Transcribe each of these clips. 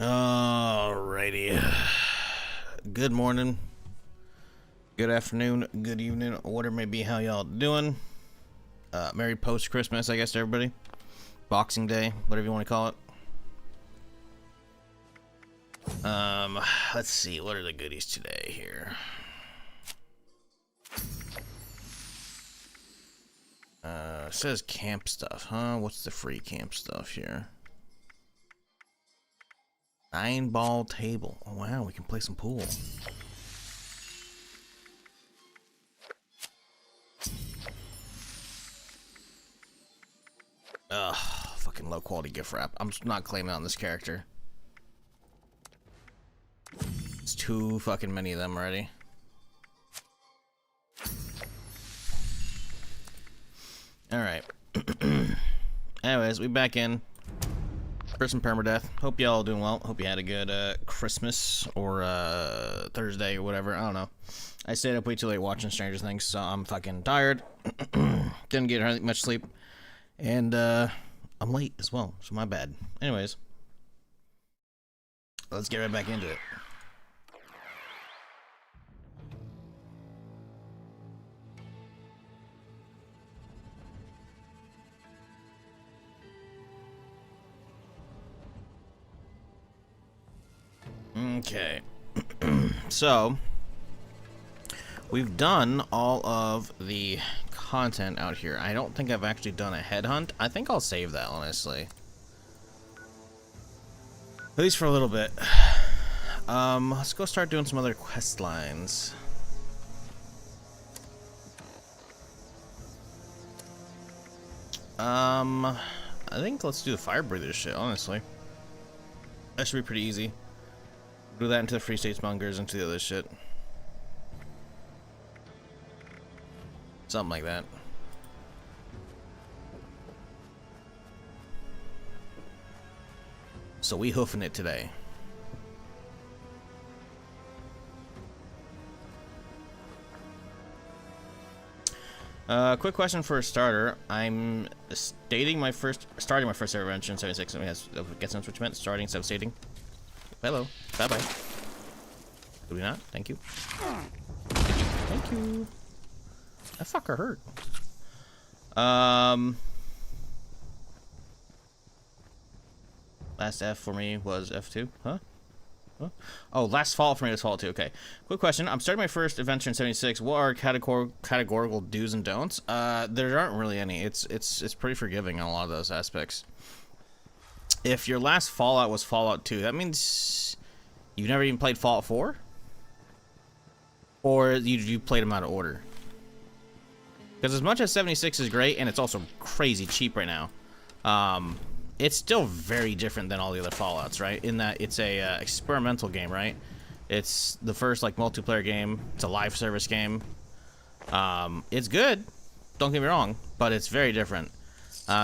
Alrighty. Good morning, good afternoon, good evening, whatever may be, how y'all doing. Merry post-Christmas, I guess, to everybody. Boxing Day, whatever you want to call it. Let's see, what are the goodies today here? It says camp stuff, huh? What's the free camp stuff here? 9-ball table. Oh, wow, we can play some pool. Ugh, fucking low quality gift wrap. I'm just not claiming on this character. It's too fucking many of them already. Alright. Anyways, we back in. Person Permadeath. Hope y'all doing well. Hope you had a good Christmas or Thursday or whatever. I don't know. I stayed up way too late watching Stranger Things, so I'm fucking tired. Didn't get hardly much sleep. And I'm late as well, so my bad. Anyways, let's get right back into it. Okay, so we've done all of the content out here. I don't think I've actually done a headhunt. I think I'll save that, honestly. At least for a little bit. Let's go start doing some other quest lines. I think let's do the fire breather shit, honestly. That should be pretty easy. Do that into the free states mongers, into the other shit. Something like that. So we hoofing it today. Quick question for a starter. I'm starting my first ever adventure in 76. I guess that's what you meant. Starting, so stating. Hello. Bye-bye. Do we not? Thank you. Thank you. That fucker hurt. Last F for me was F2. Huh? Oh, last Fallout for me was Fallout 2. Okay. Quick question. I'm starting my first adventure in 76. What are categorical do's and don'ts? There aren't really any. It's pretty forgiving on a lot of those aspects. If your last Fallout was Fallout 2, that means you've never even played Fallout 4? Or you played them out of order? Because as much as 76 is great, and it's also crazy cheap right now, it's still very different than all the other Fallouts, right? In that it's a experimental game, right? It's the first like multiplayer game. It's a live service game. It's good, don't get me wrong, but it's very different.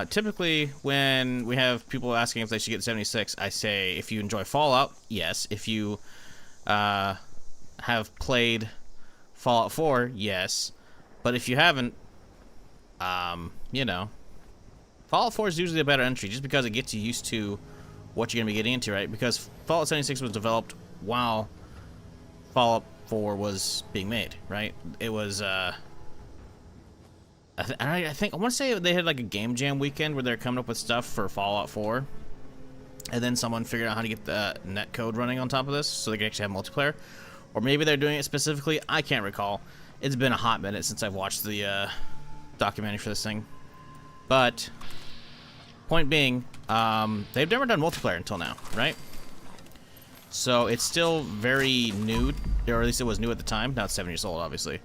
Typically, when we have people asking if they should get 76, I say if you enjoy Fallout, yes. If you have played Fallout 4, yes. But if you haven't, you know, Fallout 4 is usually a better entry just because it gets you used to what you're going to be getting into, right? Because Fallout 76 was developed while Fallout 4 was being made, right? It was, I think I want to say they had like a game jam weekend where they're coming up with stuff for Fallout 4, and then someone figured out how to get the net code running on top of this so they could actually have multiplayer, or maybe they're doing it specifically. I can't recall. It's been a hot minute since I've watched the documentary for this thing, but point being, they've never done multiplayer until now, right? So it's still very new, or at least it was new at the time. Now it's 7 years old, obviously.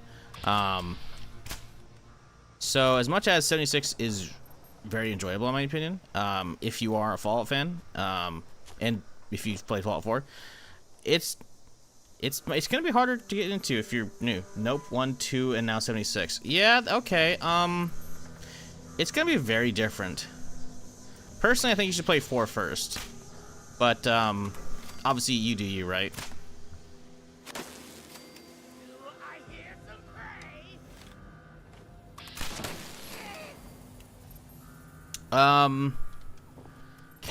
So as much as 76 is very enjoyable in my opinion, if you are a Fallout fan, and if you've played Fallout 4, it's gonna be harder to get into if you're new. Nope, 1, 2, and now 76. Yeah, okay. It's gonna be very different. Personally, I think you should play 4 first, but obviously you do you, right?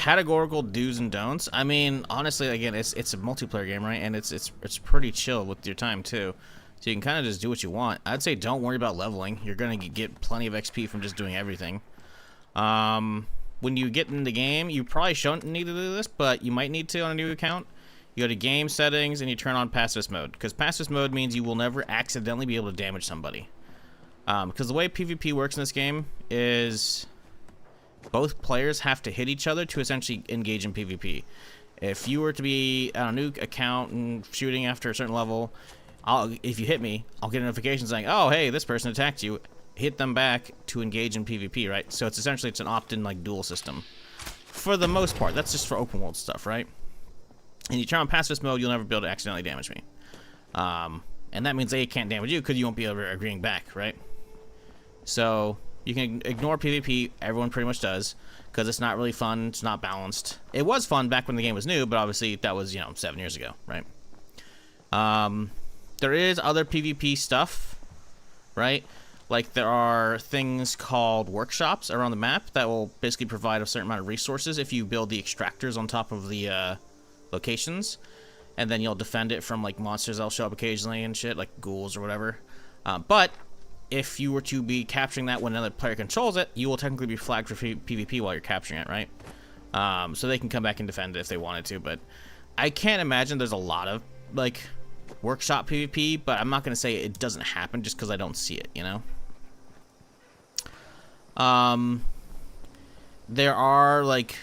categorical do's and don'ts. I mean, honestly, again, it's a multiplayer game, right? And it's pretty chill with your time too, so you can kind of just do what you want. I'd say don't worry about leveling. You're gonna get plenty of XP from just doing everything. When you get in the game, you probably shouldn't need to do this, but you might need to on a new account. You go to game settings and you turn on pacifist mode, because pacifist mode means you will never accidentally be able to damage somebody. Because the way PvP works in this game is both players have to hit each other to essentially engage in PvP. If you were to be on a new account and shooting after a certain level, if you hit me, I'll get a notification saying, oh, hey, this person attacked you. Hit them back to engage in PvP, right? So it's essentially an opt-in like duel system. For the most part, that's just for open world stuff, right? And you turn on pacifist mode, you'll never be able to accidentally damage me. And that means they can't damage you because you won't be able to agreeing back, right? So you can ignore PvP, everyone pretty much does, because it's not really fun, it's not balanced. It was fun back when the game was new, but obviously that was, 7 years ago, right? There is other PvP stuff, right? Like there are things called workshops around the map that will basically provide a certain amount of resources if you build the extractors on top of the locations, and then you'll defend it from like monsters that'll show up occasionally and shit, like ghouls or whatever. But if you were to be capturing that when another player controls it, you will technically be flagged for PvP while you're capturing it, right? So they can come back and defend it if they wanted to, but I can't imagine there's a lot of, like, workshop PvP, but I'm not going to say it doesn't happen just because I don't see it, There are, like,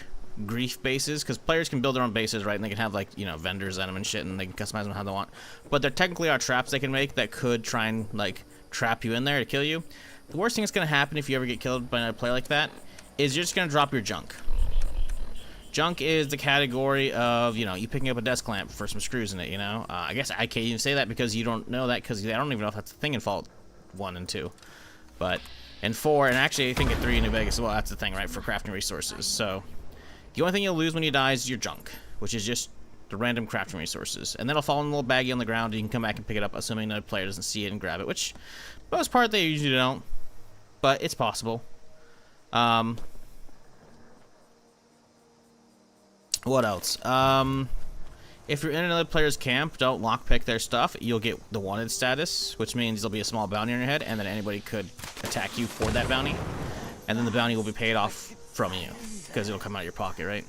grief bases, because players can build their own bases, right? And they can have, like, vendors at them and shit, and they can customize them how they want. But there technically are traps they can make that could try and, like, trap you in there to kill you. The worst thing that's going to happen if you ever get killed by another player like that is you're just going to drop your junk. Junk is the category of, you picking up a desk clamp for some screws in it, I guess I can't even say that because you don't know that, because I don't even know if that's a thing in Fallout 1 and 2. But in 4, and actually I think in 3 in New Vegas as well, that's the thing, right, for crafting resources. So the only thing you'll lose when you die is your junk, which is just the random crafting resources. And then it'll fall in a little baggie on the ground, and you can come back and pick it up, assuming another player doesn't see it and grab it, which, for the most part, they usually don't. But it's possible. What else? If you're in another player's camp, don't lockpick their stuff. You'll get the wanted status, which means there'll be a small bounty on your head, and then anybody could attack you for that bounty. And then the bounty will be paid off from you, because it'll come out of your pocket, right?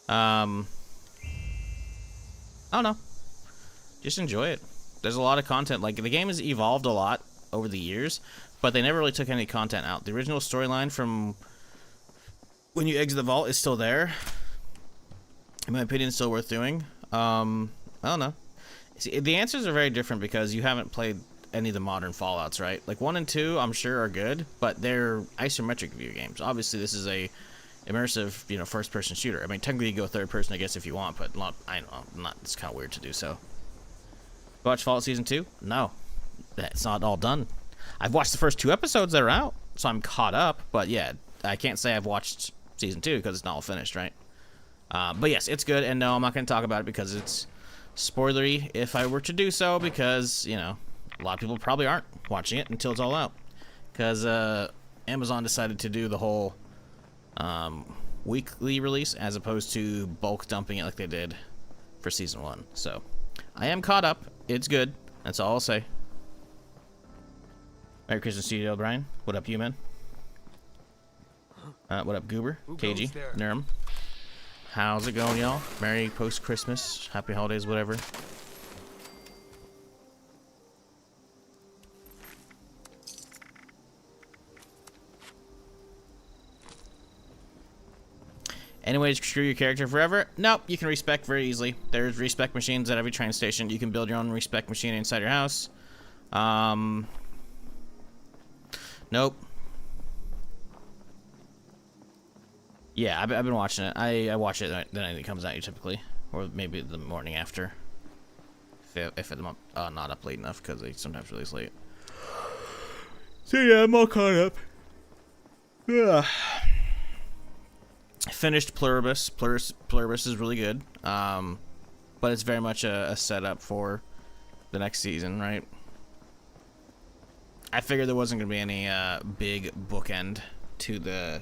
I don't know. Just enjoy it. There's a lot of content. Like, the game has evolved a lot over the years, but they never really took any content out. The original storyline from when you exit the vault is still there. In my opinion, still worth doing. I don't know. See, the answers are very different because you haven't played any of the modern Fallouts, right? Like 1 and 2, I'm sure are good, but they're isometric view games. Obviously, this is a immersive, first-person shooter. I mean, technically you go third-person, I guess, if you want, but it's kind of weird to do so. Watch Fallout Season 2? No. It's not all done. I've watched the first 2 episodes that are out, so I'm caught up, but yeah, I can't say I've watched Season 2 because it's not all finished, right? But yes, it's good, and no, I'm not going to talk about it because it's spoilery if I were to do so, because, a lot of people probably aren't watching it until it's all out. Because Amazon decided to do the whole weekly release as opposed to bulk dumping it like they did for Season 1. So, I am caught up. It's good. That's all I'll say. Merry Christmas to you, Brian. What up, you, man? What up, Goober? KG? Nerm? How's it going, y'all? Merry post-Christmas. Happy holidays, whatever. Any way to screw your character forever? Nope, you can respec very easily. There's respec machines at every train station. You can build your own respec machine inside your house. Nope. Yeah, I've been watching it. I watch it the night it comes out, typically. Or maybe the morning after. If I'm not up late enough, because they sometimes release late. So yeah, I'm all caught up. Yeah. Finished Pluribus. Pluribus is really good. But it's very much a setup for the next season, right? I figured there wasn't going to be any big bookend to the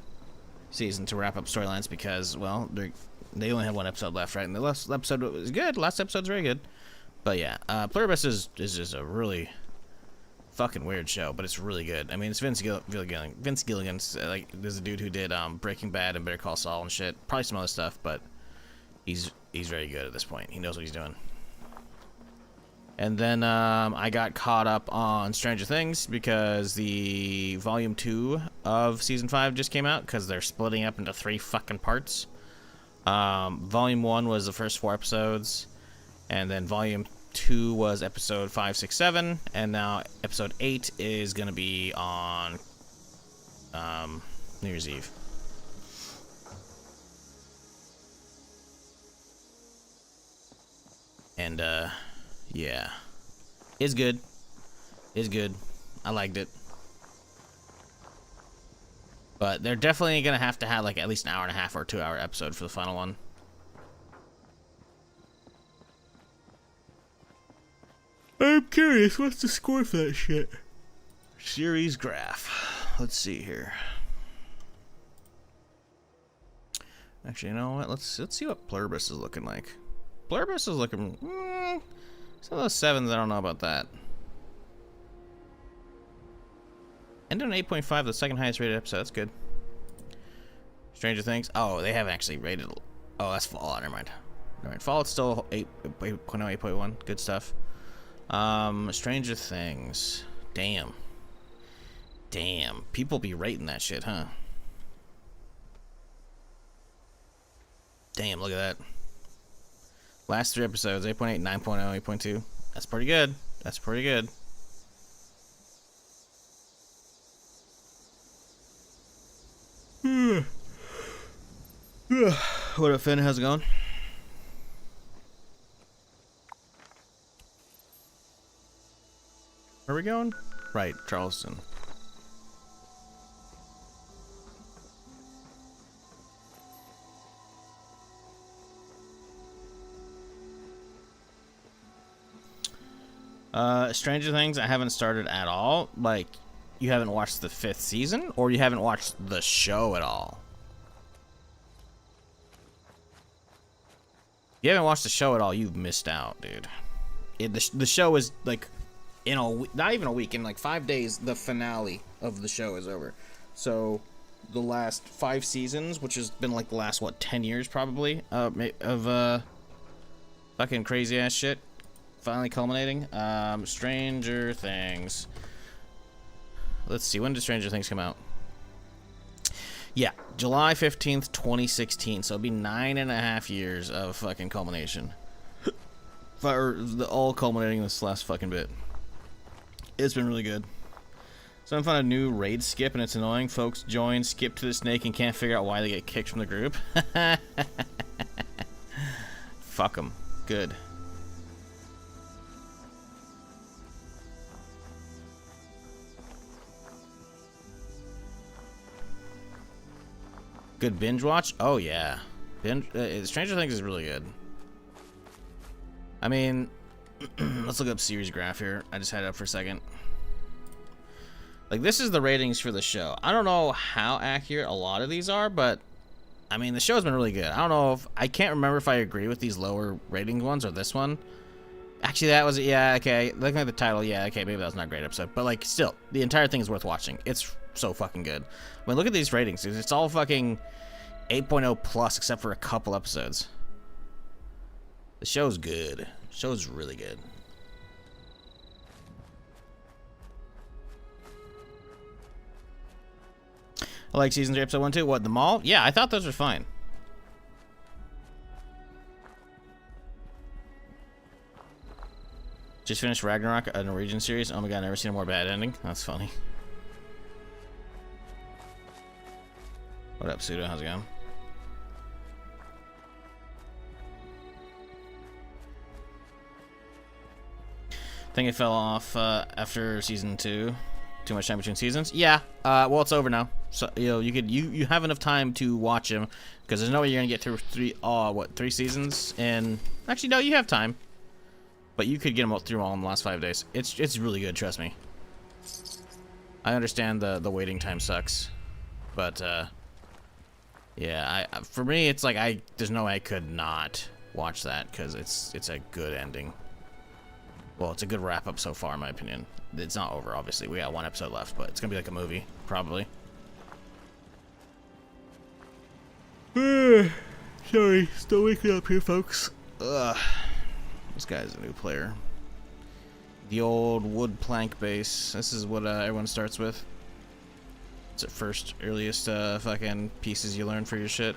season to wrap up storylines because, well, they only have one episode left, right? And the last episode was good. Last episode's very good. But yeah, Pluribus is just a really fucking weird show, but it's really good. I mean, it's Vince Gilligan. Vince Gilligan's like, there's a dude who did Breaking Bad and Better Call Saul and shit. Probably some other stuff, but he's very good at this point. He knows what he's doing. And then I got caught up on Stranger Things because the Volume 2 of Season 5 just came out because they're splitting up into 3 fucking parts. Volume 1 was the first 4 episodes, and then Volume 2 was episode 5, 6, 7, and now episode 8 is going to be on New Year's Eve. And, yeah. It's good. It's good. I liked it. But they're definitely going to have like at least an hour and a half or 2-hour episode for the final one. I'm curious, what's the score for that shit? Series graph. Let's see here. Actually, you know what? Let's see what Pluribus is looking like. Pluribus is looking... some of those 7s, I don't know about that. Ended on 8.5, the second highest rated episode. That's good. Stranger Things. Oh, they haven't actually rated... Oh, that's Fallout. Never mind. Fallout's still 8.0, 8.1. Good stuff. Stranger Things. Damn. Damn. People be rating that shit, huh? Damn, look at that. Last 3 episodes, 8.8, 9.0, 8.2. That's pretty good. That's pretty good. What up, Finn? How's it going? Where are we going? Right, Charleston. Stranger Things, I haven't started at all. Like, you haven't watched the 5th season, or you haven't watched the show at all? If you haven't watched the show at all, you've missed out, dude. The show is, like, in a week, not even a week, in like 5 days, the finale of the show is over. So, the last 5 seasons, which has been, like, the last, what, 10 years, probably, of fucking crazy-ass shit. Finally culminating. Stranger Things. Let's see, when did Stranger Things come out? Yeah, July 15th, 2016. So it'll be 9.5 years of fucking culmination. All culminating this last fucking bit. It's been really good. So I found a new raid skip and it's annoying. Folks join, skip to the snake, and can't figure out why they get kicked from the group. Fuck them. Good. Good binge watch? Oh yeah, Stranger Things is really good. I mean, let's look up series graph here. I just had it up for a second. Like, this is the ratings for the show. I don't know how accurate a lot of these are, but I mean, the show's been really good. I don't know if I can't remember if I agree with these lower rating ones or this one. Actually, that was, yeah, okay. Looking at the title, yeah, okay, maybe that was not a great episode, but like, still, the entire thing is worth watching. It's so fucking good. I mean, look at these ratings, dude. It's all fucking 8.0 plus, except for a couple episodes. The show's good. The show's really good. I like season 3, episode 1, 2. What, the mall? Yeah, I thought those were fine. Just finished Ragnarok, a Norwegian series. Oh my god, never seen a more bad ending. That's funny. What up, Pseudo? How's it going? I think it fell off after season 2. Too much time between seasons. Yeah. Well, it's over now. So you have enough time to watch them because there's no way you're gonna get through 3 seasons. And actually, no, you have time. But you could get them through all in the last 5 days. It's really good. Trust me. I understand the waiting time sucks, but Yeah, for me, it's like there's no way I could not watch that because it's a good ending. Well, it's a good wrap up so far, in my opinion. It's not over, obviously. We got one episode left, but it's gonna be like a movie, probably. Sorry, still waking up here, folks. Ugh. This guy's a new player. The old wood plank base. This is what everyone starts with. It's the first, earliest fucking pieces you learn for your shit.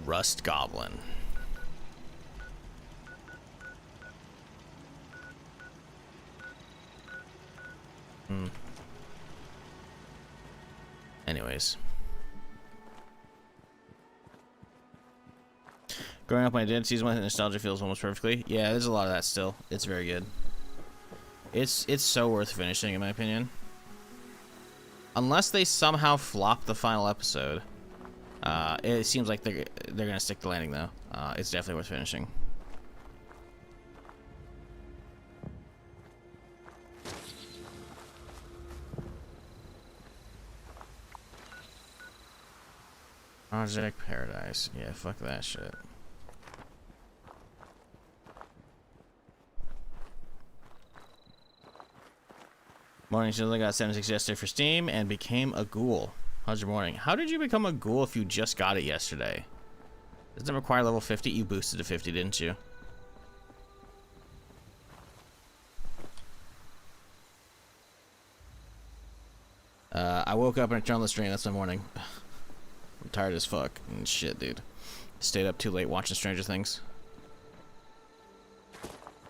Rust Goblin. Anyways. Growing up when I did, season 1 nostalgia feels almost perfectly. Yeah, there's a lot of that still. It's very good. It's so worth finishing, in my opinion. Unless they somehow flop the final episode. It seems like they're gonna stick the landing though. It's definitely worth finishing. Project Paradise. Yeah, fuck that shit. Morning, I got 76 yesterday for Steam and became a ghoul. How's your morning? How did you become a ghoul if you just got it yesterday? Doesn't it require level 50? You boosted to 50, didn't you? I woke up and I turned on the stream. That's my morning. I'm tired as fuck. And shit, dude. Stayed up too late watching Stranger Things.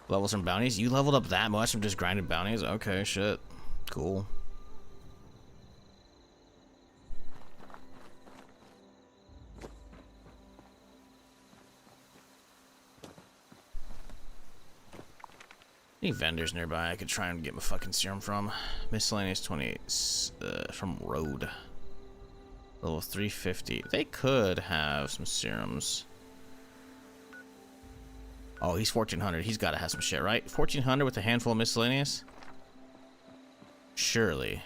Levels from bounties? You leveled up that much from just grinding bounties? Okay, shit. Cool. Any vendors nearby I could try and get my fucking serum from? Miscellaneous 28 from Road. Level 350. They could have some serums. Oh, he's 1400. He's got to have some shit, right? 1400 with a handful of miscellaneous? Surely.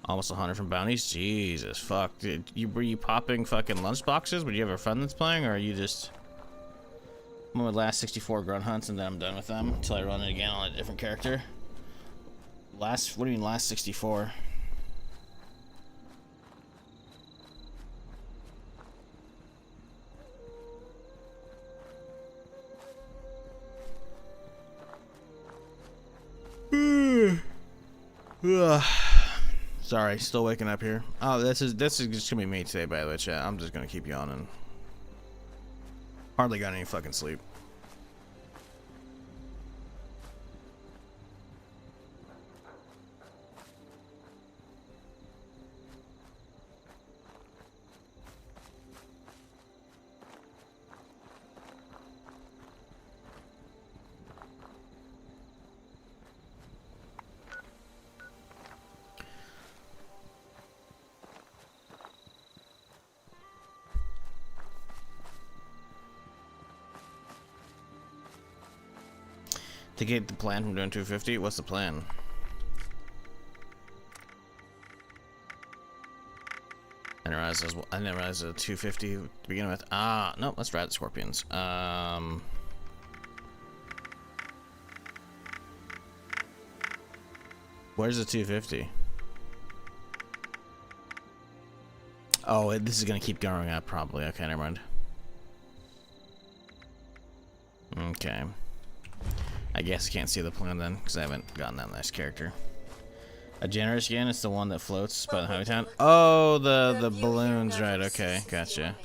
Almost 100 from bounties? Jesus, fuck. Were you popping fucking lunch boxes? Would you have a friend that's playing, or are you just... I'm gonna last 64 grunt hunts and then I'm done with them until I run it again on a different character. What do you mean last 64? Sorry, still waking up here. Oh, this is just gonna be me today, by the way, chat. I'm just gonna keep yawning. Hardly got any fucking sleep. To get the plan from doing 250, what's the plan? I didn't realize it was a 250 to begin with. Ah, no, let's try the scorpions. Where's the 250? Oh, this is gonna keep going up probably. Okay, never mind. Okay. I guess I can't see the plan then, because I haven't gotten that nice character. A generous again, it's the one that floats by the highway town. Oh, the balloons, right? Okay, gotcha.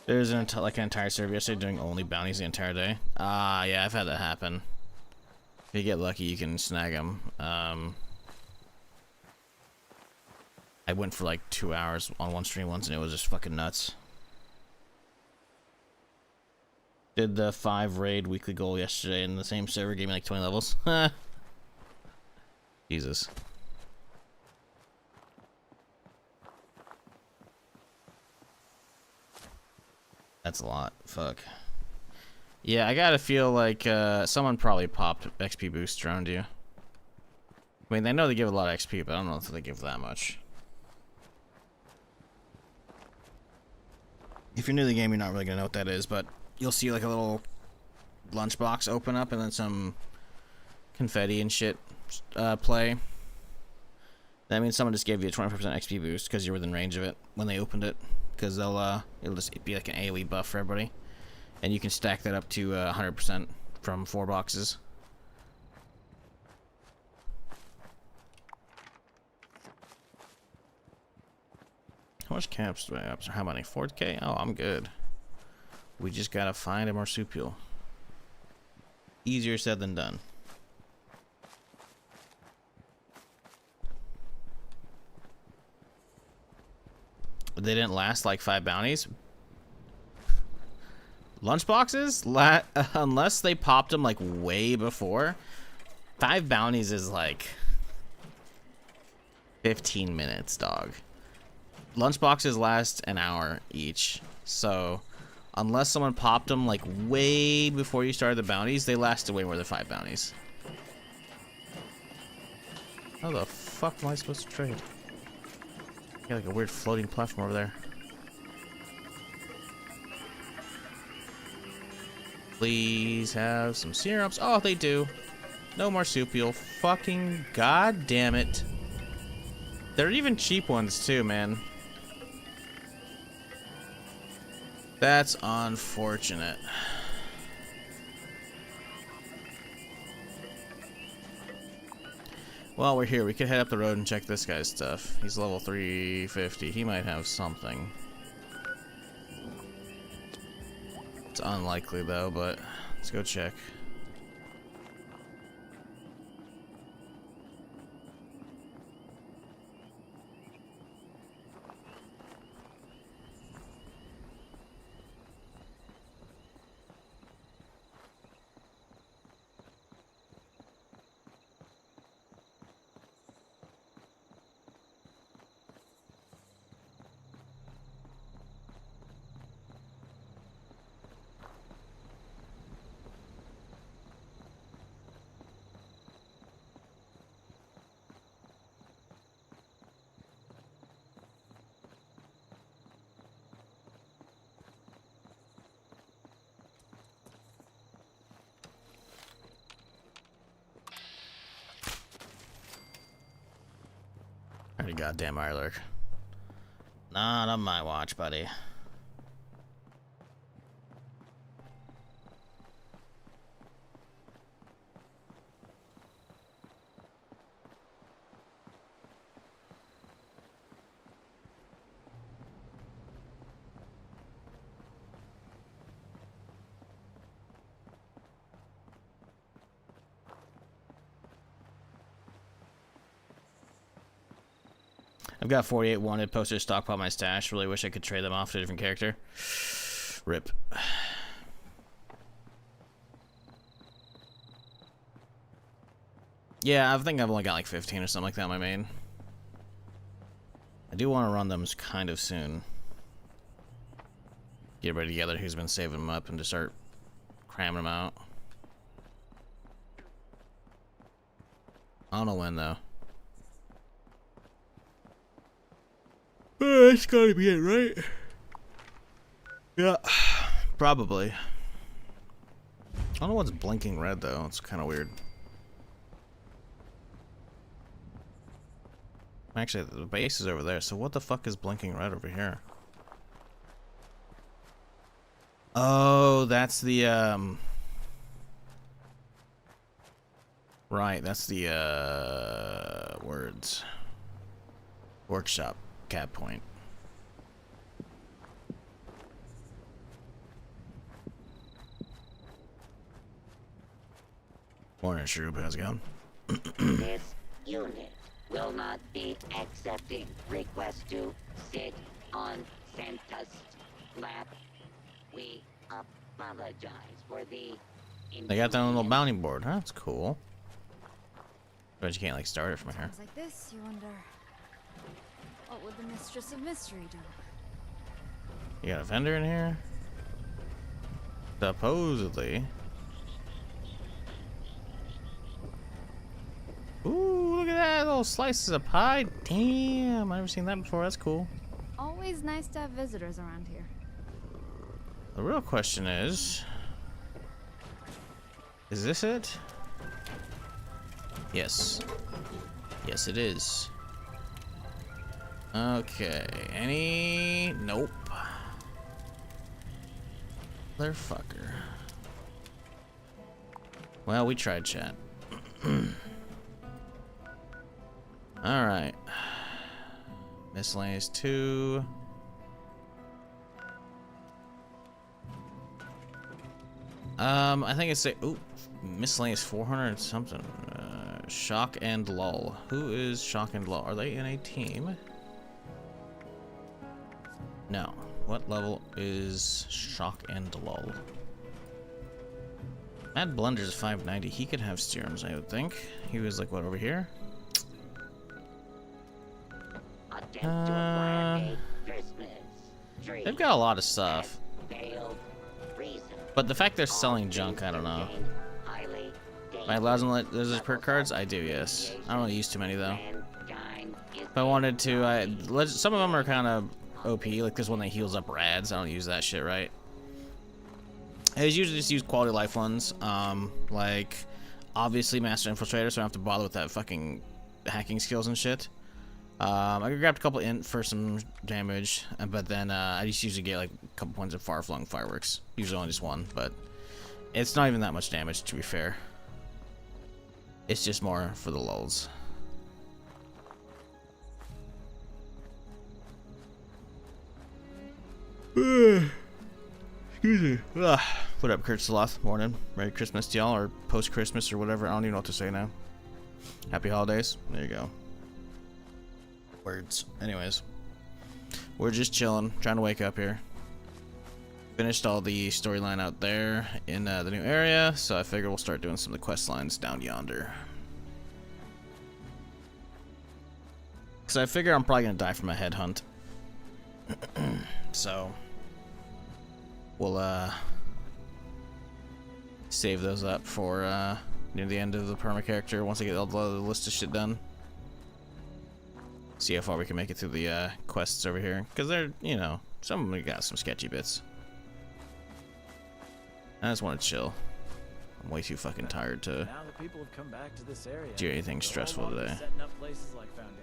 There's an entire server yesterday doing only bounties the entire day. Ah, yeah, I've had that happen. If you get lucky, you can snag them. I went for like 2 hours on one stream once, and it was just fucking nuts. Did the 5 raid weekly goal yesterday in the same server, gave me like 20 levels. Jesus. That's a lot. Fuck. Yeah, I gotta feel like someone probably popped XP boost around you. I mean, they know they give a lot of XP, but I don't know if they give that much. If you're new to the game, you're not really gonna know what that is, but you'll see like a little lunchbox open up and then some confetti and shit play. That means someone just gave you a 20% XP boost because you're within range of it when they opened it. Because it'll just be like an AoE buff for everybody, and you can stack that up to 100% from 4 boxes. How much caps do I have? How many? 4K? Oh, I'm good. We just gotta find a marsupial. Easier said than done. They didn't last like 5 bounties. Lunchboxes? Unless they popped them like way before. 5 bounties is like 15 minutes, dog. Lunchboxes last an hour each. So, unless someone popped them like way before you started the bounties, they lasted way more than 5 bounties. How the fuck am I supposed to trade? Got like a weird floating platform over there. Please have some syrups. Oh, they do. No marsupial. Fucking god damn it. There are even cheap ones too, man. That's unfortunate. While we're here, we could head up the road and check this guy's stuff. He's level 350. He might have something. It's unlikely though, but let's go check. Already goddamn Mirelurk. Not on my watch, buddy. I've got 48 wanted posters stockpiled my stash. Really wish I could trade them off to a different character. Rip. Yeah, I think I've only got like 15 or something like that on my main. I do want to run them kind of soon. Get everybody together who's been saving them up and just start cramming them out. I don't know when though. That's gotta be it, right? Yeah, probably. I don't know what's blinking red though. It's kind of weird. Actually, the base is over there. So what the fuck is blinking red over here? Oh, that's the right. That's the words. Workshop. Cap point. Morning, Shroop. How's it going? This unit will not be accepting requests to sit on Santa's lap. We apologize for the They got that little bounty board. Huh? That's cool. But you can't like start it from here. Like this, you wonder, what would the Mistress of Mystery do? You got a vendor in here? Supposedly. Ooh, look at that, little slices of pie. Damn, I've never seen that before. That's cool. Always nice to have visitors around here. The real question is this it? Yes. Yes, it is. Okay, any... Nope. Motherfucker. Well, we tried, chat. Alright. Miscellaneous 2. I think it's a... Ooh, miscellaneous 400 and something. Shock and Lull. Who is Shock and Lull? Are they in a team? No. What level is Shock and Lull? Mad Blunder's 590. He could have serums, I would think. He was like, what, over here? They've got a lot of stuff. But the fact they're selling junk, I don't know. Am I allowed to let those as perk cards? I do, yes. I don't really use too many, though. If I wanted to, some of them are kind of OP, like this one that heals up rads. I don't use that shit, right? I usually just use quality life ones. Like, obviously Master Infiltrator, so I don't have to bother with that fucking hacking skills and shit. I grabbed a couple int for some damage, but then I just usually get like a couple points of far-flung fireworks. Usually only just one, but it's not even that much damage, to be fair. It's just more for the lulls. Excuse me. What up, Kurt Sloth? Morning. Merry Christmas to y'all, or post-Christmas, or whatever. I don't even know what to say now. Happy holidays. There you go. Words. Anyways, we're just chilling, trying to wake up here. Finished all the storyline out there in the new area, so I figure we'll start doing some of the quest lines down yonder. So I figure I'm probably gonna die from a headhunt. So we'll save those up for near the end of the perma character once I get all the list of shit done. See how far we can make it through the quests over here, because they're, you know, some of them got some sketchy bits. I just want to chill. I'm way too fucking tired to now the people have come back to this area. Do anything stressful today. Setting up places like Foundation.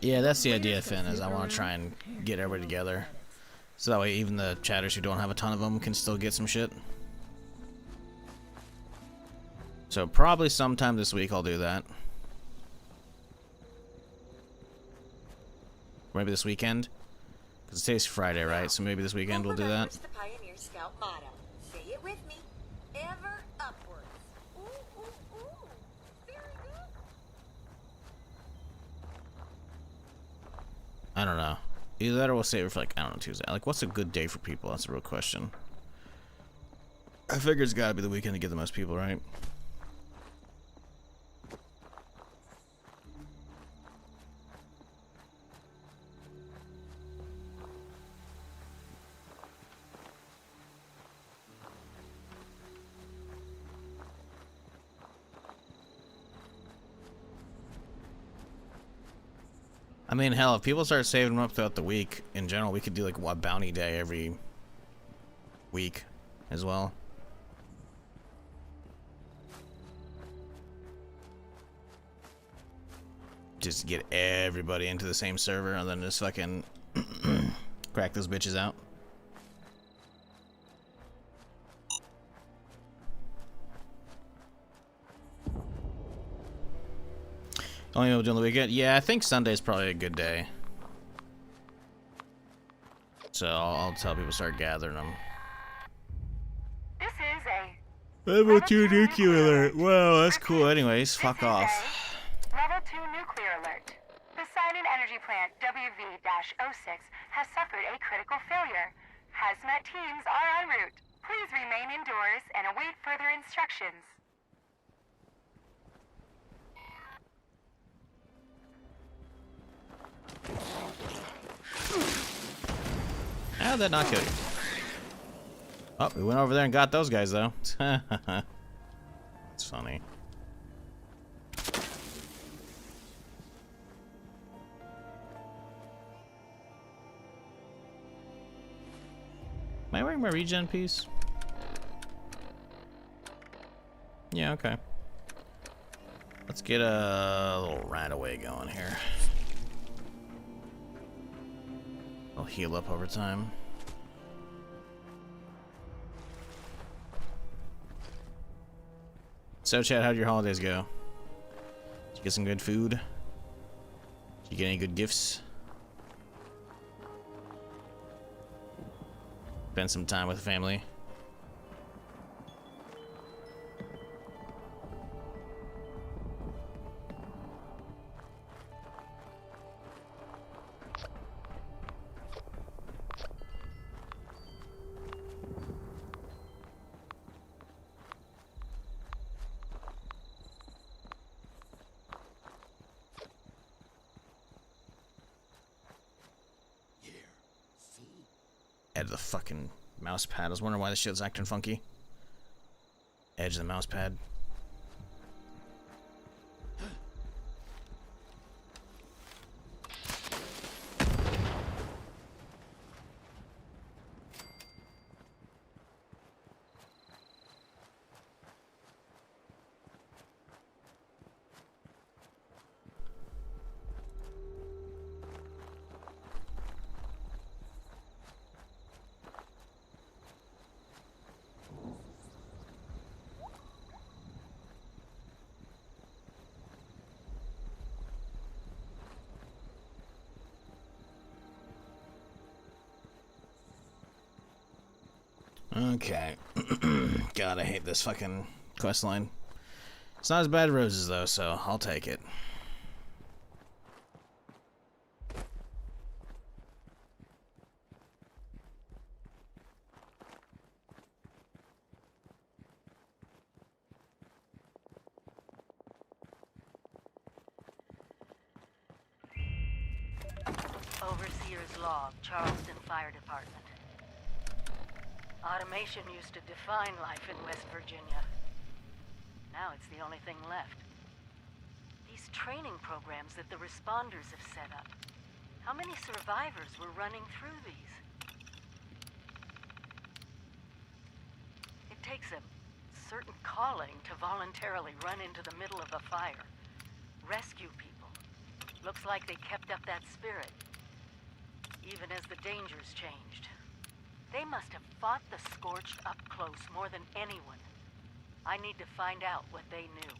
Yeah, that's the idea, Finn, is I want to try and get everybody together. So that way even the chatters who don't have a ton of them can still get some shit. So probably sometime this week I'll do that. Maybe this weekend. Because today's Friday, right? So maybe this weekend we'll do that. The Pioneer Scout motto. Say it with me. Ever upwards. Ooh, ooh, ooh. Very good. I don't know. Either that or we'll save it for like, I don't know, Tuesday. Like, what's a good day for people? That's a real question. I figure it's gotta be the weekend to get the most people, right? I mean, hell, if people start saving them up throughout the week, in general, we could do like a bounty day every week as well. Just get everybody into the same server and then just fucking crack those bitches out. Only able to do on the weekend? Yeah, I think Sunday's probably a good day. So I'll tell people to start gathering them. This is a Level 2 nuclear alert. Wow, that's cool. Anyways, fuck off. Level 2 nuclear alert. The Poseidon Energy Plant WV-06 has suffered a critical failure. Hazmat teams are en route. Please remain indoors and await further instructions. How'd that not kill you? Oh, we went over there and got those guys, though. It's funny. Am I wearing my regen piece? Yeah, okay. Let's get a little right away going here. I'll heal up over time. So, Chad, how'd your holidays go? Did you get some good food? Did you get any good gifts? Spend some time with the family? Edge of the fucking mouse pad. I was wondering why this shit's acting funky. Edge of the mouse pad. Okay. God, I hate this fucking quest line. It's not as bad as Roses, though, so I'll take it. Overseer's log, Charleston Fire Department. Automation used to define life in West Virginia. Now it's the only thing left. These training programs that the responders have set up. How many survivors were running through these? It takes a certain calling to voluntarily run into the middle of a fire. Rescue people. Looks like they kept up that spirit, even as the dangers changed. They must have fought the Scorched up close more than anyone. I need to find out what they knew.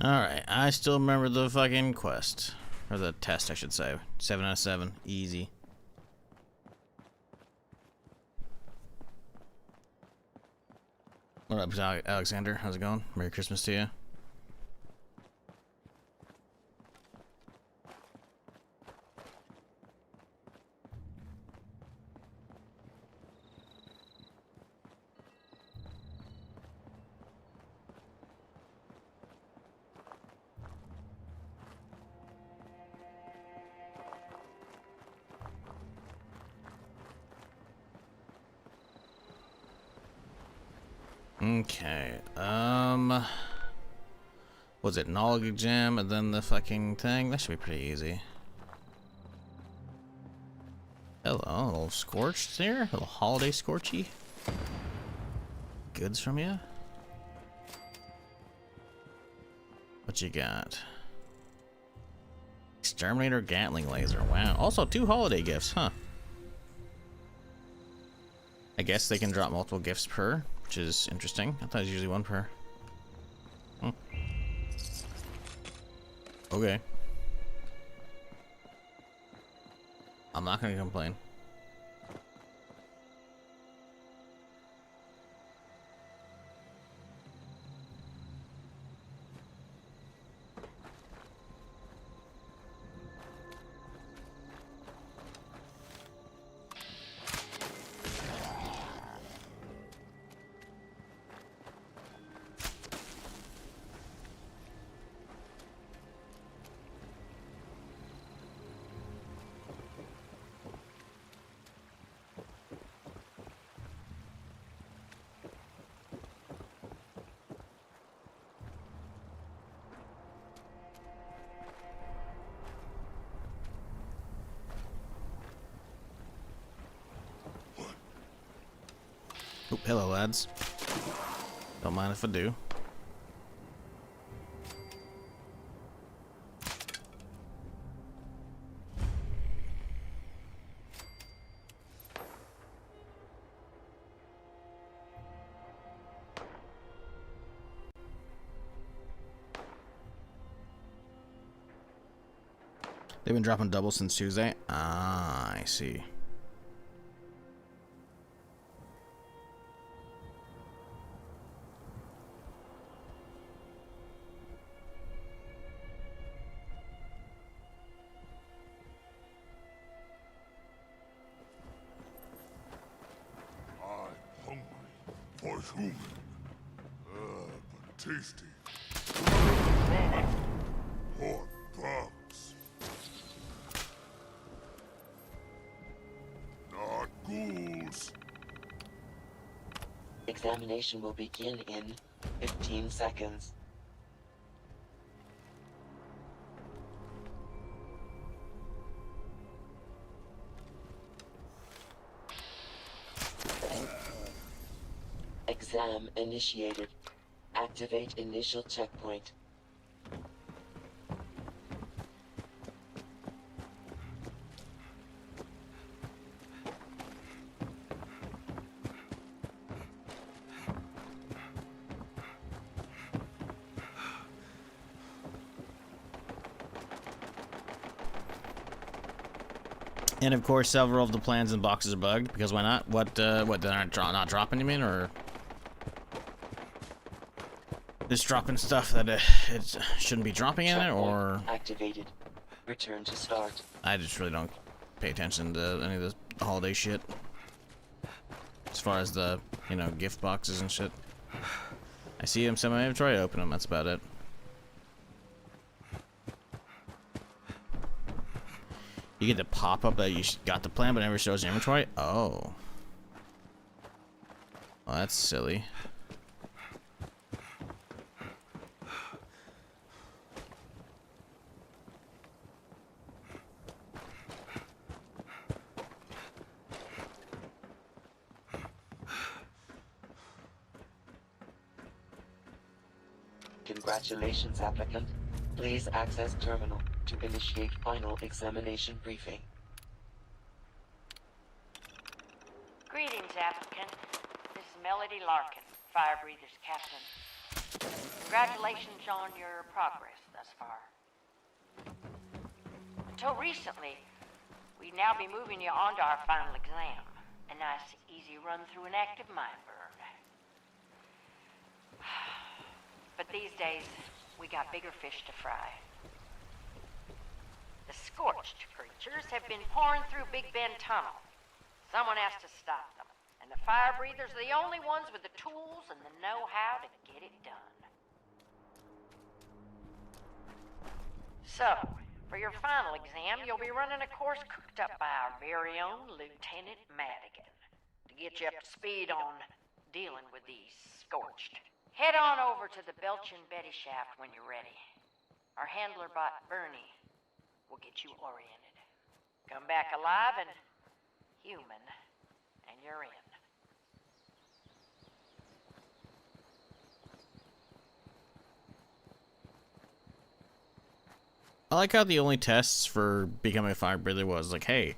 Alright, I still remember the fucking quest. Or the test, I should say. 7 out of 7. Easy. What up, Alexander? How's it going? Merry Christmas to you. Okay, was it Knowledge Gem and then the fucking thing? That should be pretty easy. Hello, a little scorched there? A little holiday scorchy? Goods from you? What you got? Exterminator Gatling Laser, wow. Also 2 holiday gifts, huh? I guess they can drop multiple gifts per, which is interesting. I thought it was usually 1 per. Okay. I'm not gonna complain. Hello, lads. Don't mind if I do. They've been dropping doubles since Tuesday. Ah, I see. I'm hungry for human. But tasty. Hot bugs. Not ghouls. Examination will begin in 15 seconds. Exam initiated. Activate initial checkpoint. And of course, several of the plans and boxes are bugged because why not? What they're not dropping? You mean, or just dropping stuff that it shouldn't be dropping in it, or Activated. Return to start. I just really don't pay attention to any of this holiday shit. As far as the gift boxes and shit, I see them, send my inventory, I open them. That's about it. You get to pop up that you got the plan, but it never shows your inventory. Oh, well, that's silly. Congratulations, applicant. Please access terminal to initiate final examination briefing. Greetings, applicant. This is Melody Larkin, Fire Breather's captain. Congratulations on your progress thus far. Until recently, we'd now be moving you on to our final exam. A nice, easy run through an active mind burn. But these days, we got bigger fish to fry. The scorched creatures have been pouring through Big Bend Tunnel. Someone has to stop them, and the fire breathers are the only ones with the tools and the know-how to get it done. So, for your final exam, you'll be running a course cooked up by our very own Lieutenant Madigan to get you up to speed on dealing with these scorched. Head on over to the Belch and Betty shaft when you're ready. Our handler bot, Bernie, will get you oriented. Come back alive and human, and you're in. I like how the only tests for becoming a fire breather was like, hey,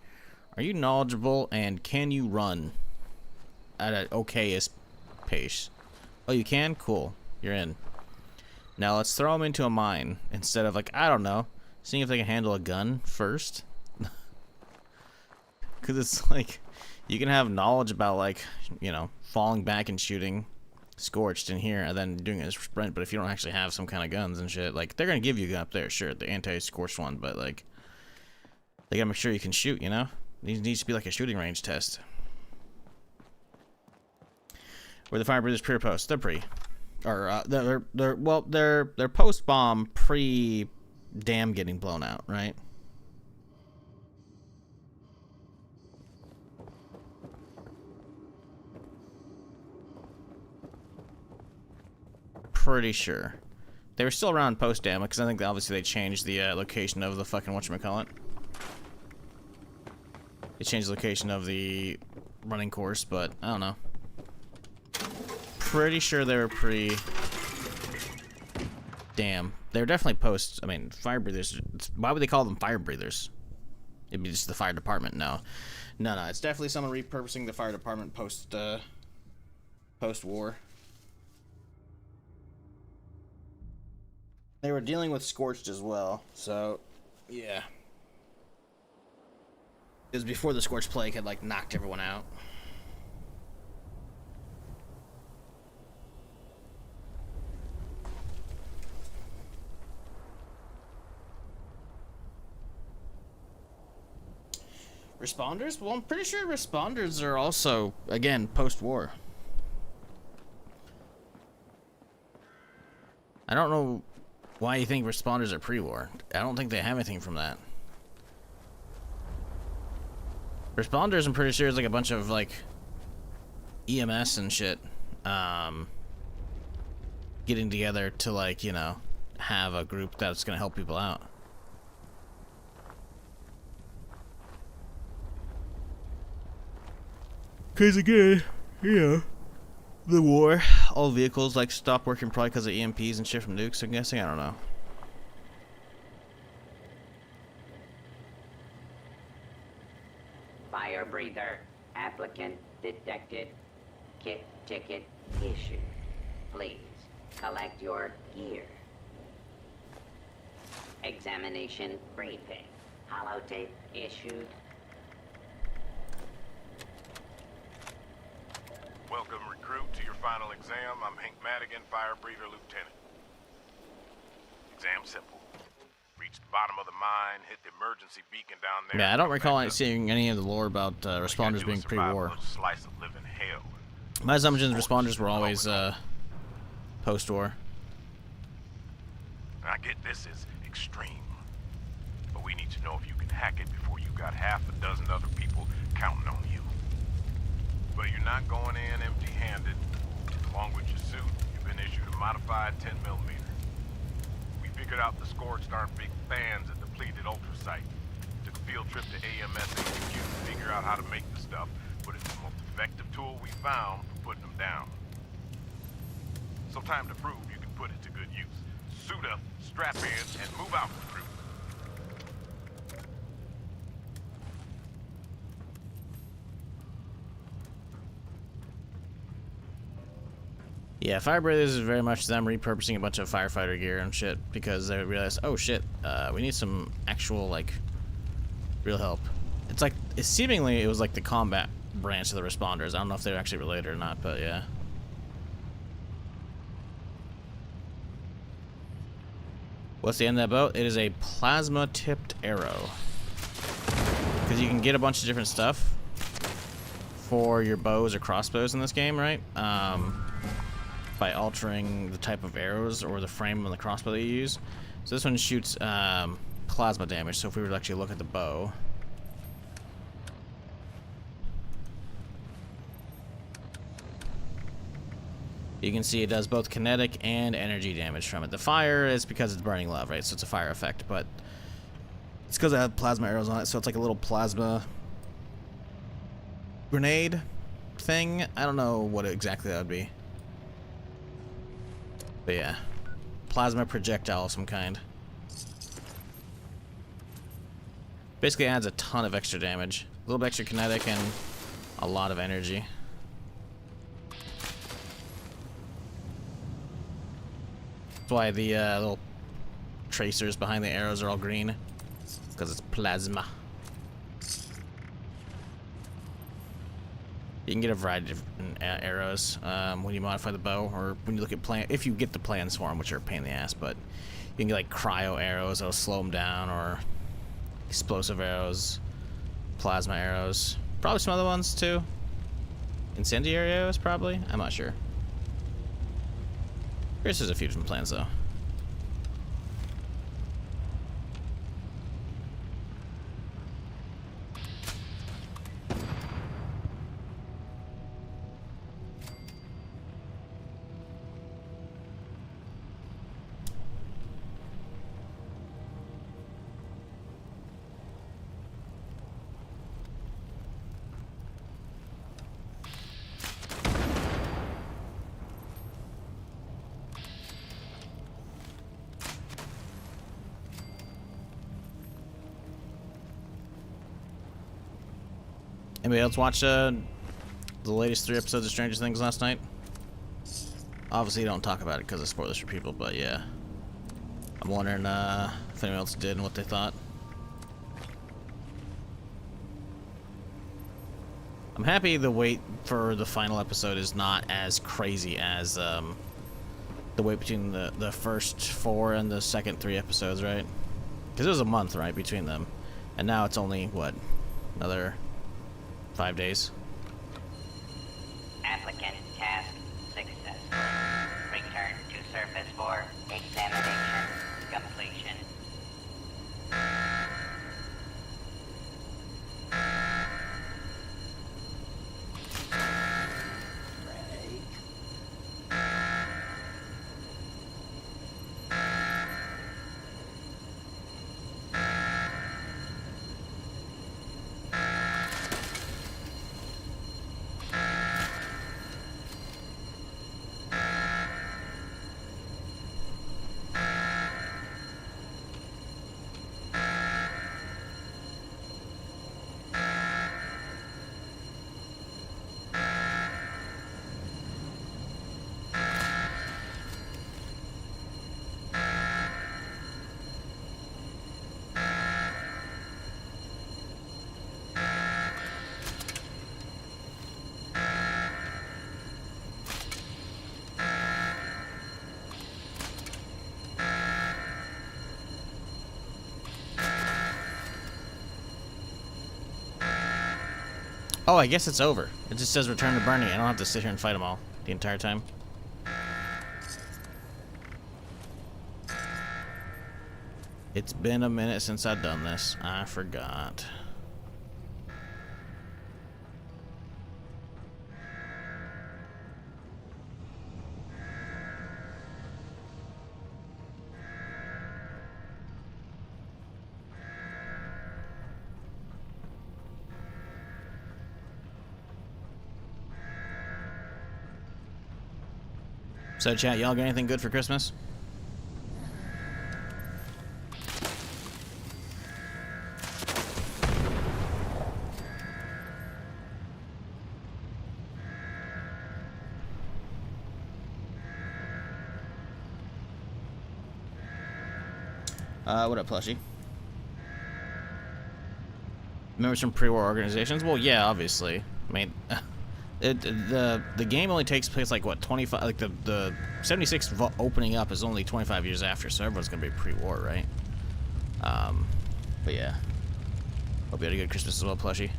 are you knowledgeable and can you run at an okayest pace? Oh, you can? Cool. You're in. Now let's throw them into a mine instead of, like, I don't know, seeing if they can handle a gun first. Because it's like, you can have knowledge about, like, falling back and shooting scorched in here and then doing a sprint, but if you don't actually have some kind of guns and shit, like, they're going to give you a gun up there, sure, the anti-scorched one, but, like, they got to make sure you can shoot, It needs to be like a shooting range test. Where the fire breathers pre-post, they're pre, or they're post-bomb pre-dam getting blown out, right? Pretty sure they were still around post-dam because I think that obviously they changed the location of the fucking whatchamacallit. They changed the location of the running course, but I don't know. pretty sure they were pre... Damn. They were definitely post... I mean, fire breathers... Why would they call them fire breathers? It'd be just the fire department. No. No. It's definitely someone repurposing the fire department post-war. They were dealing with Scorched as well, so... Yeah. It was before the Scorched Plague had, like, knocked everyone out. Responders? Well, I'm pretty sure responders are also, again, post-war. I don't know why you think responders are pre-war. I don't think they have anything from that. Responders, I'm pretty sure, is like a bunch of, like, EMS and shit, getting together to, like, you know, have a group that's gonna help people out. Cause again, you know, the war, all vehicles like stopped working probably because of EMPs and shit from nukes. I'm guessing. I don't know. Fire breather. Applicant detected. Kit ticket issued. Please collect your gear. Examination briefing. Holotape issued. Welcome, recruit, to your final exam. I'm Hank Madigan, fire breather lieutenant. Exam simple. Reach the bottom of the mine, hit the emergency beacon down there. Yeah, I don't recall seeing any of the lore about responders being pre-war. Slice of living hell. My assumption is responders were always post-war. I get this is extreme, but we need to know if you can hack it before you got half a dozen other people counting on you. But you're not going in empty-handed. Along with your suit, you've been issued a modified 10mm. We figured out the Scorched aren't big fans of depleted ultrasite. Took a field trip to AMS HQ to figure out how to make the stuff, but it's the most effective tool we found for putting them down. So time to prove you can put it to good use. Suit up, strap in, and move out, recruit. Yeah, Fire Breathers is very much them repurposing a bunch of firefighter gear and shit because they realized, oh shit, we need some actual, like, real help. It's like, seemingly it was like the combat branch of the responders. I don't know if they're actually related or not, but yeah. What's the end of that boat? It is a plasma-tipped arrow. Because you can get a bunch of different stuff for your bows or crossbows in this game, right? By altering the type of arrows or the frame of the crossbow that you use. So this one shoots plasma damage. So if we were to actually look at the bow, you can see it does both kinetic and energy damage from it. The fire is because it's burning lava, right? So it's a fire effect, but it's because I have plasma arrows on it, so it's like a little plasma grenade thing. I don't know what exactly that would be. But yeah, plasma projectile of some kind. Basically adds a ton of extra damage. A little bit extra kinetic and a lot of energy. That's why the little tracers behind the arrows are all green. Because it's plasma. You can get a variety of different arrows when you modify the bow, or when you look at plan. If you get the plans for them, which are a pain in the ass, but you can get like cryo arrows that'll slow them down, or explosive arrows, plasma arrows, probably some other ones too. Incendiary arrows, probably. I'm not sure. Here's a few different plans though. Anybody else watch the latest 3 episodes of Stranger Things last night? Obviously, don't talk about it because of spoilers for people, but yeah. I'm wondering if anyone else did and what they thought. I'm happy the wait for the final episode is not as crazy as the wait between the first 4 and the second 3 episodes, right? Because it was a month, right, between them. And now it's only, what, another 5 days? Applicant task successful. Return to surface for examination completion. Oh, I guess it's over. It just says return to Bernie. I don't have to sit here and fight them all the entire time. It's been a minute since I've done this. I forgot. So, chat, y'all got anything good for Christmas? What up, Plushie? Members from pre-war organizations? Well, yeah, obviously. I mean, the game only takes place like what 25, like the 76 opening up is only 25 years after, so everyone's gonna be pre-war, right? But yeah, hope you had a good Christmas as well, Plushie.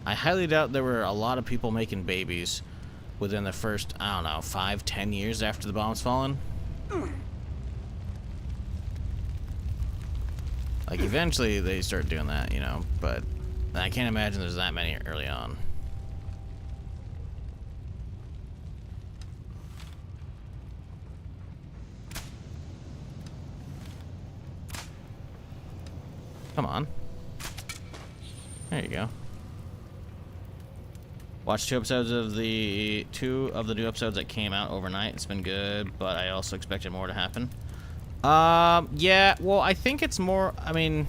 I highly doubt there were a lot of people making babies within the first, I don't know, 5-10 years after the bomb's fallen. Like, eventually they start doing that, you know, but I can't imagine there's that many early on. Come on. There you go. Watched 2 episodes of the new episodes that came out overnight. It's been good, but I also expected more to happen. Yeah, well, I think it's more, I mean,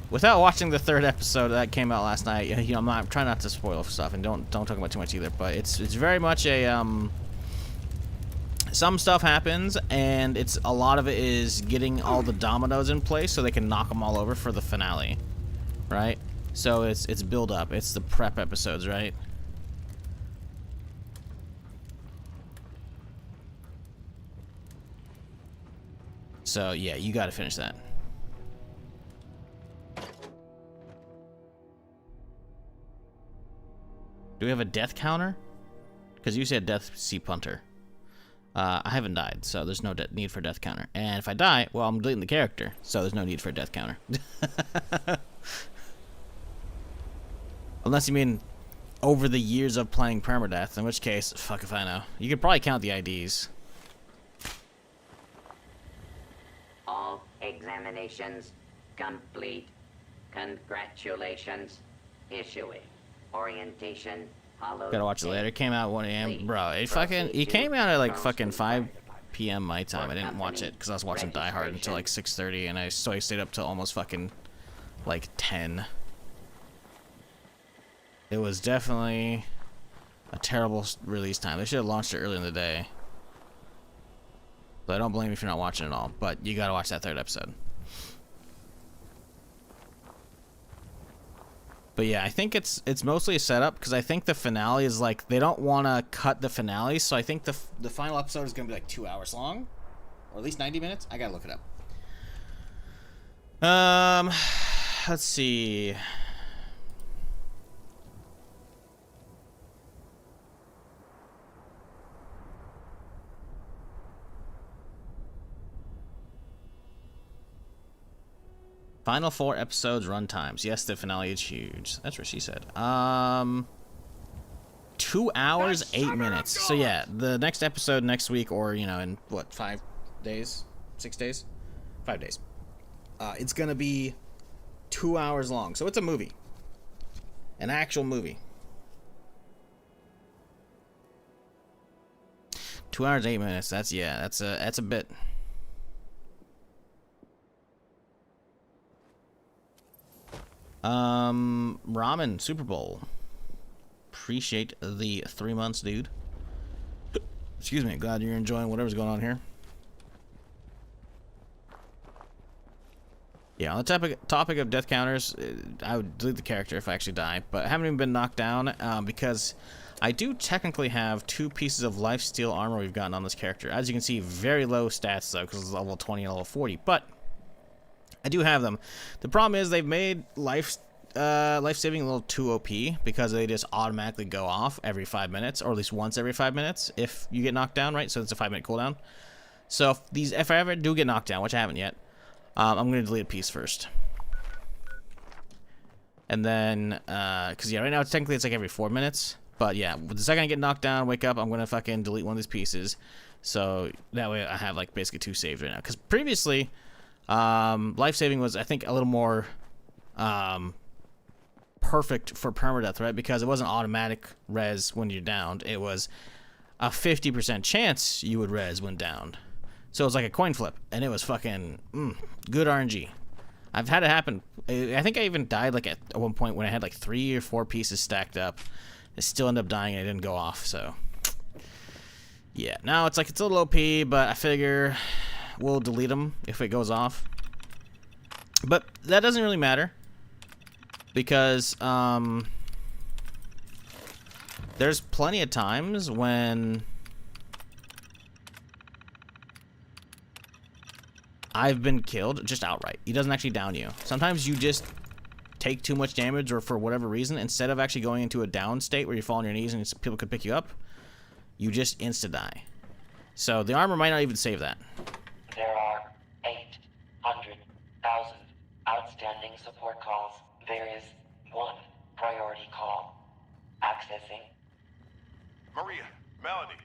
without watching the 3rd episode that came out last night, you know, I'm trying not to spoil stuff, and don't talk about too much either, but it's very much a, some stuff happens, and a lot of it is getting all the dominoes in place so they can knock them all over for the finale, right? So it's build up. It's the prep episodes, right? So yeah, you got to finish that. Do we have a death counter? Because you said death sea punter. I haven't died, so there's no need for death counter. And if I die, well, I'm deleting the character, so there's no need for a death counter. Unless you mean over the years of playing Permadeath, in which case, fuck if I know. You could probably count the IDs. All examinations complete. Congratulations. Issuing orientation Follow Gotta watch it later. It came out 1 a.m. Bro, it came out at like fucking 5 p.m. my time. I didn't watch it because I was watching Die Hard until like 6:30, and I stayed up till almost fucking like 10. It was definitely a terrible release time. They should have launched it earlier in the day. So I don't blame you if you're not watching it all, but you gotta watch that 3rd episode. But yeah, I think it's mostly a setup because I think the finale is like they don't want to cut the finale, so I think the final episode is gonna be like 2 hours long, or at least 90 minutes. I gotta look it up. Let's see. Final 4 episodes run times. Yes, the finale is huge. That's what she said. 2 hours, 8 minutes. So yeah, the next episode next week, or you know, in what, 5 days? 6 days? 5 days. It's gonna be 2 hours long. So it's a movie. An actual movie. 2 hours, 8 minutes. That's a bit. Ramen Super Bowl. Appreciate the 3 months, dude. Excuse me. Glad you're enjoying whatever's going on here. Yeah, on the topic of death counters, I would delete the character if I actually die, but I haven't even been knocked down because I do technically have 2 pieces of life steal armor we've gotten on this character. As you can see, very low stats though, because it's level 20 and level 40, but I do have them. The problem is they've made life saving a little too OP because they just automatically go off every 5 minutes, or at least once every 5 minutes if you get knocked down, right? So it's a 5-minute cooldown. So if I ever do get knocked down, which I haven't yet, I'm gonna delete a piece first. And then, cause yeah, right now technically it's like every 4 minutes. But yeah, the second I get knocked down, wake up, I'm gonna fucking delete one of these pieces. So that way I have like basically 2 saved right now. Cause previously, life saving was, I think, a little more perfect for permadeath, right? Because it wasn't automatic res when you're downed. It was a 50% chance you would res when downed. So it was like a coin flip, and it was fucking good RNG. I've had it happen. I think I even died like at one point when I had like 3 or 4 pieces stacked up. I still ended up dying and it didn't go off. So yeah, now it's like it's a little OP, but I figure we'll delete them if it goes off. But that doesn't really matter because there's plenty of times when I've been killed just outright. He doesn't actually down you. Sometimes you just take too much damage, or for whatever reason, instead of actually going into a down state where you fall on your knees and people could pick you up, you just insta-die. So the armor might not even save that. There are 800,000 outstanding support calls. There is 1 priority call. Accessing. Maria, Melody,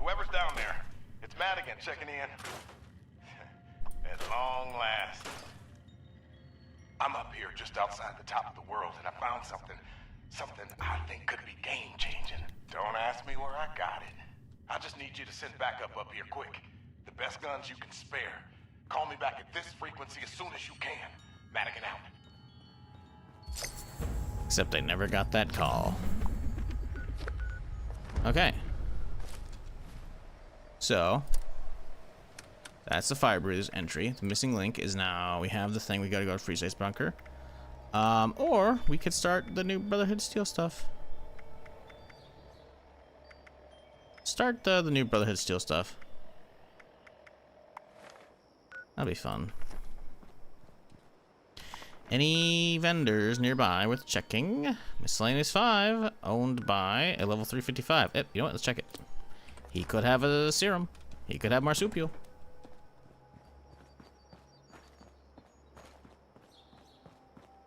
whoever's down there, it's Madigan checking in. At long last. I'm up here just outside the top of the world, and I found something I think could be game-changing. Don't ask me where I got it. I just need you to send backup up here quick. The best guns you can spare. Call me back at this frequency as soon as you can. Madigan out. Except I never got that call. Okay. So that's the Fire Breather's entry. The missing link is now we have the thing. We gotta go to Free Space Bunker. Or we could start the new Brotherhood Steel stuff. Start the new Brotherhood Steel stuff. That'll be fun. Any vendors nearby worth checking? Miscellaneous 5, owned by a level 355. Yep, you know what? Let's check it. He could have a serum. He could have marsupial.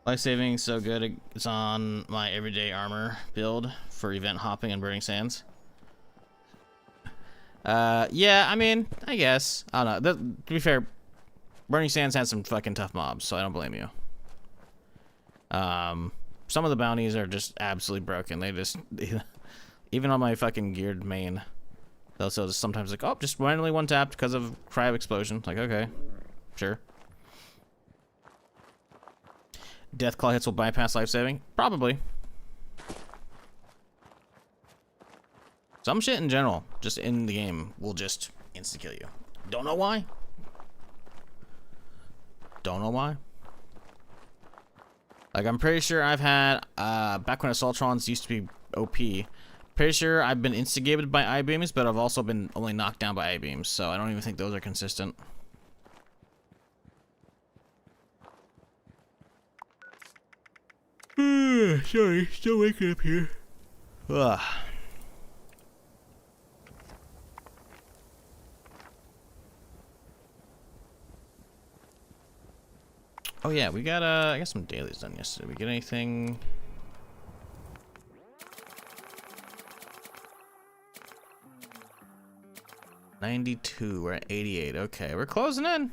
Life saving so good it's on my everyday armor build for event hopping and burning sands. Yeah, I mean, I guess. I don't know. To be fair, burning sands had some fucking tough mobs, so I don't blame you. some of the bounties are just absolutely broken. They just, even on my fucking geared main, they'll just sometimes like, oh, just randomly one tapped because of cryo explosion. Like, okay, sure. Deathclaw hits will bypass life saving? Probably. Some shit in general, just in the game, will just insta-kill you. Don't know why. Don't know why. Like, I'm pretty sure I've had, back when Assaultrons used to be OP, pretty sure I've been instigated by I-beams, but I've also been only knocked down by I-beams, so I don't even think those are consistent. Sorry, still waking up here. Ugh. Oh yeah, we got I got some dailies done yesterday. We get anything? $92. We're at 88. Okay, we're closing in.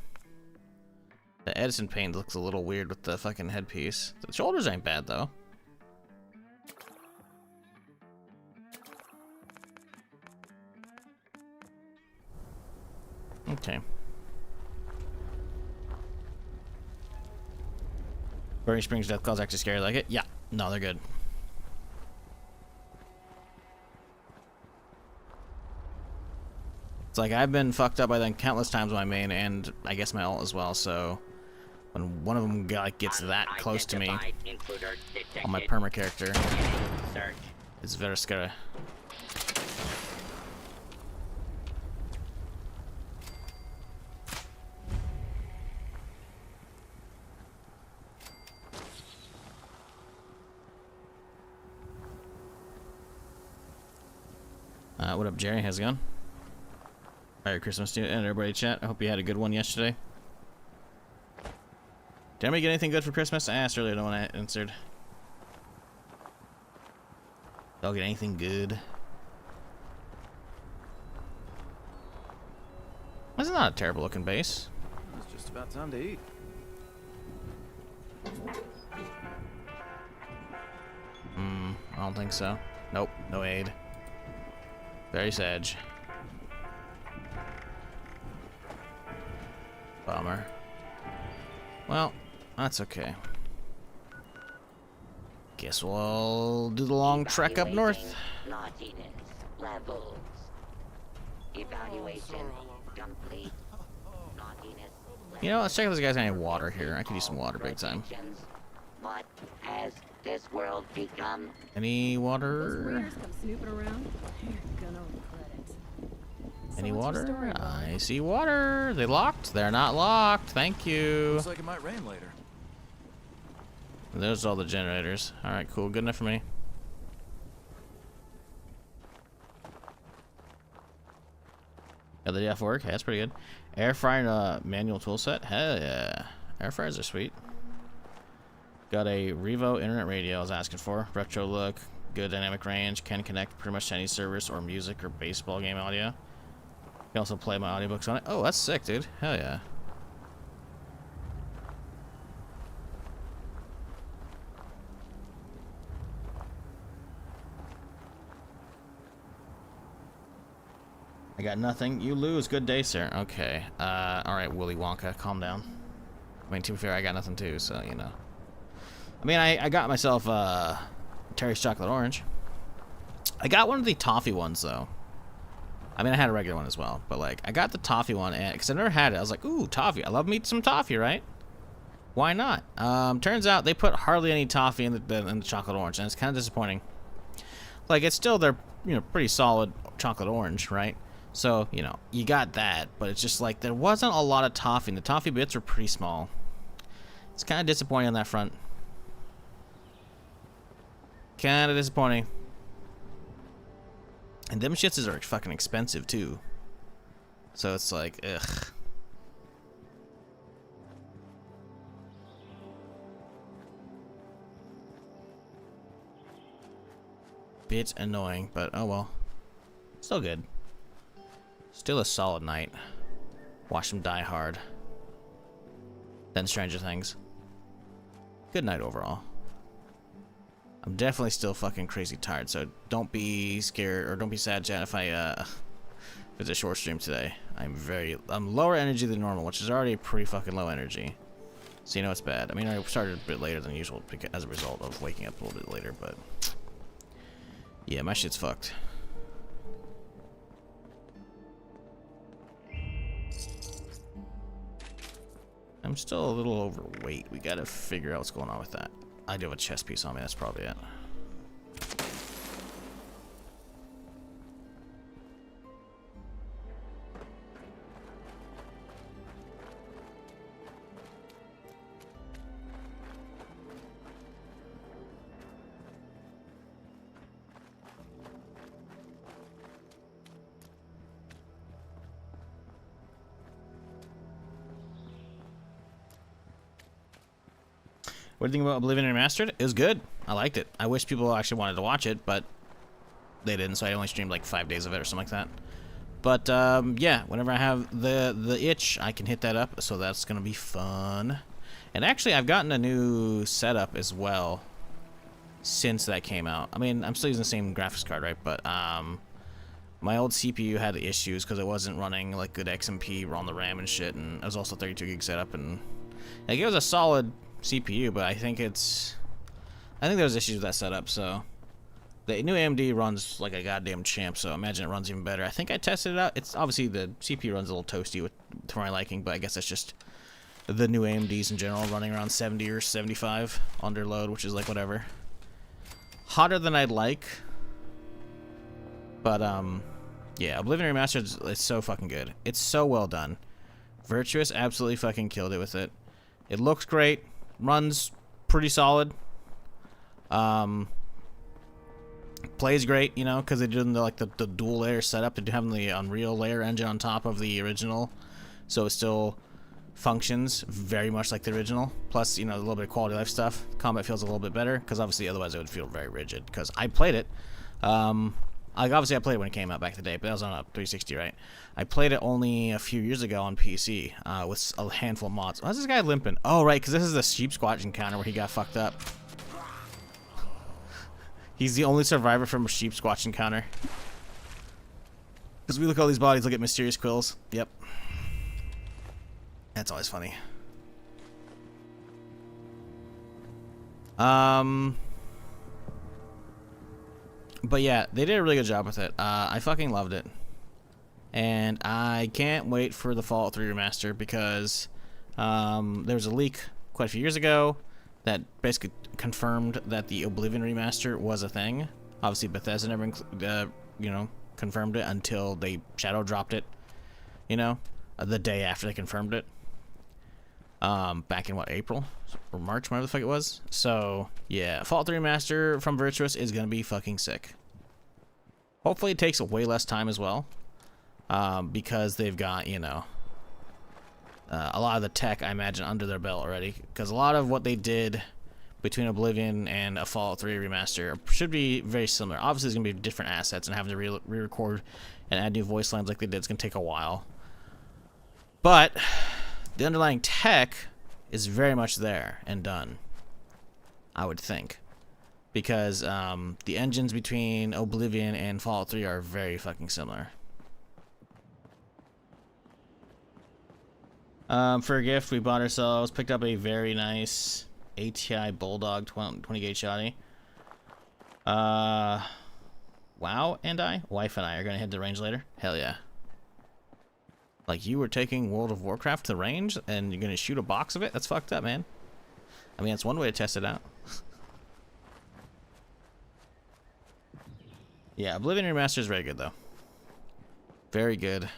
The Edison paint looks a little weird with the fucking headpiece. The shoulders ain't bad though. Okay. Burning Springs Deathclaw's actually scary like it? Yeah. No, they're good. It's like I've been fucked up by them countless times with my main and I guess my ult as well, so when one of them gets that close to me on my perma character, it's very scary. What up, Jerry? How's it going? Merry Christmas to you and everybody chat. I hope you had a good one yesterday. Did anybody get anything good for Christmas? I asked earlier, no one answered. Did y'all get anything good? This is not a terrible looking base. It's just about time to eat. I don't think so. Nope, no aid. Very sad. Bummer. Well, that's okay. Guess we'll do the long trek up north. Naughtiness levels. Evaluation complete. Naughtiness. You know, let's check if this guy's got any water here. I could use some water big time. What has this world become? Any water? Come snooping around. You're gonna regret it. Any So what's your water? story, Bob? I see water. They locked? They're not locked. Thank you. Looks like it might rain later. There's all the generators. Alright, cool. Good enough for me. Got the DF work. Yeah, that's pretty good. Air fryer and manual tool set. Hell yeah. Air fryers are sweet. Got a Revo internet radio I was asking for. Retro look. Good dynamic range. Can connect pretty much to any service or music or baseball game audio. Can also play my audiobooks on it. Oh, that's sick, dude. Hell yeah. I got nothing. You lose. Good day, sir. Okay. Alright, Willy Wonka. Calm down. I mean, to be fair, I got nothing too, so, you know. I mean, I got myself, Terry's Chocolate Orange. I got one of the toffee ones, though. I mean, I had a regular one as well, but, like, I got the toffee one, and because I've never had it, I was like, ooh, toffee. I love me some toffee, right? Why not? Turns out they put hardly any toffee in the chocolate orange, and it's kind of disappointing. Like, it's still their, you know, pretty solid chocolate orange, right? So, you know, you got that, but it's just like there wasn't a lot of toffee, and the toffee bits were pretty small. It's kind of disappointing on that front. Kind of disappointing. And them shits are fucking expensive, too. So it's like, ugh. Bit annoying, but oh well. Still good. Still a solid night. Watch them Die Hard. Then Stranger Things. Good night overall. I'm definitely still fucking crazy tired, so don't be scared or don't be sad, chat, if it's a short stream today. I'm lower energy than normal, which is already pretty fucking low energy. So you know it's bad. I mean, I started a bit later than usual as a result of waking up a little bit later, but yeah, my shit's fucked. I'm still a little overweight. We gotta figure out what's going on with that. I do have a chest piece on me, that's probably it. What do you think about Oblivion Remastered? It was good. I liked it. I wish people actually wanted to watch it, but they didn't, so I only streamed like 5 days of it or something like that. But yeah, whenever I have the itch, I can hit that up, so that's gonna be fun. And actually, I've gotten a new setup as well since that came out. I mean, I'm still using the same graphics card, right? But my old CPU had issues because it wasn't running like good XMP on the RAM and shit, and it was also 32 gig setup, and like it was a solid CPU, but I think there was issues with that setup. So the new AMD runs like a goddamn champ, so I imagine it runs even better. I think I tested it out. It's obviously the CPU runs a little toasty to my liking, but I guess that's just the new AMDs in general running around 70 or 75 under load, which is like whatever. Hotter than I'd like, but yeah, Oblivion Remastered is so fucking good. It's so well done. Virtuous absolutely fucking killed it with it. It looks great. Runs pretty solid. Plays great, you know, because they did the dual layer setup. They're having the Unreal layer engine on top of the original, so it still functions very much like the original. Plus, you know, a little bit of quality of life stuff. Combat feels a little bit better because obviously otherwise it would feel very rigid. Because I played it. Obviously I played it when it came out back in the day, but that was on a 360, right? I played it only a few years ago on PC with a handful of mods. Why's this guy limping? Oh, right, because this is the sheep squatch encounter where he got fucked up. He's the only survivor from a sheep squatch encounter. Because we look at all these bodies, look at mysterious quills. Yep. That's always funny. But yeah, they did a really good job with it. I fucking loved it. And I can't wait for the Fallout 3 remaster because there was a leak quite a few years ago that basically confirmed that the Oblivion remaster was a thing. Obviously, Bethesda never, you know, confirmed it until they shadow dropped it, you know, the day after they confirmed it. Back in what, April or March, whatever the fuck it was. So yeah, Fallout 3 remaster from Virtuous is gonna be fucking sick. Hopefully it takes way less time as well, because they've got, you know, a lot of the tech, I imagine, under their belt already. Because a lot of what they did between Oblivion and a Fallout 3 remaster should be very similar. Obviously, there's gonna be different assets, and having to re-record and add new voice lines like they did is gonna take a while. But the underlying tech is very much there and done, I would think. Because the engines between Oblivion and Fallout 3 are very fucking similar. For a gift, we bought ourselves, picked up a very nice ATI Bulldog 20 gauge shotty. Wife and I are gonna head to range later. Hell yeah. Like, you were taking World of Warcraft to range and you're gonna shoot a box of it? That's fucked up, man. I mean, that's one way to test it out. Yeah, Oblivion Remastered is very good, though. Very good. I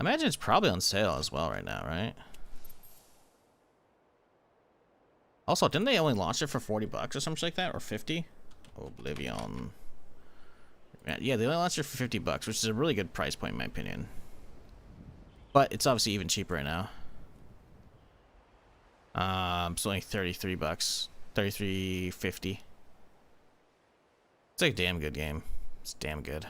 imagine it's probably on sale as well right now, right? Also, didn't they only launch it for 40 bucks or something like that? Or 50? Oblivion. Yeah, they only launched it for 50 bucks, which is a really good price point in my opinion. But it's obviously even cheaper right now. It's only 33 bucks. 33.50. It's like a damn good game. It's damn good.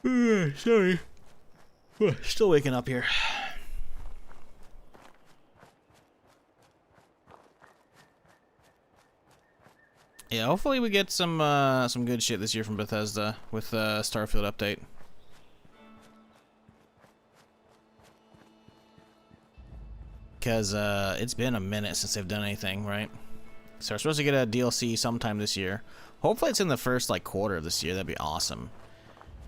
Sorry. Still waking up here. Yeah, hopefully we get some good shit this year from Bethesda with Starfield update. Because it's been a minute since they've done anything, right? So we're supposed to get a DLC sometime this year. Hopefully it's in the first like quarter of this year. That'd be awesome.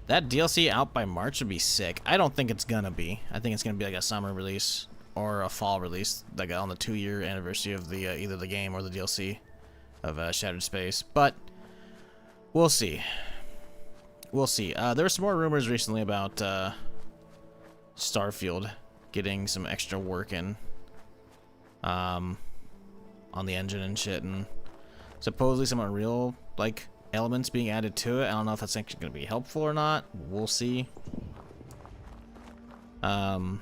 That DLC out by March would be sick. I don't think it's gonna be. I think it's gonna be like a summer release or a fall release, like on the 2-year anniversary of the either the game or the DLC of Shattered Space. But we'll see. We'll see. There were some more rumors recently about Starfield getting some extra work in on the engine and shit, and supposedly some Unreal like elements being added to it. I don't know if that's actually going to be helpful or not. We'll see. But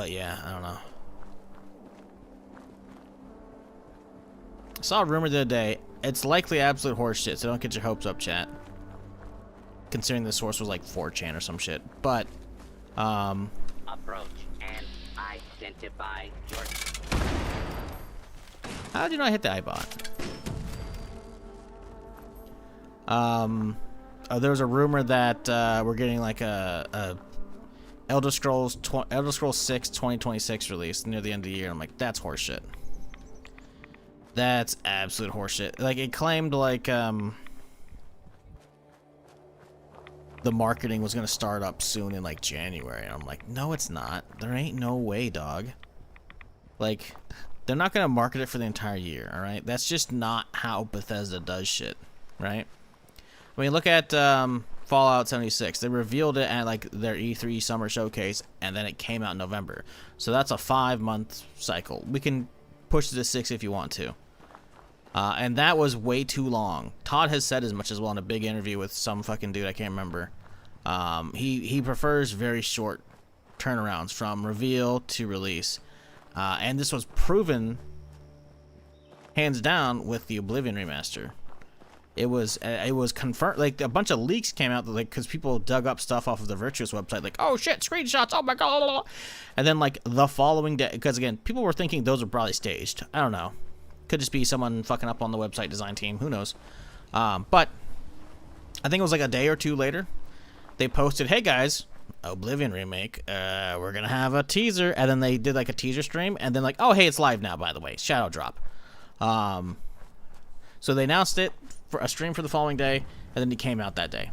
yeah, I don't know. I saw a rumor the other day. It's likely absolute horseshit, so don't get your hopes up, chat. Considering the source was like 4chan or some shit. But, Approach and identify your... how did you not hit the iBot? There was a rumor that we're getting like a Elder Scrolls 6 2026 release near the end of the year. I'm like, that's horseshit. That's absolute horseshit. Like, it claimed like the marketing was gonna start up soon in like January. And I'm like, no, it's not. There ain't no way, dog. Like, they're not gonna market it for the entire year. All right, that's just not how Bethesda does shit, right? I mean, look at Fallout 76. They revealed it at like their E3 summer showcase, and then it came out in November. So that's a 5-month cycle. We can push it to 6 if you want to. And that was way too long. Todd has said as much as well in a big interview with some fucking dude, I can't remember. He prefers very short turnarounds from reveal to release. And this was proven hands down with the Oblivion remaster. It was confirmed. Like, a bunch of leaks came out, like, because people dug up stuff off of the Virtuous website, like, oh shit, screenshots, oh my god, and then like the following day, because again, people were thinking those were probably staged. I don't know, could just be someone fucking up on the website design team. Who knows? But I think it was like a day or two later, they posted, hey guys, Oblivion remake, we're gonna have a teaser, and then they did like a teaser stream, and then like, oh hey, it's live now, by the way, shadow drop. So they announced it for a stream for the following day, and then it came out that day.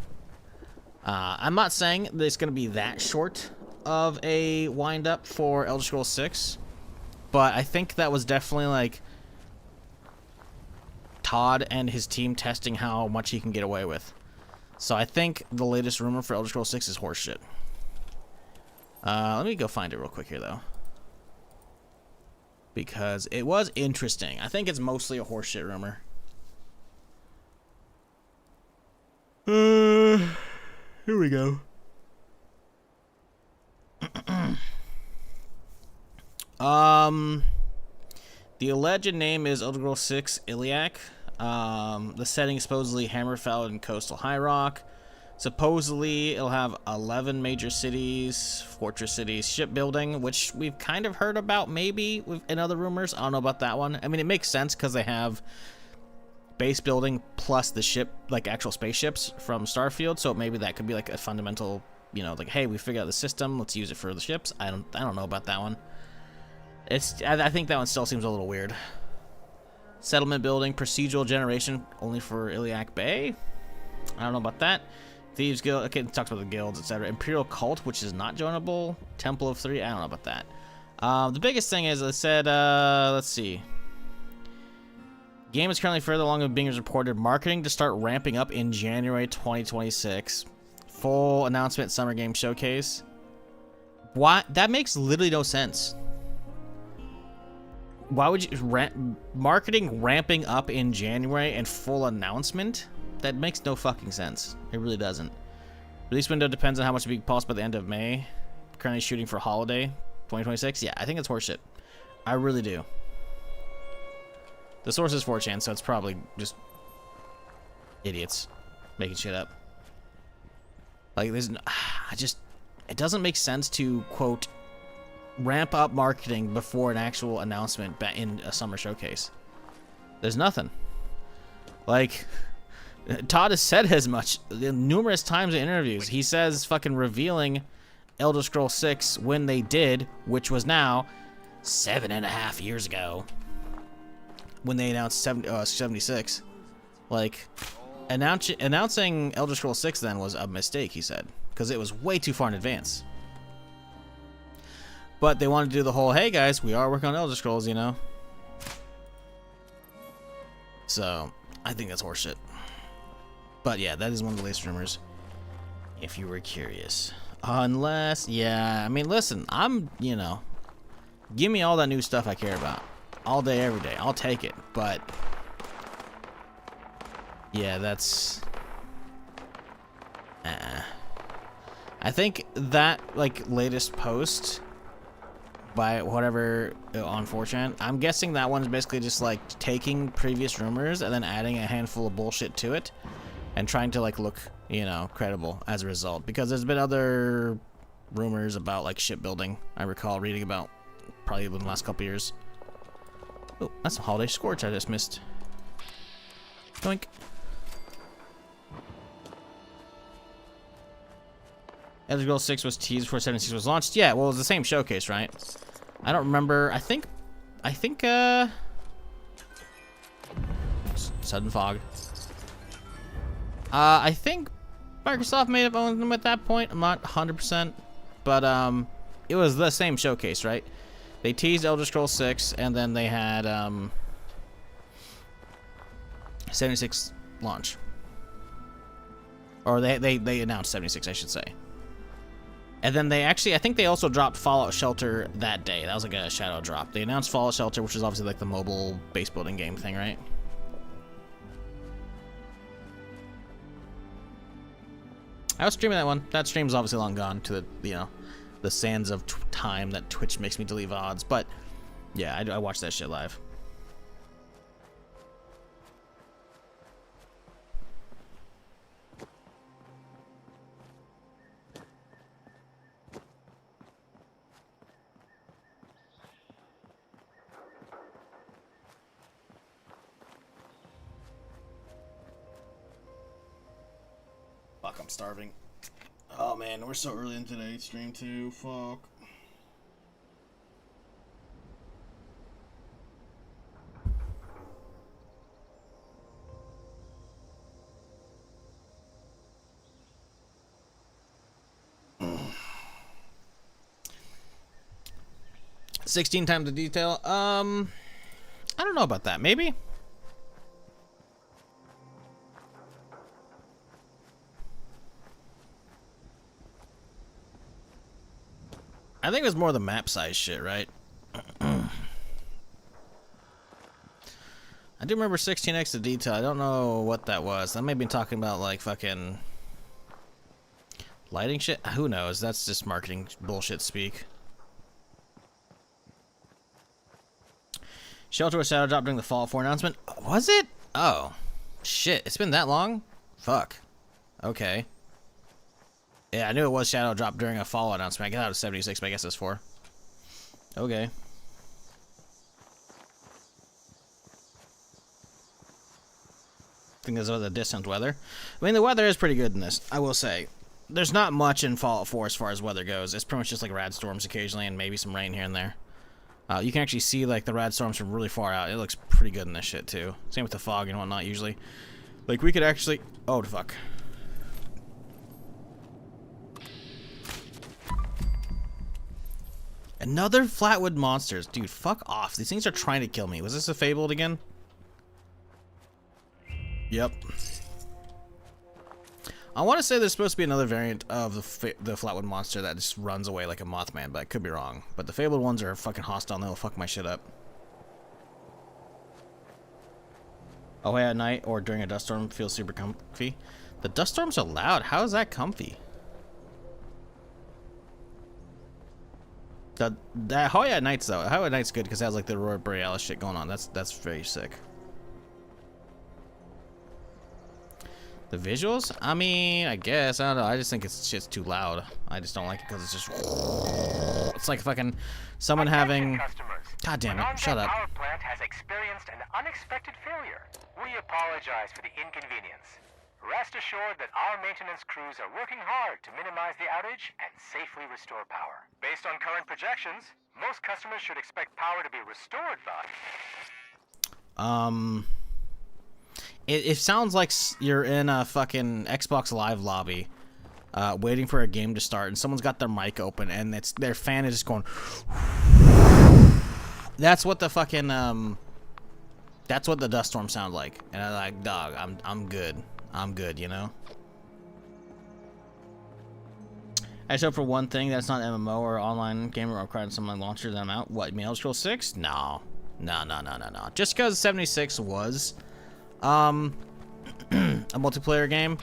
I'm not saying that it's going to be that short of a wind-up for Elder Scrolls 6, but I think that was definitely, like, Todd and his team testing how much he can get away with. So I think the latest rumor for Elder Scrolls 6 is horseshit. Let me go find it real quick here, though, because it was interesting. I think it's mostly a horseshit rumor. Here we go. The alleged name is Elder Scrolls 6 Iliac. The setting is supposedly Hammerfell and coastal High Rock. Supposedly it'll have 11 major cities, fortress cities, shipbuilding, which we've kind of heard about maybe in other rumors. I don't know about that one. I mean, it makes sense because they have base building plus the ship, like actual spaceships from Starfield, so maybe that could be like a fundamental, you know, like, hey, we figured out the system, let's use it for the ships. I don't know about that one. I think that one still seems a little weird. Settlement building, procedural generation only for Iliac Bay. I don't know about that. Thieves Guild, okay, it talks about the guilds, etc. Imperial Cult, which is not joinable. Temple of Three, I don't know about that. The biggest thing is, it said, let's see. Game is currently further along than being reported. Marketing to start ramping up in January 2026. Full announcement Summer Game Showcase. What? That makes literally no sense. Why would you... marketing ramping up in January and full announcement? That makes no fucking sense. It really doesn't. Release window depends on how much will be paused by the end of May. Currently shooting for holiday 2026. Yeah, I think it's horseshit. I really do. The source is 4chan, so it's probably just idiots making shit up. Like, it doesn't make sense to, quote, ramp up marketing before an actual announcement in a summer showcase. There's nothing. Like, Todd has said as much numerous times in interviews. He says fucking revealing Elder Scrolls 6 when they did, which was now 7.5 years ago, when they announced 76. Like, announcing Elder Scrolls 6 then was a mistake, he said, because it was way too far in advance. But they wanted to do the whole, hey guys, we are working on Elder Scrolls, you know? So, I think that's horseshit. But yeah, that is one of the latest rumors, if you were curious. Unless, yeah, I mean, listen, you know, give me all that new stuff I care about. All day, every day. I'll take it. But, yeah, that's... I think that, like, latest post by whatever on 4chan, I'm guessing that one's basically just, like, taking previous rumors and then adding a handful of bullshit to it and trying to, like, look, you know, credible as a result. Because there's been other rumors about, like, shipbuilding I recall reading about probably in the last couple years. Oh, that's a holiday scorch I just missed. Doink. Elder Scrolls 6 was teased before 76 was launched. Yeah, well, it was the same showcase, right? I don't remember. I think, sudden fog. I think Microsoft may have owned them at that point. I'm not 100%, but it was the same showcase, right? They teased Elder Scrolls 6, and then they had 76 launch, or they announced 76, I should say. And then they actually, I think they also dropped Fallout Shelter that day. That was like a shadow drop. They announced Fallout Shelter, which is obviously like the mobile base building game thing, right? I was streaming that one. That stream's obviously long gone to the, you know, the sands of time that Twitch makes me delete VODs. But yeah, I watched that shit live. Fuck, I'm starving. Oh man, we're so early in today's stream too. Fuck. $16 times the detail. I don't know about that. Maybe. I think it was more the map size shit, right? I do remember 16x the detail. I don't know what that was. That may be talking about like fucking lighting shit. Who knows? That's just marketing bullshit speak. Shelter was shadow dropped during the Fallout 4 announcement. Was it? Oh, shit! It's been that long. Fuck. Okay. Yeah, I knew it was shadow drop during a Fallout announcement. I guess out of 76, but I guess it's 4. Okay. I think that's about the distant weather. I mean, the weather is pretty good in this, I will say. There's not much in Fallout 4 as far as weather goes. It's pretty much just like rad storms occasionally and maybe some rain here and there. You can actually see like the rad storms from really far out. It looks pretty good in this shit too. Same with the fog and whatnot usually. Like we could actually... Oh, fuck. Another Flatwood monsters. Dude, fuck off. These things are trying to kill me. Was this a Fabled again? Yep. I want to say there's supposed to be another variant of the Flatwood monster that just runs away like a Mothman, but I could be wrong. But the Fabled ones are fucking hostile and they'll fuck my shit up. Away at night or during a dust storm feels super comfy. The dust storms are loud. How is that comfy? The Ahoy at Night's though. Ahoy at Night's good because it has like the Aurora Borealis shit going on. That's very sick. The visuals? I mean, I guess. I don't know. I just think it's just too loud. I just don't like it because it's just... It's like fucking someone having... God damn it. Shut up. Power plant has experienced an unexpected failure. We apologize for the inconvenience. Rest assured that our maintenance crews are working hard to minimize the outage and safely restore power. Based on current projections, most customers should expect power to be restored by... It sounds like you're in a fucking Xbox Live lobby, waiting for a game to start, and someone's got their mic open, and it's their fan is just going. That's what the fucking that's what the dust storm sounded like, and I'm like, dog, I'm good, you know. I just hope for one thing that's not MMO or online game or required some launcher that I'm out. What, Elder Scrolls 6? No. Just because 76 was a multiplayer game,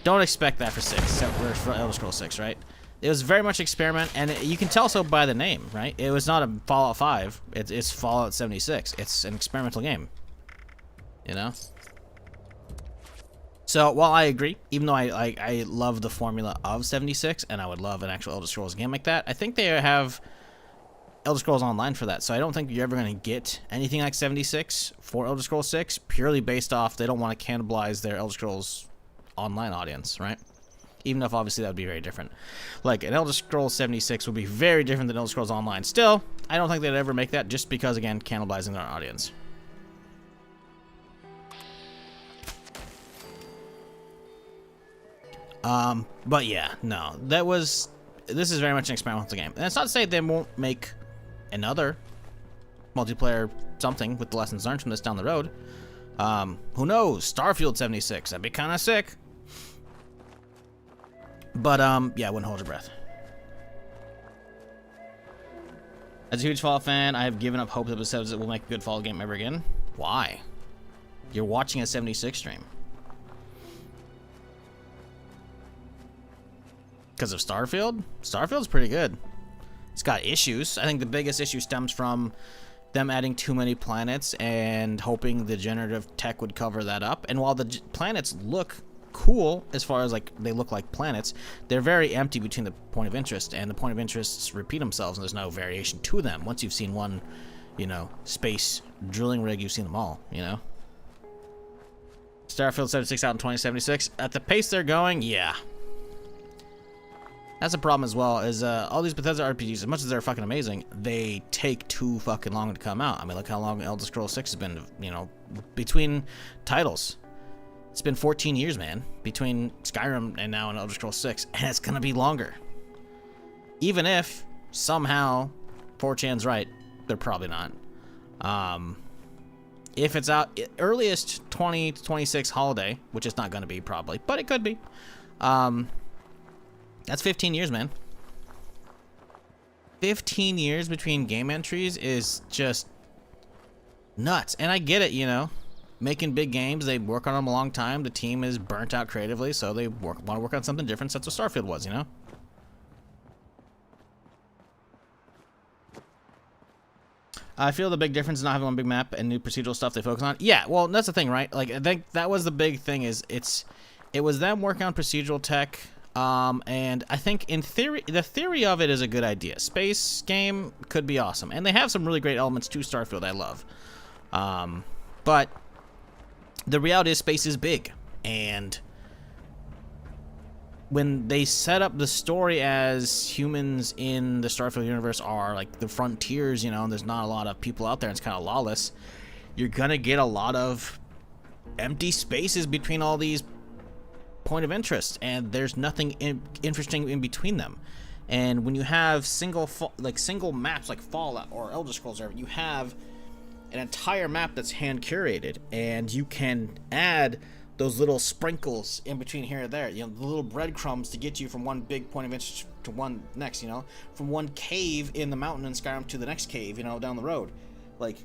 don't expect that for 6, except for Elder Scrolls 6, right? It was very much experiment, and you can tell so by the name, right? It was not a Fallout 5, it's Fallout 76. It's an experimental game, you know? So, while I agree, even though I love the formula of 76, and I would love an actual Elder Scrolls game like that, I think they have Elder Scrolls Online for that, so I don't think you're ever going to get anything like 76 for Elder Scrolls 6, purely based off they don't want to cannibalize their Elder Scrolls Online audience, right? Even if obviously that would be very different. Like, an Elder Scrolls 76 would be very different than Elder Scrolls Online. Still, I don't think they'd ever make that just because, again, cannibalizing their audience. But yeah, no, this is very much an experimental game. And that's not to say they won't make another multiplayer something with the lessons learned from this down the road. Who knows? Starfield 76. That'd be kind of sick. But, yeah, wouldn't hold your breath. As a huge Fallout fan, I have given up hope that episodes that will make a good Fallout game ever again. Why? You're watching a 76 stream. Because of Starfield? Starfield's pretty good. It's got issues. I think the biggest issue stems from them adding too many planets and hoping the generative tech would cover that up. And while the planets look cool, as far as like they look like planets, they're very empty between the point of interest, and the point of interests repeat themselves, and there's no variation to them. Once you've seen one, you know, space drilling rig, you've seen them all, you know. Starfield 76 out in 2076. At the pace they're going, yeah. That's a problem as well, is all these Bethesda RPGs, as much as they're fucking amazing, they take too fucking long to come out. I mean, look how long Elder Scrolls 6 has been, you know, between titles. It's been 14 years, man, between Skyrim and now Elder Scrolls 6, and it's gonna be longer. Even if, somehow, 4chan's right, they're probably not. If it's out, earliest 2026 holiday, which it's not gonna be probably, but it could be. That's 15 years, man. 15 years between game entries is just nuts. And I get it, you know. Making big games, they work on them a long time. The team is burnt out creatively, so they want to work on something different. So that's what Starfield was, you know. I feel the big difference is not having one big map and new procedural stuff they focus on. Yeah, well, that's the thing, right? Like, I think that was the big thing, is it was them working on procedural tech. And I think in theory, the theory of it is a good idea. Space game could be awesome. And they have some really great elements to Starfield I love. But the reality is space is big. And when they set up the story as humans in the Starfield universe are like the frontiers, you know, and there's not a lot of people out there, and it's kind of lawless, you're going to get a lot of empty spaces between all these point of interest, and there's nothing interesting in between them. And when you have single maps like Fallout or Elder Scrolls, you have an entire map that's hand curated, and you can add those little sprinkles in between here and there, you know, the little breadcrumbs to get you from one big point of interest to one next, you know, from one cave in the mountain in Skyrim to the next cave, you know, down the road. Like,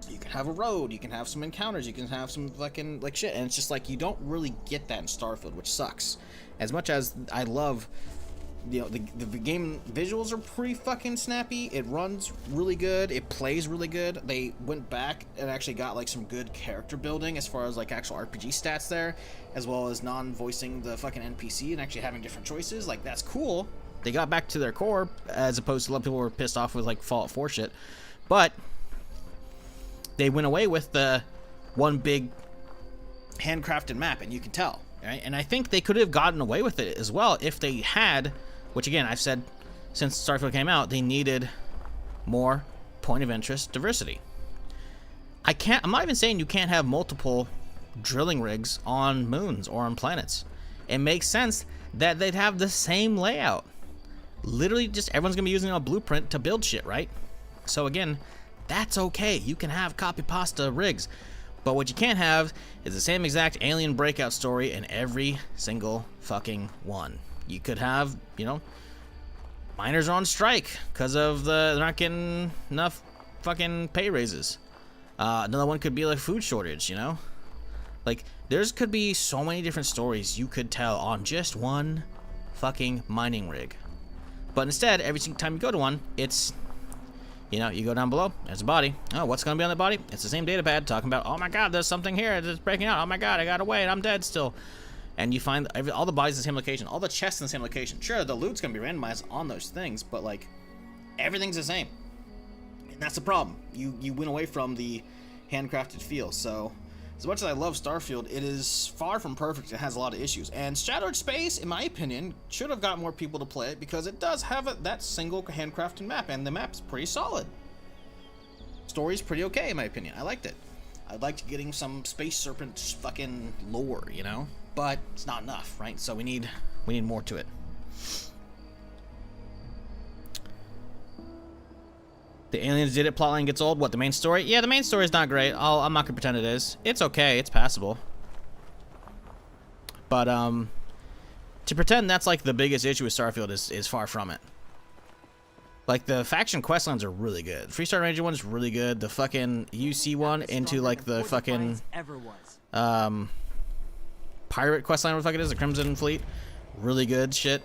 you can have a road, you can have some encounters, you can have some fucking, like, shit, and it's just like, you don't really get that in Starfield, which sucks. As much as I love you know, the game visuals are pretty fucking snappy. It runs really good. It plays really good. They went back and actually got like some good character building as far as like actual RPG stats there, as well as non-voicing the fucking NPC and actually having different choices. Like, that's cool. They got back to their core, as opposed to a lot of people were pissed off with like Fallout 4 shit. But they went away with the one big handcrafted map, and you can tell, right? And I think they could have gotten away with it as well if they had, which again, I've said since Starfield came out, they needed more point of interest diversity. I'm not even saying you can't have multiple drilling rigs on moons or on planets. It makes sense that they'd have the same layout. Literally, just everyone's gonna be using a blueprint to build shit, right? So again, that's okay. You can have copy pasta rigs, but what you can't have is the same exact alien breakout story in every single fucking one. You could have, you know, miners are on strike because of they're not getting enough fucking pay raises. Another one could be like food shortage, you know? Like, could be so many different stories you could tell on just one fucking mining rig. But instead, every single time you go to one, it's, you know, you go down below, there's a body. Oh, what's going to be on the body? It's the same data pad talking about, oh my god, there's something here that's breaking out. Oh my god, I got away and I'm dead still. And you find all the bodies in the same location, all the chests in the same location. Sure, the loot's going to be randomized on those things, but like, everything's the same. And that's the problem. You went away from the handcrafted feel. So, as much as I love Starfield, it is far from perfect. It has a lot of issues. And Shattered Space, in my opinion, should have got more people to play it because it does have that single handcrafted map, and the map's pretty solid. Story's pretty okay, in my opinion. I liked it. I'd like to getting some Space Serpent fucking lore, you know? But it's not enough, right? So we need more to it. The aliens did it, plotline gets old. What, the main story? Yeah, the main story is not great. I'm not gonna pretend it is. It's okay, it's passable. But to pretend that's like the biggest issue with Starfield is far from it. Like, the faction questlines are really good. Freestar Ranger one is really good. The fucking UC one into like the fucking pirate questline, what the fuck it is, the Crimson Fleet, really good shit.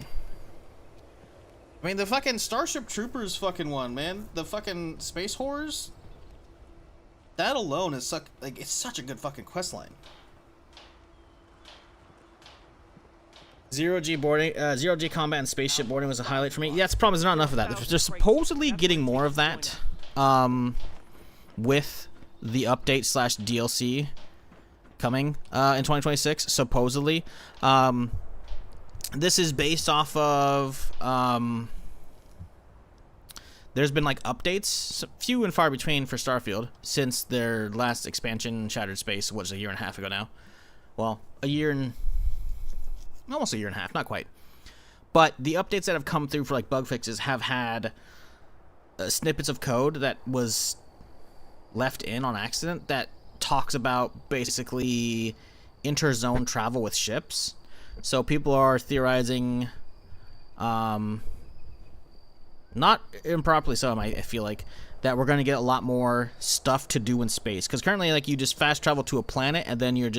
I mean, the fucking Starship Troopers fucking one, man. The fucking Space Horrors. That alone is it's such a good fucking questline. Zero G combat and spaceship boarding was a highlight for me. Yeah, it's the problem is not enough of that. They're supposedly getting more of that with the update / DLC coming in 2026, supposedly. This is based off of there's been like updates, few and far between for Starfield since their last expansion, Shattered Space, was a year and a half ago now. Well, almost a year and a half, not quite. But the updates that have come through for like bug fixes have had snippets of code that was left in on accident that talks about basically interzone travel with ships. So people are theorizing, not improperly so, I feel like, that we're going to get a lot more stuff to do in space. Because currently, like, you just fast travel to a planet, and then you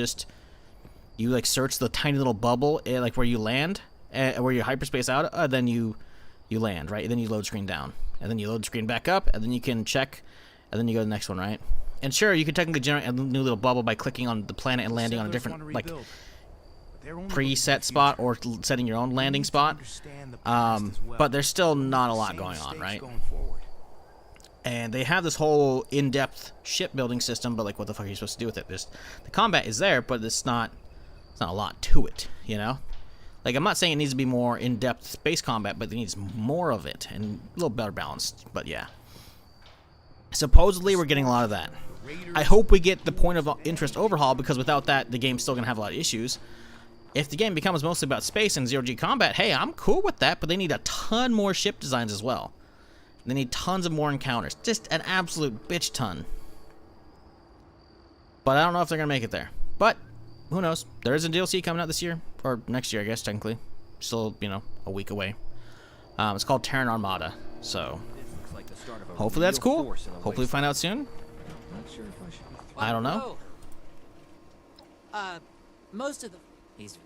like search the tiny little bubble, like where you land, where you hyperspace out, then you land, right? And then you load screen down, and then you load screen back up, and then you can check, and then you go to the next one, right? And sure, you can technically generate a new little bubble by clicking on the planet and landing on a different, like, preset spot or setting your own landing spot. But there's still not a lot going on, right? And they have this whole in-depth shipbuilding system, but like, what the fuck are you supposed to do with it? The combat is there, but it's not a lot to it, you know? Like, I'm not saying it needs to be more in-depth space combat, but it needs more of it and a little better balanced. But yeah, supposedly we're getting a lot of that. I hope we get the point of interest overhaul, because without that, the game's still gonna have a lot of issues. If the game becomes mostly about space and zero-G combat, hey, I'm cool with that, but they need a ton more ship designs as well. They need tons of more encounters. Just an absolute bitch ton. But I don't know if they're going to make it there. But, who knows? There is a DLC coming out this year. Or next year, I guess, technically. Still, you know, a week away. It's called Terran Armada. So, hopefully that's cool. Hopefully we find out soon. I don't know. Most of the... He's...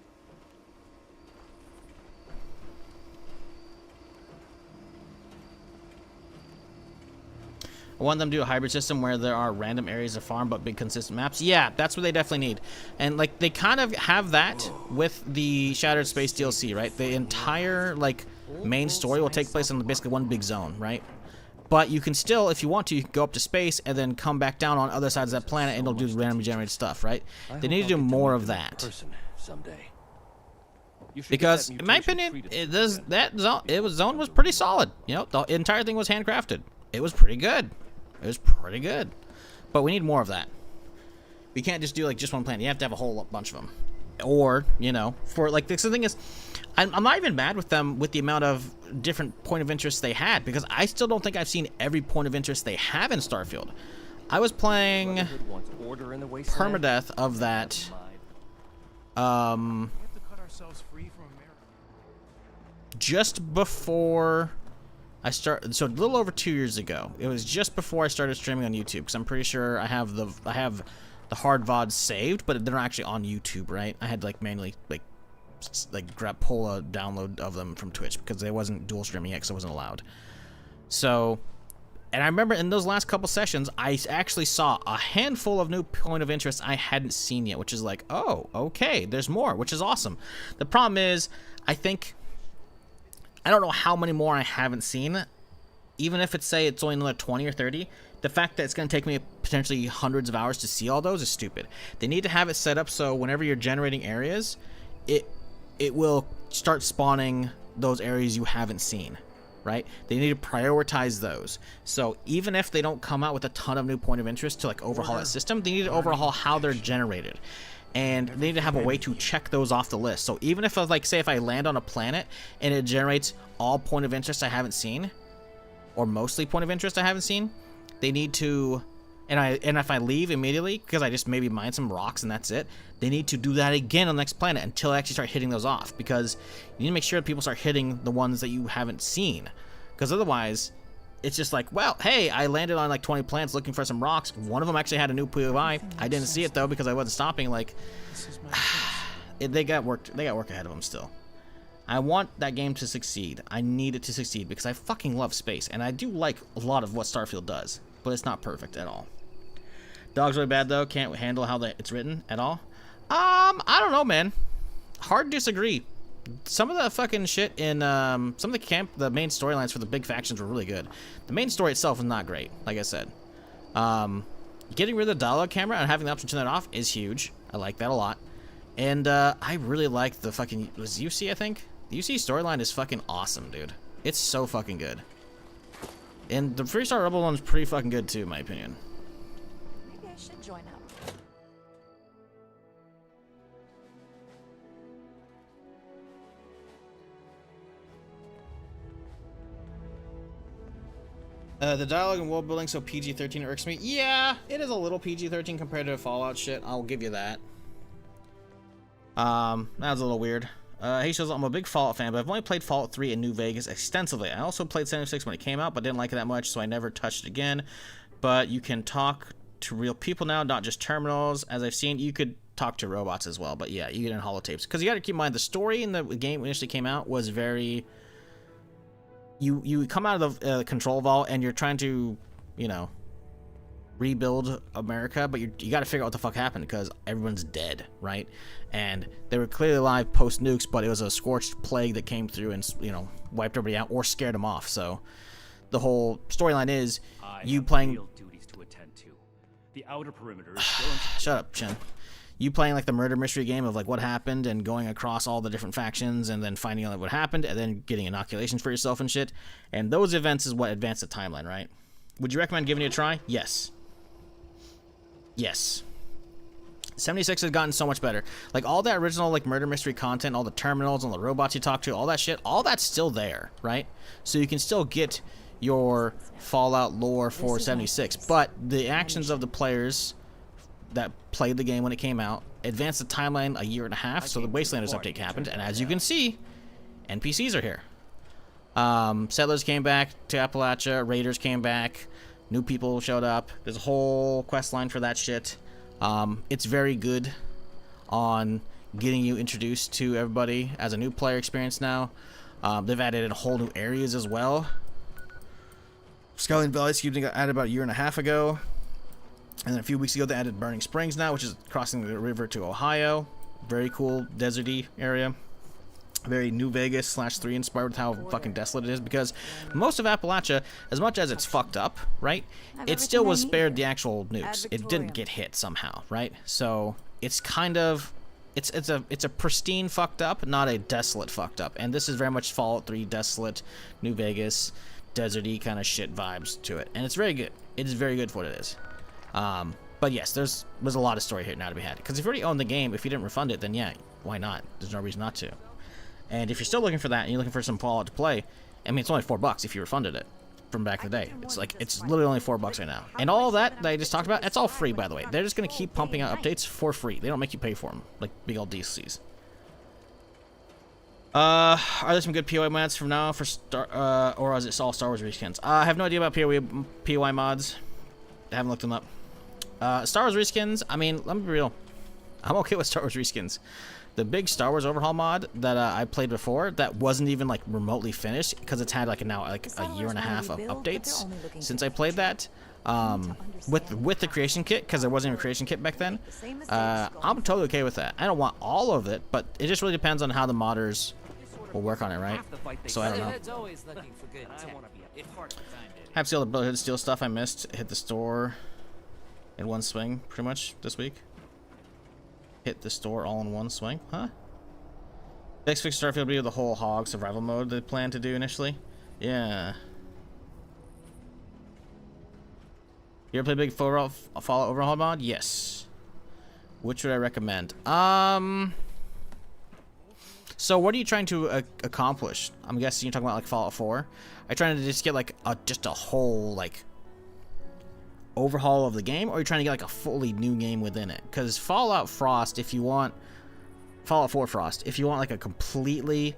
I want them to do a hybrid system where there are random areas of farm but big consistent maps. Yeah, that's what they definitely need. And like they kind of have that with the Shattered Space DLC, right? The entire like main story will take place in basically one big zone, right? But you can still, if you want to, you can go up to space and then come back down on other sides of that planet and it'll do randomly generated stuff, right? They need to do more of that. Because in my opinion, zone was pretty solid. You know, the entire thing was handcrafted. It was pretty good. It was pretty good. But we need more of that. We can't just do like just one planet. You have to have a whole bunch of them. Or, you know, for like the thing is, I'm not even mad with them with the amount of different point of interest they had, because I still don't think I've seen every point of interest they have in Starfield. I was playing Permadeath of that. Just before I started, so a little over 2 years ago. It was just before I started streaming on YouTube, because I'm pretty sure I have the hard VODs saved, but they're not actually on YouTube, right? I had like manually pull a download of them from Twitch because they wasn't dual streaming yet, because it wasn't allowed. So, and I remember in those last couple sessions, I actually saw a handful of new point of interest I hadn't seen yet, which is like, oh, okay, there's more, which is awesome. The problem is, I don't know how many more I haven't seen. Even if it's only another 20 or 30, the fact that it's going to take me potentially hundreds of hours to see all those is stupid. They need to have it set up so whenever you're generating areas, it will start spawning those areas you haven't seen, right? They need to prioritize those. So even if they don't come out with a ton of new point of interest to like overhaul that system, they need to overhaul how they're generated. And they need to have a way to check those off the list. So even if, like, say if I land on a planet and it generates all point of interest I haven't seen, or mostly point of interest I haven't seen, they need to, and if I leave immediately, because I just maybe mine some rocks and that's it, they need to do that again on the next planet until I actually start hitting those off, because you need to make sure that people start hitting the ones that you haven't seen, because otherwise, it's just like, well, hey, I landed on like 20 planets looking for some rocks. One of them actually had a new POI. I didn't see it though because I wasn't stopping. Like, they got work ahead of them still. I want that game to succeed. I need it to succeed because I fucking love space, and I do like a lot of what Starfield does, but it's not perfect at all. Dog's really bad though. Can't handle how it's written at all. I don't know, man. Hard to disagree. Some of the fucking shit in some of the main storylines for the big factions were really good. The main story itself was not great, like I said. Getting rid of the dialogue camera and having the option to turn that off is huge. I like that a lot. And I really like the fucking, was UC, I think? The UC storyline is fucking awesome, dude. It's so fucking good. And the Freestar Rebel one is pretty fucking good too, in my opinion. Maybe I should join up. The dialogue and world building so PG-13 irks me. Yeah, it is a little PG-13 compared to Fallout shit. I'll give you that. That was a little weird. He shows I'm a big Fallout fan, but I've only played Fallout 3 in New Vegas extensively. I also played 76 when it came out, but didn't like it that much, so I never touched it again. But you can talk to real people now, not just terminals. As I've seen, you could talk to robots as well, but yeah, you get in holotapes. Because you got to keep in mind, the story in the game initially came out was very... You come out of the control vault and you're trying to, you know, rebuild America, but you got to figure out what the fuck happened because everyone's dead, right? And they were clearly alive post nukes, but it was a scorched plague that came through and, you know, wiped everybody out or scared them off. So the whole storyline is you playing. Real duties to attend to. The outer perimeter is still Shut up, Chen. You playing like the murder mystery game of like what happened and going across all the different factions and then finding out what happened and then getting inoculations for yourself and shit. And those events is what advance the timeline, right? Would you recommend giving it a try? Yes. Yes. 76 has gotten so much better. Like all that original like murder mystery content, all the terminals, all the robots you talk to, all that shit, all that's still there, right? So you can still get your Fallout lore for 76, but the actions of the players that played the game when it came out advanced the timeline a year and a half, so the Wastelanders update happened, and as you can see, NPCs are here. Settlers came back to Appalachia, Raiders came back, new people showed up. There's a whole quest line for that shit. It's very good on getting you introduced to everybody as a new player experience now. They've added in whole new areas as well. Skyline Valley, excuse me, got added about a year and a half ago. And then a few weeks ago, they added Burning Springs now, which is crossing the river to Ohio. Very cool, deserty area. Very New Vegas /3 inspired with how fucking desolate it is, because most of Appalachia, as much as it's fucked up, right, it still was spared the actual nukes. It didn't get hit somehow, right? So it's kind of, it's a pristine fucked up, not a desolate fucked up. And this is very much Fallout 3 desolate, New Vegas, deserty kind of shit vibes to it, and it's very good. It is very good for what it is. But yes, there's a lot of story here now to be had. Because if you already own the game, if you didn't refund it, then yeah, why not? There's no reason not to. And if you're still looking for that and you're looking for some Fallout to play, I mean, it's only $4 if you refunded it from back in the day. It's literally only $4 right now. And all that I just talked about, that's all free, by the way. They're just gonna keep pumping out updates for free. They don't make you pay for them like big old DLCs. Are there some good POI mods from now for or is it all Star Wars reskins? I have no idea about POI mods. I haven't looked them up. Star Wars reskins, I mean, let me be real. I'm okay with Star Wars reskins. The big Star Wars overhaul mod that I played before, that wasn't even like remotely finished, because it's had like now like a year and a half of updates since I played that. With the creation kit, because there wasn't even a creation kit back then. I'm totally okay with that. I don't want all of it, but it just really depends on how the modders will work on it, right? So I don't know. Have to see all the Brotherhood Steel stuff I missed. Hit the store in one swing, pretty much this week. Hit the store all in one swing, huh? Next fix Starfield will be the whole hog survival mode they planned to do initially. Yeah. You ever play big Fallout overhaul mod? Yes. Which would I recommend? So what are you trying to accomplish? I'm guessing you're talking about like Fallout 4. Are you trying to just get like just a whole like overhaul of the game, or are you trying to get like a fully new game within it? Because Fallout Frost, if you want Fallout 4 Frost, if you want like a completely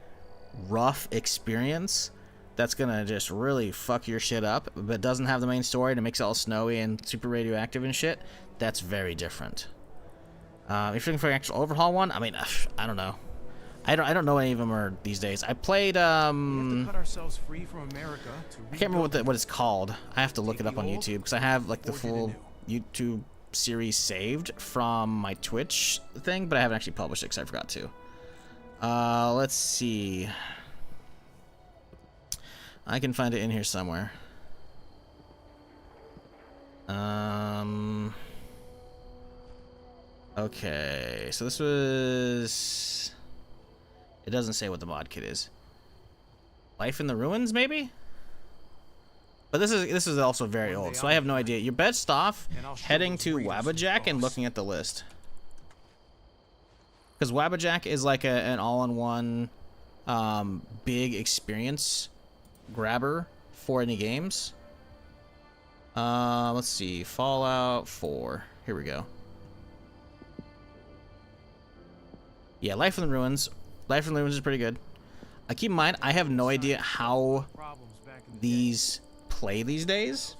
rough experience that's gonna just really fuck your shit up, but doesn't have the main story and it makes it all snowy and super radioactive and shit, that's very different. If you're looking for an actual overhaul one, I mean, I don't know. I don't know any of them are these days. I played We have to cut ourselves free from America I can't remember what it's called. I have to look it up on YouTube because I have like the full YouTube series saved from my Twitch thing, but I haven't actually published it because I forgot to. Let's see. I can find it in here somewhere. Okay, so this was... It doesn't say what the mod kit is. Life in the Ruins, maybe? But this is also very old, so I have no idea. You're best off heading to Wabbajack and looking at the list. Because Wabbajack is like an all-in-one big experience grabber for any games. Let's see. Fallout 4. Here we go. Yeah, Life in the Ruins. Life in the Ruins is pretty good. Keep in mind, I have no idea how these play these days.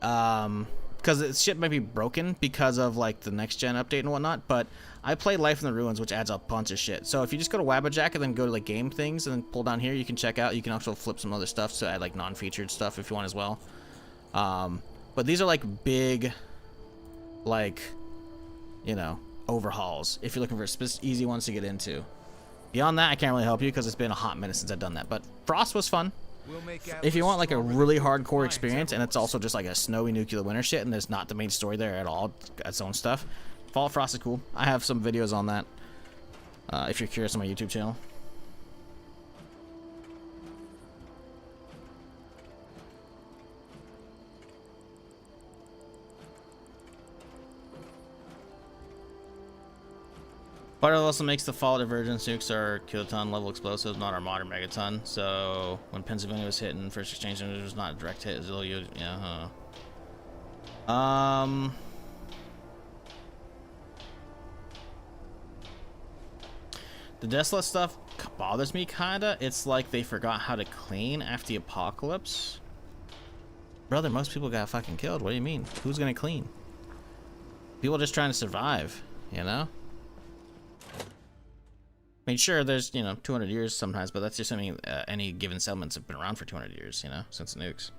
Because shit might be broken because of like the next gen update and whatnot. But I play Life in the Ruins, which adds a bunch of shit. So if you just go to Wabbajack and then go to like game things and then pull down here, you can check out. You can also flip some other stuff to add like non-featured stuff if you want as well. But these are like big, like, you know, overhauls if you're looking for easy ones to get into. Beyond that, I can't really help you because it's been a hot minute since I've done that. But Frost was fun. If you want like a really hardcore experience and it's also just like a snowy nuclear winter shit and there's not the main story there at all, its own stuff, Fallout Frost is cool. I have some videos on that if you're curious on my YouTube channel. But it also makes the Fallout Divergence nukes our kiloton level explosives, not our modern megaton. So when Pennsylvania was hit in first exchange, it was not a direct hit. It was yeah. The desolate stuff bothers me kinda. It's like they forgot how to clean after the apocalypse. Brother, most people got fucking killed. What do you mean? Who's gonna clean? People just trying to survive, you know? I mean, sure, there's, 200 years sometimes, but that's just assuming any given settlements have been around for 200 years, since the nukes.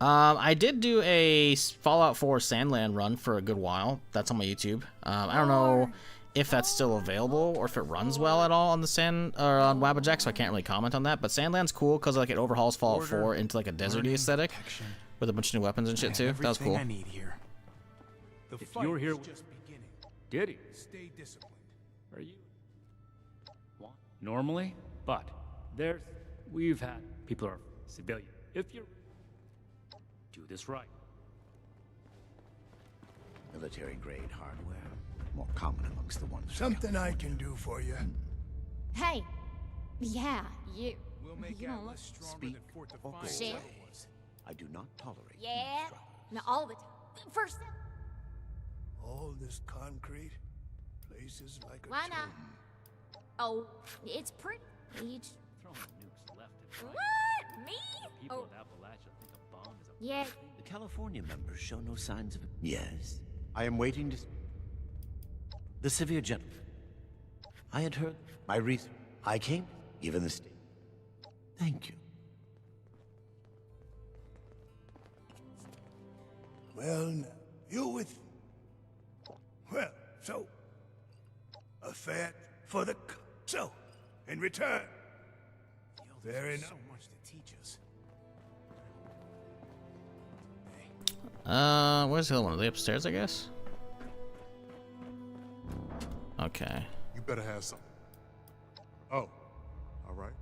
I did do a Fallout 4 Sandland run for a good while. That's on my YouTube. I don't know if that's still available or if it runs well at all on the or on Wabbajack, so I can't really comment on that. But Sandland's cool because like it overhauls Fallout 4 into like a deserty aesthetic with a bunch of new weapons and shit too. That was cool. I need here. The If fight you're here, is just beginning. did he? Stay disciplined. Are you? What? Normally, but we've had people are civilian. If you do this right. Military-grade hardware, more common amongst the ones. Something I can do for you. Hey. Yeah, you. We'll make You don't Atlas stronger Speak than Fort or Defiance Shit. ever was. I do not tolerate. Yeah. No, all the time. First. All this concrete, places like a Why not? tomb. Oh, it's pretty. Each. Throwing nukes left and right. What? Me? People Oh, of Appalachia think a bomb is a yeah. The California members show no signs of it. Yes, I am waiting to. The severe gentleman. I had heard my reason. I came, given the state. Thank you. Well, now, you with. Well, so. A fat for the. So, in return. Fair There's enough. so much to teach us. Where's the other one? Are they upstairs, I guess? Okay. You better have something. Oh, all right.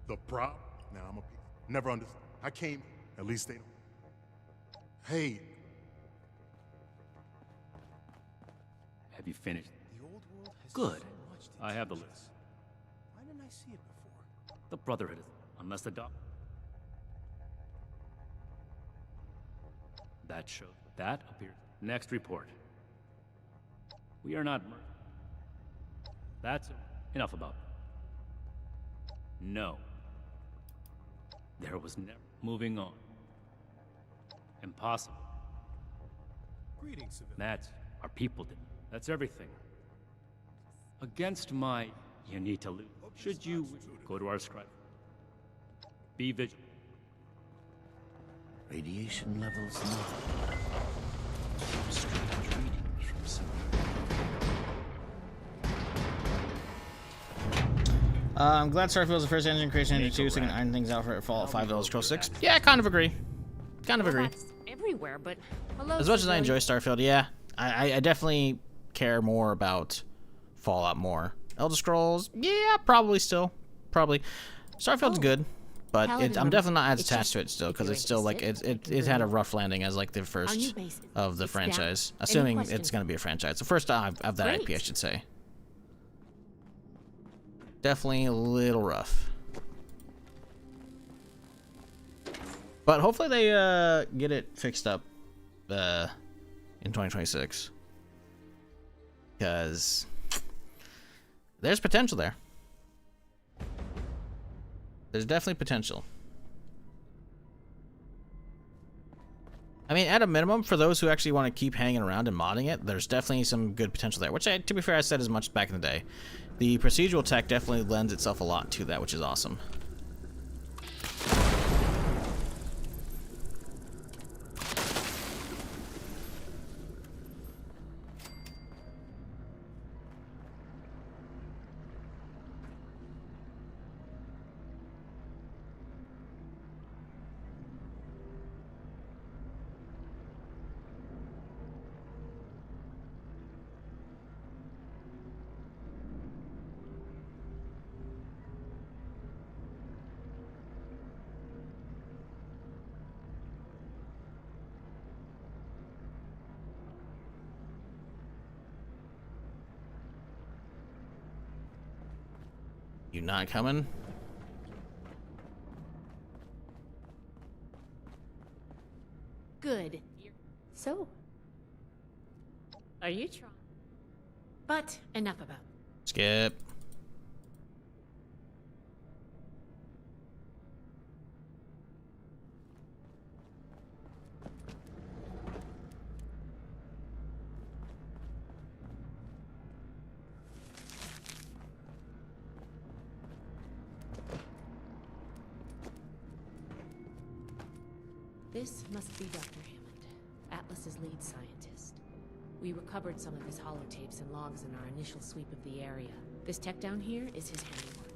The prop? Now I'm a piece. Never understood. I came. At least they don't. Hey, Have you finished? The old world has Good. so much to I have the teach list. us. Why didn't I see it before? The Brotherhood is, unless the doc. That shows. That appears. Next report. We are not murdered. That's enough about it. No. There was never. Moving on. Impossible. Greetings, civilian. That's our people did. That's everything. Against my, you need to lose. Should you go to our scribe? Be vigilant. Radiation levels low. Strange readings from somewhere. I'm glad Starfield's the first engine creation engine 2, so we can iron things out for Fallout 5 Elder Scrolls 6. Yeah, I kind of agree. Kind of agree. Robots everywhere, but hello, As much as I enjoy civilian. Starfield, yeah, I definitely care more about Fallout more. Elder Scrolls, yeah, probably still. Probably. Starfield's good, but I'm definitely not as attached to it still, because it's still like, it had a rough landing as like the first of the franchise. Assuming it's going to be a franchise. The first of that IP, I should say. Definitely a little rough. But hopefully they get it fixed up in 2026. Because there's potential there. There's definitely potential. I mean, at a minimum, for those who actually want to keep hanging around and modding it, there's definitely some good potential there. Which, to be fair, I said as much back in the day. The procedural tech definitely lends itself a lot to that, which is awesome. You not coming? Good. So, are you trying? But enough about. Skip. This must be Dr. Hammond, Atlas's lead scientist. We recovered some of his holotapes and logs in our initial sweep of the area. This tech down here is his handiwork,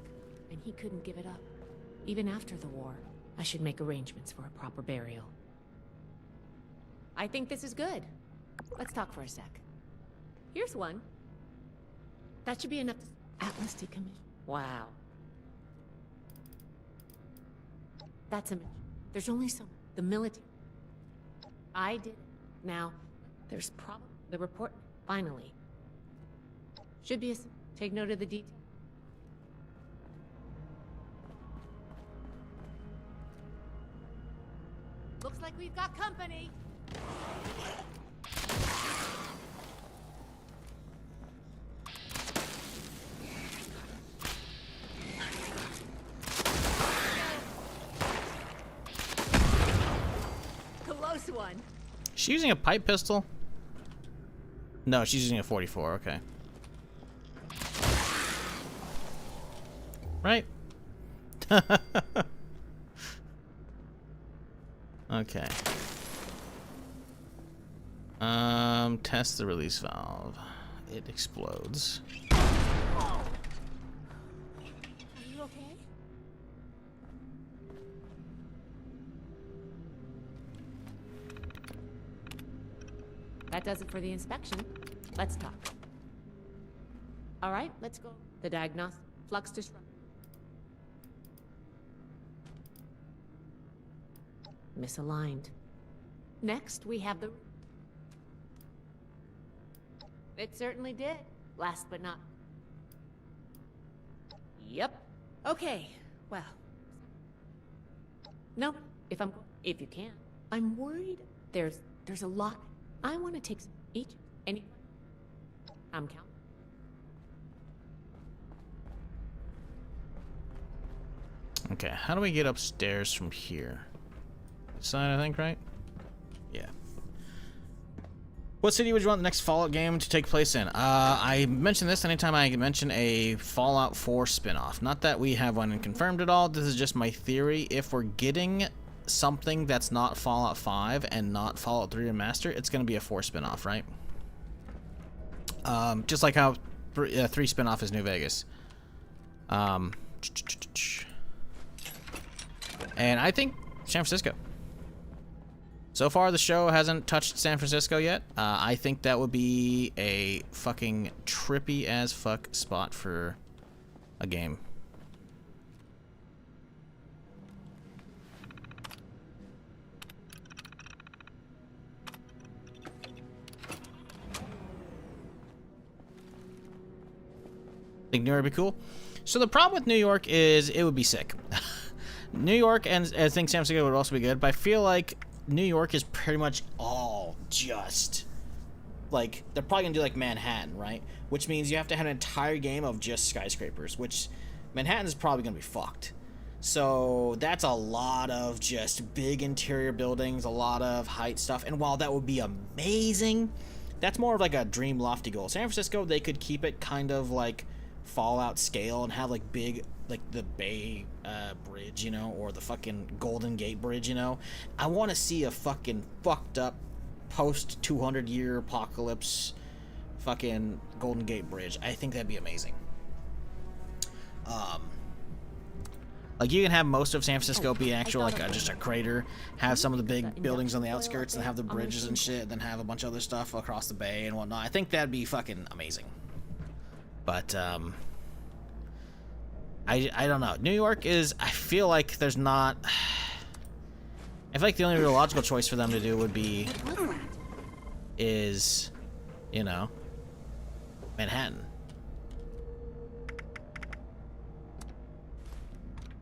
and he couldn't give it up. Even after the war, I should make arrangements for a proper burial. I think this is good. Let's talk for a sec. Here's one. That should be enough to... Atlas decommission. Wow. That's a... There's only so... The military... I did it. Now, there's probably... The report... Finally. Should be a... Take note of the detail. Looks like we've got company. Close one. She's using a pipe pistol? No, she's using a 44, okay. Right? Okay. Test the release valve. It explodes. Are you okay? That does it for the inspection. Let's talk. All right, let's go. The diagnostic. Flux disrupt. Misaligned. Next, we have the... It certainly did. Last but not... Yep. Okay, well... No, if you can. I'm worried there's a lot. I want to take each, any... I'm counting. Okay, how do we get upstairs from here? Side, I think, right? Yeah. What city would you want the next Fallout game to take place in? I mention this anytime I mention a Fallout 4 spin-off. Not that we have one confirmed at all. This is just my theory. If we're getting something that's not Fallout 5 and not Fallout 3 Remaster, it's going to be a 4 spin-off, right? Just like how 3 spin-off is New Vegas. And I think San Francisco. So far, the show hasn't touched San Francisco yet. I think that would be a fucking trippy as fuck spot for a game. Think New York would be cool? So the problem with New York is it would be sick. New York and I think San Francisco would also be good, but I feel like New York is pretty much all just like they're probably gonna do like Manhattan, right? Which means you have to have an entire game of just skyscrapers, which Manhattan is probably gonna be fucked. So that's a lot of just big interior buildings, a lot of height stuff, and while that would be amazing, that's more of like a dream lofty goal. San Francisco, they could keep it kind of like Fallout scale and have like big, like the Bay Bridge, you know, or the fucking Golden Gate Bridge, you know. I want to see a fucking fucked up post 200 year apocalypse fucking Golden Gate Bridge. I think that'd be amazing. Like you can have most of San Francisco be actual like just a crater, have some of the big buildings on the outskirts, and have the bridges and shit, and then have a bunch of other stuff across the bay and whatnot. I think that'd be fucking amazing. But I don't know. New York is, I feel like there's not, I feel like the only real logical choice for them to do would be is, you know, Manhattan.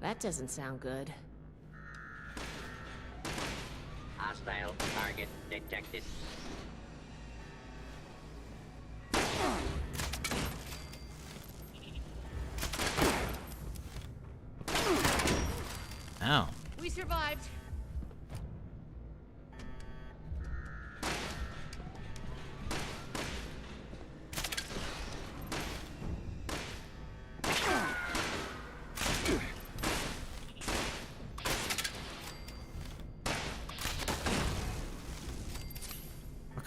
That doesn't sound good. Hostile target detected. Ow. We survived.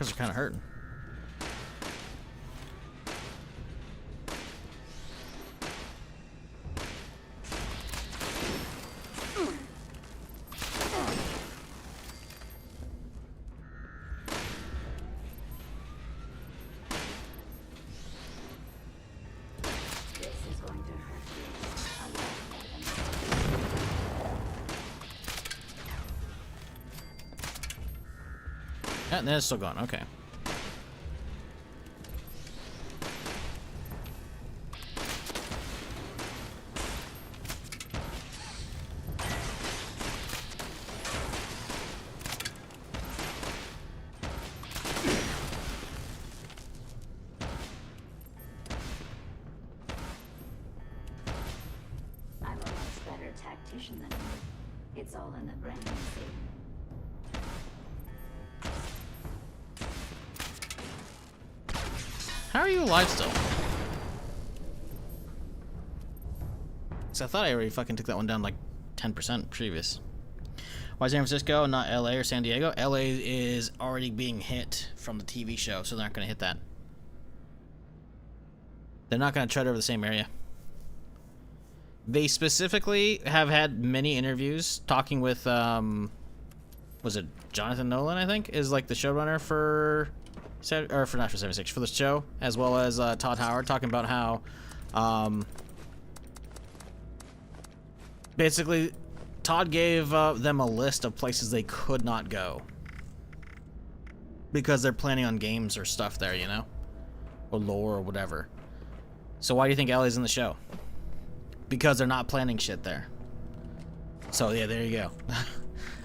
Markers are kind of hurting. And then it's still gone. Okay. I'm a much better tactician than you. It's all in the brain, you see. How are you alive still? So I thought I already fucking took that one down like 10% previous. Why San Francisco, not LA or San Diego? LA is already being hit from the TV show, so they're not going to hit that. They're not going to tread over the same area. They specifically have had many interviews talking with, was it Jonathan Nolan, I think, is like the showrunner for... or for not for 76 for the show, as well as Todd Howard, talking about how basically Todd gave them a list of places they could not go because they're planning on games or stuff there, you know, or lore or whatever. So why do you think Ellie's in the show? Because they're not planning shit there. So yeah, there you go.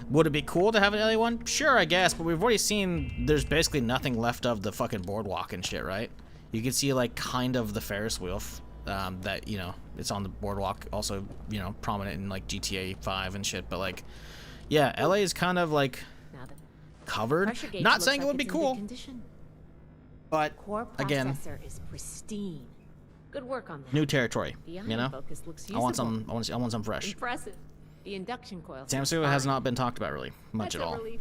Would it be cool to have an Ellie one? Sure, I guess, but we've already seen there's basically nothing left of the fucking boardwalk and shit, right? You can see, like, kind of the Ferris wheel that, you know, it's on the boardwalk, also, you know, prominent in, like, GTA 5 and shit, but, like, yeah, LA is kind of, like, covered. Not saying it would be cool, but, again, is pristine. Good work on that. new territory, The you know? focus looks I want usable. some, I want some fresh. Impressive. The induction coil. San Francisco has not been talked about really much That's at a all. relief.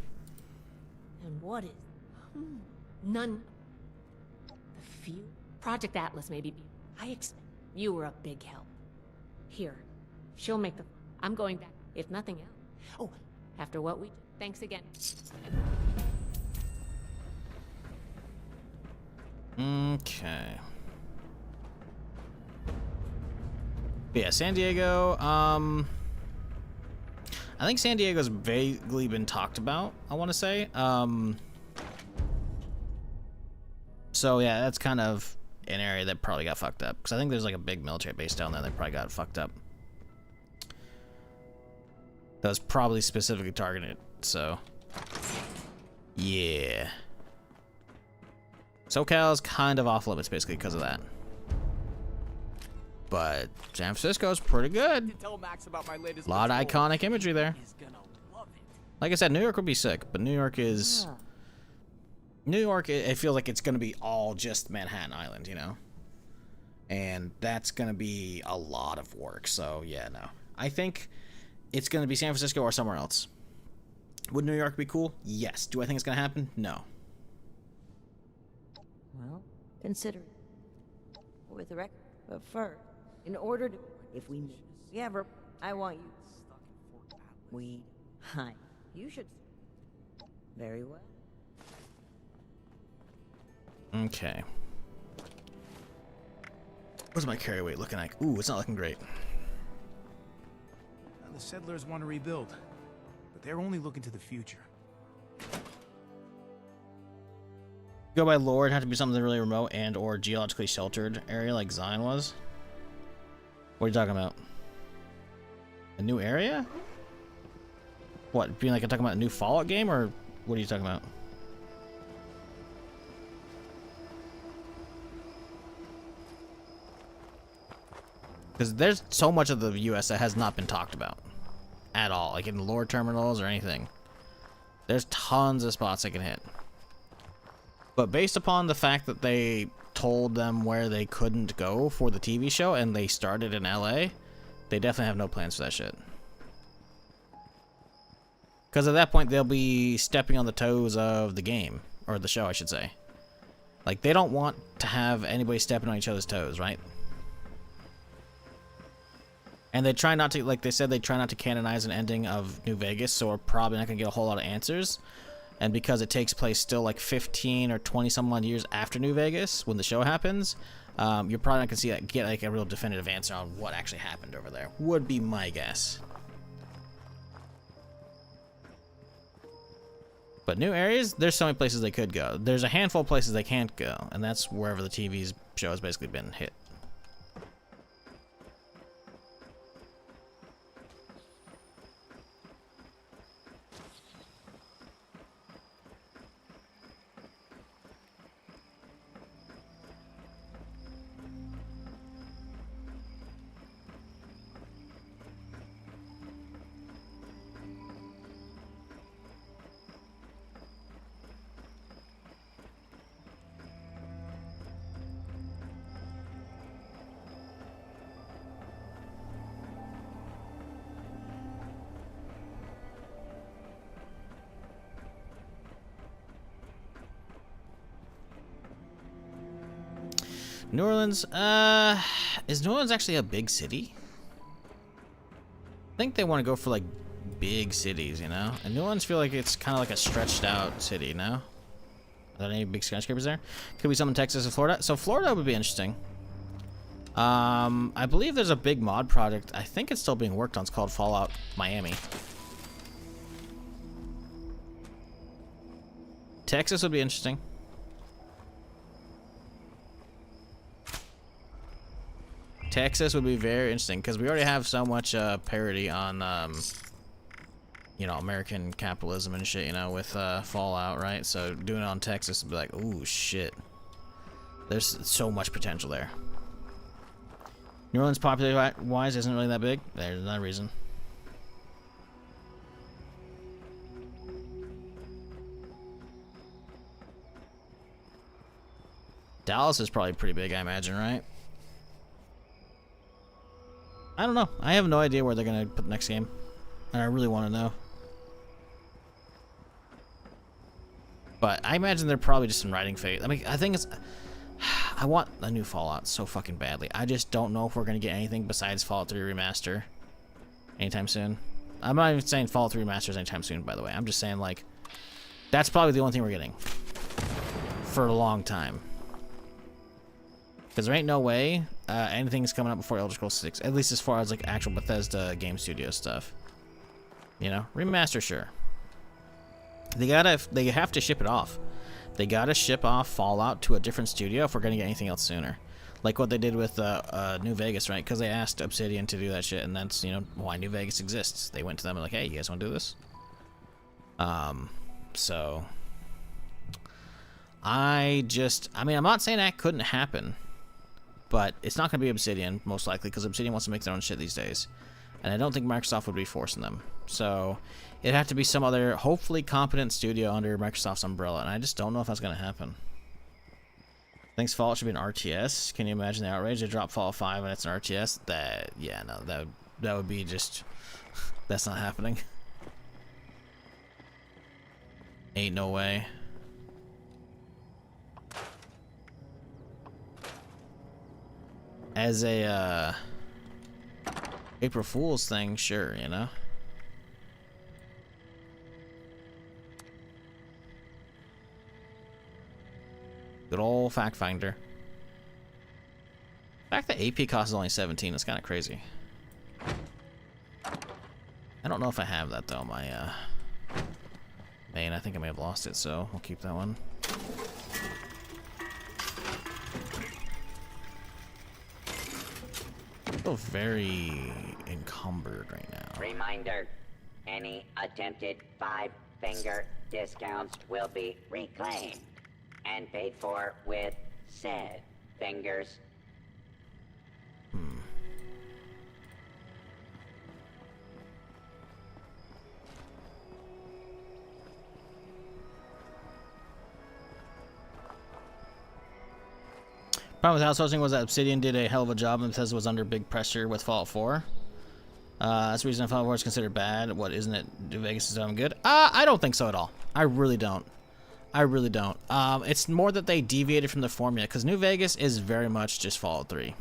And what is none? The few Project Atlas maybe. You were a big help. Here, she'll make the. I'm going back. If nothing else. Oh, after what we. Thanks again. Okay. Yeah, San Diego. I think San Diego's vaguely been talked about, I want to say. So yeah, that's kind of an area that probably got fucked up. Because I think there's like a big military base down there that probably got fucked up. That was probably specifically targeted, so. Yeah. SoCal's kind of off limits basically because of that. But San Francisco's pretty good. A lot of iconic imagery there. Like I said, New York would be sick, but New York is... New York, it feels like it's going to be all just Manhattan Island, you know? And that's going to be a lot of work, so yeah, no. I think it's going to be San Francisco or somewhere else. Would New York be cool? Yes. Do I think it's going to happen? No. Well, consider it. With the record. But first, in order to, if we ever, I want you. Weed. Hi. You should. Very well. Okay. What's my carry weight looking like? Ooh, it's not looking great. Now, the settlers want to rebuild, but they're only looking to the future. Go by lore, it'd have to be something really remote and or geologically sheltered area like Zion was. What are you talking about? A new area? What, being like I'm talking about a new Fallout game, or what are you talking about? Because there's so much of the US that has not been talked about at all, like in lore terminals or anything. There's tons of spots they can hit. But based upon the fact that they told them where they couldn't go for the TV show and they started in LA, they definitely have no plans for that shit. Because at that point, they'll be stepping on the toes of the game. or the show, I should say. Like, they don't want to have anybody stepping on each other's toes, right? And they try not to, like they said, they try not to canonize an ending of New Vegas, so we're probably not going to get a whole lot of answers. And because it takes place still like 15 or 20 some odd years after New Vegas, when the show happens, you're probably not going to see that, get like a real definitive answer on what actually happened over there. Would be my guess. But new areas, there's so many places they could go. There's a handful of places they can't go, and that's wherever the TV's show has basically been hit. New Orleans, is New Orleans actually a big city? I think they want to go for like big cities, you know? And New Orleans feel like it's kind of like a stretched out city, no? Are there any big skyscrapers there? Could be some in Texas or Florida. So Florida would be interesting. I believe there's a big mod project. I think it's still being worked on. It's called Fallout Miami. Texas would be interesting. Texas would be very interesting because we already have so much parody on, you know, American capitalism and shit, you know, with Fallout, right? So doing it on Texas would be like, ooh, shit. There's so much potential there. New Orleans, population-wise, isn't really that big. There's no reason. Dallas is probably pretty big, I imagine, right? I don't know. I have no idea where they're going to put the next game. And I really want to know. But I imagine they're probably just in writing phase. I mean, I think it's... I want a new Fallout so fucking badly. I just don't know if we're going to get anything besides Fallout 3 Remaster anytime soon. I'm not even saying Fallout 3 Remaster is anytime soon, by the way. I'm just saying, like, that's probably the only thing we're getting. For a long time. Because there ain't no way anything's coming up before Elder Scrolls 6. At least as far as, like, actual Bethesda Game Studio stuff. You know? Remaster, sure. They have to ship it off. They gotta ship off Fallout to a different studio if we're gonna get anything else sooner. Like what they did with New Vegas, right? Because they asked Obsidian to do that shit, and that's, you know, why New Vegas exists. They went to them and like, hey, you guys want to do this? So... I mean, I'm not saying that couldn't happen, but it's not going to be Obsidian, most likely, because Obsidian wants to make their own shit these days. And I don't think Microsoft would be forcing them. So, it'd have to be some other, hopefully competent studio under Microsoft's umbrella, and I just don't know if that's going to happen. Thinks Fallout should be an RTS. Can you imagine the outrage? They drop Fallout 5 and it's an RTS? Yeah, no, that would be just, that's not happening. Ain't no way. As a April Fool's thing, sure, you know. Good old fact finder. The fact that AP cost is only 17 is kind of crazy. I don't know if I have that though. My main, I think I may have lost it, so we'll keep that one. I feel very encumbered right now. Reminder, any attempted 5-finger discounts will be reclaimed and paid for with said fingers. Problem with outsourcing was that Obsidian did a hell of a job and Bethesda was under big pressure with Fallout 4. That's the reason Fallout 4 is considered bad. What, isn't it? New Vegas is doing good? I don't think so at all. I really don't. I really don't. It's more that they deviated from the formula, because New Vegas is very much just Fallout 3.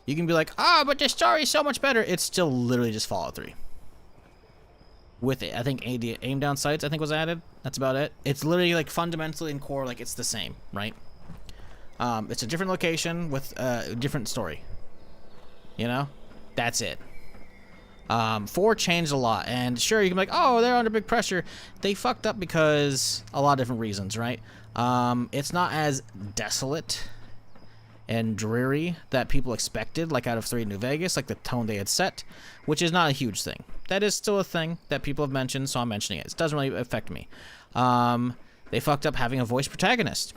You can be like, ah, but the story is so much better. It's still literally just Fallout 3. With it, I think aim down sights, I think, was added. That's about it. It's literally like fundamentally in core, like it's the same, right? It's a different location with a different story. You know? That's it. 4 changed a lot, and sure, you can be like, oh, they're under big pressure. They fucked up because a lot of different reasons, right? It's not as desolate and dreary that people expected, like out of 3 New Vegas, like the tone they had set, which is not a huge thing. That is still a thing that people have mentioned, so I'm mentioning it. It doesn't really affect me. They fucked up having a voice protagonist.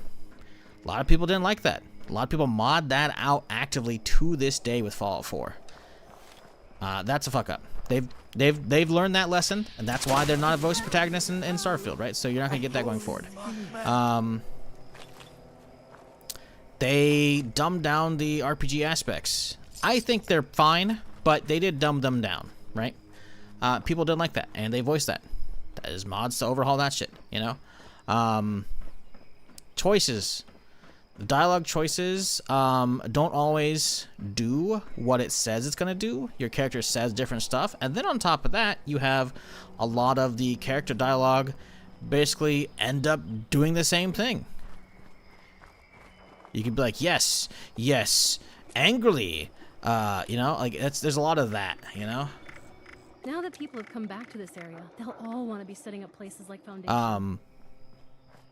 A lot of people didn't like that. A lot of people mod that out actively to this day with Fallout 4. That's a fuck up. They've learned that lesson, and that's why they're not a voice protagonist in Starfield, right? So you're not gonna get that going forward. They dumbed down the RPG aspects. I think they're fine, but they did dumb them down, right? People didn't like that, and they voiced that. That is mods to overhaul that shit, you know? Choices. The dialogue choices don't always do what it says it's going to do. Your character says different stuff. And then on top of that, you have a lot of the character dialogue basically end up doing the same thing. You can be like, yes, yes, angrily. You know, like there's a lot of that, you know? Now that people have come back to this area, they'll all want to be setting up places like Foundation.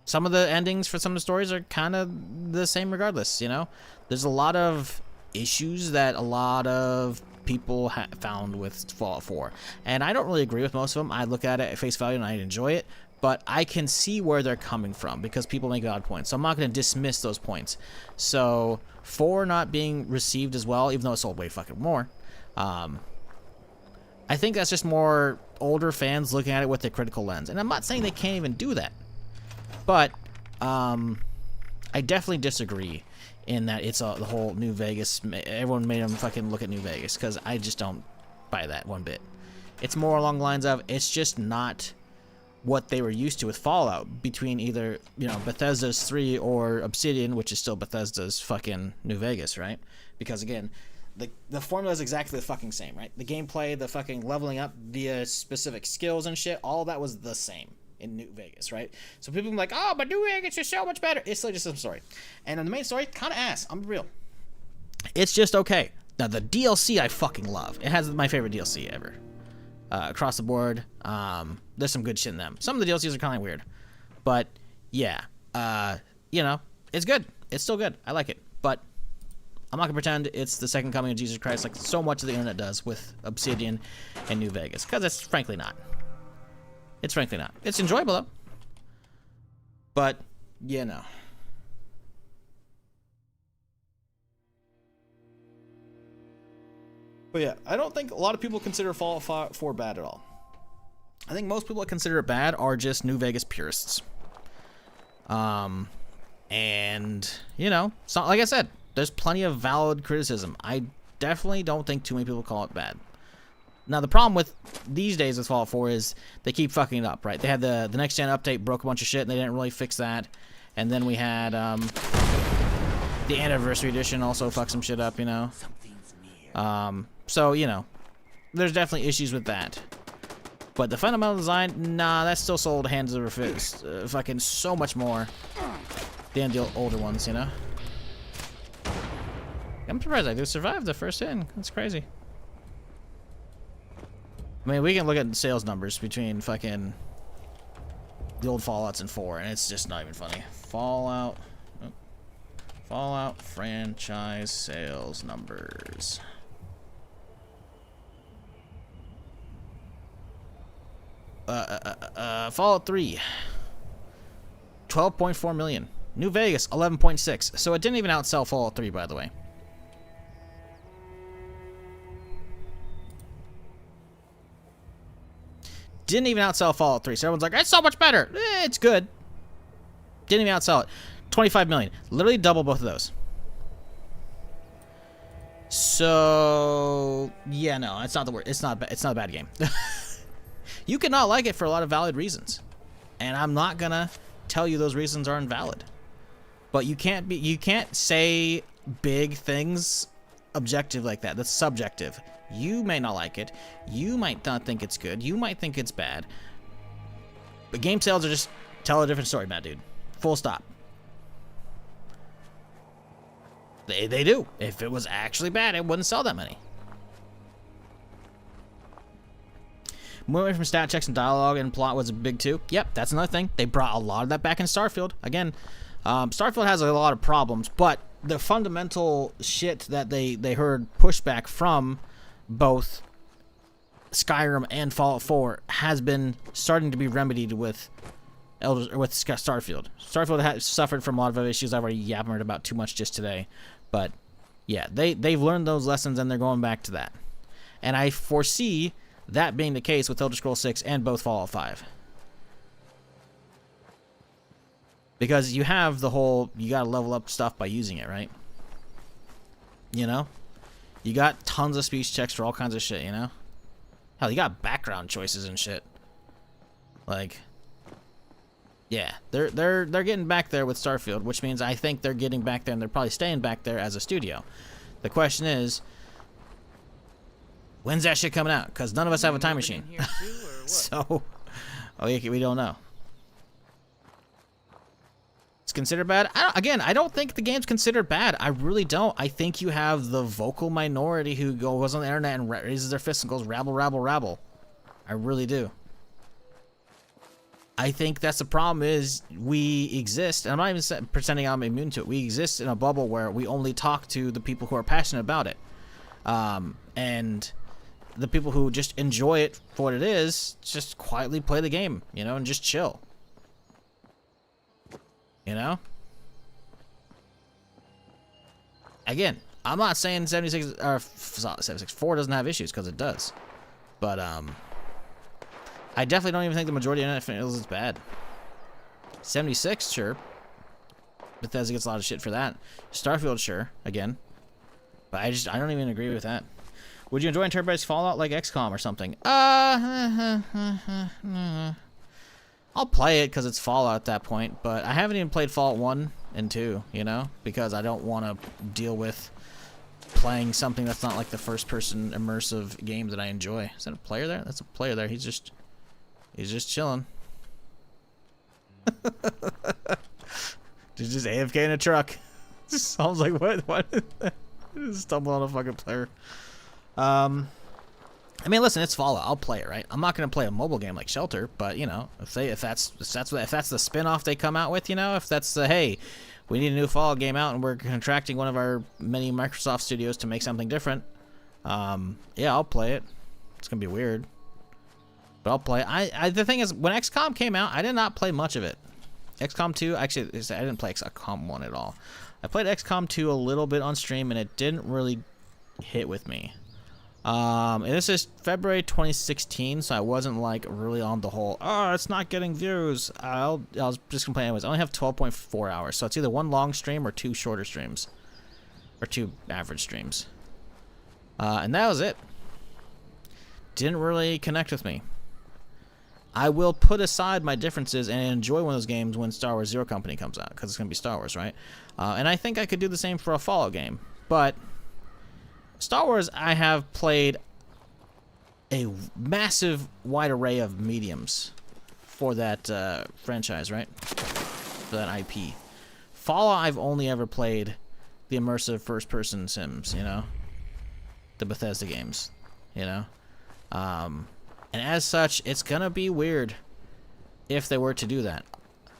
Some of the endings for some of the stories are kind of the same regardless, you know? There's a lot of issues that a lot of people found with Fallout 4. And I don't really agree with most of them. I look at it at face value and I enjoy it. But I can see where they're coming from because people make valid points. So I'm not going to dismiss those points. So 4 not being received as well, even though it sold way fucking more, I think that's just more older fans looking at it with a critical lens. And I'm not saying they can't even do that. But I definitely disagree in that it's the whole New Vegas. Everyone made them fucking look at New Vegas because I just don't buy that one bit. It's more along the lines of it's just not what they were used to with Fallout between either, you know, Bethesda's 3 or Obsidian, which is still Bethesda's fucking New Vegas, right? Because again, the formula is exactly the fucking same, right? The gameplay, the fucking leveling up via specific skills and shit, all that was the same in New Vegas, right? So people are like, oh, but New Vegas is so much better. It's still just a story. And the main story, kind of ass. I'm real. It's just okay. Now, the DLC I fucking love. It has my favorite DLC ever. Across the board, there's some good shit in them. Some of the DLCs are kind of weird. But, yeah. You know, it's good. It's still good. I like it. But I'm not going to pretend it's the second coming of Jesus Christ like so much of the internet does with Obsidian and New Vegas. Because it's frankly not. It's frankly not. It's enjoyable, though. But, you know. But yeah, I don't think a lot of people consider Fallout 4 bad at all. I think most people that consider it bad are just New Vegas purists. And, you know, so, like I said, there's plenty of valid criticism. I definitely don't think too many people call it bad. Now, the problem with these days with Fallout 4 is they keep fucking it up, right? They had the next gen update broke a bunch of shit, and they didn't really fix that. And then we had the Anniversary Edition also fucked some shit up, you know? So, you know, there's definitely issues with that. But the fundamental design, nah, that's still sold hands over fist. Fucking so much more than the older ones, you know? I'm surprised I did survive the first hit. That's crazy. I mean, we can look at sales numbers between fucking the old Fallouts and 4, and it's just not even funny. Fallout franchise sales numbers. Fallout 3, 12.4 million. New Vegas, 11.6. So it didn't even outsell Fallout 3, by the way. Didn't even outsell Fallout 3. So everyone's like, it's so much better. It's good. Didn't even outsell it. 25 million. Literally double both of those. So yeah, no, it's not the word. It's not a bad game. You could not like it for a lot of valid reasons. And I'm not gonna tell you those reasons are invalid. But you can't say big things objective like that. That's subjective. You may not like it. You might not think it's good. You might think it's bad. But game sales are just tell a different story, Matt, dude. Full stop. They do. If it was actually bad, it wouldn't sell that many. Moving from stat checks and dialogue and plot was a big too. Yep, that's another thing. They brought a lot of that back in Starfield. Again, Starfield has a lot of problems, but the fundamental shit that they heard pushback from both Skyrim and Fallout 4 has been starting to be remedied with Starfield. Starfield has suffered from a lot of issues I've already yammered about too much just today. But yeah, they've learned those lessons and they're going back to that. And I foresee that being the case with Elder Scrolls 6 and both Fallout 5. Because you have the whole, you gotta level up stuff by using it, right? You know? You got tons of speech checks for all kinds of shit, you know? Hell, you got background choices and shit. Like, yeah, they're getting back there with Starfield, which means I think they're getting back there and they're probably staying back there as a studio. The question is, when's that shit coming out? Because none of us have a time machine. So, we don't know. It's considered bad. I don't think the game's considered bad. I really don't. I think you have the vocal minority who goes on the internet and raises their fists and goes rabble, rabble, rabble. I really do. I think that's the problem is we exist, and I'm not even pretending I'm immune to it. We exist in a bubble where we only talk to the people who are passionate about it. And the people who just enjoy it for what it is, just quietly play the game, you know, and just chill. You know? Again, I'm not saying 4 doesn't have issues, because it does. But, I definitely don't even think the majority of internet feels it's bad. 76, sure. Bethesda gets a lot of shit for that. Starfield, sure, again. But I don't even agree with that. Would you enjoy interpreting Fallout like XCOM or something? I'll play it because it's Fallout at that point, but I haven't even played Fallout 1 and 2, you know? Because I don't want to deal with playing something that's not like the first-person immersive game that I enjoy. Is that a player there? That's a player there. He's just chilling. He's just AFK in a truck. Sounds like what? Just stumble on a fucking player. I mean, listen, it's Fallout. I'll play it, right? I'm not gonna play a mobile game like Shelter, but you know, if that's the spin-off they come out with, you know, if that's the hey, we need a new Fallout game out and we're contracting one of our many Microsoft studios to make something different, yeah, I'll play it. It's gonna be weird. But I'll play. The thing is, when XCOM came out, I did not play much of it. XCOM 2, actually, I didn't play XCOM 1 at all. I played XCOM 2 a little bit on stream, and it didn't really hit with me. And this is February 2016, so I wasn't like really on the whole, oh, it's not getting views. I was just complaining anyways. I only have 12.4 hours, so it's either one long stream or 2 shorter streams. Or 2 average streams. And that was it. Didn't really connect with me. I will put aside my differences and enjoy one of those games when Star Wars Zero Company comes out, because it's going to be Star Wars, right? And I think I could do the same for a Fallout game. But Star Wars, I have played a massive wide array of mediums for that franchise, right? For that IP. Fallout, I've only ever played the immersive first-person sims, you know? The Bethesda games, you know? And as such, it's gonna be weird if they were to do that.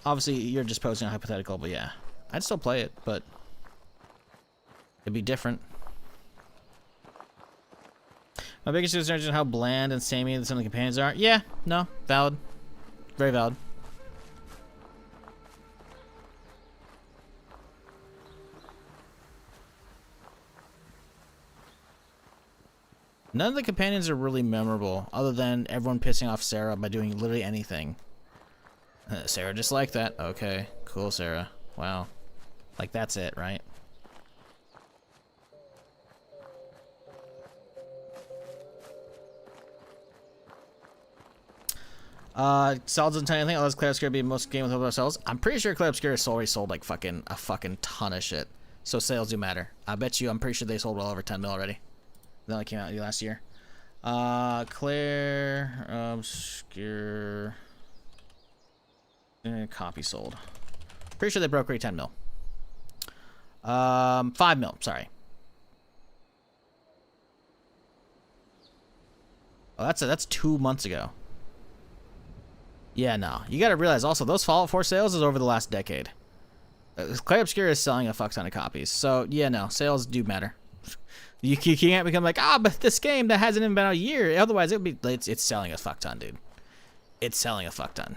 Obviously, you're just posing a hypothetical, but yeah. I'd still play it, but it'd be different. My biggest concern is how bland and samey some of the companions are. Yeah, no, valid. Very valid. None of the companions are really memorable, other than everyone pissing off Sarah by doing literally anything. Sarah just like that. Okay, cool, Sarah. Wow. Like, that's it, right? Sal doesn't tell you anything. Unless Claire Obscura be most game with ourselves. I'm pretty sure Claire Obscura already sold like a fucking ton of shit. So sales do matter. I bet you. I'm pretty sure they sold well over 10 mil already. That only came out last year. Claire Obscura copy sold. Pretty sure they broke already 10 mil. 5 mil. Sorry. Oh, that's 2 months ago. Yeah, no. You gotta realize also, those Fallout 4 sales is over the last decade. Claire Obscura is selling a fuck ton of copies. So, yeah, no. Sales do matter. You can't become like, but this game that hasn't even been out a year. Otherwise, it's selling a fuck ton, dude. It's selling a fuck ton.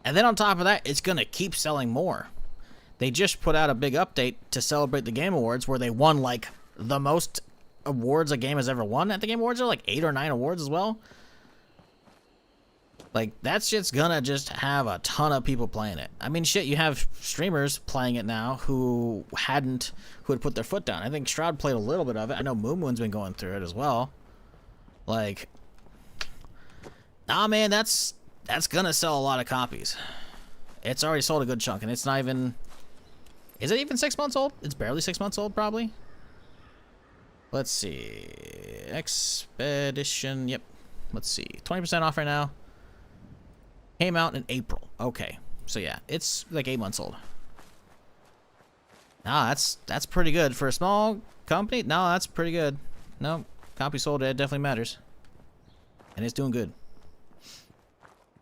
And then on top of that, it's gonna keep selling more. They just put out a big update to celebrate the Game Awards where they won, like, the most awards a game has ever won at the Game Awards. There are, like, 8 or 9 awards as well. Like, that's just gonna just have a ton of people playing it. I mean, shit, you have streamers playing it now who had put their foot down. I think Shroud played a little bit of it. I know Moon Moon's been going through it as well. Like, nah, man, that's gonna sell a lot of copies. It's already sold a good chunk, and it's not even... Is it even 6 months old? It's barely 6 months old, probably. Let's see. Expedition. Yep. Let's see. 20% off right now. Came out in April. Okay. So yeah, it's like 8 months old. Nah, that's pretty good for a small company. No, that's pretty good. No, copy sold. It definitely matters, and it's doing good.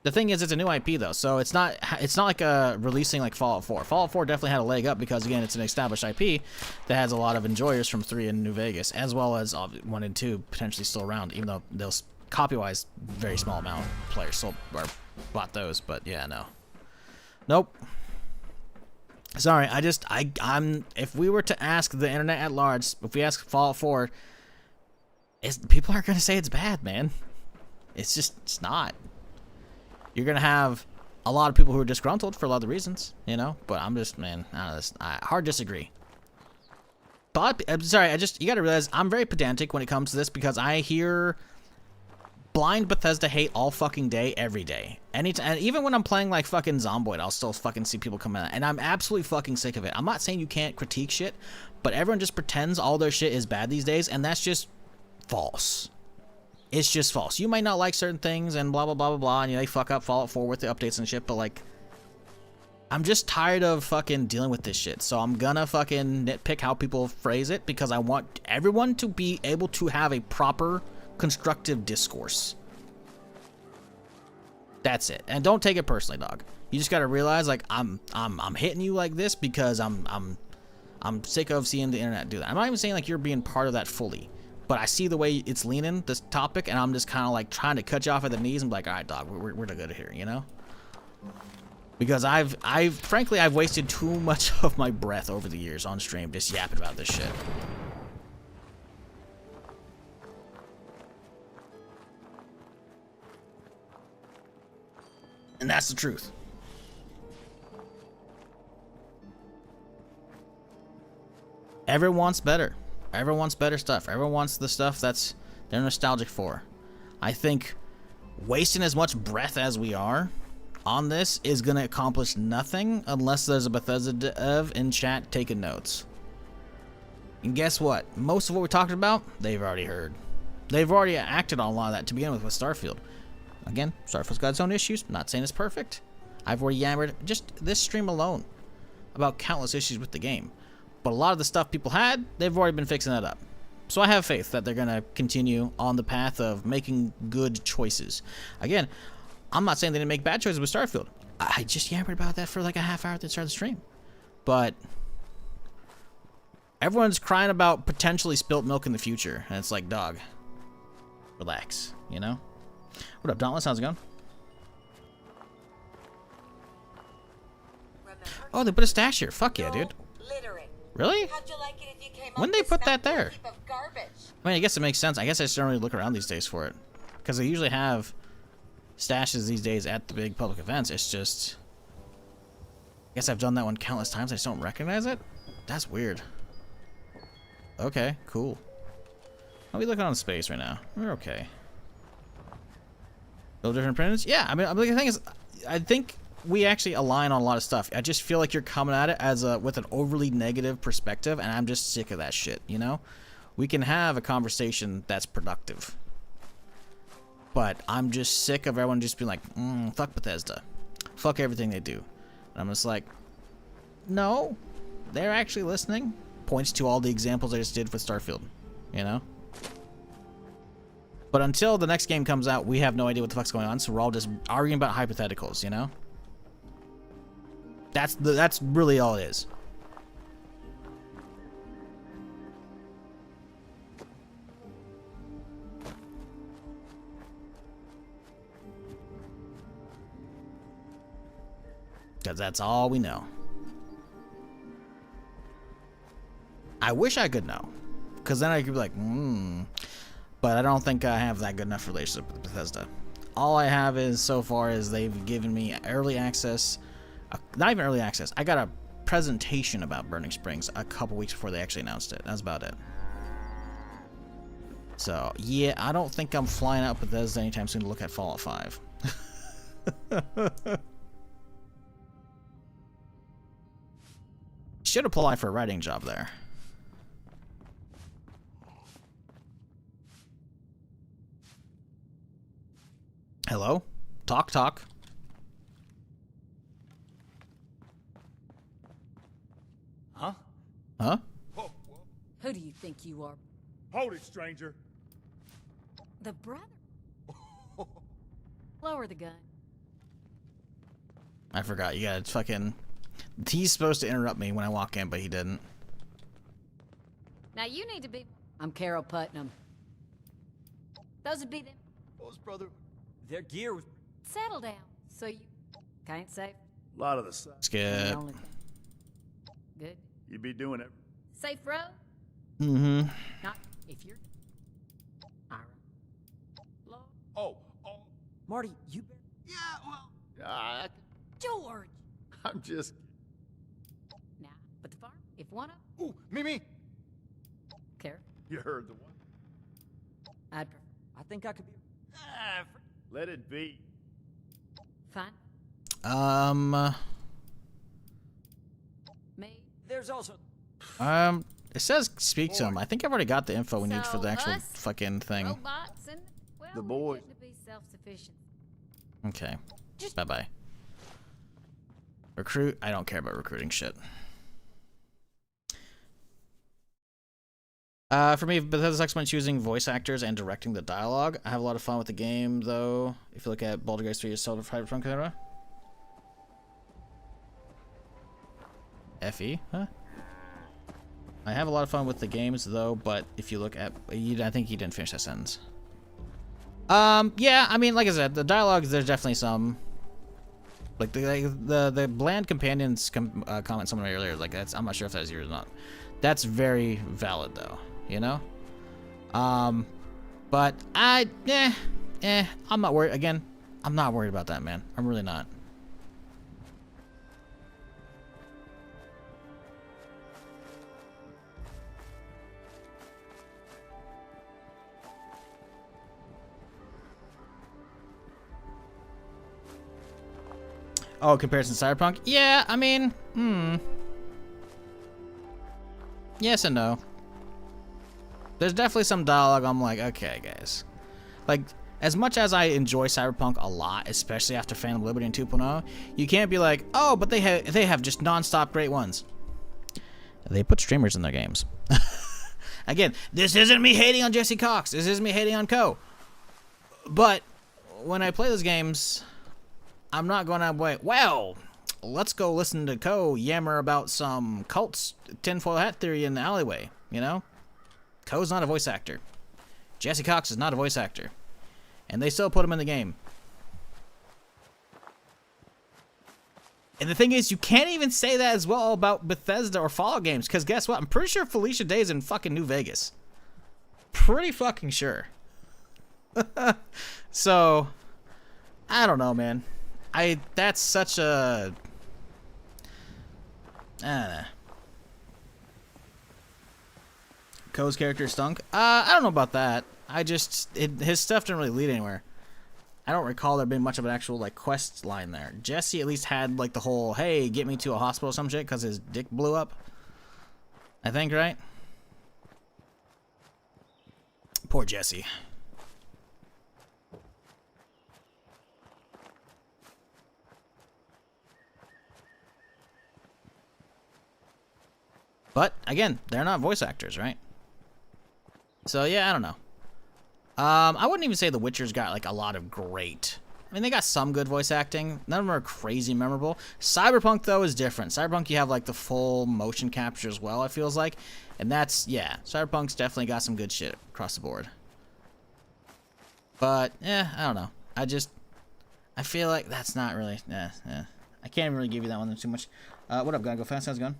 The thing is, it's a new IP though, so it's not like releasing like Fallout 4. Fallout 4 definitely had a leg up because again, it's an established IP that has a lot of enjoyers from 3 and New Vegas, as well as 1 and 2 potentially still around, even though those copy-wise very small amount of players sold or bought those. But yeah, no, nope. Sorry, I'm. If we were to ask the internet at large, if we ask Fallout 4, people aren't gonna say it's bad, man. It's not. You're gonna have a lot of people who are disgruntled for a lot of reasons, you know. But I'm just, man, hard disagree. But I'm sorry, you gotta realize I'm very pedantic when it comes to this because I hear blind Bethesda hate all fucking day, every day. Anytime, and even when I'm playing like fucking Zomboid, I'll still fucking see people come in, and I'm absolutely fucking sick of it. I'm not saying you can't critique shit, but everyone just pretends all their shit is bad these days, and that's just false. It's just false. You might not like certain things and blah, blah, blah, blah, blah, and they fuck up Fallout 4 with the updates and shit, but, like, I'm just tired of fucking dealing with this shit, so I'm gonna fucking nitpick how people phrase it because I want everyone to be able to have a proper, constructive discourse. That's it. And don't take it personally, dog. You just gotta realize, like, I'm hitting you like this because I'm sick of seeing the internet do that. I'm not even saying, like, you're being part of that fully. But I see the way it's leaning, this topic, and I'm just kind of like trying to cut you off at the knees and be like, all right, dog, we're good here, you know? Because frankly, I've wasted too much of my breath over the years on stream just yapping about this shit. And that's the truth. Everyone wants better. Everyone wants better stuff. Everyone wants the stuff that's they're nostalgic for. I think wasting as much breath as we are on this is going to accomplish nothing unless there's a Bethesda dev in chat taking notes. And guess what? Most of what we're talking about, they've already heard. They've already acted on a lot of that to begin with Starfield. Again, Starfield's got its own issues. I'm not saying it's perfect. I've already yammered just this stream alone about countless issues with the game. But a lot of the stuff people had, they've already been fixing that up. So I have faith that they're going to continue on the path of making good choices. Again, I'm not saying they didn't make bad choices with Starfield. I just yammered about that for like a half hour at the start of the stream. But everyone's crying about potentially spilt milk in the future. And it's like, dog, relax, you know? What up, Dauntless? How's it going? Oh, they put a stash here. Fuck yeah, dude. Really? When did they put that there? I mean, I guess it makes sense. I guess I just don't really look around these days for it. Because they usually have stashes these days at the big public events. It's just... I guess I've done that one countless times. I just don't recognize it? That's weird. Okay, cool. How are we looking on space right now? We're okay. No different printers? Yeah, I mean, the thing is, I think we actually align on a lot of stuff. I just feel like you're coming at it as with an overly negative perspective, and I'm just sick of that shit, you know? We can have a conversation that's productive. But I'm just sick of everyone just being like, fuck Bethesda. Fuck everything they do. And I'm just like, no, they're actually listening. Points to all the examples I just did with Starfield, you know? But until the next game comes out, we have no idea what the fuck's going on, so we're all just arguing about hypotheticals, you know? That's really all it is. Because that's all we know. I wish I could know. Because then I could be like, But I don't think I have that good enough relationship with Bethesda. All I have is, so far, is they've given me early access. Not even early access. I got a presentation about Burning Springs a couple weeks before they actually announced it. That's about it. So, yeah, I don't think I'm flying out Bethesda anytime soon to look at Fallout 5. Should apply for a writing job there. Hello? Talk, talk. Huh? Huh? Who do you think you are? Hold it, stranger. The brother? Lower the gun. I forgot. You gotta fucking... He's supposed to interrupt me when I walk in, but he didn't. Now you need to be... I'm Carol Putnam. Those would be them. Those brother... Their gear was... Settle down, so you... Can't say... A lot of the stuff. Skip. Good. You be doing it. Safe road? Mm-hmm. Not if you're... Oh. Marty, you... Yeah, well... George! I'm just... Now, but the farm, if one of... Ooh, me! Care? You heard the one. I think I could be... Let it be. Fine. Me? There's also... It says speak to him. I think I've already got the info we need for the actual us, fucking thing. Robots and... Well, The boys. to be self-sufficient. Okay. Bye-bye. Recruit? I don't care about recruiting shit. For me, Bethesda's excellent choosing voice actors and directing the dialogue. I have a lot of fun with the game, though. If you look at Baldur's Gate 3, is sold from camera. FE? Huh? I have a lot of fun with the games, though, but if you look at... I think you didn't finish that sentence. Yeah, I mean, like I said, the dialogue, there's definitely some... Like, the bland companions comment someone earlier, like, that's, I'm not sure if that was yours or not. That's very valid, though, you know? But I'm not worried. Again, I'm not worried about that, man. I'm really not. Oh, comparison to Cyberpunk? Yeah, I mean, yes and no. There's definitely some dialogue I'm like, okay, guys. Like, as much as I enjoy Cyberpunk a lot, especially after Phantom Liberty and 2.0, you can't be like, oh, but they have just non-stop great ones. They put streamers in their games. Again, this isn't me hating on Jesse Cox. This is me hating on Co. But when I play those games... I'm not going to wait. Well, let's go listen to Co yammer about some cults tinfoil hat theory in the alleyway. You know, Co's not a voice actor. Jesse Cox is not a voice actor, and they still put him in the game. And the thing is, you can't even say that as well about Bethesda or Fallout games, because guess what? I'm pretty sure Felicia Day's in fucking New Vegas. Pretty fucking sure. So, I don't know, man. That's such a... I don't know. Ko's character stunk. I don't know about that. His stuff didn't really lead anywhere. I don't recall there being much of an actual like quest line there. Jesse at least had like the whole, hey, get me to a hospital or some shit because his dick blew up. I think, right? Poor Jesse. But again, they're not voice actors, right? So yeah, I don't know. I wouldn't even say The Witcher's got like a lot of great. I mean, they got some good voice acting. None of them are crazy memorable. Cyberpunk though is different. Cyberpunk, you have like the full motion capture as well. It feels like, and that's yeah. Cyberpunk's definitely got some good shit across the board. But yeah, I don't know. I feel like that's not really. I can't really give you that one too much. What up, guy? Go fast. How's it going?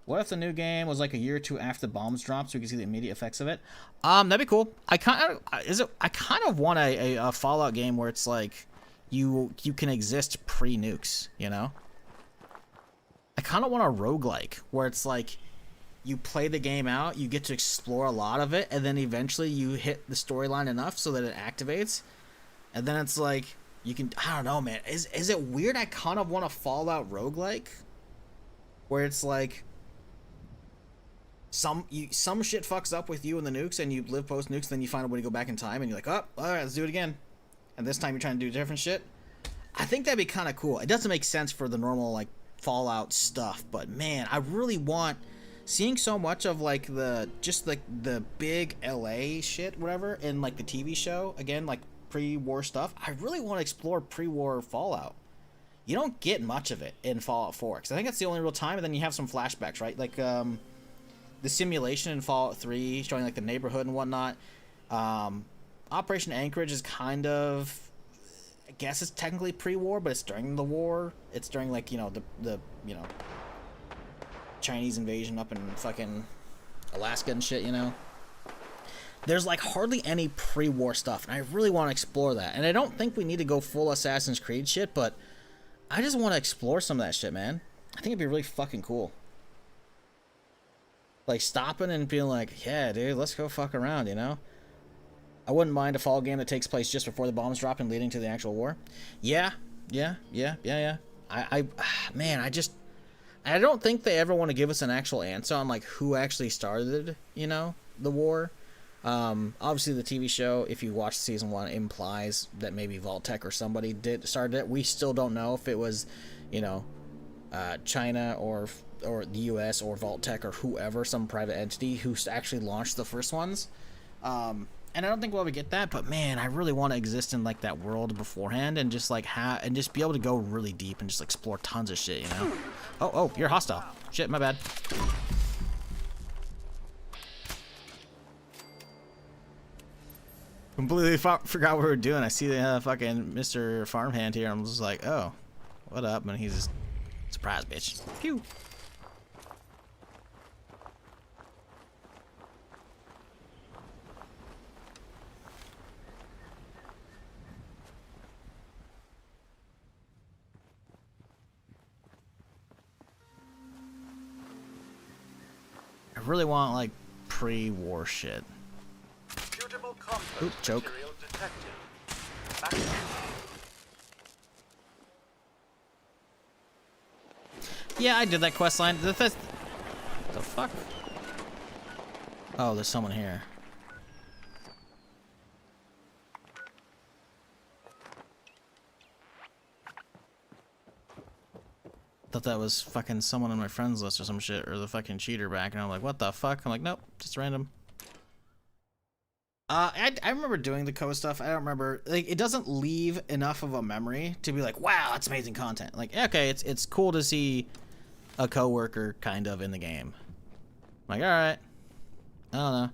What if the new game was like a year or two after the bombs dropped, so we could see the immediate effects of it? That'd be cool. I kind of want a Fallout game where it's like you can exist pre-nukes. You know. I kind of want a roguelike where it's like you play the game out, you get to explore a lot of it, and then eventually you hit the storyline enough so that it activates, and then it's like you can. I don't know, man. Is it weird? I kind of want a Fallout roguelike where it's like. Some shit fucks up with you and the nukes, and you live post nukes. Then you find a way to go back in time, and you're like, oh, all right, let's do it again. And this time you're trying to do different shit. I think that'd be kind of cool. It doesn't make sense for the normal like Fallout stuff, but man, I really want seeing so much of like the big LA shit, whatever, in like the TV show again, like pre-war stuff. I really want to explore pre-war Fallout. You don't get much of it in Fallout 4, because I think that's the only real time, and then you have some flashbacks, right? Like the simulation in Fallout 3 showing like the neighborhood and whatnot. Operation Anchorage is kind of, I guess it's technically pre-war, but it's during the war. It's during like, you know, the you know, Chinese invasion up in fucking Alaska and shit, you know. There's like hardly any pre-war stuff, and I really want to explore that. And I don't think we need to go full Assassin's Creed shit, but I just want to explore some of that shit, man. I think it'd be really fucking cool. Like, stopping and being like, yeah, dude, let's go fuck around, you know? I wouldn't mind a Fallout game that takes place just before the bombs drop and leading to the actual war. Yeah. Man, I don't think they ever want to give us an actual answer on, like, who actually started, you know, the war. Obviously, the TV show, if you watch season 1, implies that maybe Vault-Tec or somebody started it. We still don't know if it was, you know, China or the U.S. or Vault-Tec or whoever, some private entity who actually launched the first ones. And I don't think we'll ever get that, but man, I really want to exist in like that world beforehand and just like and just be able to go really deep and just explore tons of shit, you know? Oh, you're hostile. Shit, my bad. Completely forgot what we were doing. I see the fucking Mr. Farmhand here. I'm just like, oh, what up? And he's just surprise, bitch. Pew. I really want like pre-war shit. Oop, choke. Yeah, I did that quest line. The fuck? Oh, there's someone here. Thought that was fucking someone on my friends list or some shit, or the fucking cheater back, and I'm like, what the fuck? I'm like, nope, just random. I remember doing the code stuff. I don't remember, like, it doesn't leave enough of a memory to be like, wow, that's amazing content. Like, okay, it's cool to see a coworker kind of in the game. I'm like, all right. I don't know.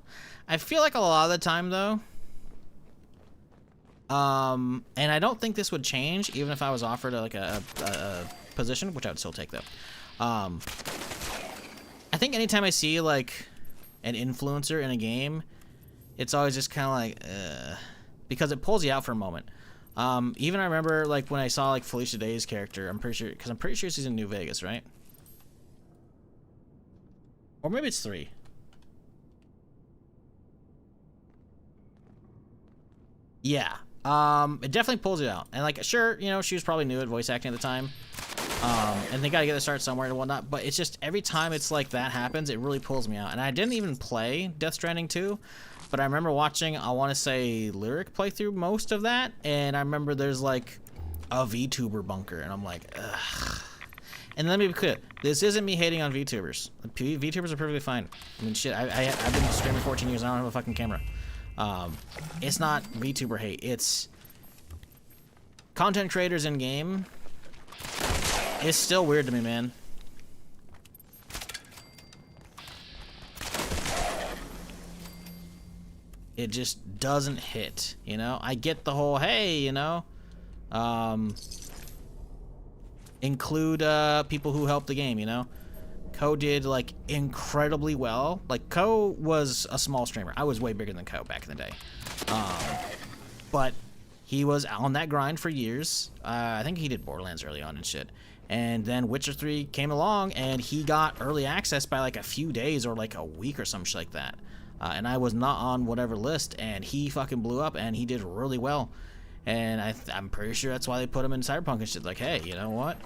I feel like a lot of the time though, and I don't think this would change even if I was offered like a position, which I would still take though. I think anytime I see like an influencer in a game, it's always just kind of like, because it pulls you out for a moment. Even I remember like when I saw like Felicia Day's character, I'm pretty sure she's in New Vegas, right? Or maybe it's 3. Yeah. It definitely pulls you out. And like, sure, you know, she was probably new at voice acting at the time. And they gotta get a start somewhere and whatnot. But it's just every time it's like that happens, it really pulls me out. And I didn't even play Death Stranding 2, but I remember watching, I want to say, Lyric play through most of that. And I remember there's like a VTuber bunker, and I'm like, ugh. And let me be clear, this isn't me hating on VTubers. VTubers are perfectly fine. I mean, shit, I've been streaming 14 years and I don't have a fucking camera. It's not VTuber hate. It's content creators in game. It's still weird to me, man. It just doesn't hit, you know? I get the whole, hey, you know, include people who helped the game, you know? Ko did like incredibly well. Like, Ko was a small streamer. I was way bigger than Ko back in the day. But he was on that grind for years. I think he did Borderlands early on and shit. And then Witcher 3 came along and he got early access by like a few days or like a week or some shit like that. And I was not on whatever list, and he fucking blew up and he did really well. And I'm pretty sure that's why they put him in Cyberpunk and shit. Like, hey, you know what?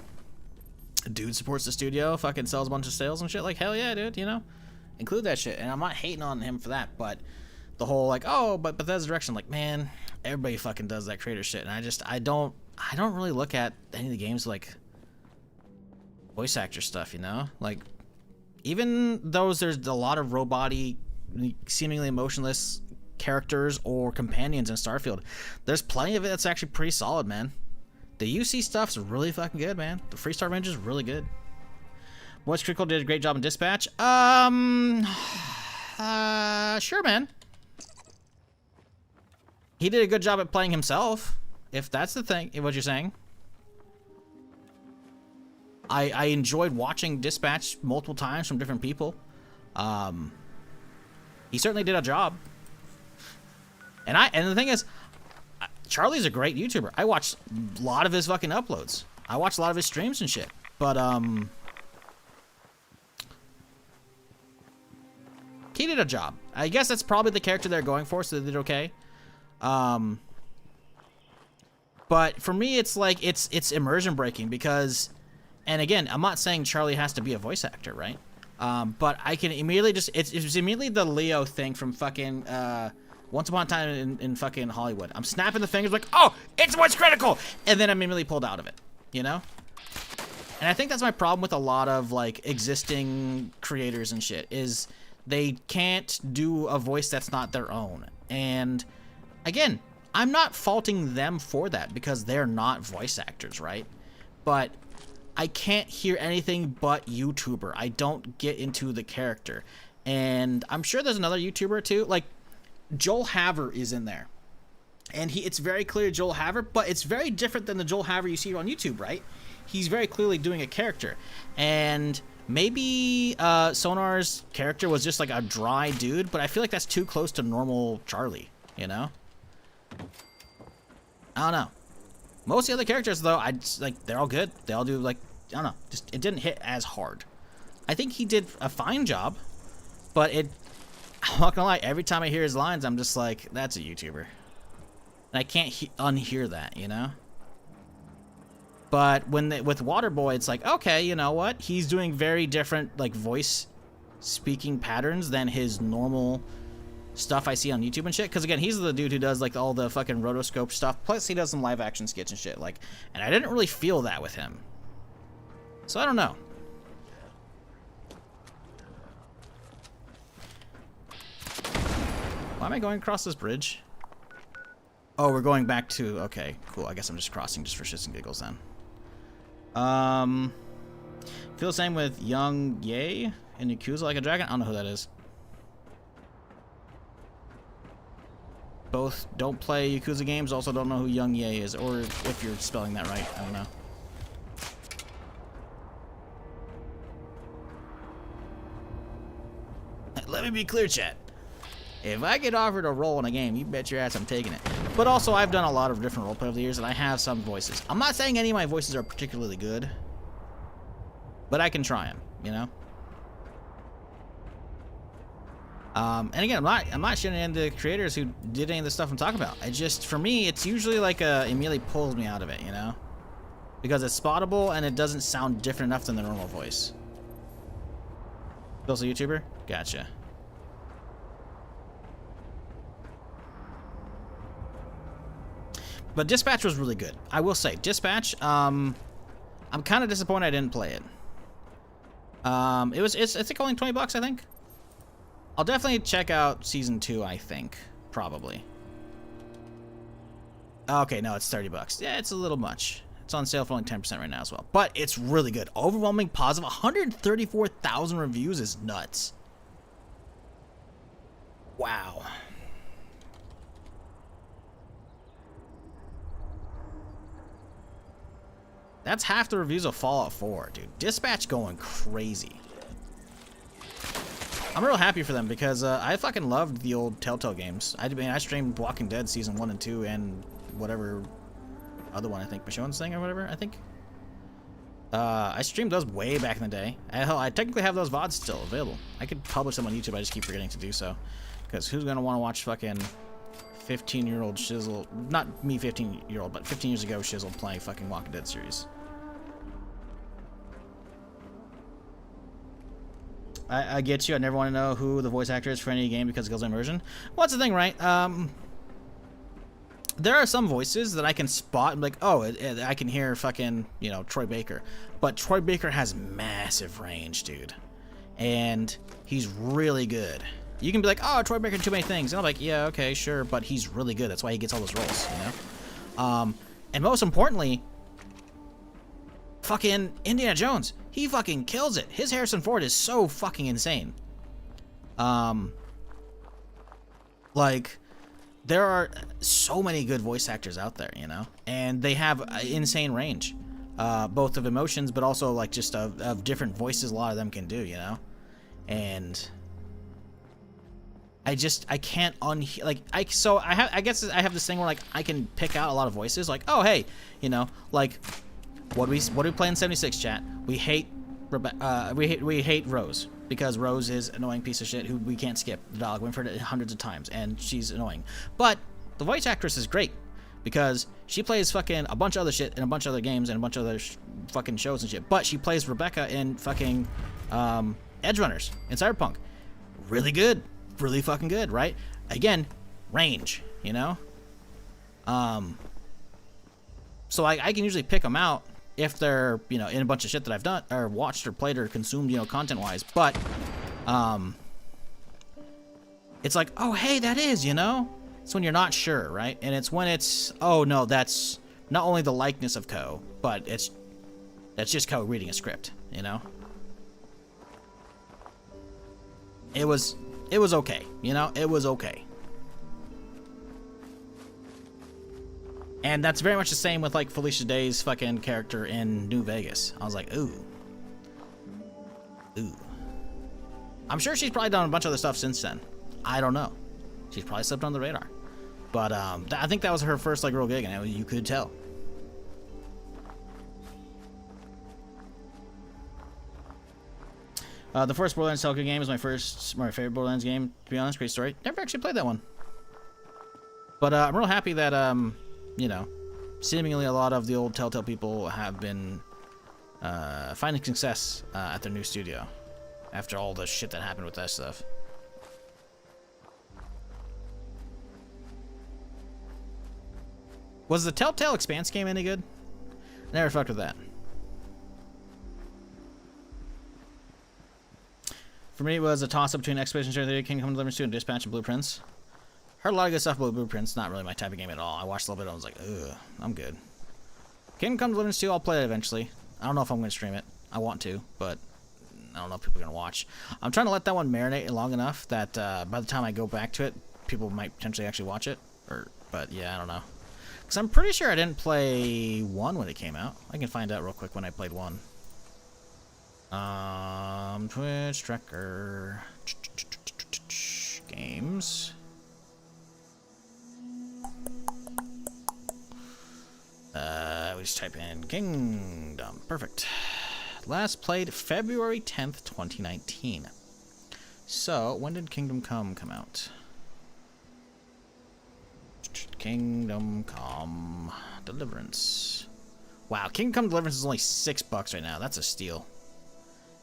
Dude supports the studio, fucking sells a bunch of sales and shit. Like, hell yeah, dude, you know? Include that shit. And I'm not hating on him for that, but the whole, like, oh, but Bethesda's direction, like, man, everybody fucking does that creator shit. And I don't really look at any of the games like voice actor stuff, you know? Like, even those, there's a lot of robot-y, seemingly emotionless characters or companions in Starfield. There's plenty of it that's actually pretty solid, man. The UC stuff's really fucking good, man. The Freestar range is really good. Voice Critical did a great job in Dispatch. Sure, man. He did a good job at playing himself, if that's the thing, what you're saying. I enjoyed watching Dispatch multiple times from different people. He certainly did a job. And the thing is, Charlie's a great YouTuber. I watch a lot of his fucking uploads. I watch a lot of his streams and shit. But, he did a job. I guess that's probably the character they're going for, so they did okay. But for me, it's like, it's immersion breaking because, and again, I'm not saying Charlie has to be a voice actor, right? But I can immediately just, it's immediately the Leo thing from fucking, Once Upon a Time in fucking Hollywood. I'm snapping the fingers like, oh, it's Voice Critical! And then I'm immediately pulled out of it, you know? And I think that's my problem with a lot of, like, existing creators and shit, is they can't do a voice that's not their own. And, again, I'm not faulting them for that, because they're not voice actors, right? But I can't hear anything but YouTuber. I don't get into the character. And I'm sure there's another YouTuber, too. Like, Joel Haver is in there. And it's very clear Joel Haver, but it's very different than the Joel Haver you see on YouTube, right? He's very clearly doing a character. And maybe Sonar's character was just like a dry dude, but I feel like that's too close to normal Charlie, you know? I don't know. Most of the other characters, though, they're all good. They all do, like, I don't know. Just, it didn't hit as hard. I think he did a fine job, but I'm not gonna lie, every time I hear his lines, I'm just like, that's a YouTuber. And I can't unhear that, you know? But with Waterboy, it's like, okay, you know what? He's doing very different, like, voice speaking patterns than his normal stuff I see on YouTube and shit. Because, again, he's the dude who does, like, all the fucking rotoscope stuff. Plus, he does some live action skits and shit. Like, and I didn't really feel that with him. So, I don't know. Why am I going across this bridge? Oh, we're going back to... Okay, cool. I guess I'm just crossing just for shits and giggles then. Feel the same with Young Ye in Yakuza Like a Dragon? I don't know who that is. Both don't play Yakuza games, also don't know who Young Ye is, or if you're spelling that right. I don't know. Let me be clear, chat. If I get offered a role in a game, you bet your ass I'm taking it. But also, I've done a lot of different roleplay over the years, and I have some voices. I'm not saying any of my voices are particularly good, but I can try them, you know? And again, I'm not shitting on the creators who did any of the stuff I'm talking about. For me, it's usually like it immediately pulls me out of it, you know? Because it's spottable and it doesn't sound different enough than the normal voice. Also a YouTuber? Gotcha. But Dispatch was really good. I will say, Dispatch, I'm kind of disappointed I didn't play it. It's like only 20 bucks, I think. I'll definitely check out Season 2, I think. Probably. Okay, no, it's 30 bucks. Yeah, it's a little much. It's on sale for only 10% right now as well. But it's really good. Overwhelming positive. 134,000 reviews is nuts. Wow. That's half the reviews of Fallout 4, dude. Dispatch going crazy. I'm real happy for them because I fucking loved the old Telltale games. I streamed Walking Dead Season 1 and 2 and whatever other one, I think. Michonne's thing or whatever, I think. I streamed those way back in the day. Hell, I technically have those VODs still available. I could publish them on YouTube, I just keep forgetting to do so. Because who's gonna want to watch fucking 15-year-old Shizzle, not me 15-year-old, but 15 years ago Shizzle playing fucking Walking Dead series. I get you. I never want to know who the voice actor is for any game because it goes immersion. Well, that's the thing, right? There are some voices that I can spot and be like, oh, I can hear fucking, you know, Troy Baker. But Troy Baker has massive range, dude. And he's really good. You can be like, oh, Troy Baker in too many things. And I'm like, yeah, okay, sure. But he's really good. That's why he gets all those roles, you know? And most importantly, fucking Indiana Jones. He fucking kills it. His Harrison Ford is so fucking insane. Like, there are so many good voice actors out there, you know? And they have insane range. Both of emotions, but also, like, just of different voices a lot of them can do, you know? And I can't like, I guess I have this thing where, like, I can pick out a lot of voices. Like, oh, hey, you know, like, what do we play in 76, chat? We hate we hate Rose because Rose is an annoying piece of shit who we can't skip. The dog went for it hundreds of times and she's annoying. But the voice actress is great because she plays fucking a bunch of other shit in a bunch of other games and a bunch of other fucking shows and shit. But she plays Rebecca in fucking Edge Runners in Cyberpunk. Really good, really fucking good, right? Again, range, you know. So I can usually pick them out if they're, you know, in a bunch of shit that I've done or watched or played or consumed, you know, content-wise. But it's like, oh, hey, that is, you know? It's when you're not sure, right? And it's when it's, oh, no, that's not only the likeness of Ko, but that's just Ko reading a script, you know? It was okay, you know? It was okay. And that's very much the same with, like, Felicia Day's fucking character in New Vegas. I was like, ooh. Ooh. I'm sure she's probably done a bunch of other stuff since then. I don't know. She's probably slipped on the radar. But I think that was her first, like, real gig, and you could tell. The first Borderlands Telltale game is my favorite Borderlands game, to be honest. Great story. Never actually played that one. But I'm real happy that, you know, seemingly a lot of the old Telltale people have been finding success at their new studio after all the shit that happened with that stuff. Was the Telltale Expanse game any good? Never fucked with that. For me, it was a toss-up between Expedition 33, Kingdom Come Deliverance 2, and Dispatch and Blueprints. Heard a lot of good stuff about Blueprints. Not really my type of game at all. I watched a little bit and I was like, ugh, I'm good. Kingdom Come Deliverance 2, I'll play it eventually. I don't know if I'm going to stream it. I want to, but I don't know if people are going to watch. I'm trying to let that one marinate long enough that by the time I go back to it, people might potentially actually watch it. But yeah, I don't know. Because I'm pretty sure I didn't play 1 when it came out. I can find out real quick when I played 1. Twitch tracker. Games. We just type in Kingdom. Perfect. Last played February 10th, 2019. So, when did Kingdom Come out? Kingdom Come Deliverance. Wow, Kingdom Come Deliverance is only $6 right now. That's a steal.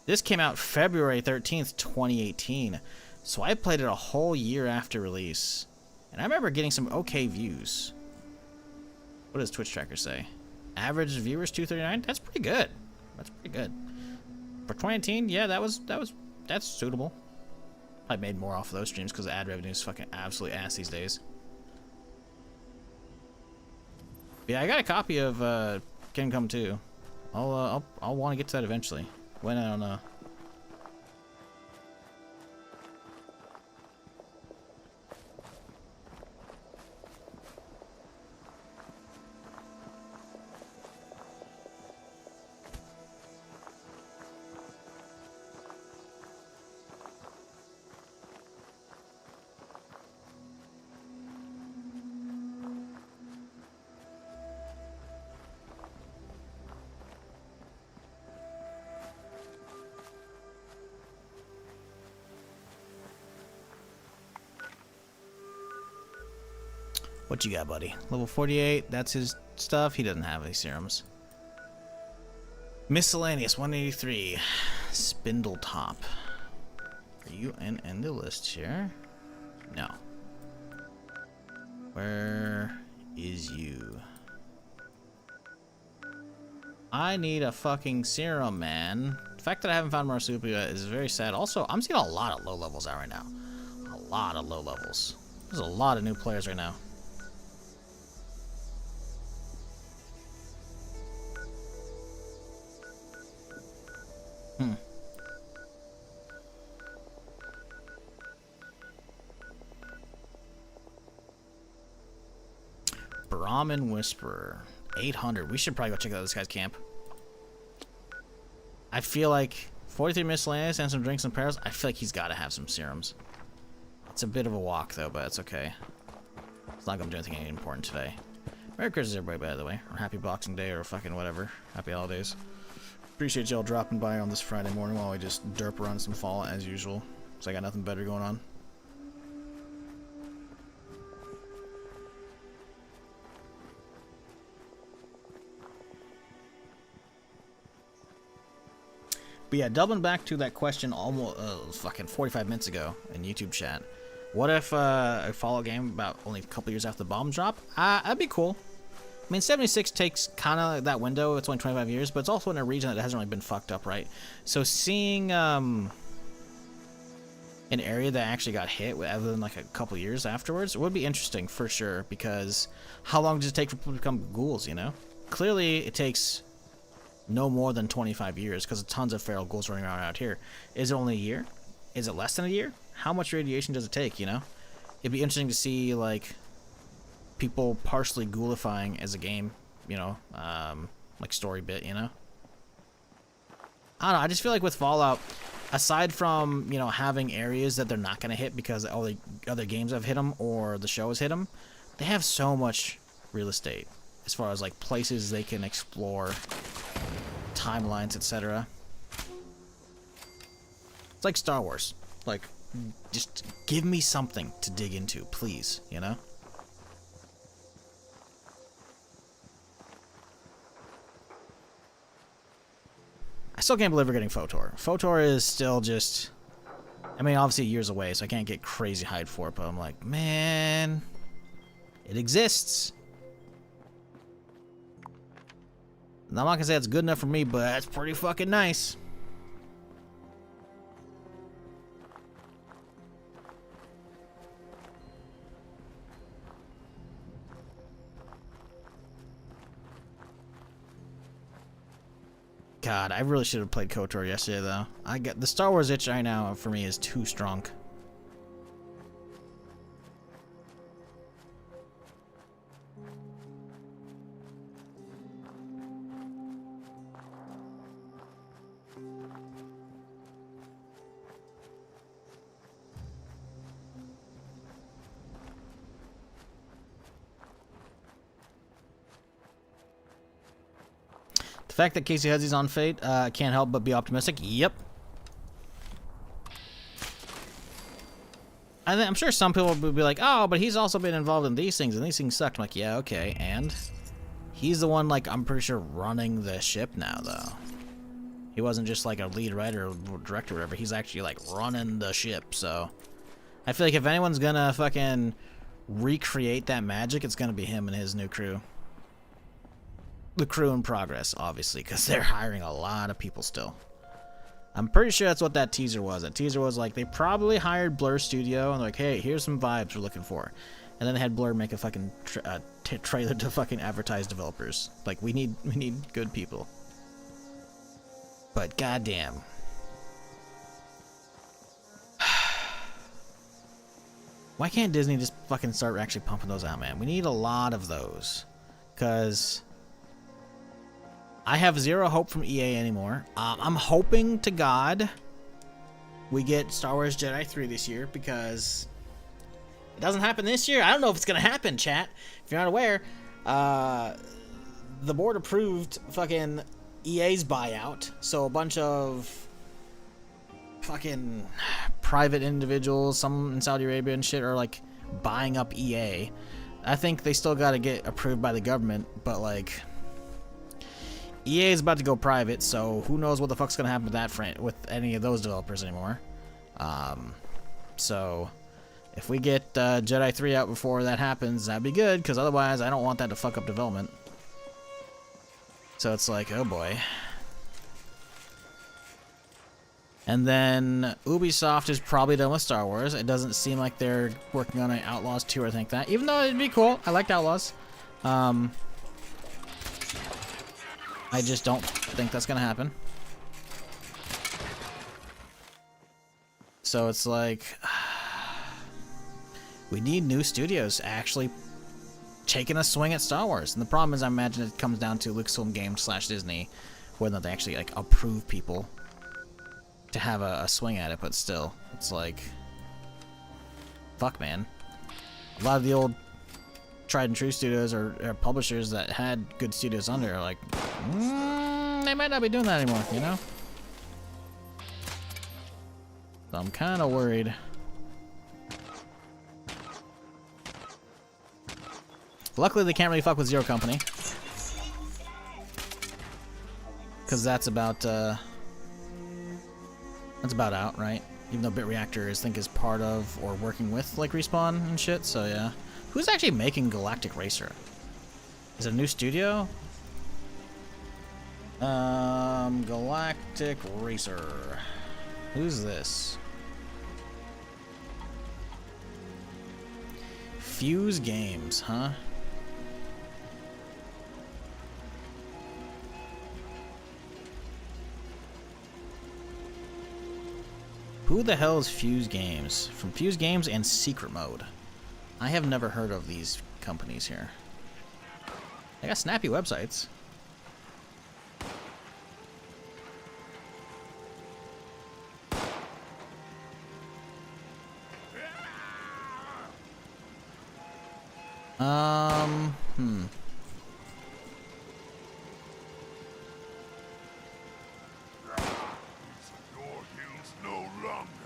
This came out February 13th, 2018. So I played it a whole year after release. And I remember getting some okay views. What does Twitch Tracker say? Average viewers 239? That's pretty good. That's pretty good. For 2018, yeah, that's suitable. I made more off of those streams because ad revenue is fucking absolutely ass these days. Yeah, I got a copy of Kingdom Come 2. I'll want to get to that eventually. When, I don't know. What you got, buddy? Level 48, that's his stuff. He doesn't have any serums. Miscellaneous 183. Spindle Top. Are you in the list here? No. Where is you? I need a fucking serum, man. The fact that I haven't found Marsupia is very sad. Also, I'm seeing a lot of low levels out right now. A lot of low levels. There's a lot of new players right now. Brahmin Whisperer. 800. We should probably go check out this guy's camp. I feel like 43 miscellaneous and some drinks and pearls. I feel like he's got to have some serums. It's a bit of a walk, though, but it's okay. It's not going to do anything important today. Merry Christmas, everybody, by the way. Or Happy Boxing Day, or fucking whatever. Happy holidays. Appreciate y'all dropping by on this Friday morning while we just derp around some Fallout as usual. Because I got nothing better going on. But yeah, doubling back to that question almost fucking 45 minutes ago in YouTube chat. What if a Fallout game about only a couple years after the bomb drop? That'd be cool. I mean, 76 takes kind of that window. It's only 25 years, but it's also in a region that hasn't really been fucked up, right? So seeing an area that actually got hit, other than like a couple years afterwards, it would be interesting for sure. Because how long does it take for people to become ghouls? You know, clearly it takes no more than 25 years because tons of feral ghouls running around out here. Is it only a year? Is it less than a year? How much radiation does it take, you know? It'd be interesting to see, like, people partially ghoulifying as a game, you know, like story bit, you know? I don't know, I just feel like with Fallout, aside from, you know, having areas that they're not going to hit because all the other games have hit them or the show has hit them, they have so much real estate as far as, like, places they can explore, timelines, etc. It's like Star Wars. Like, just give me something to dig into, please, you know? I still can't believe we're getting Photor. Photor is still just... I mean, obviously years away, so I can't get crazy hyped for it, but I'm like, man... It exists. And I'm not gonna say it's good enough for me, but that's pretty fucking nice. God, I really should have played KOTOR yesterday, though. I get the Star Wars itch right now for me is too strong. The fact that Casey Hudsy's on Fate, can't help but be optimistic. Yep. I'm sure some people would be like, oh, but he's also been involved in these things, and these things sucked. I'm like, yeah, okay, and he's the one, like, I'm pretty sure running the ship now, though. He wasn't just like a lead writer or director or whatever. He's actually like running the ship, so I feel like if anyone's gonna fucking recreate that magic, it's gonna be him and his new crew. The crew in progress, obviously, because they're hiring a lot of people still. I'm pretty sure that's what that teaser was. That teaser was like, they probably hired Blur Studio and like, hey, here's some vibes we're looking for. And then they had Blur make a fucking trailer to fucking advertise developers. Like, we need good people. But goddamn. Why can't Disney just fucking start actually pumping those out, man? We need a lot of those. Because I have zero hope from EA anymore. I'm hoping to God we get Star Wars Jedi 3 this year, because it doesn't happen this year. I don't know if it's going to happen, chat. If you're not aware, the board approved fucking EA's buyout. So a bunch of fucking private individuals, some in Saudi Arabia and shit, are like buying up EA. I think they still got to get approved by the government, but like EA is about to go private, so who knows what the fuck's gonna happen with that with any of those developers anymore. So if we get Jedi 3 out before that happens, that'd be good, because otherwise I don't want that to fuck up development. So it's like, oh boy. And then Ubisoft is probably done with Star Wars. It doesn't seem like they're working on an Outlaws 2 or anything like that, even though it'd be cool. I liked Outlaws. I just don't think that's gonna happen. So it's like, we need new studios actually taking a swing at Star Wars. And the problem is, I imagine it comes down to Lucasfilm Games / Disney, whether they actually like approve people to have a swing at it. But still, it's like, fuck, man. A lot of the old tried and true studios or publishers that had good studios under are like, they might not be doing that anymore, you know? So I'm kind of worried. Luckily, they can't really fuck with Zero Company, because that's about out, right? Even though Bit Reactor is part of or working with like Respawn and shit. So yeah, who's actually making Galactic Racer? Is it a new studio? Galactic Racer. Who's this? Fuse Games, huh? Who the hell is Fuse Games? From Fuse Games and Secret Mode. I have never heard of these companies here. They got snappy websites.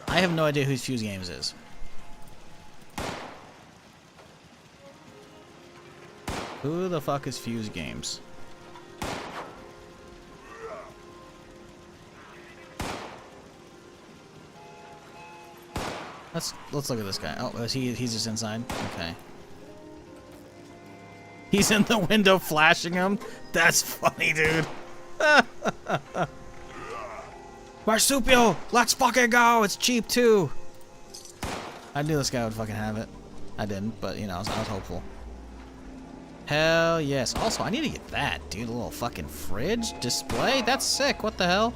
I have no idea who Fuse Games is. Who the fuck is Fuse Games? Let's look at this guy. Oh, he's just inside? Okay. He's in the window flashing him? That's funny, dude. Marsupio, let's fucking go! It's cheap too. I knew this guy would fucking have it. I didn't, but you know, I was hopeful. Hell yes. Also, I need to get that, dude. A little fucking fridge display. That's sick. What the hell?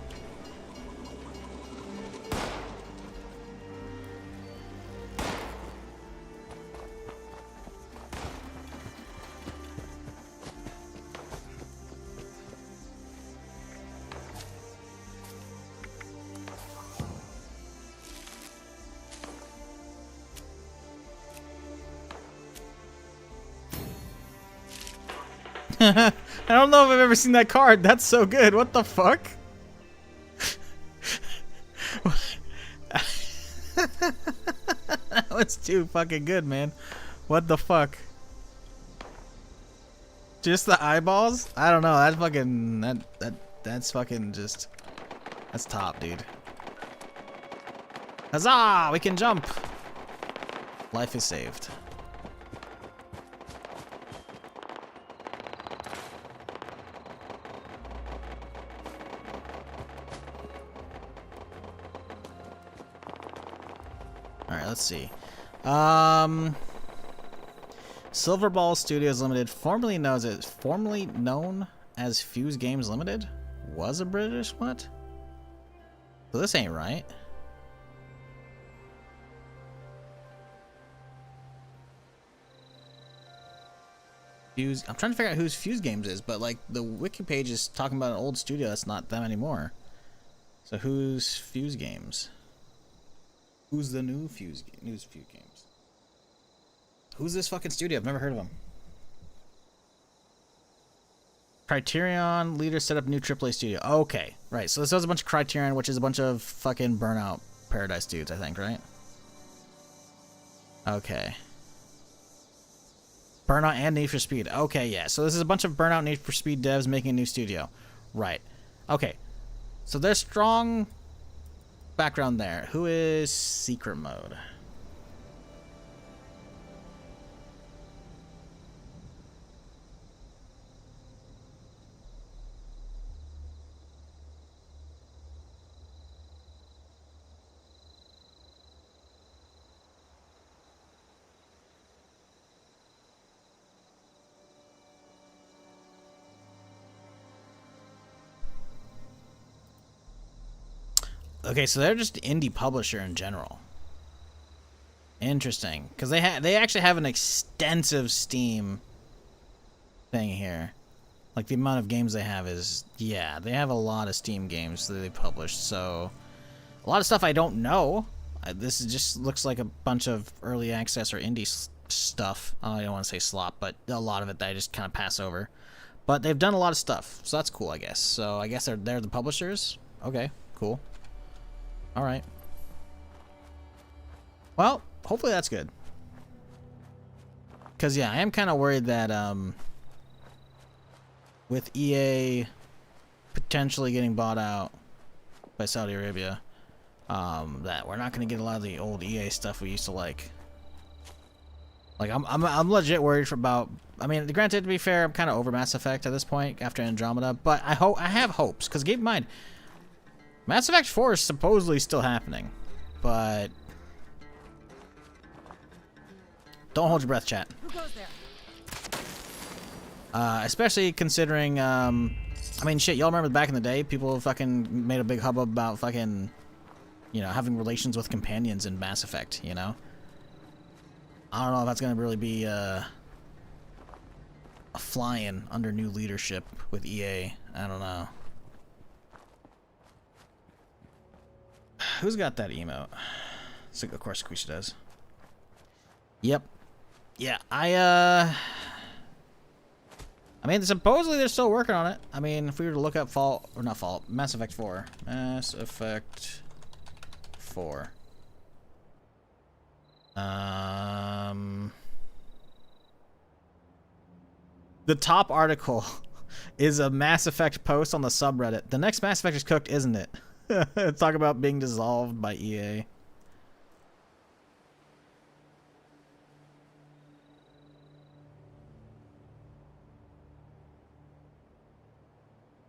I don't know if I've ever seen that card. That's so good. What the fuck? That was too fucking good, man. What the fuck? Just the eyeballs? I don't know. That's fucking that's fucking just that's top, dude. Huzzah! We can jump. Life is saved. All right, let's see. Silver Ball Studios Limited, formerly known as Fuse Games Limited, was a British what? So this ain't right. Fuse. I'm trying to figure out whose Fuse Games is, but like the wiki page is talking about an old studio that's not them anymore. So who's Fuse Games? Who's the new Fuse Games? Who's this fucking studio? I've never heard of them. Criterion leader set up new AAA studio. Okay, right. So this was a bunch of Criterion, which is a bunch of fucking Burnout Paradise dudes, I think, right? Okay. Burnout and Need for Speed. Okay, yeah. So this is a bunch of Burnout Need for Speed devs making a new studio. Right. Okay. So there's strong background there. Who is Secret Mode? Okay, so they're just indie publisher in general. Interesting, because they actually have an extensive Steam thing here. Like the amount of games they have is, yeah, they have a lot of Steam games that they published. So a lot of stuff I don't know. This just looks like a bunch of early access or indie stuff. I don't want to say slop, but a lot of it that I just kind of pass over. But they've done a lot of stuff, so that's cool, I guess. So I guess they're the publishers. Okay, cool. All right. Well, hopefully that's good. Because, yeah, I am kind of worried that with EA potentially getting bought out by Saudi Arabia, that we're not going to get a lot of the old EA stuff we used to like. Like, I'm legit worried about... I mean, granted, to be fair, I'm kind of over Mass Effect at this point after Andromeda, but I have hopes. Because keep in mind, Mass Effect 4 is supposedly still happening, but don't hold your breath, chat. Who goes there? Especially considering, I mean, shit, y'all remember back in the day, people fucking made a big hubbub about fucking, you know, having relations with companions in Mass Effect, you know? I don't know if that's gonna really be, a flying under new leadership with EA. I don't know. Who's got that emote? So, of course, Squisha does. Yep. Yeah, I mean, supposedly they're still working on it. I mean, if we were to look up Mass Effect 4. Mass Effect 4. The top article is a Mass Effect post on the subreddit. The next Mass Effect is cooked, isn't it? Talk about being dissolved by EA.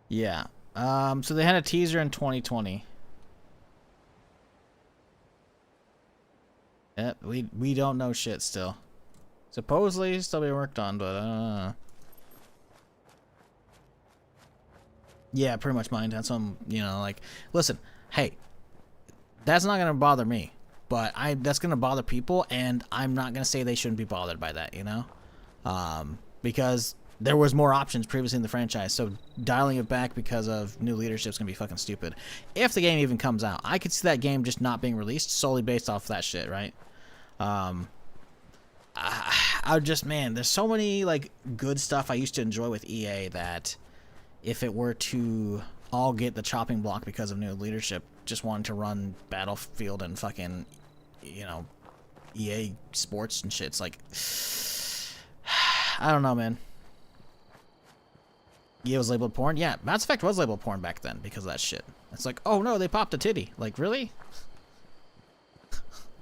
Yeah. So they had a teaser in 2020. Yep, we don't know shit still. Supposedly still being worked on, but I don't know. Yeah, pretty much mine. That's some, you know, like, listen, hey, that's not gonna bother me, but that's gonna bother people, and I'm not gonna say they shouldn't be bothered by that, you know, because there was more options previously in the franchise, so dialing it back because of new leadership is gonna be fucking stupid. If the game even comes out, I could see that game just not being released solely based off that shit, right? I just, man, there's so many like good stuff I used to enjoy with EA that if it were to all get the chopping block because of new leadership, just wanting to run Battlefield and fucking, you know, EA Sports and shit. It's like, I don't know, man. EA was labeled porn. Yeah, Mass Effect was labeled porn back then because of that shit. It's like, oh no, they popped a titty. Like, really?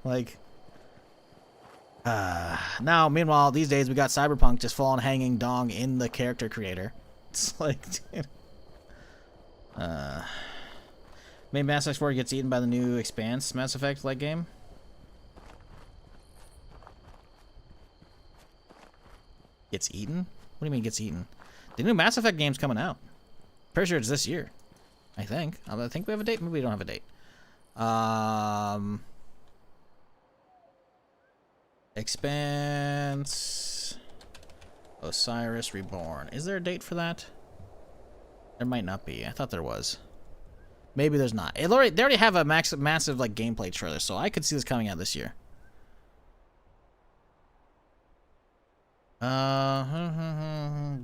Like, now, meanwhile, these days we got Cyberpunk just full on hanging dong in the character creator. It's like, dude. Maybe Mass Effect 4 gets eaten by the new Expanse Mass Effect like game. Gets eaten? What do you mean gets eaten? The new Mass Effect game's coming out. Pretty sure it's this year. I think. I think we have a date. Maybe we don't have a date. Expanse. Osiris Reborn. Is there a date for that? There might not be. I thought there was. Maybe there's not. They already have a massive like gameplay trailer, so I could see this coming out this year.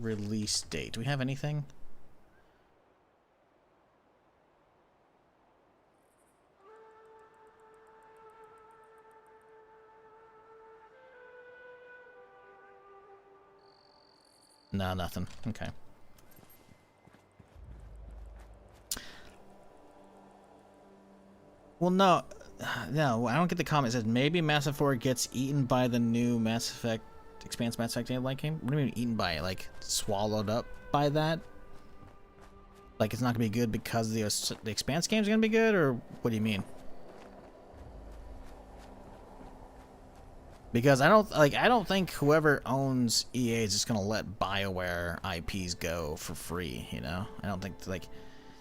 Release date. Do we have anything? No, nothing. Okay. Well, no, I don't get the comment. It says maybe Mass Effect 4 gets eaten by the new Mass Effect Expanse Mass Effect like game. What do you mean eaten by? Like swallowed up by that? Like it's not gonna be good because the Expanse game's gonna be good, or what do you mean? Because I don't think whoever owns EA is just gonna let BioWare IPs go for free. You know, I don't think like.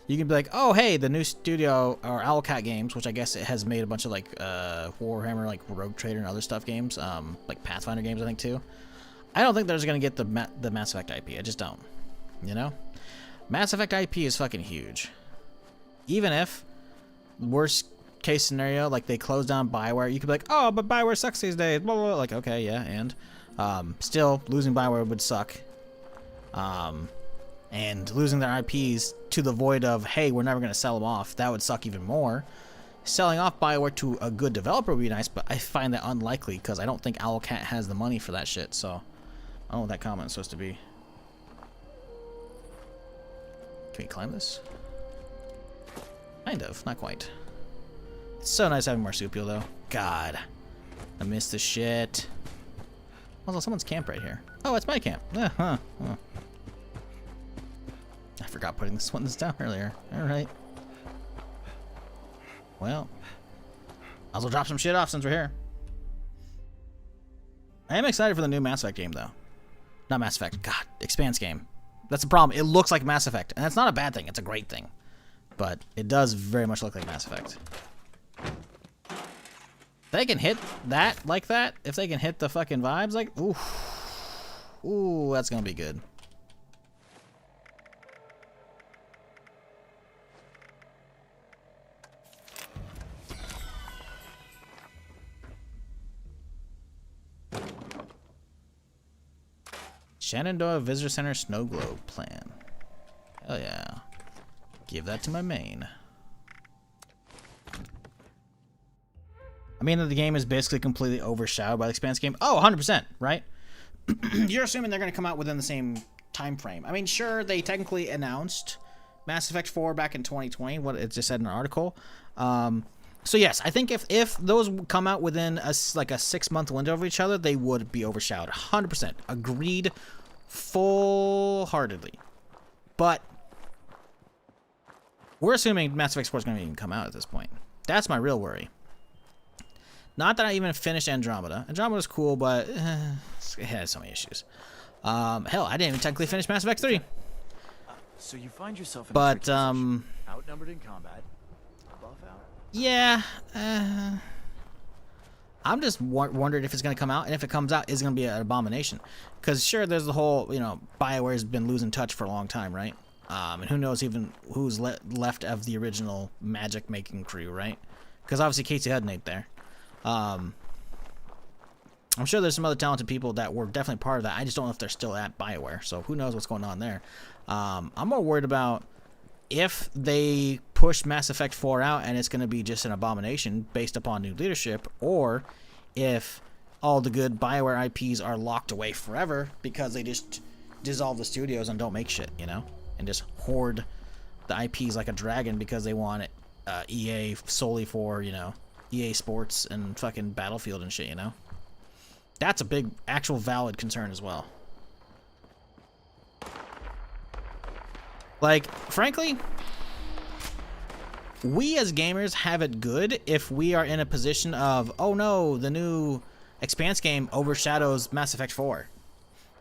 You can be like, oh, hey, the new studio, or Owlcat Games, which I guess it has made a bunch of, like, Warhammer, like, Rogue Trader and other stuff games, like Pathfinder games, I think, too. I don't think they're just going to get the Mass Effect IP. I just don't. You know? Mass Effect IP is fucking huge. Even if, worst case scenario, like, they close down BioWare, you could be like, oh, but BioWare sucks these days, blah, blah, blah. Like, okay, yeah, and, still, losing BioWare would suck. And losing their IPs to the void of, hey, we're never going to sell them off, that would suck even more. Selling off BioWare to a good developer would be nice, but I find that unlikely because I don't think Owlcat has the money for that shit, so I don't know what that comment is supposed to be. Can we climb this? Kind of, not quite. It's so nice having marsupial, though. God, I miss the shit. Also, someone's camp right here. Oh, it's my camp. Huh. I forgot putting this down earlier. Alright. Well. I'll also drop some shit off since we're here. I am excited for the new Mass Effect game, though. Not Mass Effect. God, Expanse game. That's the problem. It looks like Mass Effect. And that's not a bad thing. It's a great thing. But it does very much look like Mass Effect. If they can hit that like that, if they can hit the fucking vibes, like, ooh. Ooh, that's gonna be good. Shenandoah Visitor Center Snow Globe plan. Hell yeah. Give that to my main. I mean that the game is basically completely overshadowed by the Expanse game. Oh, 100%, right? You're assuming they're going to come out within the same time frame. I mean, sure, they technically announced Mass Effect 4 back in 2020, what it just said in an article. So yes, I think if those come out within a 6-month window of each other, they would be overshadowed. 100%. Agreed full-heartedly. But we're assuming Mass Effect 4 is going to even come out at this point. That's my real worry. Not that I even finished Andromeda. Andromeda's cool, but it has so many issues. Hell, I didn't even technically finish Mass Effect 3. So you find yourself in but outnumbered in combat. Buff out. Yeah, I'm just wondering if it's going to come out, and if it comes out, is it going to be an abomination? Because sure, there's the whole, BioWare's been losing touch for a long time, right? And who knows even who's left of the original magic-making crew, right? Because obviously Casey Hudson ain't there. I'm sure there's some other talented people that were definitely part of that. I just don't know if they're still at BioWare, so who knows what's going on there. I'm more worried about if they push Mass Effect 4 out and it's going to be just an abomination based upon new leadership, or if all the good BioWare IPs are locked away forever because they just dissolve the studios and don't make shit, you know? And just hoard the IPs like a dragon because they want it, EA solely for, you know, EA Sports and fucking Battlefield and shit, you know? That's a big, actual valid concern as well. Like, frankly, we as gamers have it good if we are in a position of, oh no, the new Expanse game overshadows Mass Effect 4.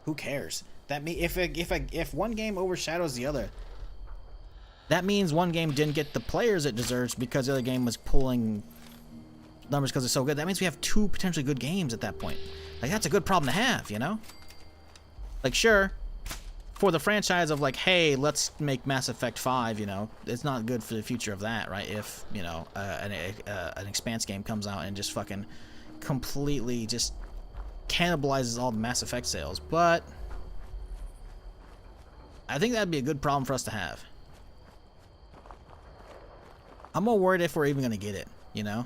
Who cares? That if one game overshadows the other, that means one game didn't get the players it deserves because the other game was pulling numbers because it's so good. That means we have two potentially good games at that point. Like, that's a good problem to have, you know? Like, sure, for the franchise of like, hey, let's make Mass Effect 5, you know, it's not good for the future of that, right? If, you know, an Expanse game comes out and just fucking completely just cannibalizes all the Mass Effect sales. But I think that'd be a good problem for us to have. I'm more worried if we're even going to get it, you know?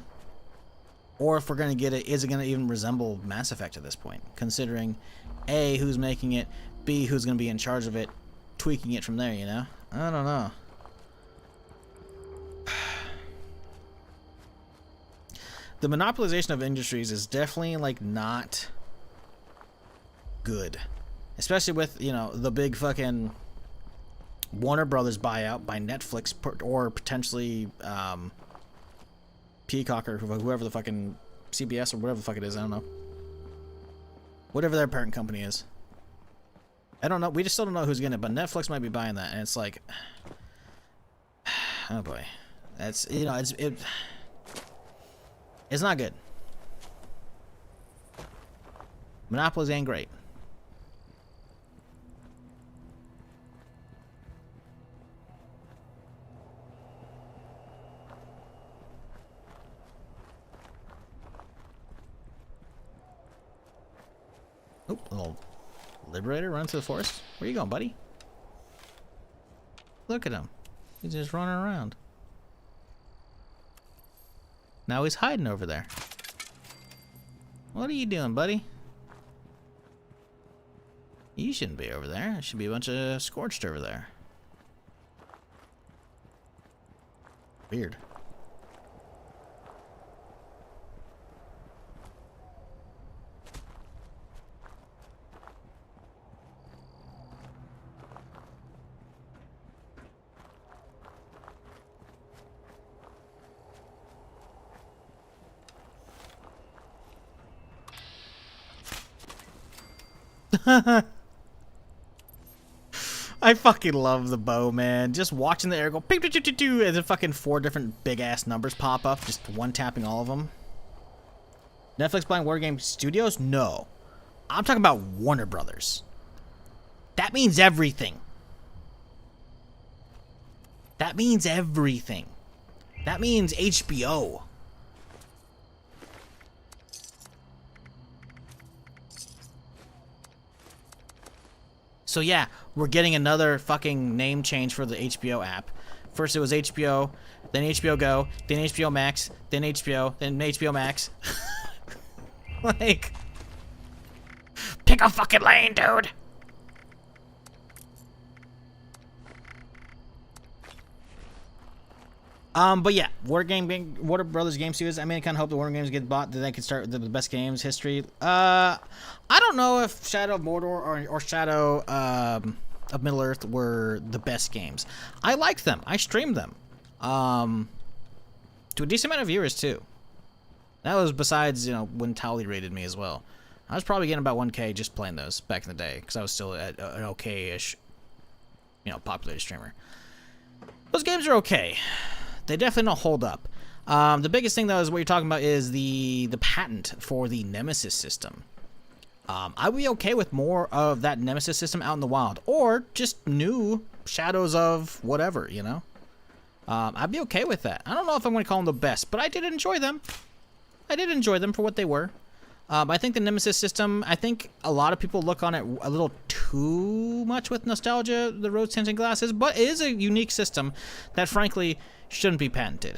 Or if we're going to get it, is it going to even resemble Mass Effect at this point? Considering, A, who's making it, B, who's going to be in charge of it, tweaking it from there, you know? I don't know. The monopolization of industries is definitely, like, not good. Especially with, you know, the big fucking Warner Brothers buyout by Netflix or potentially Peacock or whoever the fucking CBS or whatever the fuck it is, I don't know. Whatever their parent company is. I don't know. We just still don't know who's getting it, but Netflix might be buying that, and it's like, oh boy, that's, you know, it's not good. Monopolies ain't great. Oop, a little Liberator running to the forest. Where you going, buddy? Look at him. He's just running around. Now he's hiding over there. What are you doing, buddy? You shouldn't be over there. There should be a bunch of Scorched over there. Weird. I fucking love the bow, man. Just watching the air go pew, pew, pew, pew, pew, and then fucking 4 different big ass numbers pop up, just one tapping all of them. Netflix buying War Game Studios? No. I'm talking about Warner Brothers. That means everything. That means everything. That means HBO. So yeah, we're getting another fucking name change for the HBO app. First it was HBO, then HBO Go, then HBO Max, then HBO, then HBO Max. Like, pick a fucking lane, dude. But yeah, Warner Brothers Game Studios. I mean, I kind of hope the Warner games get bought, then they can start the best games history. I don't know if Shadow of Mordor or Shadow of Middle Earth were the best games. I liked them. I streamed them. To a decent amount of viewers too. That was besides, you know, when Towley rated me as well. I was probably getting about 1K just playing those back in the day because I was still at an okay-ish, you know, popular streamer. Those games are okay. They definitely don't hold up. The biggest thing, though, is what you're talking about is the patent for the Nemesis system. I'd be okay with more of that Nemesis system out in the wild, or just new Shadows of whatever, you know? I'd be okay with that. I don't know if I'm going to call them the best, but I did enjoy them. I did enjoy them for what they were. I think the Nemesis system, I think a lot of people look on it a little too much with nostalgia, the rose tinted glasses, but it is a unique system that, frankly, shouldn't be patented.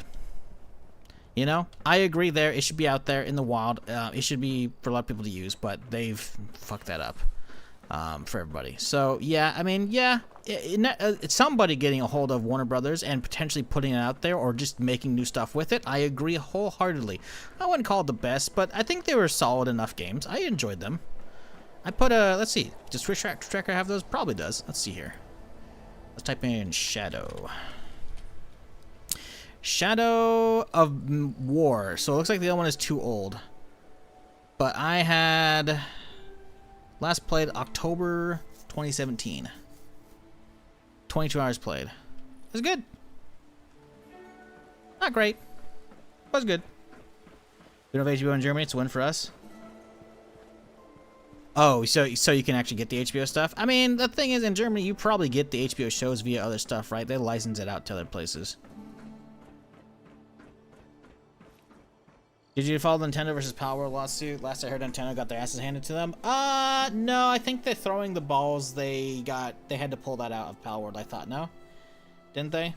You know, I agree there. It should be out there in the wild. It should be for a lot of people to use, but they've fucked that up for everybody. So, yeah, I mean, yeah, it's somebody getting a hold of Warner Brothers and potentially putting it out there or just making new stuff with it. I agree wholeheartedly. I wouldn't call it the best, but I think they were solid enough games. I enjoyed them. I put let's see, does Twitch Tracker have those? Probably does. Let's see here. Let's type in Shadow. Shadow of War. So it looks like the other one is too old. But I had last played October 2017. 22 hours played. It was good. Not great. It was good. We don't have HBO in Germany. It's a win for us. Oh, so you can actually get the HBO stuff? I mean, the thing is, in Germany, you probably get the HBO shows via other stuff, right? They license it out to other places. Did you follow the Nintendo versus Power lawsuit? Last I heard, Nintendo got their asses handed to them. No, I think they're throwing the balls. They had to pull that out of Palworld, I thought. No? Didn't they?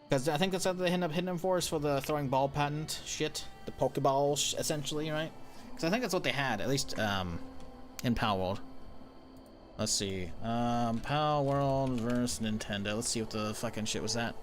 Because I think that's what they ended up hitting them for, is for the throwing ball patent shit. The Pokeball, essentially, right? Because I think that's what they had, at least in Palworld. Let's see. Palworld versus Nintendo. Let's see what the fucking shit was that.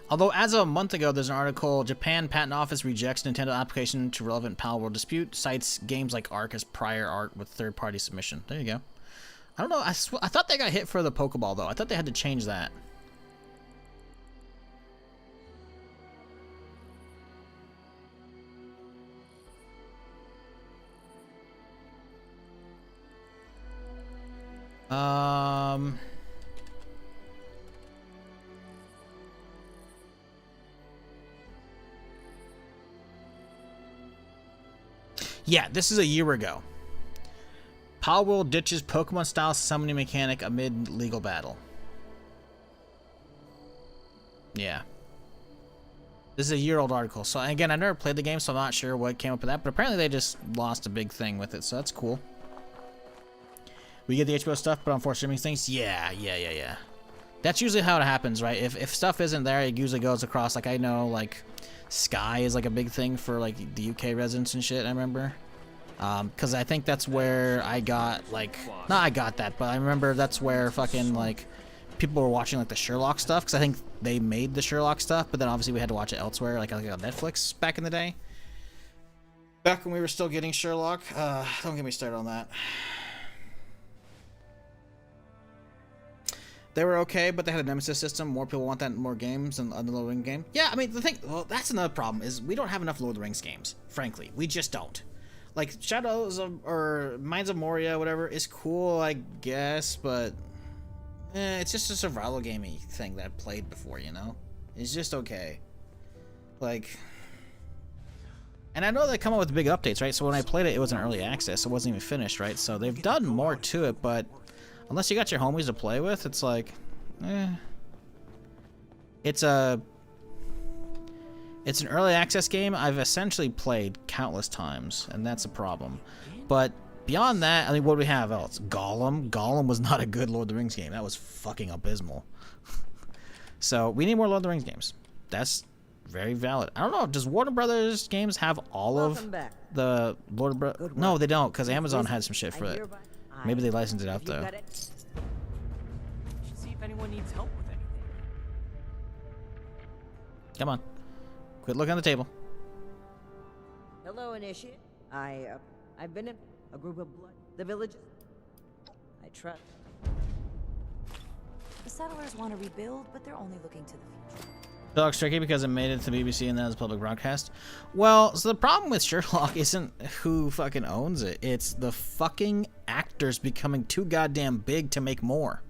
Although, as of a month ago, there's an article, Japan Patent Office rejects Nintendo application to relevant Palworld dispute, cites games like Ark as prior art with third-party submission. There you go. I don't know, I thought they got hit for the Pokeball, though. I thought they had to change that. Yeah, this is a year ago. Palworld ditches Pokemon-style summoning mechanic amid legal battle. Yeah. This is a year-old article. So, again, I never played the game, so I'm not sure what came up with that. But apparently they just lost a big thing with it, so that's cool. We get the HBO stuff, but on for streaming things? Yeah. That's usually how it happens, right? If stuff isn't there, it usually goes across. Like, I know, like, Sky is, like, a big thing for, like, the UK residents and shit, I remember. Because I think that's where I got, like... Not I got that, but I remember that's where fucking, like, people were watching, like, the Sherlock stuff. Because I think they made the Sherlock stuff, but then obviously we had to watch it elsewhere, like on Netflix back in the day. Back when we were still getting Sherlock. Don't get me started on that. They were okay, but they had a nemesis system. More people want that in more games than the Lord of the Rings game. Yeah, I mean, the thing... Well, that's another problem, is we don't have enough Lord of the Rings games. Frankly. We just don't. Like, Shadows of... or Mines of Moria, whatever, is cool, I guess, but... it's just a survival gamey thing that I played before, you know? It's just okay. Like... And I know they come up with big updates, right? So when I played it, it was in early access. It wasn't even finished, right? So they've done more to it, but... Unless you got your homies to play with, it's like, It's an early access game I've essentially played countless times, and that's a problem. But beyond that, I mean, what do we have else? Gollum? Gollum was not a good Lord of the Rings game. That was fucking abysmal. So we need more Lord of the Rings games. That's very valid. I don't know, does Warner Brothers games have all of the Lord of Brothers? No, they don't, because Amazon had some shit for it. Maybe they licensed it out, though. Should see if anyone needs help with anything. Come on. Quit looking at the table. Hello, Initiate. I've been in a group of blood. The village. I trust. The settlers want to rebuild, but they're only looking to the future. Sherlock's tricky because it made it to BBC and then it's a public broadcast. Well, so the problem with Sherlock isn't who fucking owns it. It's the fucking actors becoming too goddamn big to make more.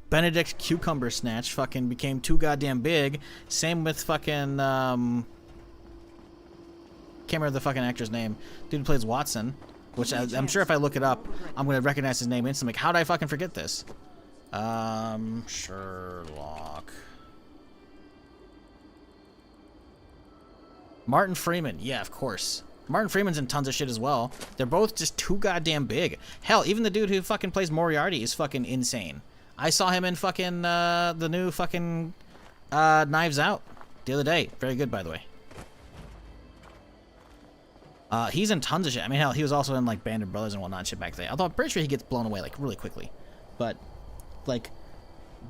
Benedict Cucumber Snatch fucking became too goddamn big. Same with fucking, can't remember the fucking actor's name. Dude who plays Watson, which I'm sure if I look it up, I'm going to recognize his name instantly. Like, how did I fucking forget this? Sherlock. Martin Freeman, yeah, of course. Martin Freeman's in tons of shit as well. They're both just too goddamn big. Hell, even the dude who fucking plays Moriarty is fucking insane. I saw him in fucking the new fucking Knives Out the other day. Very good, by the way. He's in tons of shit. I mean, hell, he was also in like Band of Brothers and whatnot shit back then. Although I'm pretty sure he gets blown away like really quickly. But like,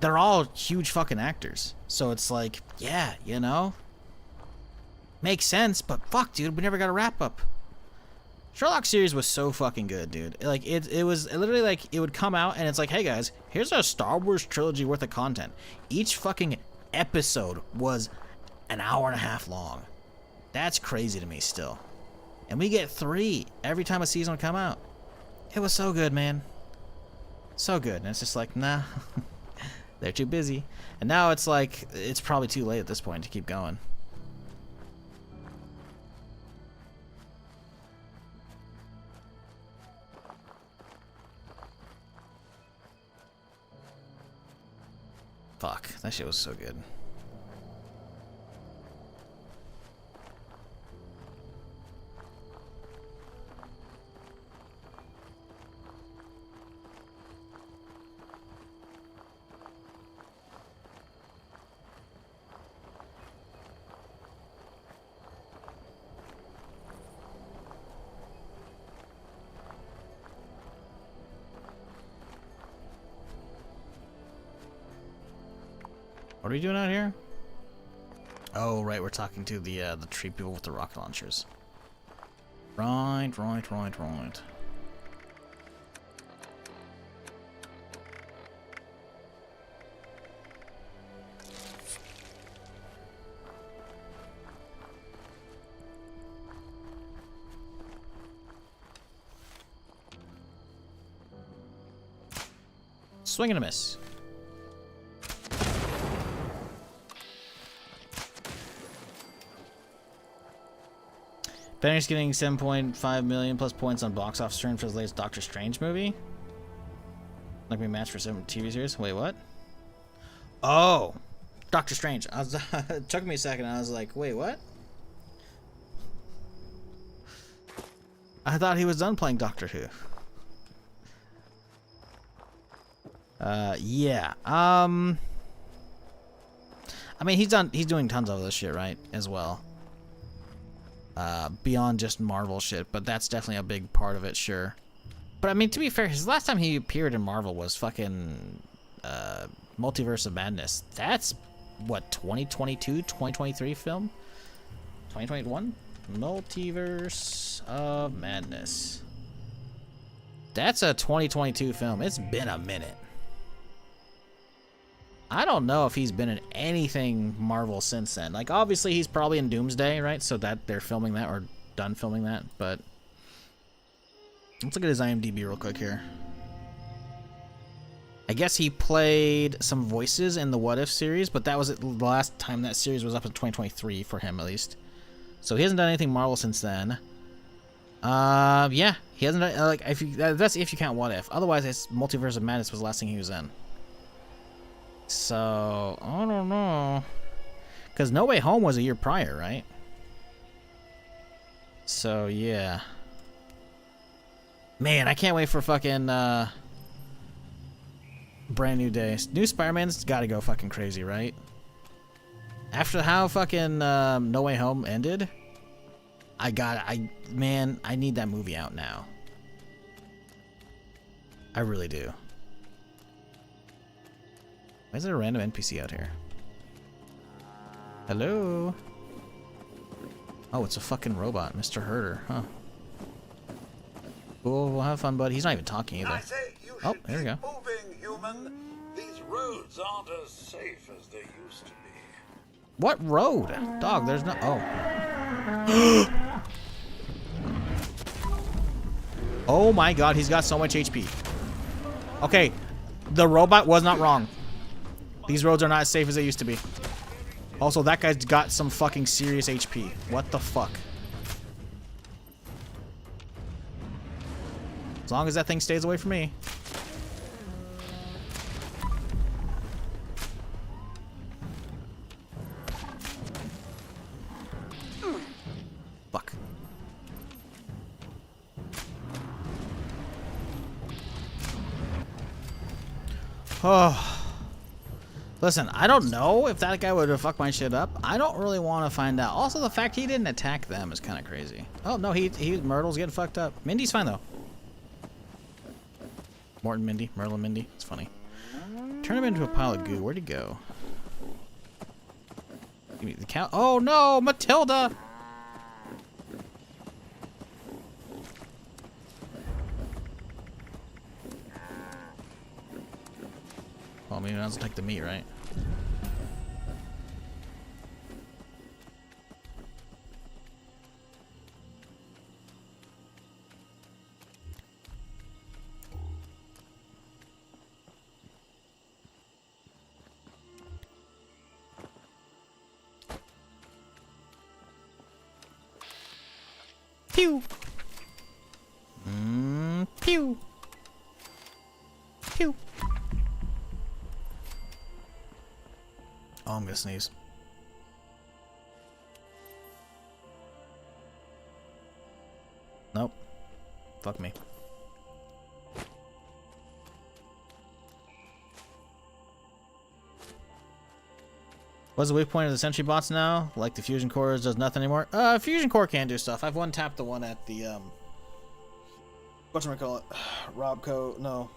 they're all huge fucking actors. So it's like, yeah, you know, makes sense. But fuck, dude, we never got a wrap up. Sherlock series was so fucking good, dude. Like it was literally like it would come out and it's like, hey guys, here's a Star Wars trilogy worth of content. Each fucking episode was an hour and a half long. That's crazy to me still. And we get 3 every time a season would come out. It was so good, man. So good. And it's just like, nah, they're too busy. And now it's like, it's probably too late at this point to keep going. Fuck, that shit was so good. What are we doing out here? Oh, right, we're talking to the tree people with the rocket launchers. Right. Swing and a miss. Benner's getting 7.5 million plus points on box office return for his latest Doctor Strange movie. Like me match for some TV series. Wait, what? Oh, Doctor Strange. It took me a second. I was like, wait, what? I thought he was done playing Doctor Who. Yeah. I mean, he's doing tons of this shit, right? As well. Beyond just Marvel shit, but that's definitely a big part of it, sure. But I mean, to be fair, his last time he appeared in Marvel was fucking Multiverse of Madness. That's what, 2022, 2023 film? 2021? Multiverse of Madness. That's a 2022 film. It's been a minute. I don't know if he's been in anything Marvel since then. Like, obviously, he's probably in Doomsday, right? So that they're filming that or done filming that. But let's look at his IMDb real quick here. I guess he played some voices in the What If series, but that was the last time that series was up in 2023 for him, at least. So he hasn't done anything Marvel since then. Yeah, he hasn't done, like, that's if you count What If. Otherwise, it's Multiverse of Madness was the last thing he was in. So, I don't know. Because No Way Home was a year prior, right? So, yeah. Man, I can't wait for fucking, brand new day. New Spider-Man's gotta go fucking crazy, right? After how fucking, No Way Home ended, man, I need that movie out now. I really do. Why is there a random NPC out here? Hello? Oh, it's a fucking robot, Mr. Herder, huh? Cool, we'll have fun, bud. He's not even talking either. Oh, there we go. Moving, human. These roads aren't as safe as they used to be. What road? Dog, there's no... Oh. Oh my god, he's got so much HP. Okay, the robot was not wrong. These roads are not as safe as they used to be. Also, that guy's got some fucking serious HP. What the fuck? As long as that thing stays away from me. Oh. Listen, I don't know if that guy would have fucked my shit up. I don't really want to find out. Also, the fact he didn't attack them is kind of crazy. Oh, no, Myrtle's getting fucked up. Mindy's fine, though. Morton, Mindy. Merlin, Mindy. It's funny. Turn him into a pile of goo. Where'd he go? Give me the cow. Oh, no! Matilda! Well, maybe it doesn't take the meat, right? Pew! Pew! Pew! Oh, I'm gonna sneeze. Nope. Fuck me. What's the weak point of the sentry bots now? Like the fusion cores does nothing anymore? Fusion core can do stuff. I've one-tapped the one at the, whatchamacallit? Robco, no.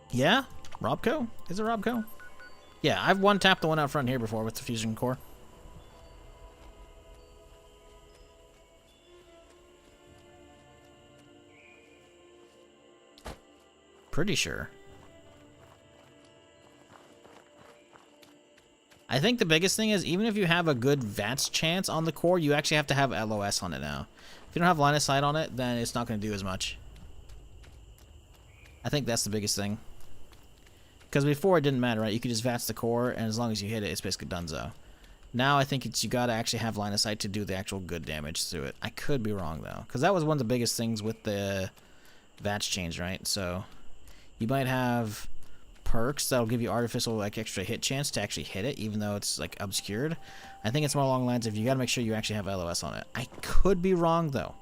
Yeah? Robco? Is it Robco? Yeah, I've one-tapped the one out front here before with the fusion core. Pretty sure. I think the biggest thing is, even if you have a good VATS chance on the core, you actually have to have LOS on it now. If you don't have line of sight on it, then it's not going to do as much. I think that's the biggest thing. Because before it didn't matter, right? You could just VATS the core, and as long as you hit it, it's basically donezo. Now I think you got to actually have line of sight to do the actual good damage through it. I could be wrong, though. Because that was one of the biggest things with the VATS change, right? So you might have perks that'll give you artificial like extra hit chance to actually hit it, even though it's like obscured. I think it's more along the lines of you got to make sure you actually have LOS on it. I could be wrong though,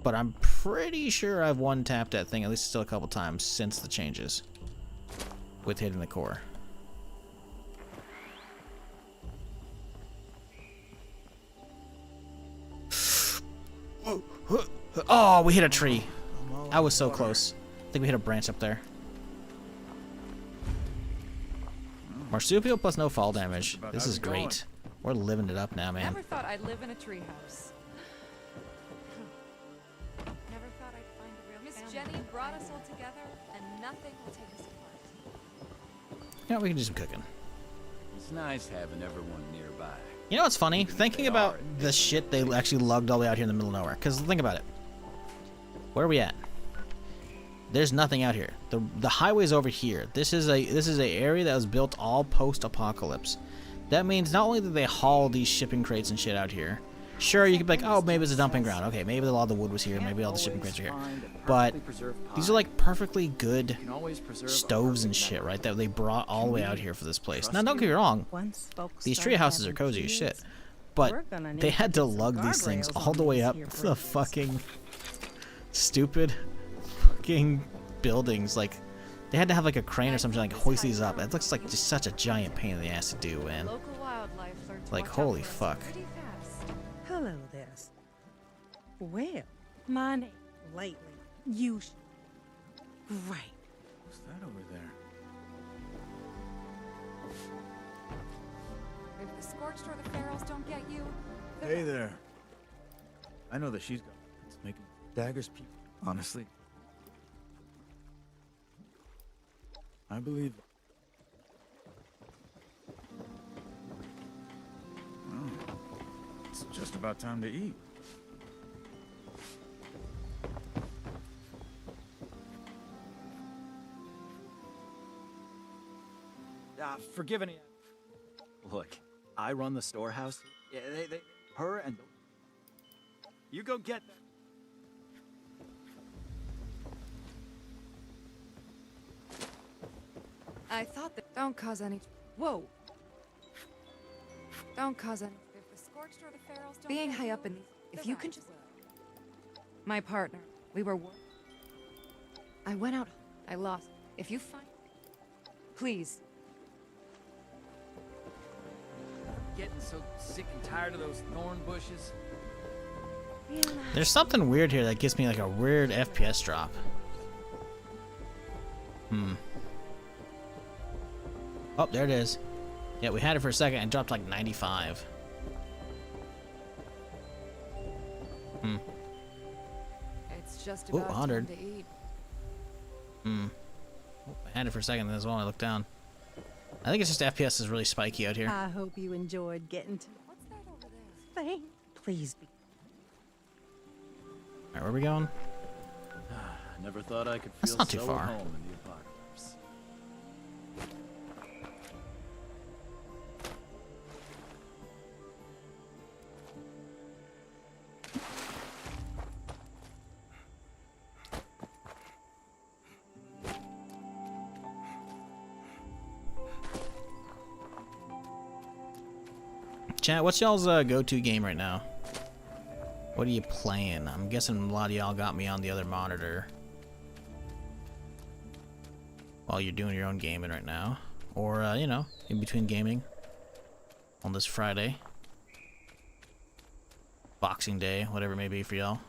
but I'm pretty sure I've one-tapped that thing at least still a couple times since the changes with hitting the core. Oh, we hit a tree. I was so close. I think we hit a branch up there. Marsupial plus no fall damage. This is great. We're living it up now, man. Never thought I'd live in a treehouse. Never thought I'd find a real Miss Jenny brought us all together, and nothing will take us apart. You know, we can do some cooking. It's nice having everyone nearby. You know what's funny? Thinking about the shit they actually lugged all the way out here in the middle of nowhere. Because think about it. Where are we at? There's nothing out here. The highway's over here. This is a area that was built all post-apocalypse. That means not only did they haul these shipping crates and shit out here. Sure, you could be like, oh, maybe it's a dumping ground. Okay, maybe a lot of the wood was here. Maybe all the shipping crates are here. But these are like perfectly good stoves and shit, right? That they brought all the way out here for this place. Now, don't get me wrong. These tree houses are cozy as shit. But they had to lug these things all the way up the fucking stupid buildings. Like they had to have like a crane or something like hoist these up. It looks like just such a giant pain in the ass to do, man. Like holy fuck. Hello there. Well, my name lately you great. What's that over there? If the Scorched or the Ferals don't get you, Hey there. I know that she's got it's making daggers people. Honestly. I believe. Oh, it's just about time to eat. Forgive any. Look, I run the storehouse. Yeah, her and you go get that. I thought that don't cause any. Whoa! Don't cause any. If the Scorched or the Ferals don't being high up in these, if you can just. My partner, we were. I went out. I lost. If you find... Please. Getting so sick and tired of those thorn bushes. There's something weird here that gives me like a weird FPS drop. Oh, there it is. Yeah, we had it for a second and dropped like 95. It's just Ooh, about 100. time to eat. Oh, I had it for a second as well. I looked down. I think it's just FPS is really spiky out here. I hope you enjoyed getting to... What's that over there? Spain. Please be... Alright, where are we going? Never thought I could That's feel not too so far. at home in the apocalypse. Chat, what's y'all's go-to game right now? What are you playing? I'm guessing a lot of y'all got me on the other monitor while you're doing your own gaming right now. Or, you know, in between gaming on this Friday. Boxing Day, whatever it may be for y'all.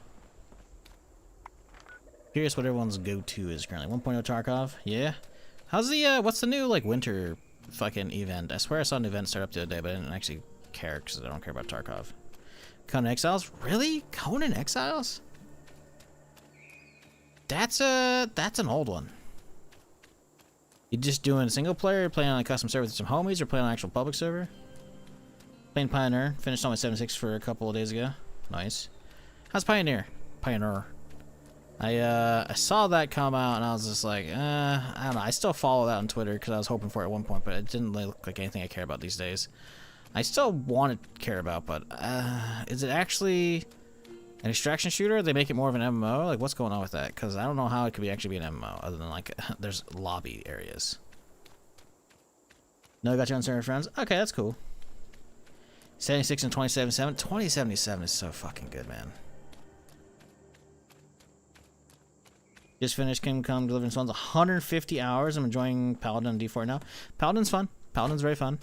Curious what everyone's go-to is currently. 1.0 Tarkov? Yeah? How's the, what's the new, like, winter fucking event? I swear I saw an event start up the other day, but I didn't actually care because I don't care about Tarkov. Conan Exiles? Really? Conan Exiles? That's an old one. You just doing single player, playing on a custom server with some homies, or playing on an actual public server? Playing Pioneer. Finished on my 7.6 for a couple of days ago. Nice. How's Pioneer? Pioneer. I saw that come out and I was just like, I don't know. I still follow that on Twitter because I was hoping for it at one point, but it didn't look like anything I care about these days. I still want to care about, but is it actually an extraction shooter? They make it more of an MMO? Like, what's going on with that? Because I don't know how it could actually be an MMO other than, like, there's lobby areas. No, I got you on server friends? Okay, that's cool. 76 and 2077. 2077 is so fucking good, man. Just finished Kingdom Come Deliverance 1's 150 hours. I'm enjoying Paladin and D4 now. Paladin's fun. Paladin's very fun.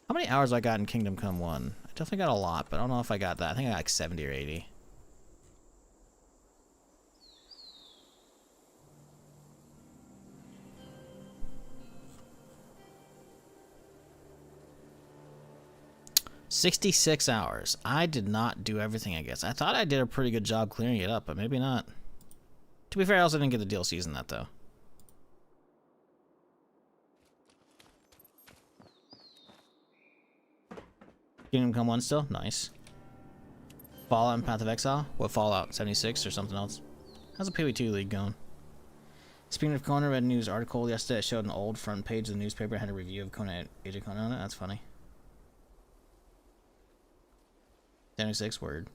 How many hours I got in Kingdom Come 1? I definitely got a lot, but I don't know if I got that. I think I got like 70 or 80. $66 hours. I did not do everything, I guess. I thought I did a pretty good job clearing it up, but maybe not. To be fair, I also didn't get the DLCs in that, though. Kingdom Come 1 still? Nice. Fallout and Path of Exile? What Fallout? 76 or something else? How's the PvE League going? Speaking of Conan, I read a news article yesterday that showed an old front page of the newspaper that had a review of Conan, Age of Conan on it. That's funny. 76, word.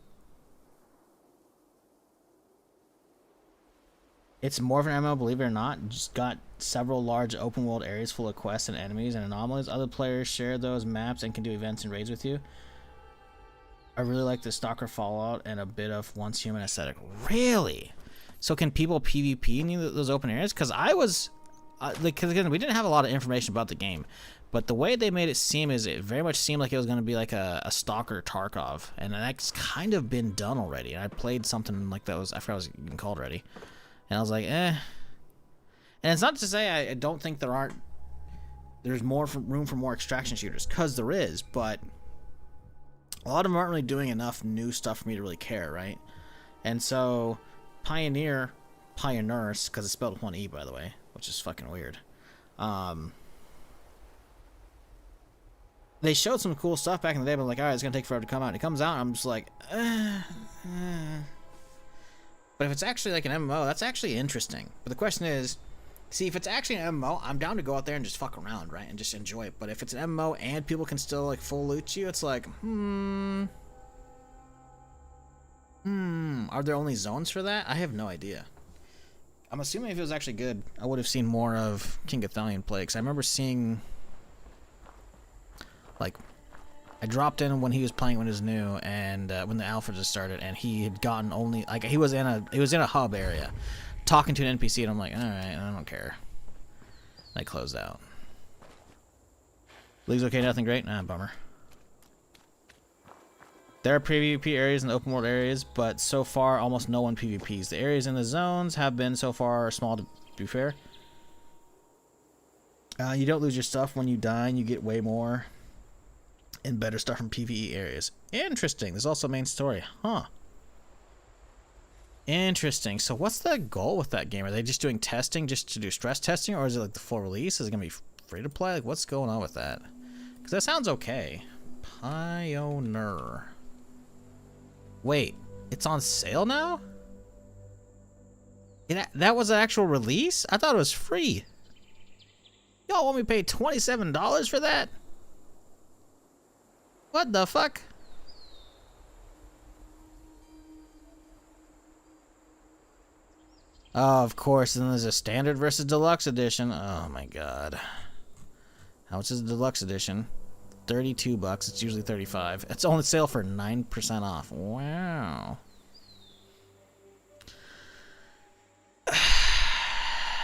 It's more of an MMO, believe it or not. Just got several large open world areas full of quests and enemies and anomalies. Other players share those maps and can do events and raids with you. I really like the Stalker Fallout and a bit of Once Human aesthetic. Really? So can people PvP in those open areas? Because I was... because again, we didn't have a lot of information about the game. But the way they made it seem is it very much seemed like it was going to be like a Stalker Tarkov. And that's kind of been done already. And I played something like that was... I forgot what it was even called already. And I was like, eh. And it's not to say I don't think there's more room for more extraction shooters, because there is, but a lot of them aren't really doing enough new stuff for me to really care, right? And so Pioneers, because it's spelled with one E, by the way, which is fucking weird. They showed some cool stuff back in the day, but I'm like, alright, it's going to take forever to come out. And it comes out, and I'm just like, But if it's actually like an MMO, that's actually interesting. But the question is, see, if it's actually an MMO, I'm down to go out there and just fuck around, right? And just enjoy it. But if it's an MMO and people can still like full loot you, it's like, are there only zones for that? I have no idea. I'm assuming if it was actually good, I would have seen more of King Gathalion play. Because I remember seeing, like, I dropped in when he was playing when it was new, and when the alpha just started, and he had gotten only like he was in a hub area, talking to an NPC and I'm like, all right, I don't care. I close out. League's okay, nothing great? Nah, bummer. There are PvP areas and open world areas, but so far almost no one PvPs. The areas in the zones have been so far small, to be fair. You don't lose your stuff when you die, and you get way more and better stuff from PvE areas. Interesting. There's also a main story. Huh. Interesting. So what's the goal with that game? Are they just doing testing just to do stress testing, or is it like the full release? Is it going to be free to play? Like, what's going on with that? Because that sounds okay. Pioneer. Wait, it's on sale now? That was an actual release? I thought it was free. Y'all want me to pay $27 for that? What the fuck? Oh, of course, and then there's a standard versus deluxe edition. Oh my god. How much is the deluxe edition? $32. It's usually $35. It's on sale for 9% off. Wow.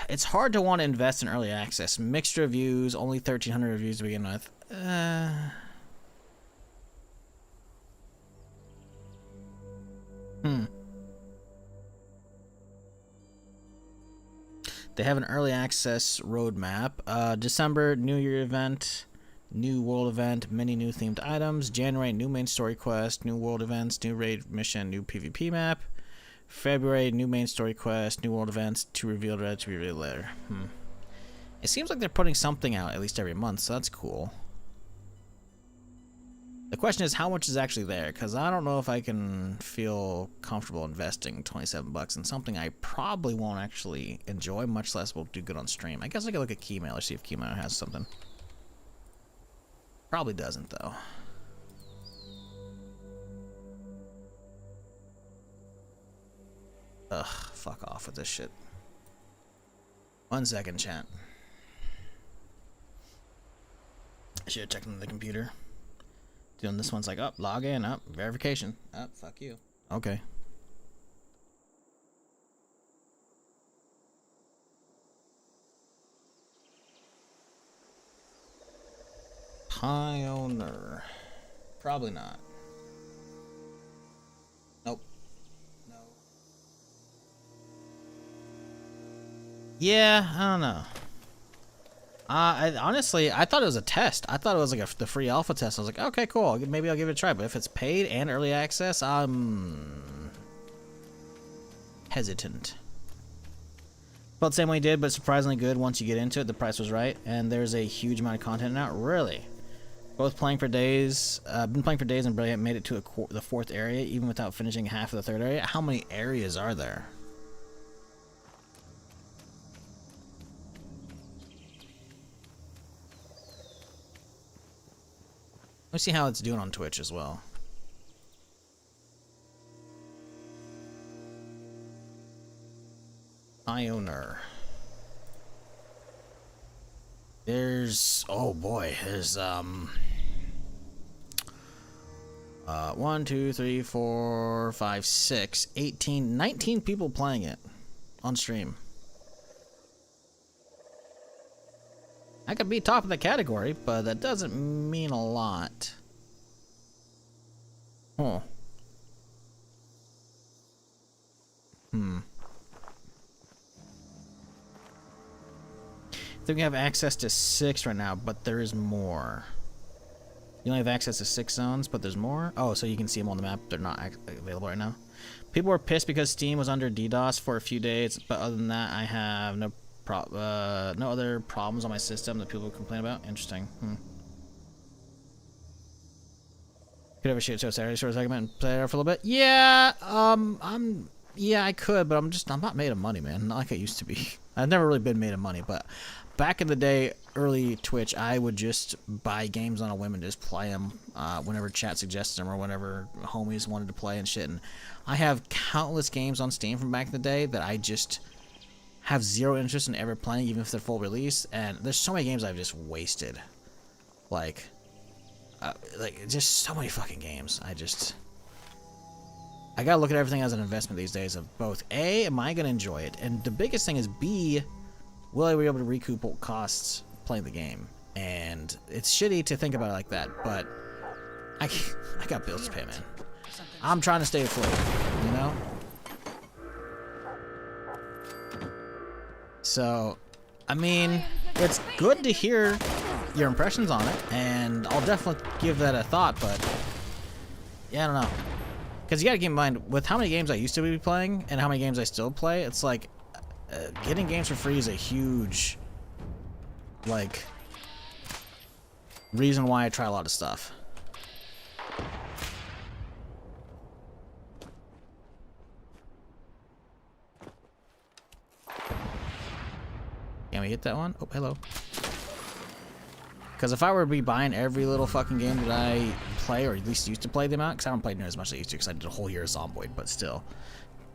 It's hard to want to invest in early access. Mixed reviews, only 1,300 reviews to begin with. They have an early access roadmap. December, New Year event. New world event, many new themed items. January, new main story quest, new world events, new raid mission, new PvP map. February, new main story quest, new world events, to be revealed later. It seems like they're putting something out at least every month, so that's cool. The question is, how much is actually there? Because I don't know if I can feel comfortable investing $27 in something I probably won't actually enjoy, much less will do good on stream. I guess I could look at Keymailer, see if Keymailer has something. Probably doesn't, though. Ugh, fuck off with this shit. 1 second, chat. I should have checked into the computer. Doing this one's like, up, log in, up, verification. Up, fuck you. Okay. Pioneer. Probably not. Nope. No. Yeah, I don't know. Honestly, I thought it was a test. I thought it was like the free alpha test. I was like, okay, cool. Maybe I'll give it a try. But if it's paid and early access, I'm hesitant. Felt the same way you did, but surprisingly good once you get into it. The price was right, and there's a huge amount of content now. Really? Both playing for days. Been playing for days and barely made it to the 4th area, even without finishing half of the 3rd area. How many areas are there? Let's see how it's doing on Twitch as well. Pioneer. There's, oh boy, there's 1, 2, 3, 4, 5, 6, 18, 19 people playing it on stream. I could be top of the category, but that doesn't mean a lot. Huh. I think we have access to 6 right now, but there is more. You only have access to 6 zones, but there's more? Oh, so you can see them on the map. They're not available right now. People were pissed because Steam was under DDoS for a few days, but other than that, I have no other problems on my system that people complain about. Interesting. Could ever shoot so Saturday sort of segment and play it for a little bit? Yeah, yeah, I could, but I'm not made of money, man. Not like I used to be. I've never really been made of money, but back in the day, early Twitch, I would just buy games on a whim and just play them whenever chat suggested them or whenever homies wanted to play and shit. And I have countless games on Steam from back in the day that I just have zero interest in ever playing, even if they're full release. And there's so many games I've just wasted. Like just so many fucking games. I gotta look at everything as an investment these days of both A, am I gonna enjoy it? And the biggest thing is B, will I be able to recoup what costs playing the game? And it's shitty to think about it like that, but I got bills to pay, man. I'm trying to stay afloat, you know? So, I mean, it's good to hear your impressions on it, and I'll definitely give that a thought, but yeah, I don't know. Because you gotta keep in mind, with how many games I used to be playing and how many games I still play, it's like, getting games for free is a huge, like, reason why I try a lot of stuff. Can we hit that one? Oh, hello. Because if I were to be buying every little fucking game that I play, or at least used to play them out, because I don't play near as much as I used to, because I did a whole year of Zomboid, but still.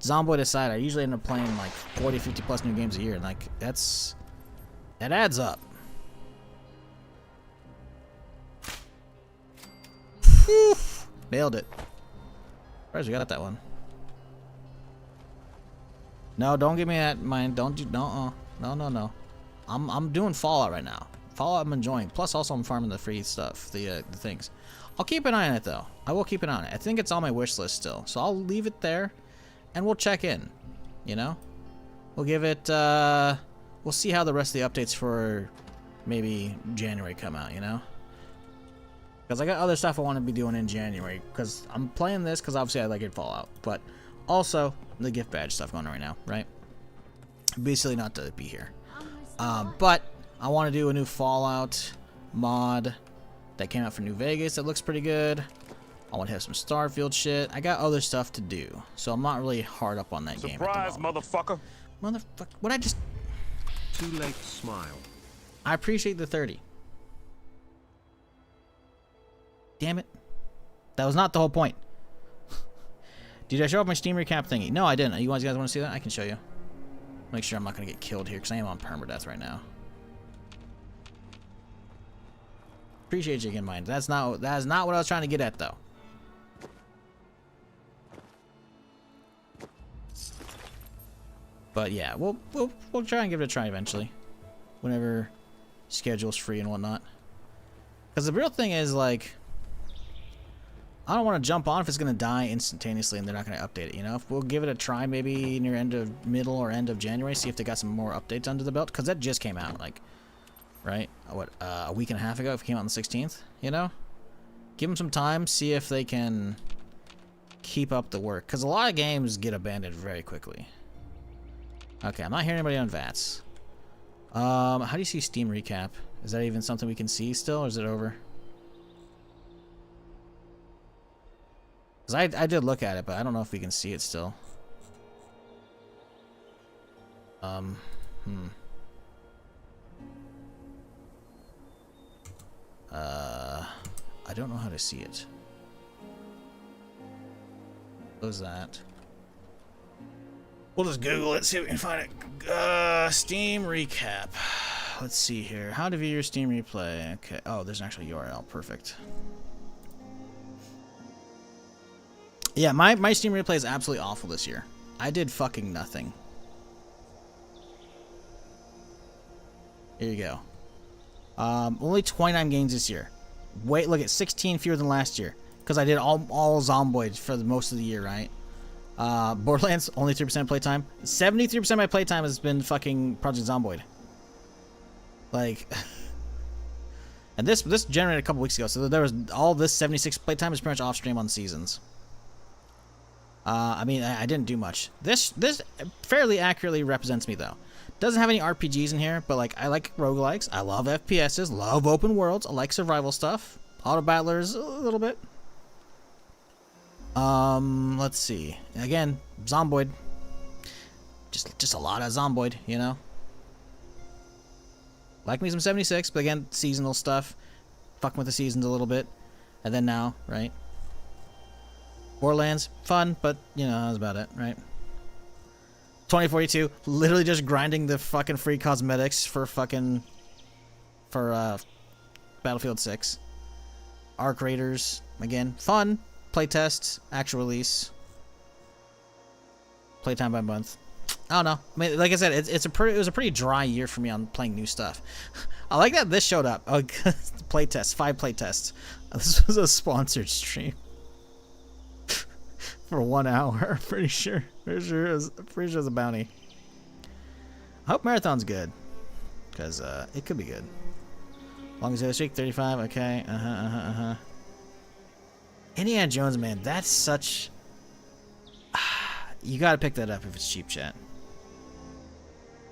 Zomboid aside, I usually end up playing like 40, 50 plus new games a year, and like, that adds up. Whew, nailed it. Surprised we got that one. No, don't give me that, mind. Don't you? No, no. I'm doing Fallout right now. Fallout I'm enjoying. Plus, also I'm farming the free stuff, the things. I'll keep an eye on it though. I will keep an eye on it. I think it's on my wish list still, so I'll leave it there, and we'll check in. You know, we'll give it. We'll see how the rest of the updates for maybe January come out. You know. Because I got other stuff I want to be doing in January. Because I'm playing this because obviously I like it Fallout. But also the gift badge stuff going on right now, right? Basically not to be here. But I want to do a new Fallout mod that came out for New Vegas that looks pretty good. I want to have some Starfield shit. I got other stuff to do. So I'm not really hard up on that game. Surprise, motherfucker. Motherfucker. What I just... Too late to smile. I appreciate the 30. Damn it. That was not the whole point. Did I show up my Steam recap thingy? No, I didn't. You guys want to see that? I can show you. Make sure I'm not going to get killed here because I am on permadeath right now. Appreciate you again, mind. That is not what I was trying to get at, though. But yeah, we'll try and give it a try eventually, whenever schedule's free and whatnot. Because the real thing is, like, I don't want to jump on if it's going to die instantaneously and they're not going to update it, you know? We'll give it a try maybe near middle or end of January, see if they got some more updates under the belt, because that just came out, like, right? What, a week and a half ago, if it came out on the 16th, you know? Give them some time, see if they can keep up the work, because a lot of games get abandoned very quickly. Okay, I'm not hearing anybody on VATS. How do you see Steam recap? Is that even something we can see still, or is it over? Because I did look at it, but I don't know if we can see it still. I don't know how to see it. What was that? We'll just Google it, see if we can find it. Steam recap. Let's see here. How to view your Steam replay. Okay. Oh, there's an actual URL. Perfect. Yeah, my Steam replay is absolutely awful this year. I did fucking nothing. Here you go. Only 29 games this year. Wait, look at 16 fewer than last year. Because I did all Zomboid for most of the year, right? Borderlands, only 3% playtime. 73% of my playtime has been fucking Project Zomboid. Like... and this generated a couple weeks ago, so there was all this 76 playtime is pretty much off stream on Seasons. I mean, I didn't do much. This fairly accurately represents me, though. Doesn't have any RPGs in here, but like I like roguelikes. I love FPSs, love open worlds. I like survival stuff. Auto battlers a little bit. Let's see. Again, Zomboid. Just a lot of Zomboid, you know. Like me some 76, but again, seasonal stuff. Fucking with the seasons a little bit, and then now, right? Borderlands, fun, but, you know, that's about it, right? 2042, literally just grinding the fucking free cosmetics for Battlefield 6. Arc Raiders, again, fun, playtest, actual release. Playtime by month. I don't know. I mean, like I said, it was a pretty dry year for me on playing new stuff. I like that this showed up. Oh, playtests, 5 playtests. This was a sponsored stream for 1 hour. Pretty sure it was a bounty. I hope Marathon's good, because it could be good. Longest day this week, 35. Okay. Indiana Jones, man, that's such. You gotta pick that up if it's cheap, chat.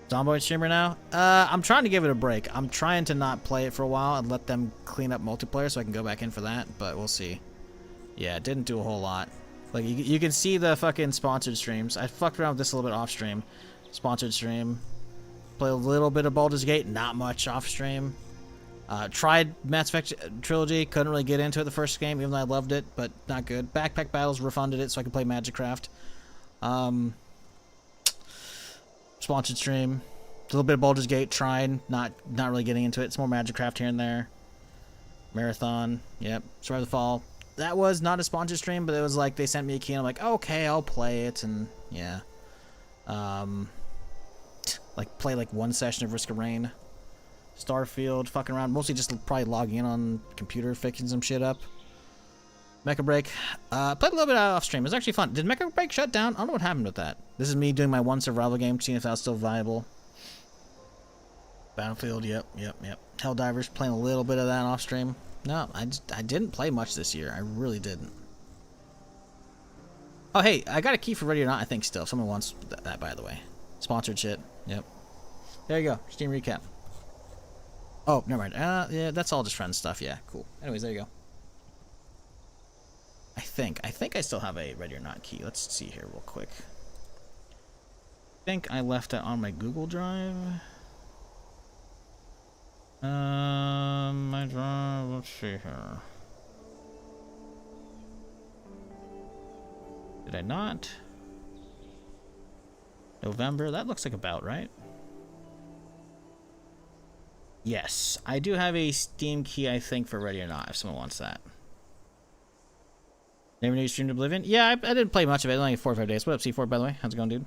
Zomboid streamer now? I'm trying to give it a break. I'm trying to not play it for a while and let them clean up multiplayer so I can go back in for that, but we'll see. Yeah, it didn't do a whole lot. Like, you can see the fucking sponsored streams. I fucked around with this a little bit off stream. Sponsored stream. Play a little bit of Baldur's Gate, not much off stream. Tried Mass Effect Trilogy, couldn't really get into it the first game, even though I loved it, but not good. Backpack Battles refunded it so I could play Magicraft. Sponsored stream. A little bit of Baldur's Gate, tried, not really getting into it. It's more Magicraft here and there. Marathon, yep. Survive the Fall. That was not a sponsored stream, but it was like they sent me a key and I'm like, okay, I'll play it, and yeah. Like play like 1 session of Risk of Rain. Starfield, fucking around, mostly just probably logging in on computer, fixing some shit up. Mecha Break, played a little bit off stream. It was actually fun. Did Mecha Break shut down? I don't know what happened with that. This is me doing my 1 survival game, seeing if that was still viable. Battlefield, yep. Helldivers, playing a little bit of that off stream. No, I didn't play much this year. I really didn't. Oh, hey, I got a key for Ready or Not, I think, still. Someone wants that, by the way. Sponsored shit, yep. There you go, Steam recap. Oh, never mind. Yeah, that's all just friend stuff. Yeah, cool. Anyways, there you go. I think I still have a Ready or Not key. Let's see here real quick. I think I left it on my Google Drive. My drive. Let's see here. Did I not? November. That looks like about right. Yes, I do have a Steam key, I think, for Ready or Not, if someone wants that. Never knew you streamed Oblivion? Yeah, I didn't play much of it. Only 4 or 5 days. What up, C4, by the way? How's it going, dude?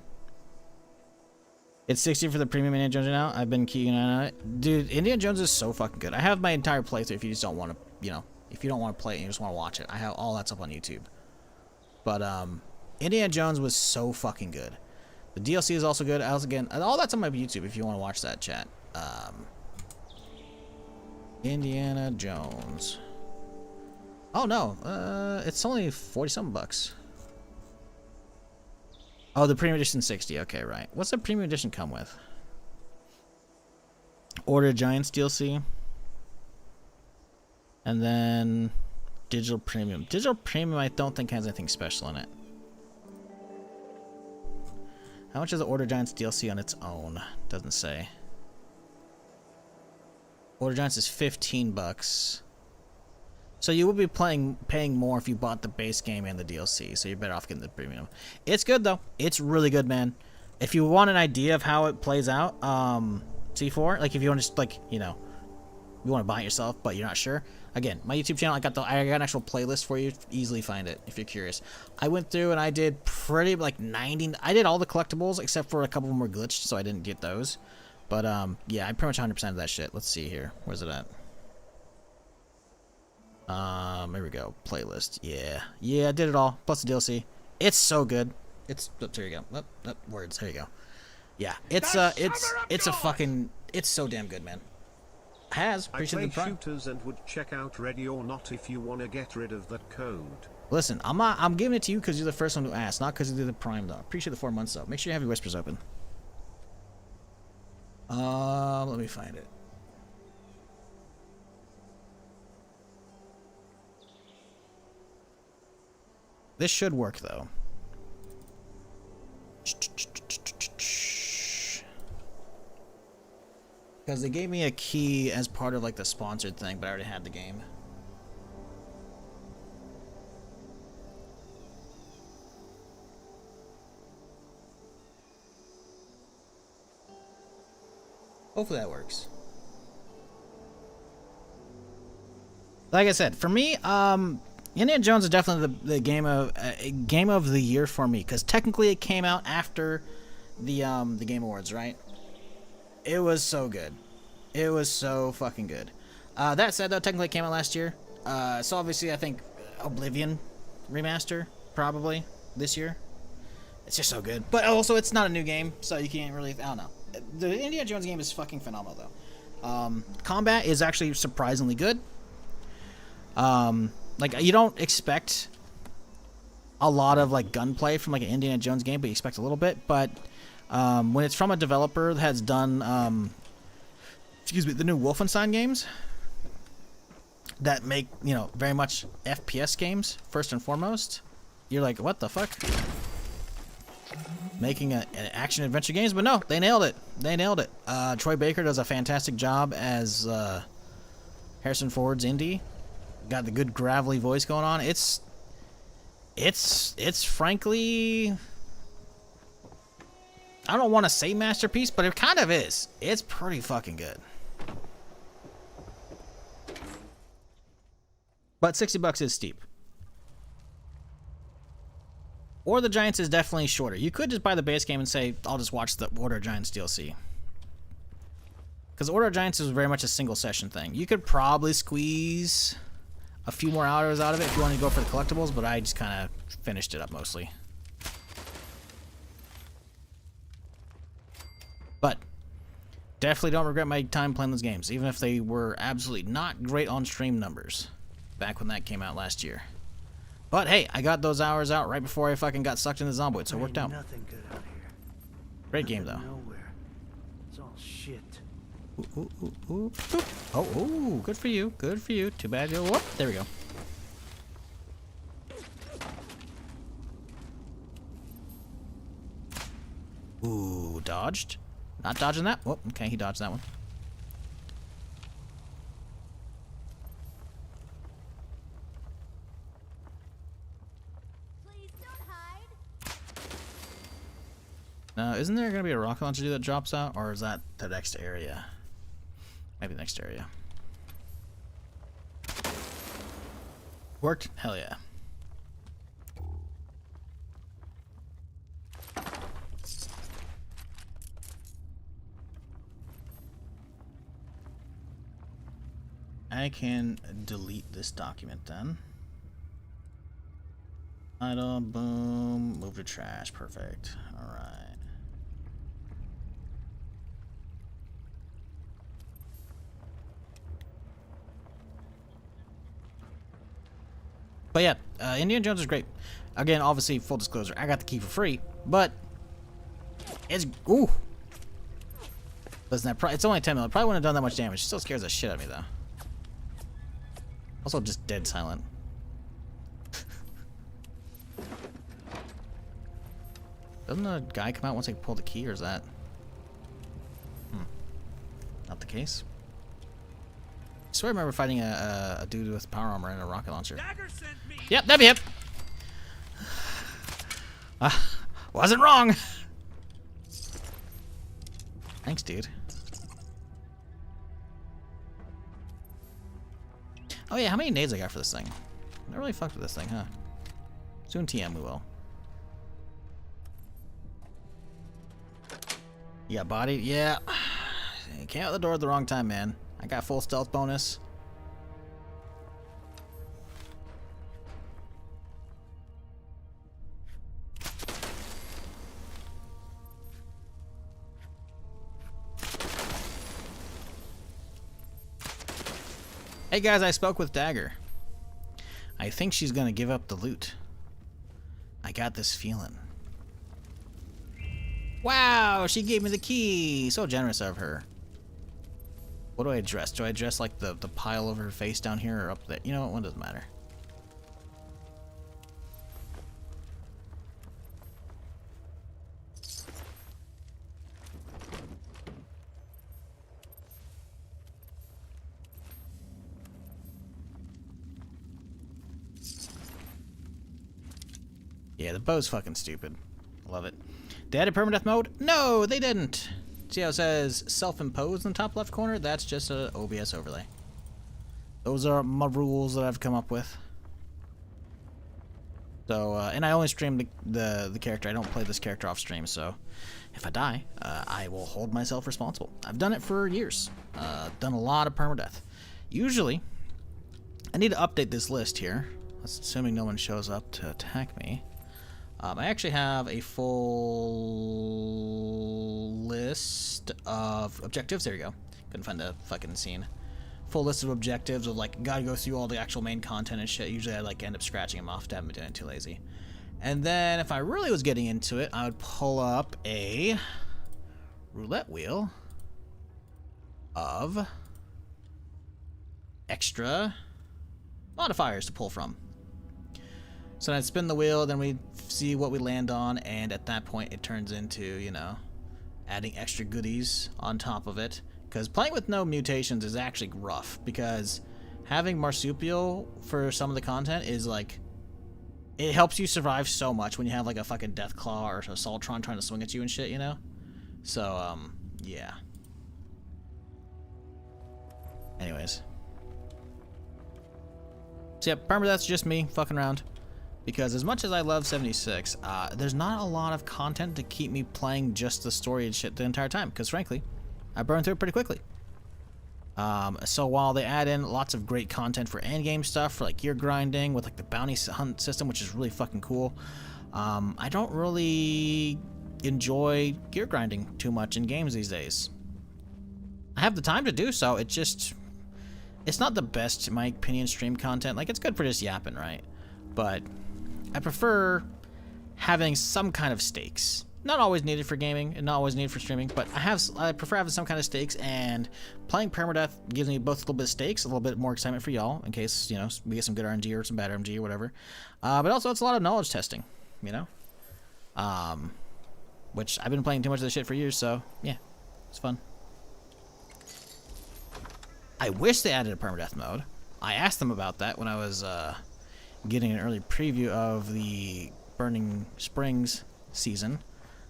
It's 60 for the premium Indiana Jones now. I've been keying on it. Dude, Indiana Jones is so fucking good. I have my entire playthrough if you just don't want to, you know, if you don't want to play it and you just want to watch it. I have all that stuff on YouTube. But, Indiana Jones was so fucking good. The DLC is also good. Again, all that's on my YouTube if you want to watch that, chat. Indiana Jones. Oh no, it's only 40-something bucks. Oh, the premium edition 60. Okay, right. What's the premium edition come with? Order of Giants DLC. And then digital premium. Digital premium I don't think has anything special in it. How much is the Order of Giants DLC on its own? Doesn't say. Order of Giants is 15 bucks. So you would be paying more if you bought the base game and the DLC, so you're better off getting the premium. It's good though. It's really good, man. If you want an idea of how it plays out, C4, like if you want to just like, you know, you want to buy it yourself but you're not sure. Again, my YouTube channel, I got an actual playlist for you. Easily find it if you're curious. I went through and I did pretty like 90. I did all the collectibles except for a couple of them were glitched, so I didn't get those. But yeah, I pretty much 100% of that shit. Let's see here. Where's it at? Here we go. Playlist. Yeah, I did it all. Plus the DLC. It's so good. It's there you go. Words. There you go. Yeah, it's a fucking. It's so damn good, man. Appreciate the prime. Shooters and would check out Ready or Not if you want to get rid of that code. Listen, I'm giving it to you because you're the first one who asked, not because you did the prime though. Appreciate the 4 months though. Make sure you have your whispers open. Let me find it. This should work though. Because they gave me a key as part of like the sponsored thing, but I already had the game. Hopefully that works. Like I said, for me, Indiana Jones is definitely the game of the year for me, because technically it came out after the Game Awards, right? It was so good. It was so fucking good. That said, though, technically it came out last year. So obviously I think Oblivion remaster probably this year. It's just so good. But also it's not a new game, so you can't really, I don't know. The Indiana Jones game is fucking phenomenal, though. Combat is actually surprisingly good. Like, you don't expect a lot of, like, gunplay from, like, an Indiana Jones game, but you expect a little bit. But when it's from a developer that has done, the new Wolfenstein games that make, very much FPS games, first and foremost, you're like, what the fuck? Making an action-adventure games? But no, they nailed it. They nailed it. Troy Baker does a fantastic job as Harrison Ford's Indy. Got the good gravelly voice going on. It's frankly, I don't want to say masterpiece, but it kind of is. It's pretty fucking good. But $60 is steep. Or the Giants is definitely shorter. You could just buy the base game and say, I'll just watch the Order of Giants DLC. Because Order of Giants is very much a single session thing. You could probably squeeze a few more hours out of it if you want to go for the collectibles, but I just kind of finished it up mostly. But definitely don't regret my time playing those games, even if they were absolutely not great on stream numbers back when that came out last year. But hey, I got those hours out right before I fucking got sucked into Zomboid, so it worked out. Nothing good out here. Great game, though. Nowhere. It's all shit. Ooh, ooh, ooh, ooh. Oh, ooh, good for you. Good for you. Too bad you. Whoop, there we go. Ooh, dodged. Not dodging that. Oh, okay, he dodged that one. Please don't hide. Now, isn't there going to be a rocket launcher that drops out, or is that the next area? Maybe the next area. Worked? Hell yeah. I can delete this document then. Idle, boom, move to trash, perfect. Alright. But yeah, Indiana Jones is great. Again, obviously, full disclosure, I got the key for free, but it's, ooh. Listen, it's only 10 mil. It probably wouldn't have done that much damage. It still scares the shit out of me, though. Also, just dead silent. Doesn't the guy come out once they pull the key, or is that... not the case? I swear I remember fighting a dude with power armor and a rocket launcher. Yep, that'd be it. Wasn't wrong. Thanks, dude. Oh yeah, how many nades I got for this thing? I really fucked with this thing, huh? Soon TM we will. You got bodied? Yeah. You came out the door at the wrong time, man. I got full stealth bonus. Hey guys, I spoke with Dagger. I think she's gonna give up the loot. I got this feeling. Wow, she gave me the key. So generous of her. What do I address? Do I address like the pile over her face down here or up there? You know what? One doesn't matter. Yeah, the bow's fucking stupid. Love it. They added permadeath mode? No, they didn't. See how it says self-imposed in the top left corner? That's just an OBS overlay. Those are my rules that I've come up with. So, and I only stream the character. I don't play this character off stream, so if I die, I will hold myself responsible. I've done it for years. Done a lot of permadeath. Usually, I need to update this list here. That's assuming no one shows up to attack me. I actually have a full list of objectives. There you go. Couldn't find the fucking scene. Full list of objectives of like gotta go through all the actual main content and shit. Usually I like end up scratching them off to haven't been doing it too lazy. And then if I really was getting into it, I would pull up a roulette wheel of extra modifiers to pull from. So I'd spin the wheel, then we see what we land on, and at that point it turns into, you know, adding extra goodies on top of it. Because playing with no mutations is actually rough, because having marsupial for some of the content is like, it helps you survive so much when you have like a fucking Deathclaw or a Saltron trying to swing at you and shit, you know? So, yeah. Anyways. So yeah, Permadeath's just me fucking around. Because as much as I love 76, there's not a lot of content to keep me playing just the story and shit the entire time. Because frankly, I burn through it pretty quickly. So while they add in lots of great content for endgame stuff, for like gear grinding with like the bounty hunt system, which is really fucking cool, I don't really enjoy gear grinding too much in games these days. I have the time to do so. It's not the best, in my opinion, stream content. Like, it's good for just yapping, right? But I prefer having some kind of stakes. Not always needed for gaming and not always needed for streaming, but I prefer having some kind of stakes, and playing permadeath gives me both a little bit of stakes, a little bit more excitement for y'all in case, you know, we get some good RNG or some bad RNG or whatever. But also it's a lot of knowledge testing, you know? Which I've been playing too much of this shit for years, so yeah, it's fun. I wish they added a permadeath mode. I asked them about that when I was getting an early preview of the Burning Springs season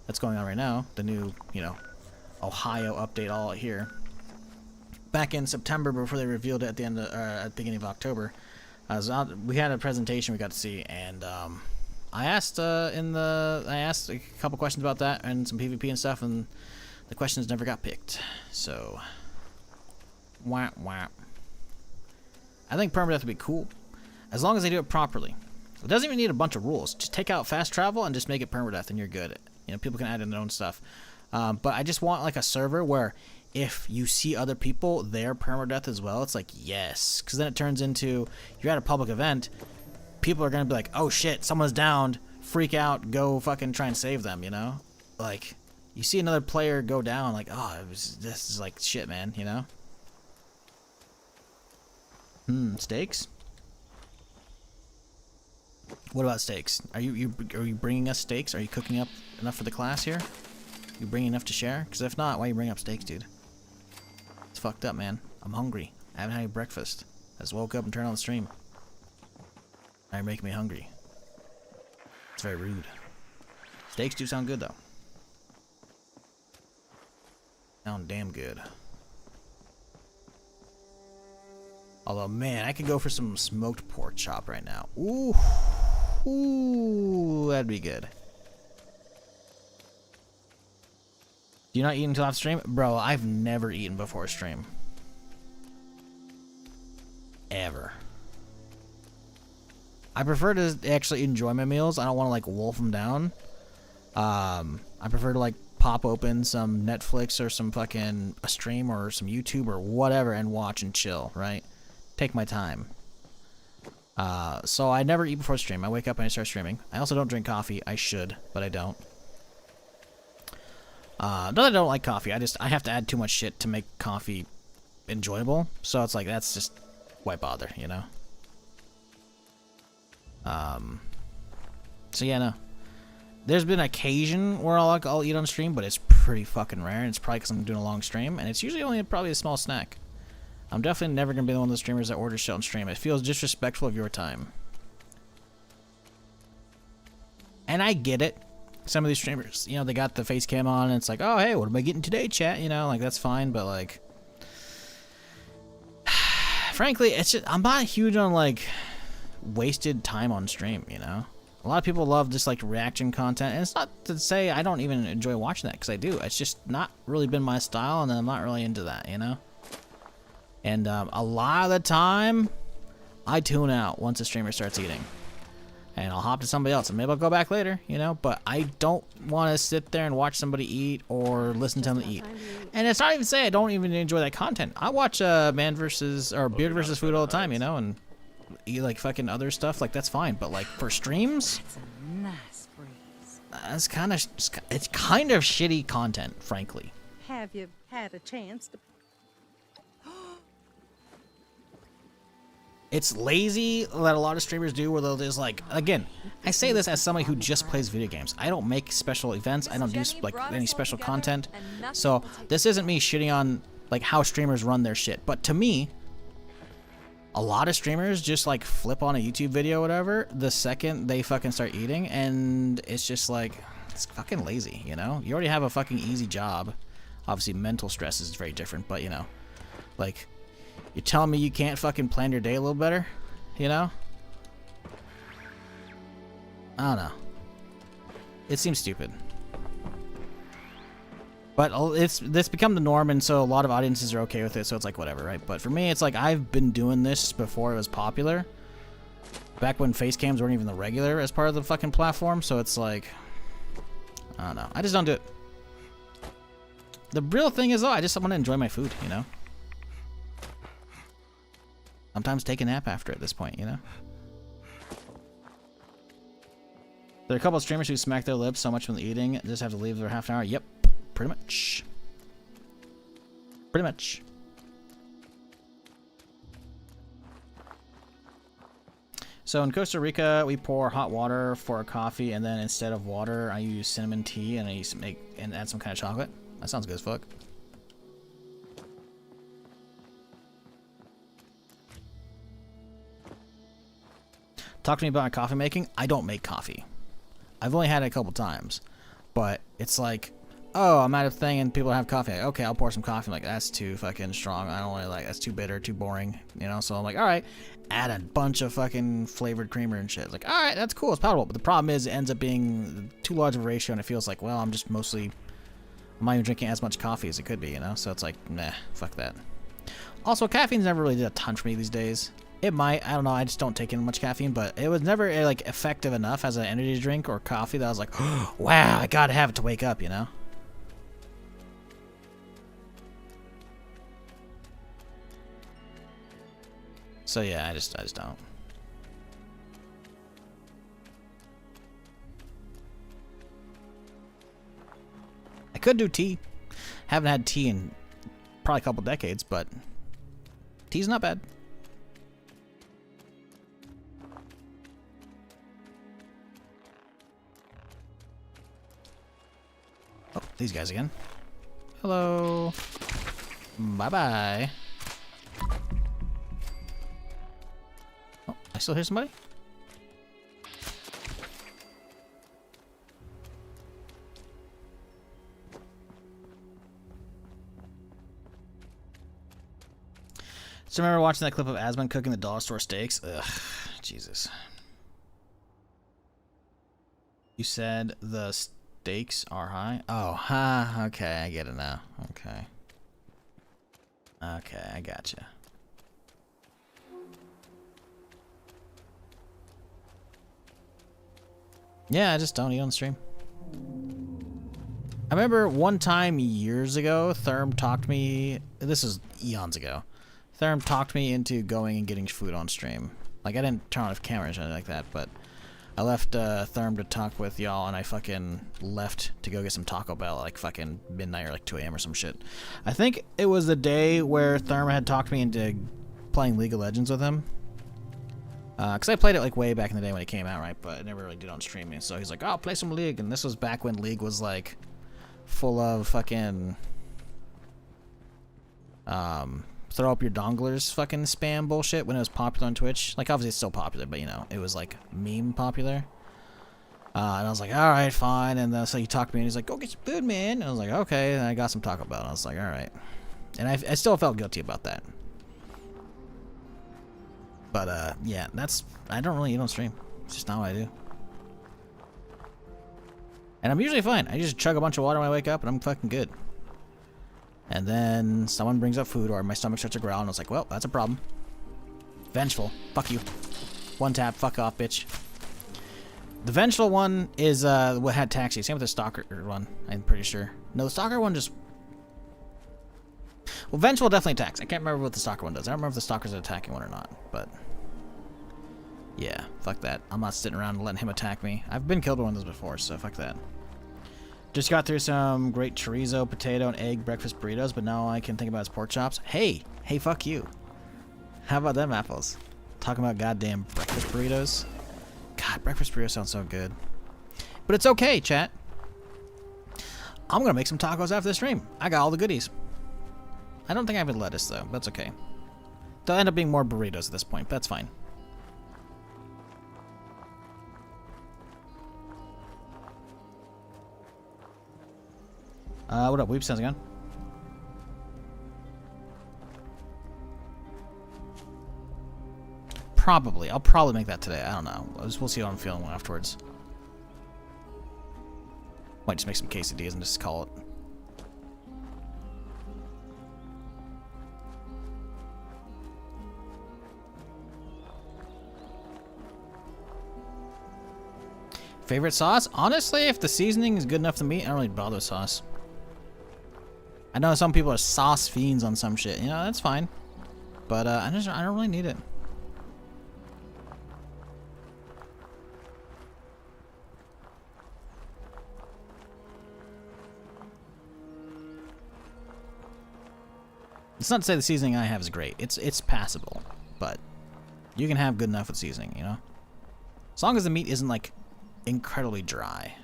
that's going on right now, the new, you know, Ohio update all here. Back in September, before they revealed it at the end of, at the beginning of October, we had a presentation we got to see, and I asked a couple questions about that and some PvP and stuff, and the questions never got picked. So, wah wah. I think permadeath would be cool, as long as they do it properly. It doesn't even need a bunch of rules. Just take out fast travel and just make it permadeath, and you're good. You know, people can add in their own stuff. But I just want like a server where if you see other people, they're permadeath as well. It's like, yes. Because then it turns into, you're at a public event, people are going to be like, oh shit, someone's downed, freak out, go fucking try and save them, you know? Like, you see another player go down, like, oh, this is like shit, man, you know? Steaks? What about steaks? Are you bringing us steaks? Are you cooking up enough for the class here? You bringing enough to share? Because if not, why you bring up steaks, dude? It's fucked up, man. I'm hungry. I haven't had any breakfast. I just woke up and turned on the stream. Now you're making me hungry. It's very rude. Steaks do sound good, though. Sound damn good. Although, man, I could go for some smoked pork chop right now. Ooh. Ooh, that'd be good. Do you not eat until after stream? Bro, I've never eaten before stream. Ever. I prefer to actually enjoy my meals. I don't want to, like, wolf them down. I prefer to, like, pop open some Netflix or some fucking a stream or some YouTube or whatever and watch and chill, right? Take my time. So I never eat before stream. I wake up and I start streaming. I also don't drink coffee. I should, but I don't. Not that I don't like coffee. I have to add too much shit to make coffee enjoyable. So it's like, that's just, why bother, you know? So yeah, no. There's been occasion where I'll eat on stream, but it's pretty fucking rare. And it's probably because I'm doing a long stream, and it's usually only probably a small snack. I'm definitely never going to be one of those streamers that orders shit on stream. It feels disrespectful of your time. And I get it. Some of these streamers, you know, they got the face cam on, and it's like, oh, hey, what am I getting today, chat? You know, like, that's fine, but, like... frankly, it's just, I'm not huge on, like, wasted time on stream, you know? A lot of people love just like reaction content, and it's not to say I don't even enjoy watching that, because I do. It's just not really been my style, and I'm not really into that, you know? And a lot of the time, I tune out once a streamer starts eating. And I'll hop to somebody else, and maybe I'll go back later, you know? But I don't want to sit there and watch somebody eat or listen to them eat. And it's not even say I don't even enjoy that content. I watch Beard versus Food all the time, you know? And eat like fucking other stuff, like that's fine. But like for streams, Nice breeze. it's kind of shitty content, frankly. Have you had a chance to... It's lazy that a lot of streamers do, where they'll just like, again, I say this as somebody who just plays video games. I don't make special events. I don't do like any special content. So this isn't me shitting on like how streamers run their shit. But to me, a lot of streamers just like flip on a YouTube video or whatever the second they fucking start eating, and it's just like, it's fucking lazy, you know? You already have a fucking easy job. Obviously mental stress is very different, but you know, like, you're telling me you can't fucking plan your day a little better, you know? I don't know. It seems stupid. But it's become the norm, and so a lot of audiences are okay with it, so it's like whatever, right? But for me, it's like I've been doing this before it was popular. Back when face cams weren't even the regular as part of the fucking platform, so it's like, I don't know. I just don't do it. The real thing is, though, I just want to enjoy my food, you know? Sometimes take a nap after at this point, you know? There are a couple of streamers who smack their lips so much when eating, just have to leave for half an hour. Yep, pretty much. Pretty much. So in Costa Rica, we pour hot water for a coffee, and then instead of water, I use cinnamon tea, and I used to add some kind of chocolate. That sounds good as fuck. Talk to me about my coffee making. I don't make coffee. I've only had it a couple times, but it's like, oh, I'm at a thing and people have coffee. Like, okay, I'll pour some coffee. I'm like, that's too fucking strong. I don't really like. That's too bitter, too boring. You know. So I'm like, all right, add a bunch of fucking flavored creamer and shit. It's like, all right, that's cool. It's palatable. But the problem is, it ends up being too large of a ratio, and it feels like, well, I'm not even drinking as much coffee as it could be. You know. So it's like, nah, fuck that. Also, caffeine's never really did a ton for me these days. It might, I don't know, I just don't take in much caffeine, but it was never like effective enough as an energy drink or coffee that I was like, oh, wow, I gotta have it to wake up, you know? So yeah, I just don't. I could do tea. Haven't had tea in probably a couple decades, but tea's not bad. Oh, these guys again. Hello. Bye-bye. Oh, I still hear somebody? So remember watching that clip of Asmund cooking the dollar store steaks? Ugh, Jesus. You said the stakes are high? Oh, ha, okay, I get it now. Okay. Okay, I gotcha. Yeah, I just don't eat on stream. I remember one time years ago, Therm talked me, this is eons ago, Therm talked me into going and getting food on stream. Like, I didn't turn off cameras or anything like that, but I left Therm to talk with y'all, and I fucking left to go get some Taco Bell at like fucking midnight or like 2 a.m. or some shit. I think it was the day where Therm had talked me into playing League of Legends with him. Because I played it like way back in the day when it came out, right? But I never really did on streaming. So he's like, oh, play some League. And this was back when League was like full of fucking throw up your donglers fucking spam bullshit when it was popular on Twitch. Like, obviously it's still popular, but you know, it was like meme popular. And I was like, all right, fine. And so he talked to me and he's like, go get some food, man. And I was like, okay. And I got some Taco Bell. And I was like, all right. And I still felt guilty about that. But yeah, I don't really eat on stream. It's just not what I do. And I'm usually fine. I just chug a bunch of water when I wake up and I'm fucking good. And then someone brings up food or my stomach starts to growl and I was like, well, that's a problem. Vengeful. Fuck you. One tap. Fuck off, bitch. The Vengeful one is what had Taxi. Same with the Stalker one, I'm pretty sure. No, the Stalker one just... Well, Vengeful definitely attacks. I can't remember what the Stalker one does. I don't remember if the Stalker's an attacking one or not, but... Yeah, fuck that. I'm not sitting around and letting him attack me. I've been killed by one of those before, so fuck that. Just got through some great chorizo, potato, and egg breakfast burritos, but now I can think about his pork chops. Hey, fuck you. How about them apples? Talking about goddamn breakfast burritos. God, breakfast burrito sounds so good. But it's okay, chat. I'm gonna make some tacos after the stream. I got all the goodies. I don't think I have any lettuce though. That's okay. They'll end up being more burritos at this point, but that's fine. What up, Weep? Sounds again? Probably. I'll probably make that today. I don't know. We'll see how I'm feeling afterwards. Might just make some quesadillas and just call it. Favorite sauce? Honestly, if the seasoning is good enough to me, I don't really bother with sauce. I know some people are sauce fiends on some shit. You know, that's fine. But I don't really need it. It's not to say the seasoning I have is great. It's passable, but you can have good enough with seasoning, you know? As long as the meat isn't like incredibly dry.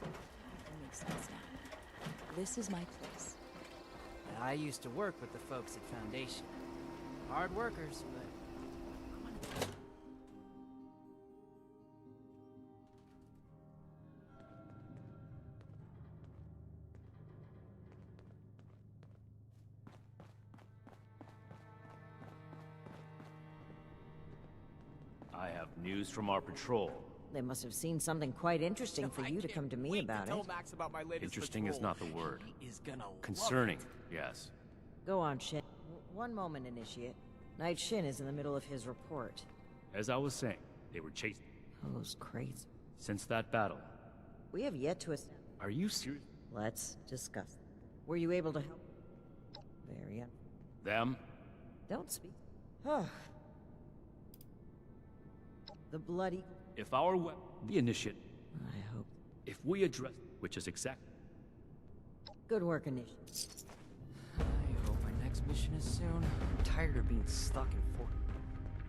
That makes sense now. This is my place. I used to work with the folks at Foundation. Hard workers, but... I have news from our patrol. They must have seen something quite interesting for you to come to me about it. Interesting is not the word. Concerning, yes. Go on, Shin. One moment, Initiate. Knight Shin is in the middle of his report. As I was saying, they were chased. Those crazy. Since that battle. We have yet to... Are you serious? Let's discuss. Were you able to help? Very un... Them? Don't speak. The bloody... If our the initiate... I hope... If we address... Which is exact... Good work, Initiate. I hope our next mission is soon. I'm tired of being stuck in Fort.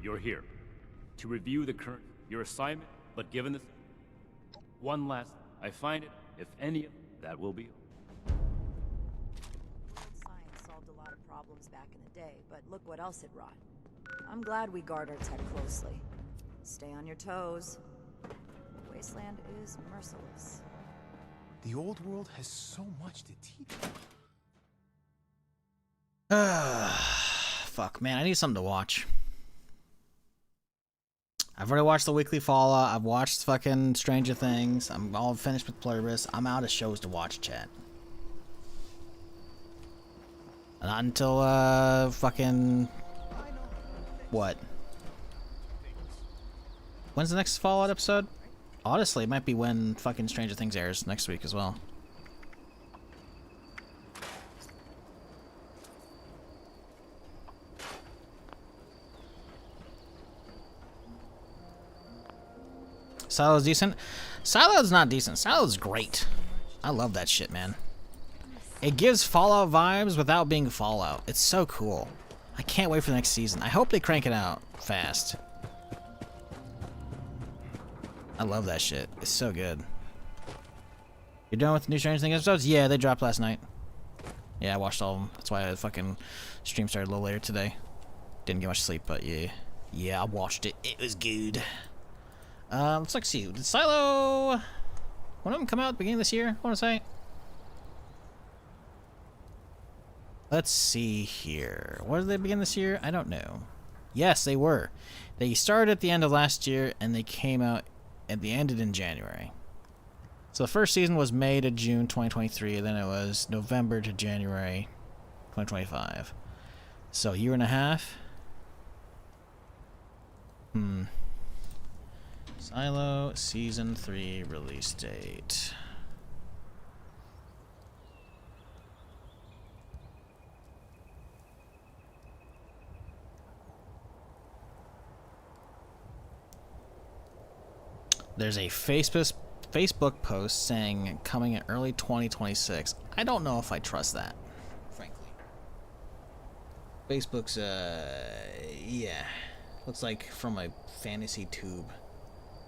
You're here. To review the current... Your assignment, but given this... One last... I find it, if any... That will be... Science solved a lot of problems back in the day, but look what else it wrought. I'm glad we guard our tech closely. Stay on your toes. The wasteland is merciless. The old world has so much to teach. Fuck, man, I need something to watch. I've already watched the weekly Fallout. I've watched fucking Stranger Things. I'm all finished with Pluribus. I'm out of shows to watch, chat. Not until, fucking... What? When's the next Fallout episode? Honestly, it might be when fucking Stranger Things airs next week as well. Silo's decent. Silo's not decent. Silo's great. I love that shit, man. It gives Fallout vibes without being Fallout. It's so cool. I can't wait for the next season. I hope they crank it out fast. I love that shit. It's so good. You're done with the new Stranger Things episodes? Yeah, they dropped last night. Yeah, I watched all of them. That's why the fucking stream started a little later today. Didn't get much sleep, but yeah. Yeah, I watched it. It was good. Let's like see. Did Silo... One of them come out at the beginning of this year, I want to say? Let's see here. What did they begin this year? I don't know. Yes, they were. They started at the end of last year, and they came out and they ended in January. So the first season was May to June 2023, and then it was November to January 2025. So a year and a half. Silo Season 3 release date. There's a Facebook post saying coming in early 2026. I don't know if I trust that, frankly. Facebook's, yeah. Looks like from a fantasy tube.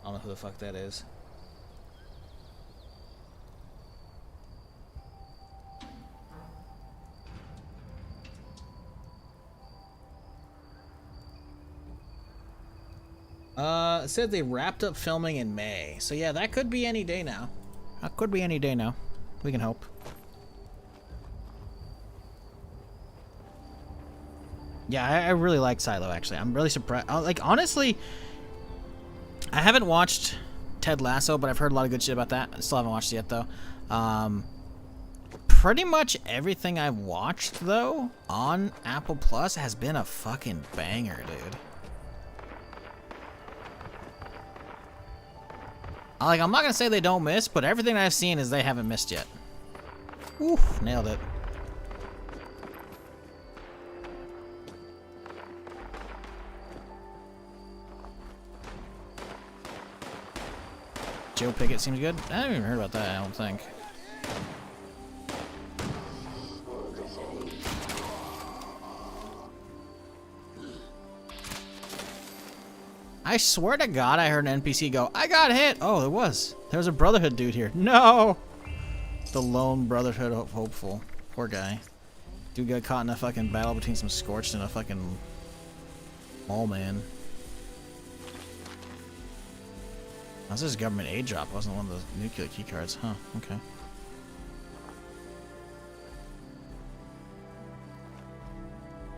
I don't know who the fuck that is. It said they wrapped up filming in May. So yeah, that could be any day now. That could be any day now. We can hope. Yeah, I really like Silo, actually. I'm really surprised. Like, honestly, I haven't watched Ted Lasso, but I've heard a lot of good shit about that. I still haven't watched it yet, though. Pretty much everything I've watched, though, on Apple Plus has been a fucking banger, dude. Like, I'm not gonna say they don't miss, but everything I've seen is they haven't missed yet. Oof, nailed it. Joe Pickett seems good. I haven't even heard about that, I don't think. I swear to God, I heard an NPC go, I got hit! Oh, there was a Brotherhood dude here. No! The lone Brotherhood hopeful. Poor guy. Dude got caught in a fucking battle between some Scorched and a fucking mole man. That's just government aid drop. It wasn't one of those nuclear keycards. Huh, okay.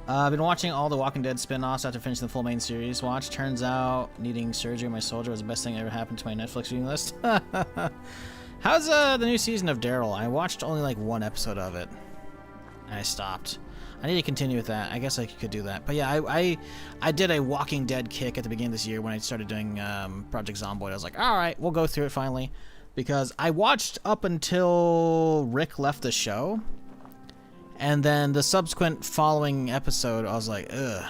I've been watching all the Walking Dead spin-offs after finishing the full main series watch. Turns out needing surgery on my soldier was the best thing that ever happened to my Netflix viewing list. How's the new season of Daryl? I watched only like one episode of it. And I stopped. I need to continue with that. I guess I could do that. But yeah, I did a Walking Dead kick at the beginning of this year when I started doing Project Zomboid. I was like, alright, we'll go through it finally. Because I watched up until Rick left the show. And then the subsequent following episode, I was like, ugh,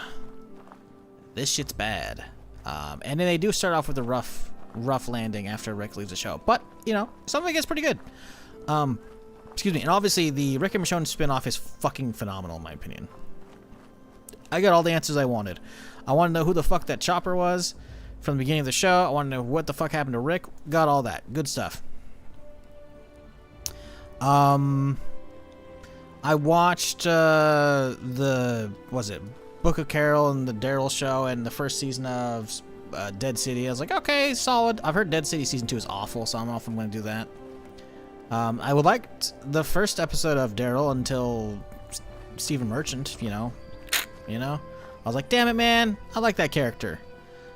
this shit's bad. And then they do start off with a rough landing after Rick leaves the show. But, you know, some of it gets pretty good. Excuse me. And obviously, the Rick and Michonne spinoff is fucking phenomenal, in my opinion. I got all the answers I wanted. I want to know who the fuck that Chopper was from the beginning of the show. I want to know what the fuck happened to Rick. Got all that. Good stuff. I watched Book of Carol and the Daryl show and the first season of Dead City. I was like, okay, solid. I've heard Dead City season 2 is awful, so I don't know if I'm going to do that. I would like the first episode of Daryl until Stephen Merchant, you know. I was like, damn it, man, I like that character.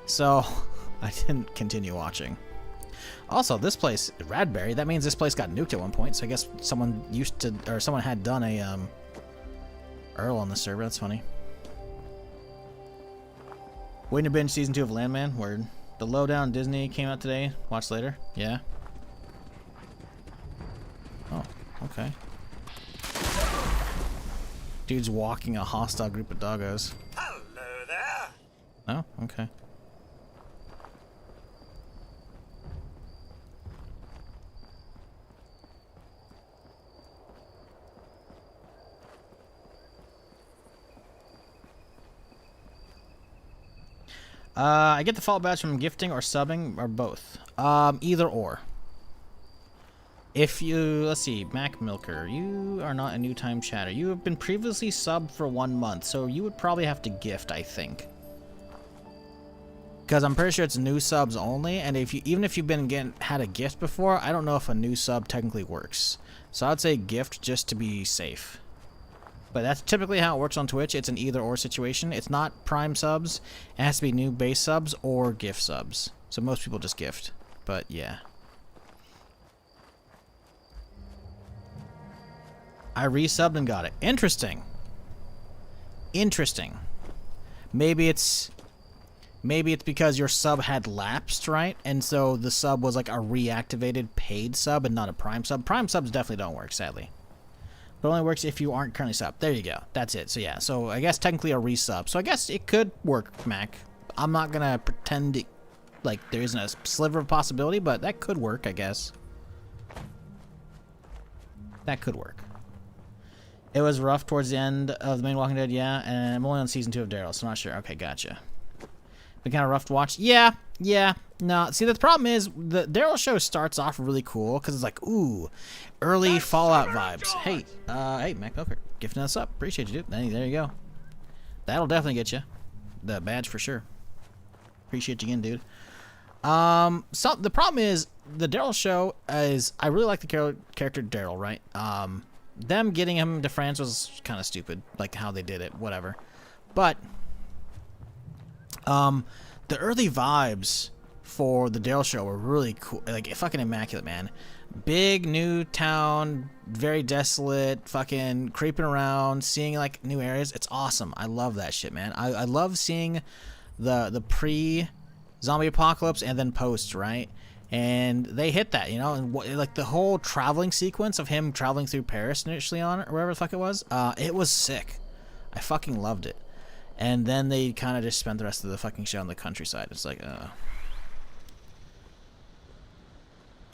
So I didn't continue watching. Also, this place, Radbury, that means this place got nuked at one point, so I guess someone had done a, Earl on the server. That's funny. Waiting to binge season 2 of Landman. Word. The Lowdown Disney came out today. Watch later. Yeah. Oh, okay. Dude's walking a hostile group of doggos. Hello there. Oh, okay. I get the Fallout badge from gifting or subbing or both. Either or. If you, let's see, Mac Milker, you are not a new time chatter. You have been previously subbed for 1 month, so you would probably have to gift, I think. Because I'm pretty sure it's new subs only, and even if you've had a gift before, I don't know if a new sub technically works. So I'd say gift just to be safe. But that's typically how it works on Twitch. It's an either-or situation. It's not Prime subs. It has to be new base subs or gift subs. So most people just gift. But yeah. I resubbed and got it. Interesting. Interesting. Maybe it's because your sub had lapsed, right? And so the sub was like a reactivated paid sub and not a Prime sub. Prime subs definitely don't work, sadly. It only works if you aren't currently subbed. There you go. That's it. So yeah, so I guess technically a resub. So I guess it could work, Mac. I'm not gonna pretend like there isn't a sliver of possibility, but that could work, I guess. That could work. It was rough towards the end of the main Walking Dead, yeah, and I'm only on season 2 of Daryl, so I'm not sure. Okay, gotcha. Been kind of rough to watch. Yeah. No, see, the problem is the Daryl show starts off really cool because it's like, ooh, early Fallout vibes. Hey, Mac Milker, gifting us up. Appreciate you, dude. There you go. That'll definitely get you the badge for sure. Appreciate you again, dude. So the problem is the Daryl show is I really like the character Daryl, right? Them getting him to France was kind of stupid, like how they did it, whatever. But the early vibes for the Daryl show were really cool, like fucking immaculate, man. Big new town, very desolate, fucking creeping around, seeing like new areas. It's awesome. I love that shit, man. I love seeing the pre-zombie apocalypse and then post, right? And they hit that, you know, and like the whole traveling sequence of him traveling through Paris initially on it, or wherever the fuck it was sick. I fucking loved it. And then they kind of just spent the rest of the fucking show in the countryside. It's like,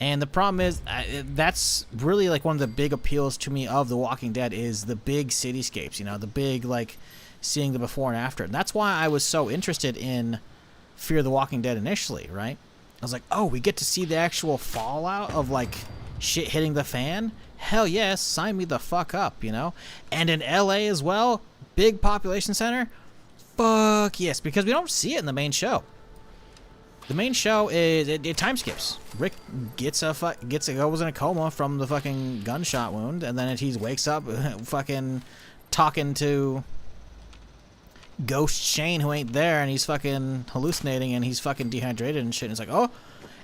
And the problem is, that's really like one of the big appeals to me of The Walking Dead is the big cityscapes, you know, the big, like, seeing the before and after. And that's why I was so interested in Fear the Walking Dead initially, right? I was like, oh, we get to see the actual fallout of, like, shit hitting the fan? Hell yes, sign me the fuck up, you know? And in LA as well, big population center? Fuck yes, because we don't see it in the main show. The main show is it time skips. Rick goes in a coma from the fucking gunshot wound, and then he wakes up fucking talking to Ghost Shane who ain't there, and he's fucking hallucinating, and he's fucking dehydrated and shit. And it's like, oh,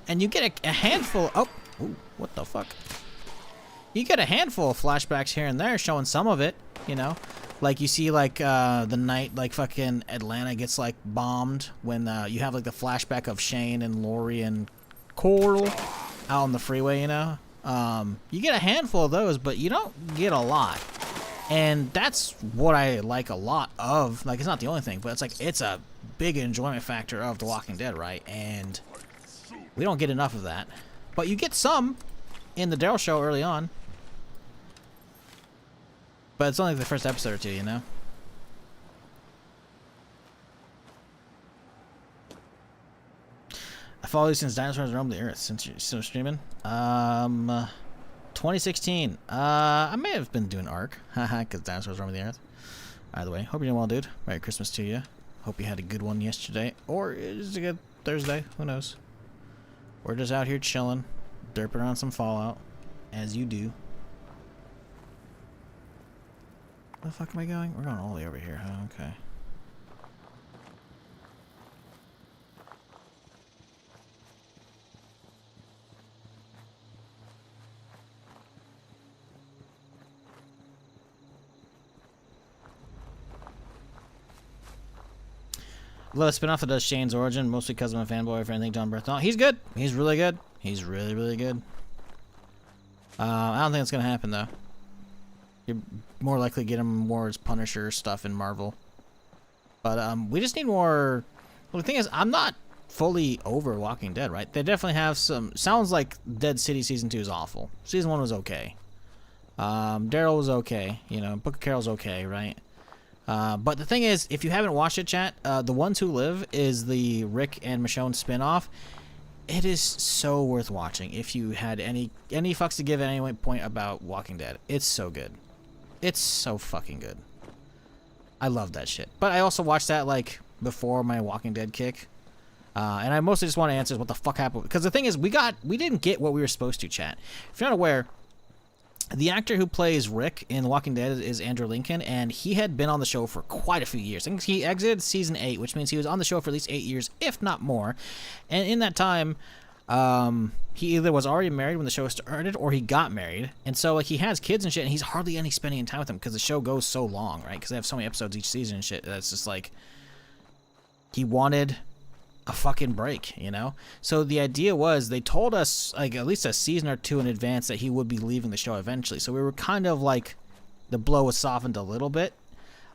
and you get a handful. Oh, ooh, what the fuck? You get a handful of flashbacks here and there showing some of it, you know. Like, you see, like, the night, like, fucking Atlanta gets, like, bombed when you have, like, the flashback of Shane and Lori and Coral out on the freeway, you know? You get a handful of those, but you don't get a lot. And that's what I like a lot of. Like, it's not the only thing, but it's, like, it's a big enjoyment factor of The Walking Dead, right? And we don't get enough of that. But you get some in the Daryl show early on. But it's only the first episode or two, you know? I follow you since dinosaurs roamed the earth. Since you're still streaming? 2016. I may have been doing ARK. Haha, because dinosaurs roamed the earth. Either way, hope you're doing well, dude. Merry Christmas to you. Hope you had a good one yesterday. Or it's a good Thursday. Who knows? We're just out here chilling. Derping around some Fallout. As you do. Where the fuck am I going? We're going all the way over here, huh? Okay. Love a spinoff that does Shane's origin, mostly because I'm a fanboy for anything John Berthold. He's good. He's really good. He's really, really good. I don't think it's going to happen, though. You're more likely to get him more as Punisher stuff in Marvel. But we just need more... Well, the thing is, I'm not fully over Walking Dead, right? They definitely have some... Sounds like Dead City Season 2 is awful. Season 1 was okay. Daryl was okay. You know, Book of Carol's okay, right? But the thing is, if you haven't watched it, chat, The Ones Who Live is the Rick and Michonne spinoff. It is so worth watching if you had any fucks to give at any point about Walking Dead. It's so good. It's so fucking good. I love that shit. But I also watched that, like, before my Walking Dead kick. And I mostly just want to answer what the fuck happened. Because the thing is, we didn't get what we were supposed to, chat. If you're not aware, The actor who plays Rick in Walking Dead is Andrew Lincoln, and he had been on the show for quite a few years. I think he exited season 8, which means he was on the show for at least 8 years, if not more. And in that time, he either was already married when the show started, or he got married. And so, like, he has kids and shit, and he's hardly any spending time with them because the show goes so long, right? Because they have so many episodes each season and shit. That's just like, he wanted a fucking break, you know? So the idea was, they told us like at least a season or 2 in advance that he would be leaving the show eventually. So we were kind of like, the blow was softened a little bit.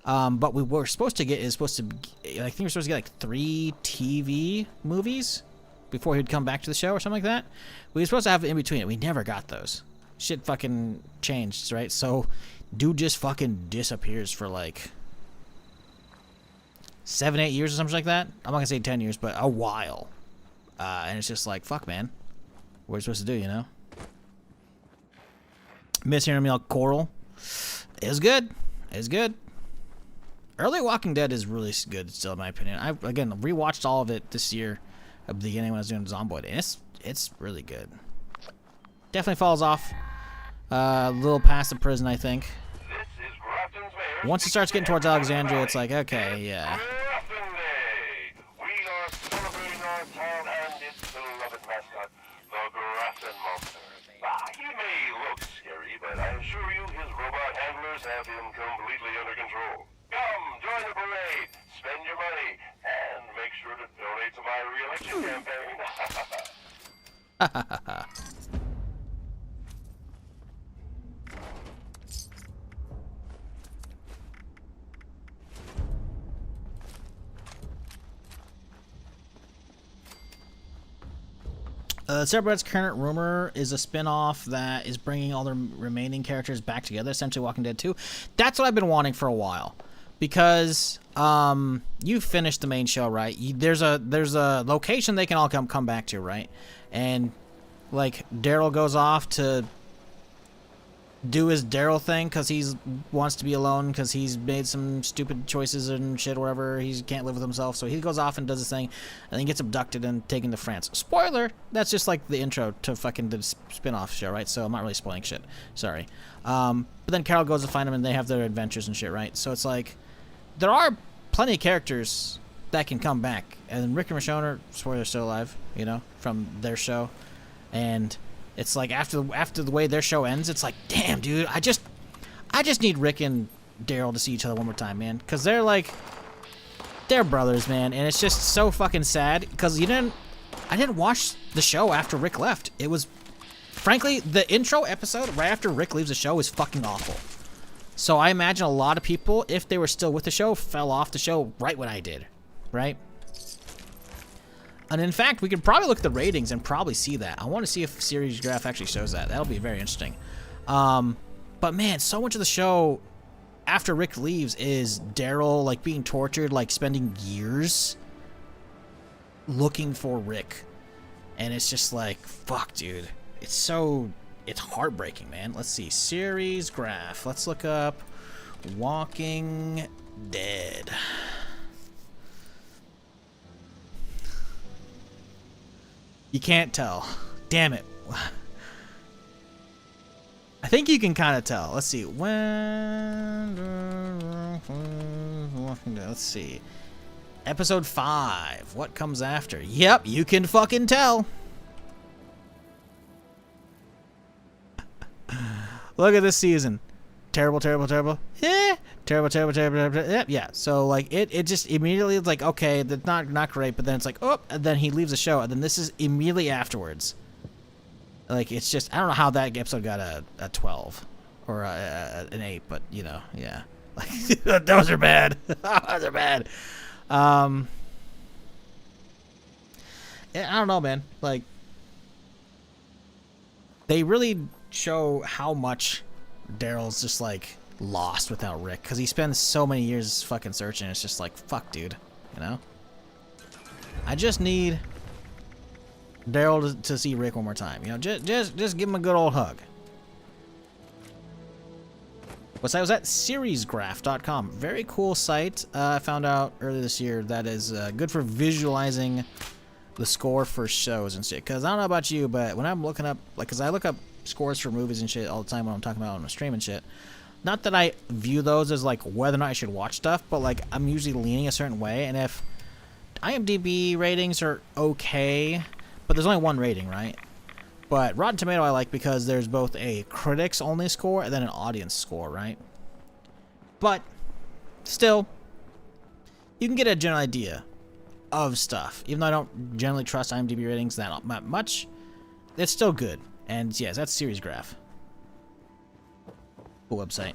But we were supposed to get, I think we're supposed to get like 3 TV movies before he'd come back to the show or something like that. We were supposed to have it in between it. We never got those. Shit fucking changed, right? So dude just fucking disappears for like 7, 8 years or something like that. I'm not gonna say 10 years, but a while. And it's just like, fuck, man. What are you supposed to do, you know? Miss hearing me all choral. It's good. It's good. Early Walking Dead is really good still, in my opinion. I, again, rewatched all of it this year at the beginning when I was doing Zomboid, and it's really good. Definitely falls off a little past the prison, I think. Once it starts getting towards Alexandria, it's like, okay, yeah. He may look scary, but I assure you his robot handlers have him completely under control. Come, join the parade, spend your money, and make sure to donate to my re-election campaign. Cerebrett's current rumor is a spin-off that is bringing all the remaining characters back together, essentially Walking Dead 2. That's what I've been wanting for a while. Because you finished the main show, right? There's a location they can all come back to, right? And like Daryl goes off to do his Daryl thing because he wants to be alone because he's made some stupid choices and shit or whatever. He can't live with himself, so he goes off and does his thing, and then gets abducted and taken to France. Spoiler! That's just like the intro to fucking the spin-off show, right? So I'm not really spoiling shit. Sorry. But then Carol goes to find him, and they have their adventures and shit, right? So it's like, there are plenty of characters that can come back, and Rick and Michonne are, spoiler, still alive, you know, from their show, and it's like after the way their show ends, it's like, damn, dude, I just need Rick and Daryl to see each other one more time, man, because they're brothers, man, and it's just so fucking sad because I didn't watch the show after Rick left. It was, frankly, the intro episode right after Rick leaves the show is fucking awful. So I imagine a lot of people, if they were still with the show, fell off the show right when I did, right? And in fact, we could probably look at the ratings and probably see that. I want to see if Series Graph actually shows that. That'll be very interesting. But man, so much of the show after Rick leaves is Daryl like being tortured, like spending years looking for Rick. And it's just like, fuck, dude. It's heartbreaking, man. Let's see. Series Graph. Let's look up Walking Dead. You can't tell. Damn it. I think you can kind of tell. Let's see. Let's see. Episode 5. What comes after? Yep, you can fucking tell. Look at this season. Terrible, terrible, terrible. Yeah. Terrible, terrible, terrible, terrible. Yeah. So like it just immediately it's like, okay, that's not great, but then it's like, oh, and then he leaves the show, and then this is immediately afterwards. Like it's just, I don't know how that episode got a 12 or an 8, but you know, yeah. Like those are bad. Those are bad. Yeah, I don't know, man. Like they really show how much Daryl's just like lost without Rick, because he spends so many years fucking searching. It's just like, fuck, dude, you know. I just need Daryl to see Rick one more time, you know. Just give him a good old hug. What's that? Was that seriesgraph.com? Very cool site. I found out earlier this year that is good for visualizing the score for shows and shit. Because I don't know about you, but when I'm looking up, like, because I look up scores for movies and shit all the time when I'm talking about on my stream and shit. Not that I view those as like whether or not I should watch stuff, but like I'm usually leaning a certain way, and if IMDb ratings are okay, but there's only one rating, right? But Rotten Tomato I like because there's both a critics only score and then an audience score, right? But still, you can get a general idea of stuff. Even though I don't generally trust IMDb ratings that much, it's still good. And yes, that's Series Graph. Cool website.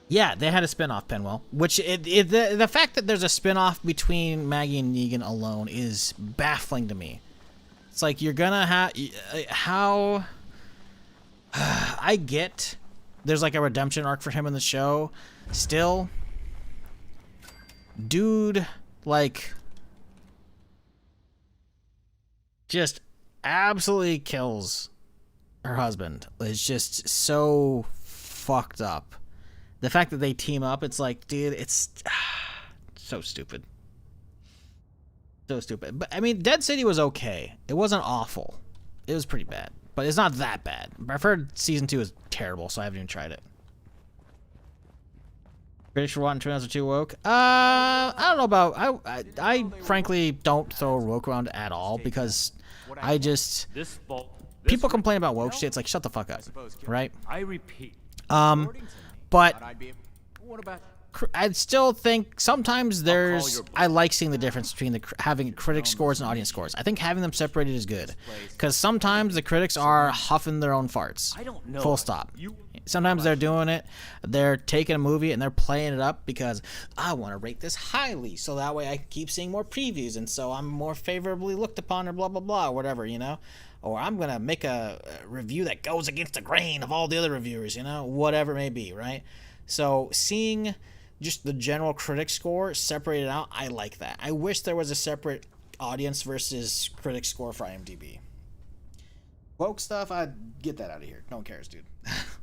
Yeah, they had a spin-off, Penwell. Which, the fact that there's a spin-off between Maggie and Negan alone is baffling to me. It's like, you're gonna have... How... I get... There's like a redemption arc for him in the show. Still... Dude, like... Just absolutely kills her husband. It's just so fucked up. The fact that they team up, it's like, dude, it's so stupid. So stupid. But, I mean, Dead City was okay. It wasn't awful. It was pretty bad. But it's not that bad. I've heard Season 2 is terrible, so I haven't even tried it. British for Rotten Tomatoes are too woke? I don't know about... I frankly don't throw woke around at all, because I just... People complain about woke shit. It's like, shut the fuck up. Right? I repeat. But I still think sometimes there's... I like seeing the difference between having critic scores and audience scores. I think having them separated is good. Because sometimes the critics are huffing their own farts. Full stop. Sometimes they're doing it. They're taking a movie and they're playing it up because I want to rate this highly. So that way I keep seeing more previews. And so I'm more favorably looked upon or blah, blah, blah, or whatever, you know? Or I'm going to make a review that goes against the grain of all the other reviewers, you know? Whatever it may be, right? So seeing just the general critic score separated out, I like that. I wish there was a separate audience versus critic score for IMDb. Woke stuff, I'd get that out of here. No one cares, dude.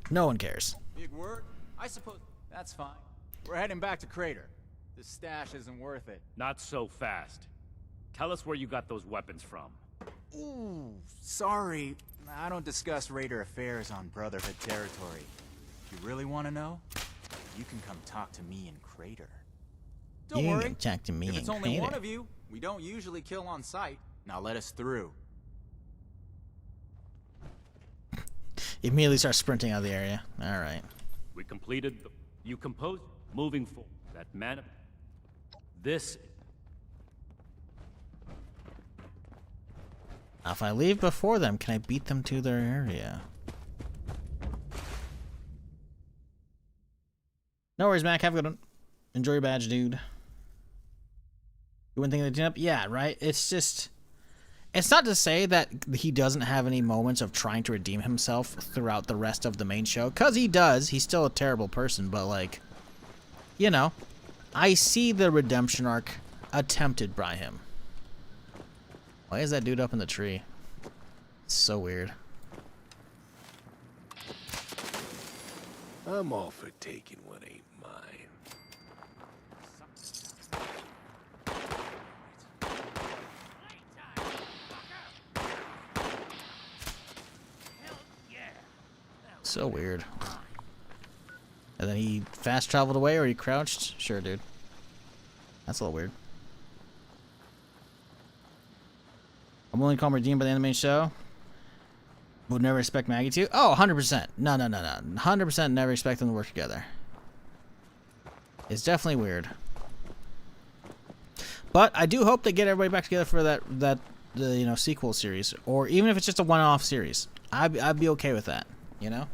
No one cares. Big word? I suppose that's fine. We're heading back to Crater. The stash isn't worth it. Not so fast. Tell us where you got those weapons from. Ooh, sorry. I don't discuss Raider affairs on Brotherhood territory. If you really want to know, you can come talk to me in Crater. Don't worry. Can talk to me if in it's only Crater. one of you, we don't usually kill on sight. Now let us through. Immediately start sprinting out of the area. All right. We completed the... You composed... Moving forward. That man... This... If I leave before them, can I beat them to their area? No worries, Mac. Have a good one. Enjoy your badge, dude. You wouldn't think they'd team up? Yeah, right? It's just... It's not to say that he doesn't have any moments of trying to redeem himself throughout the rest of the main show. Because he does. He's still a terrible person, but, like... You know. I see the redemption arc attempted by him. Why is that dude up in the tree? It's so weird. I'm all for taking what ain't mine. So weird. And then he fast traveled away, or he crouched? Sure, dude. That's a little weird. I'm willing to call him redeemed by the end of the main show. Would never expect Maggie to. Oh, 100%. No. 100% never expect them to work together. It's definitely weird. But I do hope they get everybody back together for the you know, sequel series, or even if it's just a one-off series. I'd be okay with that, you know?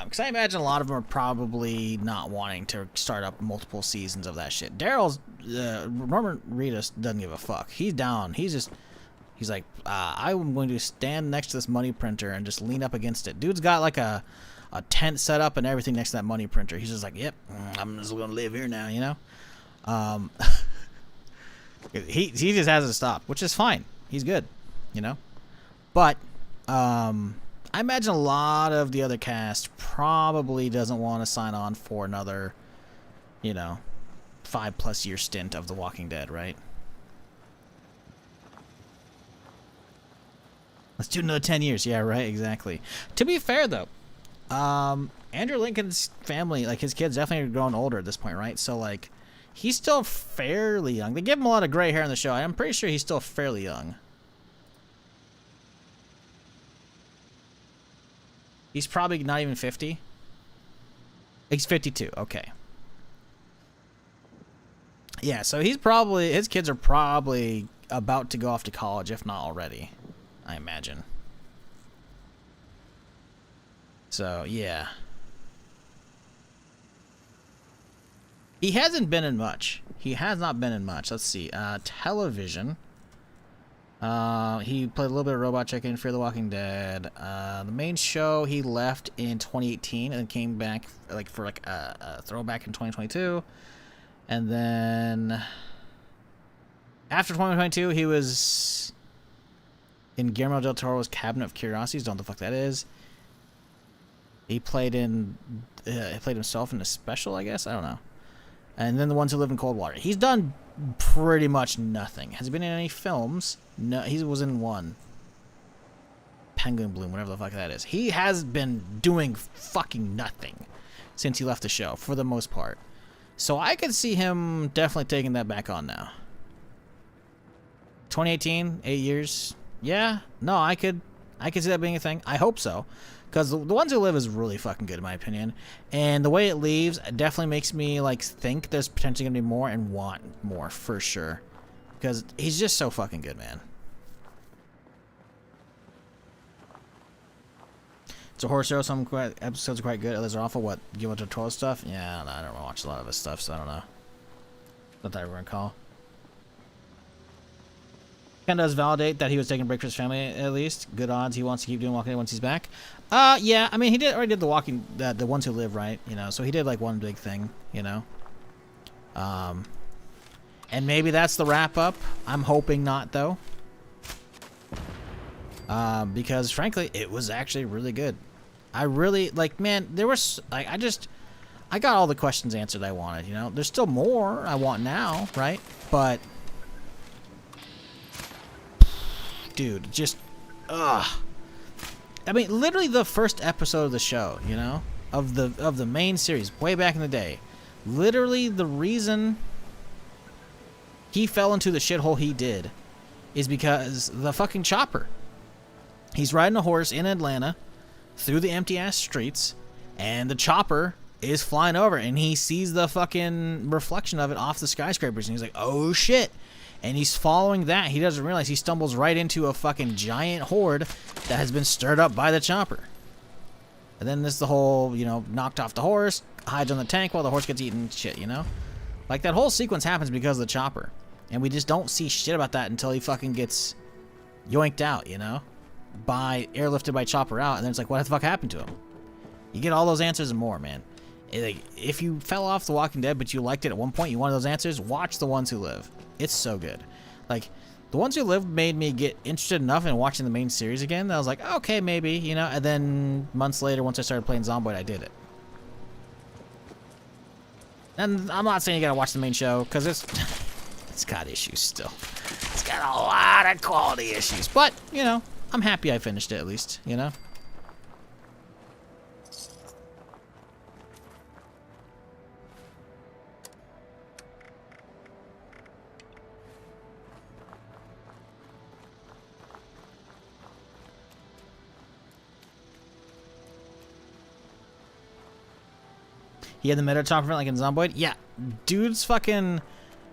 Because I imagine a lot of them are probably not wanting to start up multiple seasons of that shit. Daryl's, Norman Reedus doesn't give a fuck. He's down. He's like, I'm going to stand next to this money printer and just lean up against it. Dude's got like a tent set up and everything next to that money printer. He's just like, yep, I'm just going to live here now, you know? He just hasn't stopped, which is fine. He's good, you know? But, I imagine a lot of the other cast probably doesn't want to sign on for another, you know, 5+ year stint of The Walking Dead, right? Let's do another 10 years. Yeah, right, exactly. To be fair, though, Andrew Lincoln's family, like his kids, definitely growing older at this point, right? So, like, he's still fairly young. They give him a lot of gray hair in the show. I'm pretty sure he's still fairly young. He's probably not even 50. He's 52. Okay. Yeah, so he's probably, his kids are probably about to go off to college, if not already, I imagine. So, yeah. He hasn't been in much. He has not been in much. Let's see. Television. He played a little bit of Robot Chicken, Fear the Walking Dead. The main show he left in 2018 and then came back like for like a throwback in 2022. And then after 2022, he was in Guillermo del Toro's Cabinet of Curiosities. Don't know what the fuck that is. He played in, he played himself in a special, I guess. I don't know. And then The Ones Who Live in Cold Water. He's done pretty much nothing. Has he been in any films? No, he was in one. Penguin Bloom, whatever the fuck that is. He has been doing fucking nothing since he left the show, for the most part. So I could see him definitely taking that back on now. 2018, 8 years. Yeah, no, I could see that being a thing. I hope so. Because the Ones Who Live is really fucking good, in my opinion. And the way it leaves definitely makes me, like, think there's potentially going to be more and want more, for sure. Because he's just so fucking good, man. It's a horror show. Some episodes are quite good. Others are awful. What? Guillermo del Toro stuff? Yeah, I don't watch a lot of his stuff, so I don't know. Not that I recall. Kind of does validate that he was taking a break for his family, at least. Good odds he wants to keep doing Walking Dead once he's back. Yeah, I mean, he already did the Ones Who Live, right? You know, so he did, like, one big thing, you know? And maybe that's the wrap-up. I'm hoping not, though. Because, frankly, it was actually really good. I really, like, man, there was, like, I got all the questions answered I wanted, you know? There's still more I want now, right? But... dude, just, ugh. I mean, literally the first episode of the show, you know, of the main series, way back in the day, literally the reason he fell into the shithole he did is because the fucking chopper. He's riding a horse in Atlanta through the empty ass streets, and the chopper is flying over, and he sees the fucking reflection of it off the skyscrapers, and he's like, oh shit. And he's following that. He doesn't realize he stumbles right into a fucking giant horde that has been stirred up by the chopper. And then there's the whole, you know, knocked off the horse, hides on the tank while the horse gets eaten, shit, you know? Like, that whole sequence happens because of the chopper. And we just don't see shit about that until he fucking gets yoinked out, you know? Airlifted by chopper out, and then it's like, what the fuck happened to him? You get all those answers and more, man. If you fell off The Walking Dead, but you liked it at one point, you wanted those answers, watch The Ones Who Live. It's so good. Like, The Ones Who Live made me get interested enough in watching the main series again that I was like, okay, maybe, you know, and then months later, once I started playing Zomboid, I did it. And I'm not saying you gotta watch the main show, because it's got issues still. It's got a lot of quality issues, but, you know, I'm happy I finished it at least, you know? He had the meta talk event like in Zomboid? Yeah. Dude's fucking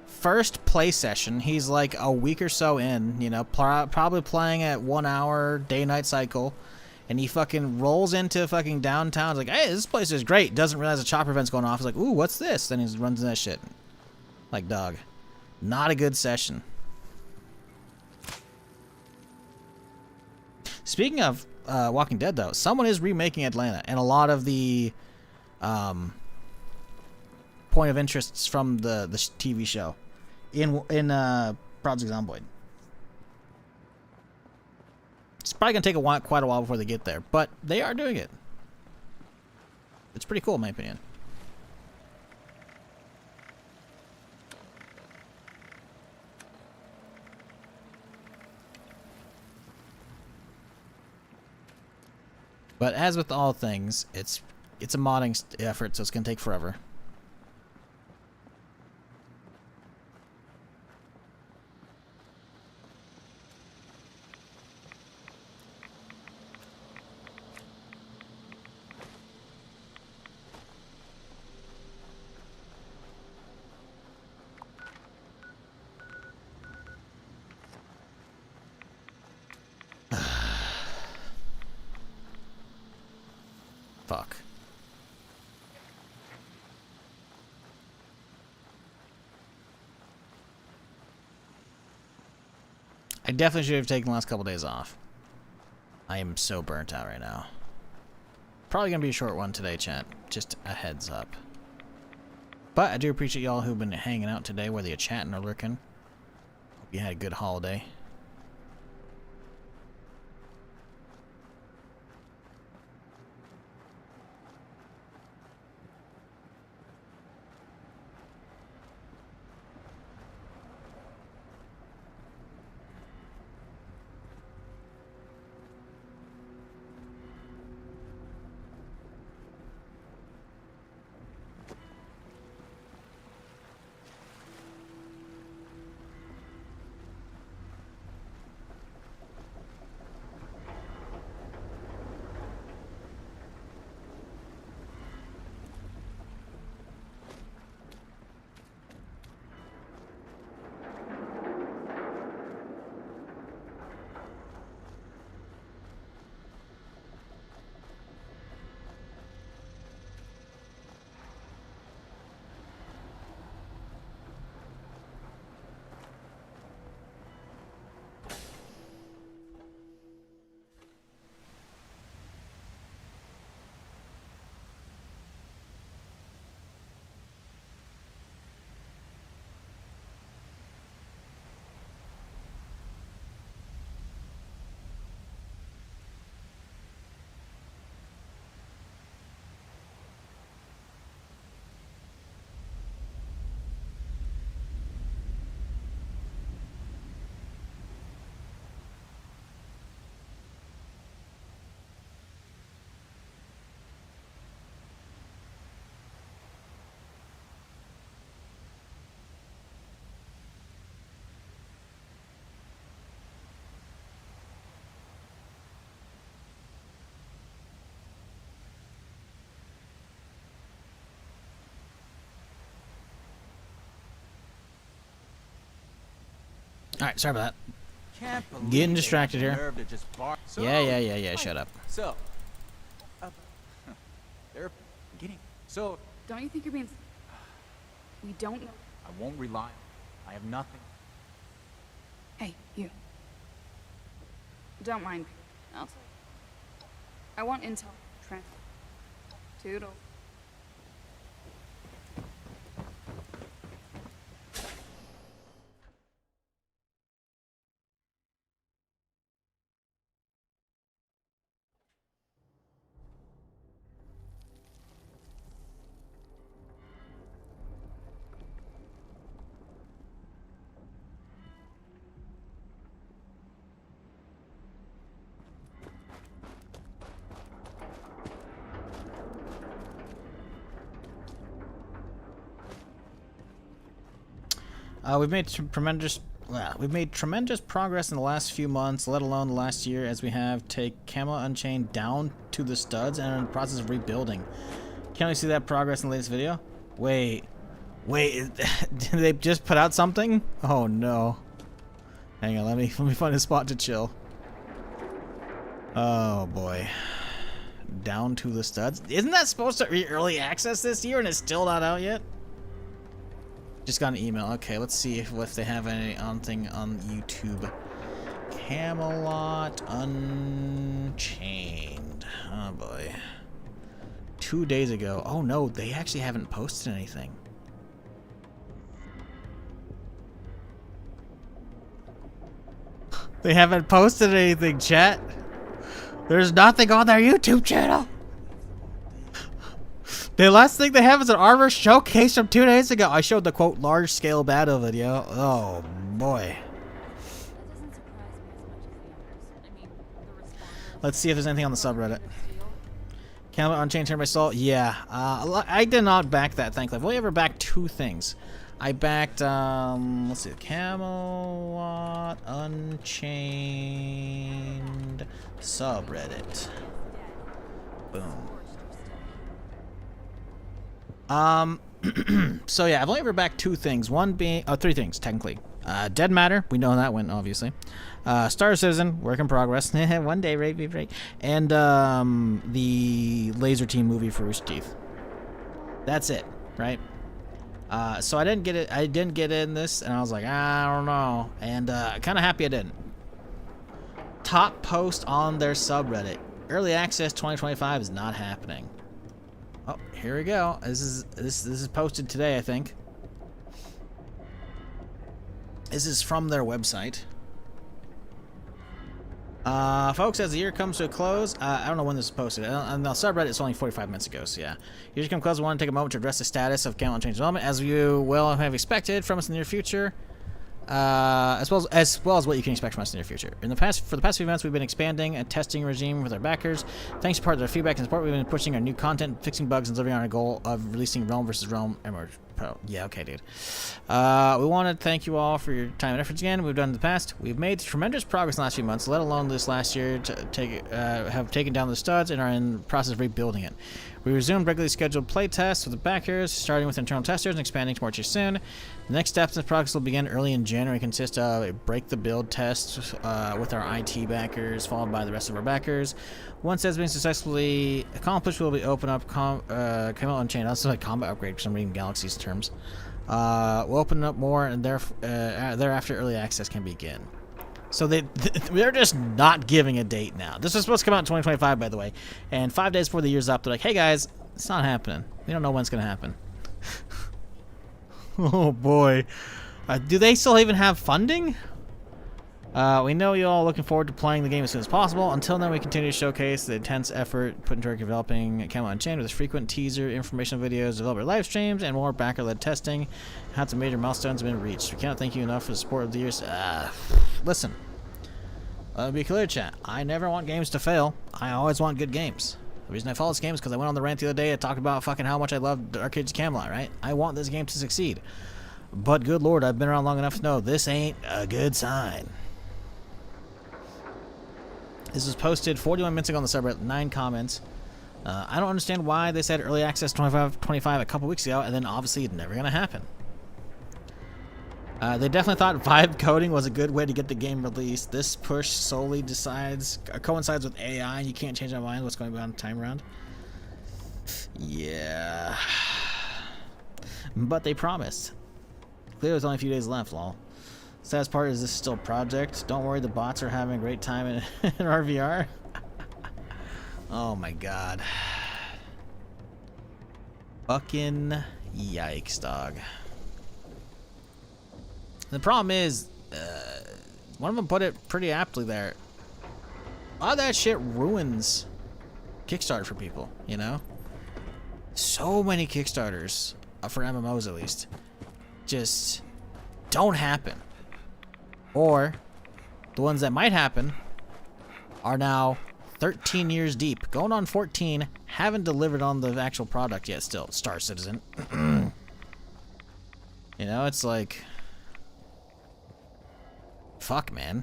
first play session, he's like a week or so in, you know, probably playing at 1 hour day-night cycle, and he fucking rolls into fucking downtown. He's like, hey, this place is great. Doesn't realize a chopper event's going off. He's like, ooh, what's this? Then he runs into that shit. Like, dog. Not a good session. Speaking of Walking Dead, though, someone is remaking Atlanta, and a lot of the point of interests from the TV show in Project Zomboid. It's probably gonna take quite a while before they get there, but they are doing it. It's pretty cool, in my opinion. But as with all things, it's a modding effort, so it's gonna take forever. Fuck. I definitely should have taken the last couple days off. I am so burnt out right now. Probably gonna be a short one today, chat. Just a heads up. But I do appreciate y'all who've been hanging out today, whether you're chatting or lurking. Hope you had a good holiday. Alright, sorry about that. Getting distracted here. Yeah, shut up. So, they're getting. So, Don't you think you're being... We don't know... I won't rely. I have nothing. Hey, you. Don't mind. I'll tell you. I want intel. Transfer. Toodle. We've made tremendous progress in the last few months, let alone the last year, as we have take Camo Unchained down to the studs and are in the process of rebuilding. Can we see that progress in the latest video? Wait, did they just put out something? Oh no. Hang on, let me find a spot to chill. Oh boy. Down to the studs. Isn't that supposed to be early access this year and it's still not out yet? Just got an email. Okay, let's see if they have anything on YouTube. Camelot Unchained. Oh boy. 2 days ago. Oh no, they actually haven't posted anything. They haven't posted anything, chat. There's nothing on their YouTube channel. The last thing they have is an armor showcase from 2 days ago. I showed the quote large scale battle video. Oh boy. Let's see if there's anything on the subreddit. Camo Unchained turned my soul. Yeah, I did not back that, thankfully. I've only ever backed 2 things. I backed, let's see, Camelot Unchained subreddit. Boom. So yeah, I've only ever backed 2 things. One being, 3 things technically. Dead Matter, we know how that went, obviously. Star Citizen, work in progress. One day, right? And the Laser Team movie for Rooster Teeth. That's it, right? So I didn't get it. I didn't get in this, and I was like, I don't know. And kind of happy I didn't. Top post on their subreddit: early access 2025 is not happening. Oh, here we go. This is posted today, I think. This is from their website. Folks, as the year comes to a close, I don't know when this is posted. On the subreddit, it's only 45 minutes ago, so yeah. Years come close, I want to take a moment to address the status of Camelot Change Development, as you will have expected from us in the near future. As well as what you can expect from us in the near future. For the past few months, we've been expanding a testing regime with our backers. Thanks to part of their feedback and support, we've been pushing our new content, fixing bugs, and delivering on our goal of releasing Realm vs. Realm Emerge Pro. Yeah, okay, dude. We want to thank you all for your time and efforts again. We've done in the past. We've made tremendous progress in the last few months, let alone this last year, to have taken down the studs and are in the process of rebuilding it. We resumed regularly scheduled play tests with the backers, starting with internal testers and expanding to more tiers soon. The next steps in this process will begin early in January, consist of a break the build test with our IT backers, followed by the rest of our backers. Once that's been successfully accomplished, we'll be open up Camelot Unchained. That's like combat upgrade because I'm reading Galaxy's terms. We'll open up more, and thereafter early access can begin. So they're just not giving a date now. This is supposed to come out in 2025, by the way. And 5 days before the year's up, they're like, hey guys, it's not happening. We don't know when it's going to happen. Oh boy. Do they still even have funding? We know you all are looking forward to playing the game as soon as possible. Until then, we continue to showcase the intense effort put into our developing Camelot Unchained with frequent teaser, informational videos, developer live streams, and more backer-led testing. Lots of major milestones have been reached. We cannot thank you enough for the support of the years. Listen. Let me be clear, chat. I never want games to fail. I always want good games. The reason I follow this game is because I went on the rant the other day and talked about fucking how much I love Arcades of Camelot, right? I want this game to succeed. But good lord, I've been around long enough to know this ain't a good sign. This was posted 41 minutes ago on the subreddit, 9 comments. I don't understand why they said early access 25 a couple weeks ago, and then obviously it's never going to happen. They definitely thought vibe coding was a good way to get the game released. This push solely coincides with AI, and you can't change my mind what's going on time around. Yeah. But they promised. Clearly there's only a few days left, lol. Saddest part is this is still a project. Don't worry, the bots are having a great time in RVR. Oh my god. Fucking yikes, dog. The problem is, one of them put it pretty aptly there. A lot of that shit ruins Kickstarter for people, you know? So many Kickstarters, for MMOs at least, just don't happen. Or, the ones that might happen are now 13 years deep, going on 14, haven't delivered on the actual product yet still. Star Citizen. You know, it's like... Fuck, man.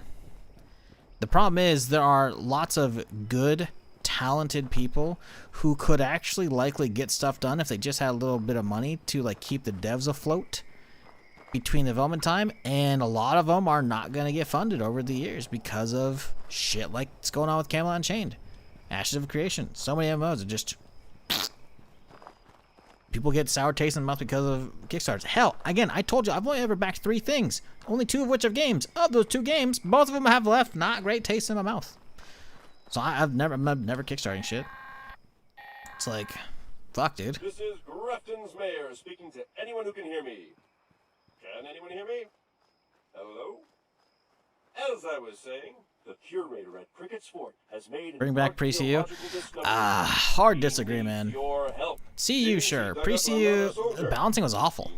The problem is there are lots of good, talented people who could actually likely get stuff done if they just had a little bit of money to like keep the devs afloat between development time, and a lot of them are not going to get funded over the years because of shit like what's going on with Camelot Unchained. Ashes of Creation. So many MMOs are just... People get sour taste in the mouth because of Kickstarters. Hell, again, I told you, I've only ever backed 3 things. Only 2 of which are games. Of those 2 games, both of them have left not great taste in my mouth. So I'm never kickstarting shit. It's like, fuck, dude. This is Grafton's mayor speaking to anyone who can hear me. Can anyone hear me? Hello? As I was saying, the curator at Cricket Sport has made... Bring back pre-CU? Hard disagree, man. CU, sure. Pre-CU, balancing was awful.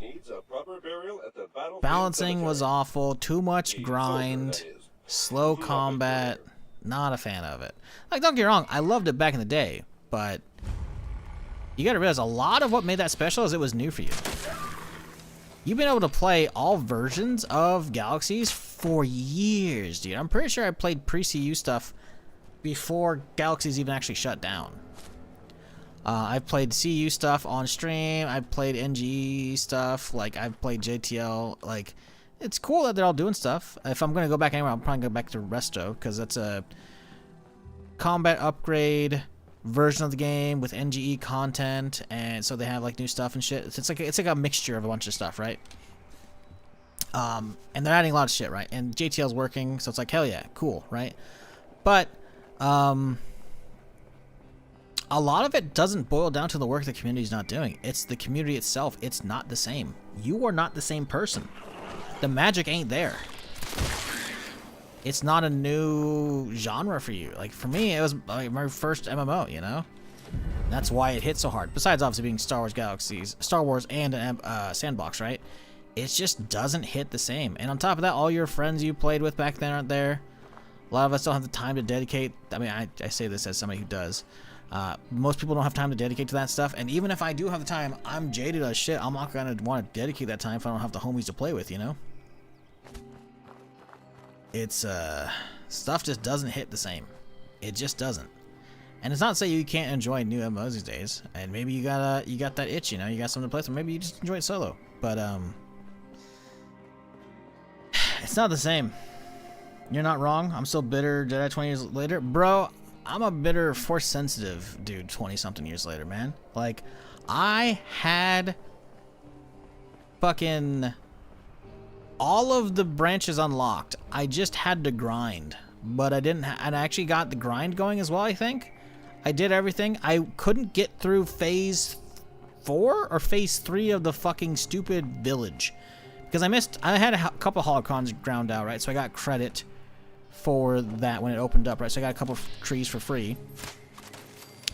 Balancing was awful. Too much grind. Slow combat. Not a fan of it. Like, don't get me wrong, I loved it back in the day, but You gotta realize a lot of what made that special is it was new for you. You've been able to play all versions of Galaxies for years, dude. I'm pretty sure I played pre-CU stuff before Galaxies even actually shut down. I've played CU stuff on stream. I've played NGE stuff. Like, I've played JTL. Like, it's cool that they're all doing stuff. If I'm going to go back anywhere, I'll probably go back to Resto, because that's a combat upgrade version of the game with NGE content, and so they have, like, new stuff and shit. It's like a mixture of a bunch of stuff, right? And they're adding a lot of shit, right? And JTL's working, so it's like, hell yeah, cool, right? But, a lot of it doesn't boil down to the work the community's not doing. It's the community itself. It's not the same. You are not the same person. The magic ain't there. It's not a new genre for you. Like, for me, it was like my first MMO, you know? That's why it hit so hard. Besides, obviously, being Star Wars and a sandbox, right? It just doesn't hit the same. And on top of that, all your friends you played with back then aren't there. A lot of us don't have the time to dedicate. I mean, I say this as somebody who does. Most people don't have time to dedicate to that stuff, and even if I do have the time, I'm jaded as shit. I'm not gonna want to dedicate that time if I don't have the homies to play with, you know? It's, stuff just doesn't hit the same. It just doesn't. And it's not to say you can't enjoy new MMOs these days, and maybe you got that itch, you know? You got something to play with, maybe you just enjoy it solo. But, it's not the same. You're not wrong. I'm still bitter Jedi 20 years later. Bro, I'm a bitter Force-sensitive dude 20-something years later, man. Like, I had fucking all of the branches unlocked. I just had to grind. But I didn't and I actually got the grind going as well, I think. I did everything. I couldn't get through phase 4 or phase 3 of the fucking stupid village. Because I had a couple holocrons ground out, right? So I got credit for that when it opened up, right? So I got a couple of trees for free.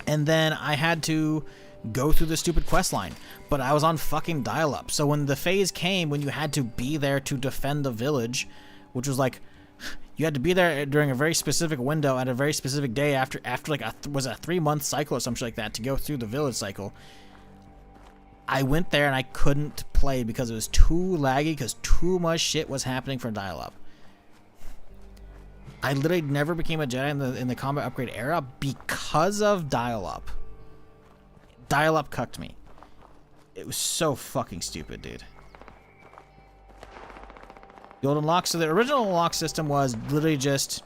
And then I had to go through the stupid quest line. But I was on fucking dial-up. So when the phase came, when you had to be there to defend the village, which was like, you had to be there during a very specific window at a very specific day after like was it a 3-month cycle or something like that to go through the village cycle. I went there and I couldn't play because it was too laggy because too much shit was happening for dial-up. I literally never became a Jedi in the combat upgrade era because of dial-up. Dial-up cucked me. It was so fucking stupid, dude. The old unlock, so the original unlock system was literally just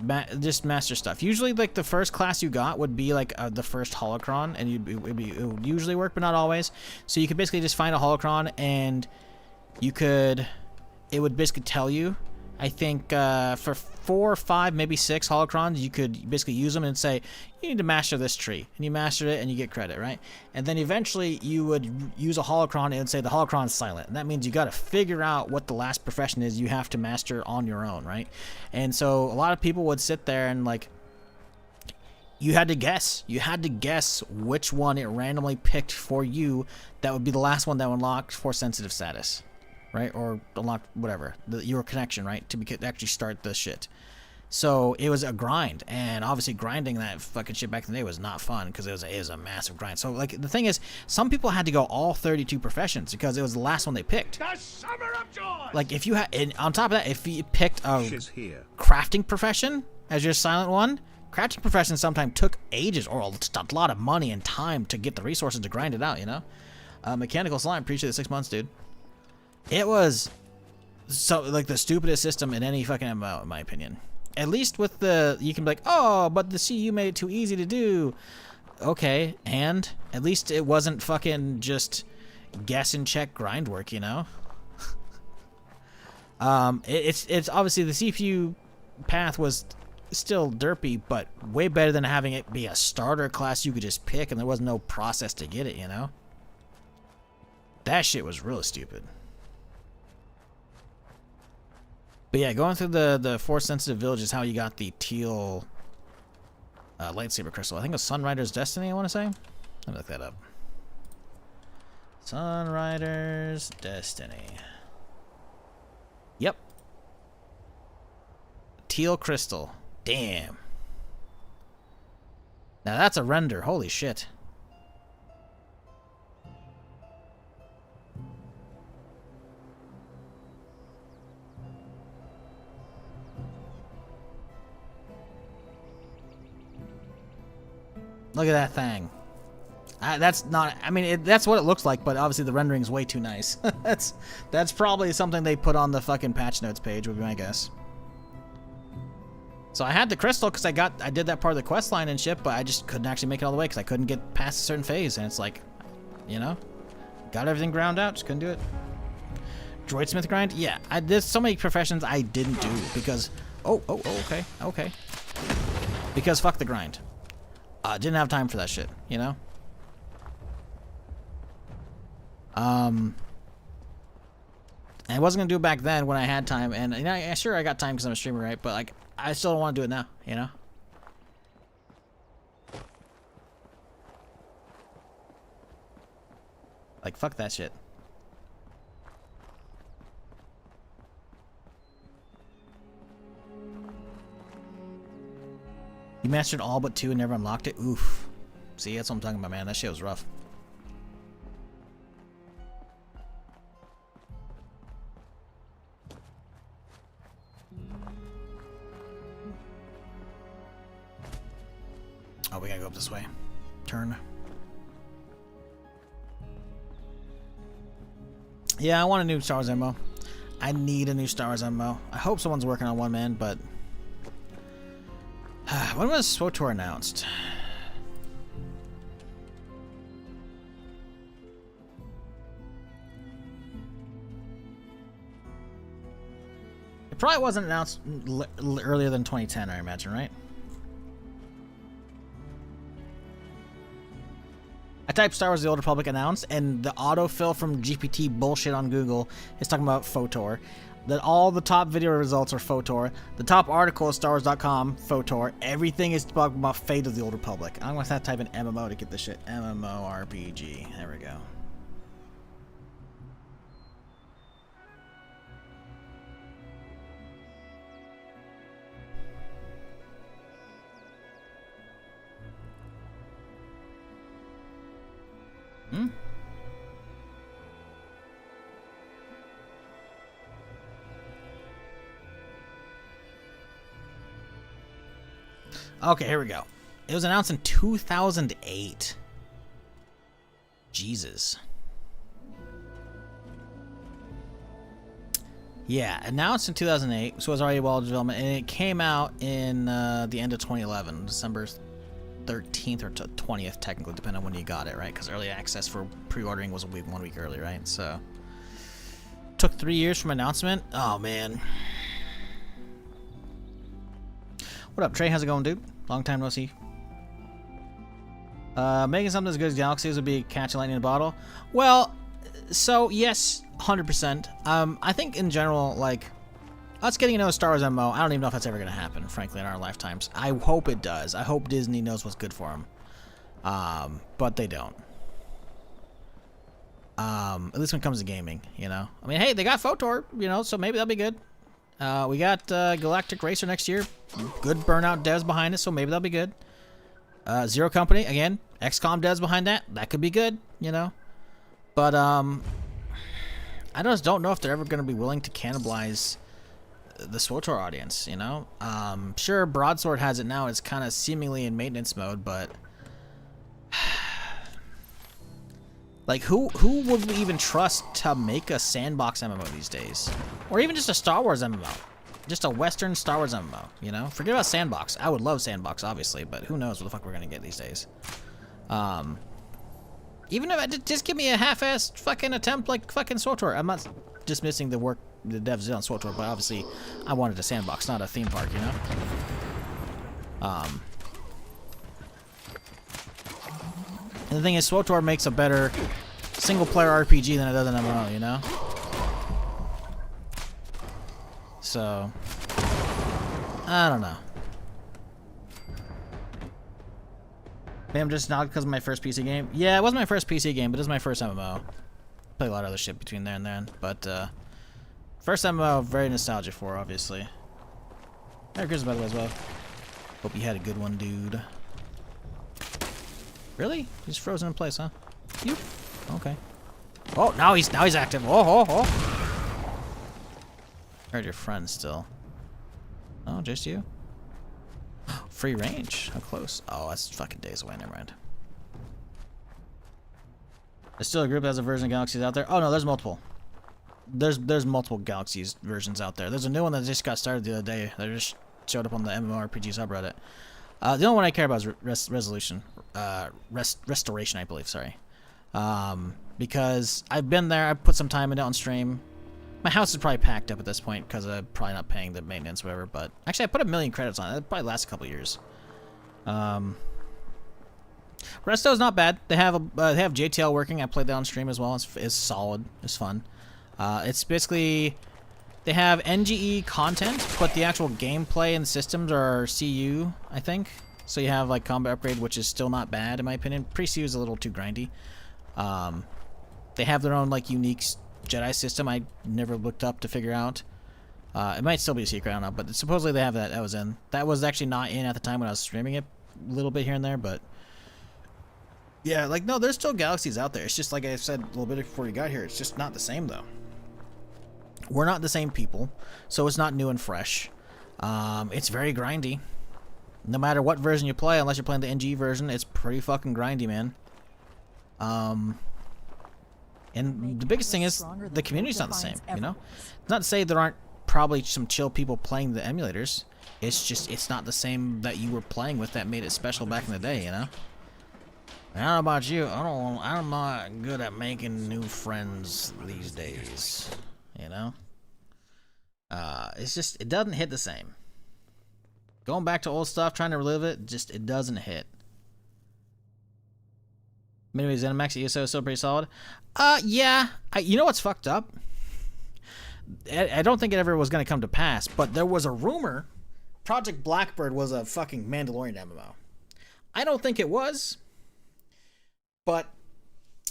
master stuff. Usually, like, the first class you got would be like the first holocron, and it would usually work, but not always. So you could basically just find a holocron, and it would basically tell you. I think for 4 or 5, maybe 6 holocrons, you could basically use them and say, you need to master this tree. And you mastered it, and you get credit, right? And then eventually, you would use a holocron and it would say the holocron is silent. And that means you got to figure out what the last profession is you have to master on your own, right? And so a lot of people would sit there and, like, you had to guess. You had to guess which one it randomly picked for you that would be the last one that unlocked Force-sensitive status. Right, or unlock whatever your connection, right, to actually start the shit. So it was a grind, and obviously grinding that fucking shit back in the day was not fun because it was a massive grind. So like the thing is, some people had to go all 32 professions because it was the last one they picked. The Summer of Joy! Like if you had, and on top of that, if you picked a crafting profession as your silent one, crafting profession sometimes took ages or a lot of money and time to get the resources to grind it out. You know, mechanical slime. Appreciate the 6 months, dude. It was so like the stupidest system in any fucking MMO, in my opinion. At least with you can be like, oh, but the CU made it too easy to do. Okay, and at least it wasn't fucking just guess and check grind work, you know. It's obviously the CPU path was still derpy, but way better than having it be a starter class you could just pick and there was no process to get it, you know. That shit was really stupid. But yeah, going through the Force-sensitive village is how you got the teal lightsaber crystal. I think it was Sunrider's Destiny, I want to say. Let me look that up. Sunrider's Destiny. Yep. Teal crystal. Damn. Now that's a render. Holy shit. Look at that thing. That's not. I mean, that's what it looks like, but obviously the rendering's way too nice. that's probably something they put on the fucking patch notes page, would be my guess. So I had the crystal because I did that part of the quest line and shit, but I just couldn't actually make it all the way because I couldn't get past a certain phase, and it's like, you know, got everything ground out, just couldn't do it. Droidsmith grind? Yeah, there's so many professions I didn't do because, okay. Because fuck the grind. Didn't have time for that shit, you know? I wasn't gonna do it back then when I had time, and you know, sure I got time because I'm a streamer, right? But like, I still don't want to do it now, you know? Like, fuck that shit. You mastered all but 2 and never unlocked it? Oof. See, that's what I'm talking about, man. That shit was rough. Oh, we gotta go up this way. Turn. Yeah, I want a new Star Wars MMO. I need a new Star Wars MMO. I hope someone's working on one, man, but... when was SWTOR announced? It probably wasn't announced earlier than 2010, I imagine, right? I typed Star Wars The Old Republic announced, and the autofill from GPT bullshit on Google is talking about FOTOR. That all the top video results are FOTOR. The top article is StarWars.com, FOTOR. Everything is talking about Fate of the Old Republic. I'm going to have to type in MMO to get this shit. MMORPG. There we go. Okay, here we go. It was announced in 2008. Jesus. Yeah, announced in 2008, so it was already well in development, and it came out in the end of 2011, December 13th or 20th, technically, depending on when you got it, right? Because early access for pre-ordering was 1 week early, right? So, took 3 years from announcement. Oh, man. What up, Trey? How's it going, dude? Long time no see. Making something as good as Galaxies would be catching lightning in a bottle. Well, so yes, 100%. I think in general, like, us getting another Star Wars MMO, I don't even know if that's ever going to happen, frankly, in our lifetimes. I hope it does. I hope Disney knows what's good for them. But they don't. At least when it comes to gaming, you know? I mean, hey, they got FOTOR, you know, so maybe that'll be good. We got Galactic Racer next year. Good Burnout devs behind it, so maybe that'll be good. Zero Company, again, XCOM devs behind that. That could be good, you know? But, I just don't know if they're ever going to be willing to cannibalize the SWTOR audience, you know? Sure, Broadsword has it now. It's kind of seemingly in maintenance mode, but... like, who would we even trust to make a sandbox MMO these days? Or even just a Star Wars MMO. Just a Western Star Wars MMO, you know? Forget about sandbox. I would love sandbox, obviously, but who knows what the fuck we're gonna get these days. Even if just give me a half-assed fucking attempt like fucking SWTOR. I'm not dismissing the work the devs did on SWTOR, but obviously I wanted a sandbox, not a theme park, you know? And the thing is, SWTOR makes a better single-player RPG than it does an MMO, you know? So, I don't know. Maybe I'm just not because of my first PC game. Yeah, it wasn't my first PC game, but it was my first MMO. Played a lot of other shit between there and then, but first MMO, very nostalgic for, obviously. Merry Christmas, by the way, as well. Hope you had a good one, dude. Really? He's frozen in place, huh? You? Okay. Oh, now he's active. Oh. Heard your friend still. Oh, just you? Free range? How close? Oh, that's fucking days away. Never mind. There's still a group that has a version of Galaxies out there. Oh no, there's multiple. There's multiple Galaxies versions out there. There's a new one that just got started the other day. That just showed up on the MMORPG subreddit. The only one I care about is restoration, I believe. Sorry, because I've been there. I put some time into it on stream. My house is probably packed up at this point because I'm probably not paying the maintenance, whatever. But actually, I put 1 million credits on it. It probably lasts a couple years. Resto's not bad. They have JTL working. I played that on stream as well. It's solid. It's fun. It's basically they have NGE content, but the actual gameplay and systems are CU, I think. So you have like combat upgrade, which is still not bad in my opinion. Pre-CU is a little too grindy. They have their own like unique Jedi system I never looked up to figure out. It might still be a secret, I don't know, but supposedly they have that. That was in. That was actually not in at the time when I was streaming it, a little bit here and there, but yeah, like no, there's still Galaxies out there. It's just like I said a little bit before you got here. It's just not the same though. We're not the same people, so it's not new and fresh. It's very grindy. No matter what version you play, unless you're playing the NG version, it's pretty fucking grindy, man. And the biggest thing is the community's not the same, you know? Not to say there aren't probably some chill people playing the emulators. It's just, it's not the same that you were playing with that made it special back in the day, you know? I don't know about you, I'm not good at making new friends these days, you know? It's just, it doesn't hit the same. Going back to old stuff, trying to relive it, just, it doesn't hit. Anyways, ZeniMax ESO is still pretty solid. Yeah. You know what's fucked up? I don't think it ever was going to come to pass, but there was a rumor Project Blackbird was a fucking Mandalorian MMO. I don't think it was, but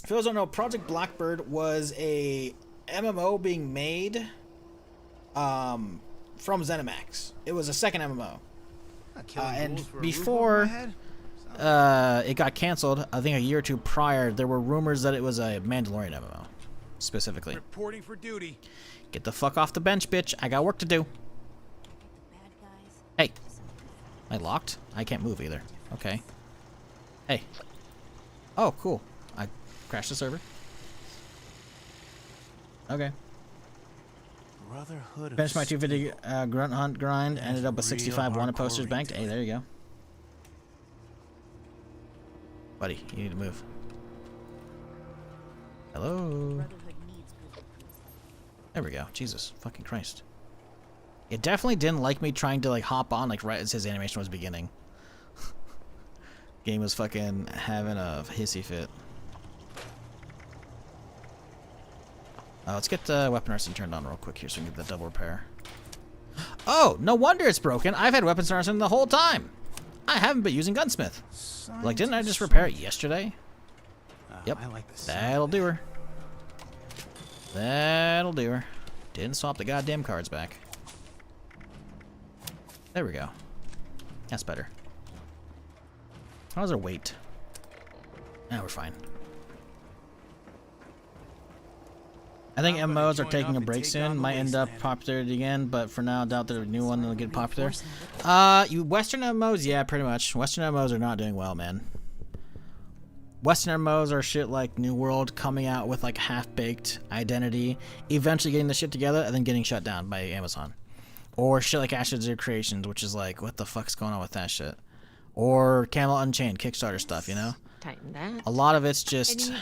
if those don't know, Project Blackbird was a MMO being made from ZeniMax. It was a second MMO. And before it got canceled, I think a year or two prior, there were rumors that it was a Mandalorian MMO, specifically. Reporting for duty. Get the fuck off the bench, bitch. I got work to do. Hey. Am I locked? I can't move either. Okay. Hey. Oh, cool. I crashed the server. Okay. Brotherhood Finished my 250 grunt hunt grind. Ended up with 65 wanted posters banked. Hey, there you go. Buddy, you need to move. Hello? There we go. Jesus fucking Christ. It definitely didn't like me trying to like hop on like right as his animation was beginning. Game was fucking having a hissy fit. Let's get the weapon arsenal turned on real quick here so we can get the double repair. Oh, no wonder it's broken. I've had weapons arsenal the whole time. I haven't been using gunsmith. Like, didn't I just repair it yesterday? Yep. That'll do her. That'll do her. Didn't swap the goddamn cards back. There we go. That's better. How's our weight? Now we're fine. I think MMOs are taking a break soon. Might end up popular again, but for now, I doubt the new one will get popular. Western MMOs, yeah, pretty much. Western MMOs are not doing well, man. Western MMOs are shit like New World coming out with like half-baked Identity, eventually getting the shit together, and then getting shut down by Amazon. Or shit like Ashes Zero Creations, which is like, what the fuck's going on with that shit? Or Camelot Unchained, Kickstarter stuff, you know? Tighten that. A lot of it's just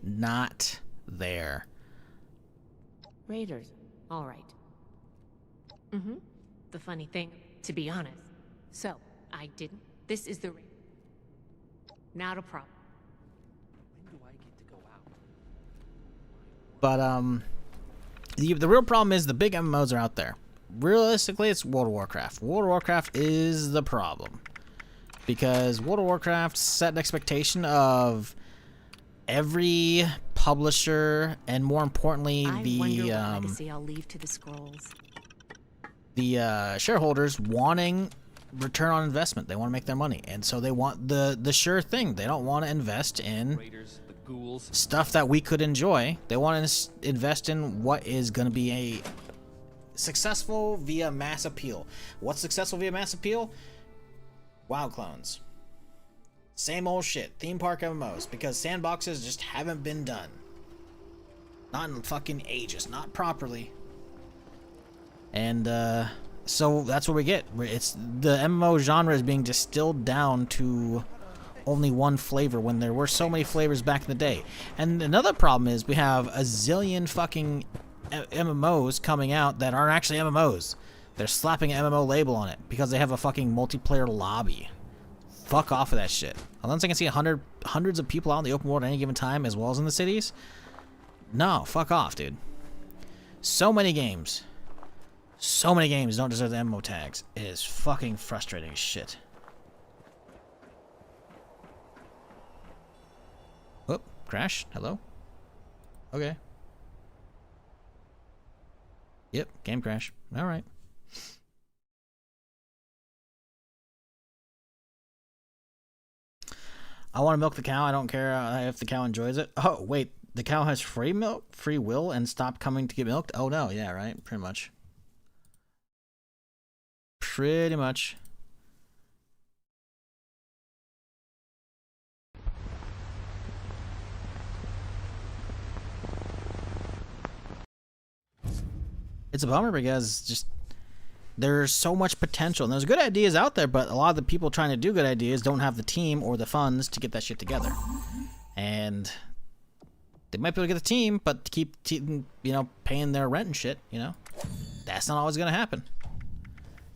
not there. Raiders. All right. Mm-hmm. The funny thing, to be honest. So, I didn't. This is the... Not a problem. When do I get to go out? But, the real problem is the big MMOs are out there. Realistically, it's World of Warcraft. World of Warcraft is the problem. Because World of Warcraft set an expectation of every publisher and more importantly I'll leave to the scrolls. The shareholders wanting return on investment. They want to make their money, and so they want the sure thing. They don't want to invest in Raiders, the ghouls. Stuff that we could enjoy. They want to invest in what is going to be a successful via mass appeal. What's successful via mass appeal? WoW clones. Same old shit. Theme park MMOs. Because sandboxes just haven't been done. Not in fucking ages. Not properly. And, so that's what we get. It's the MMO genre is being distilled down to only one flavor when there were so many flavors back in the day. And another problem is we have a zillion fucking MMOs coming out that aren't actually MMOs. They're slapping an MMO label on it because they have a fucking multiplayer lobby. Fuck off of that shit. Unless I can see hundreds of people out in the open world at any given time as well as in the cities. No, fuck off, dude. So many games. So many games don't deserve the MMO tags. It is fucking frustrating as shit. Oh, crash. Hello? Okay. Yep, game crash. Alright. I want to milk the cow. I don't care if the cow enjoys it. Oh, wait. The cow has free milk, free will, and stopped coming to get milked? Oh, no. Yeah, right. Pretty much. Pretty much. It's a bummer because just there's so much potential and there's good ideas out there, but a lot of the people trying to do good ideas don't have the team or the funds to get that shit together. And they might be able to get the team, but to keep paying their rent and shit, that's not always gonna happen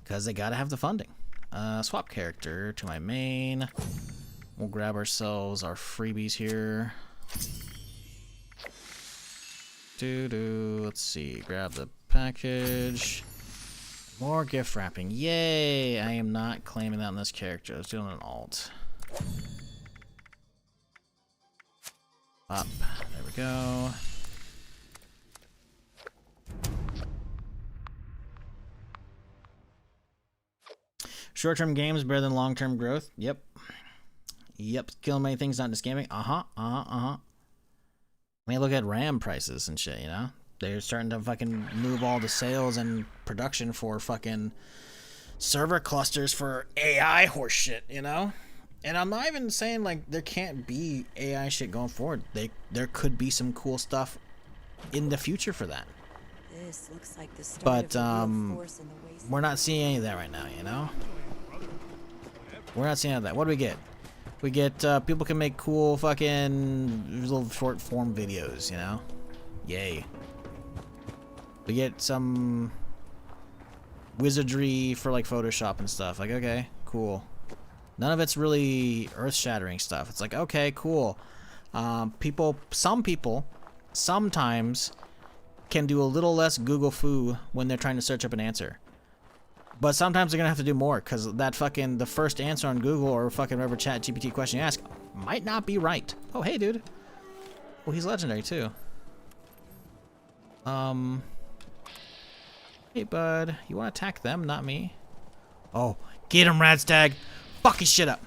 because they gotta have the funding. Swap character to my main. We'll grab ourselves our freebies here. Let's see. Grab the package. More gift wrapping. Yay! I am not claiming that on this character. Let's do it on an alt. Up. There we go. Short-term games better than long-term growth. Yep. Yep. Killing many things, not just gaming. I mean, look at RAM prices and shit, They're starting to fucking move all the sales and production for fucking server clusters for AI horse shit, And I'm not even saying, like, there can't be AI shit going forward. There could be some cool stuff in the future for that. This looks like the start But, of a real force in the wasteland. we're not seeing any of that right now, We're not seeing any of that. What do we get? We get, people can make cool fucking little short form videos, Yay. We get some wizardry for, like, Photoshop and stuff. Like, okay, cool. None of it's really earth-shattering stuff. It's like, okay, cool. Some people, sometimes can do a little less Google foo when they're trying to search up an answer. But sometimes they're gonna have to do more, because that fucking, the first answer on Google or fucking whatever chat GPT question you ask might not be right. Oh, hey, dude. Oh, he's legendary, too. Hey, bud. You want to attack them, not me? Oh, get him, Radstag. Fuck his shit up.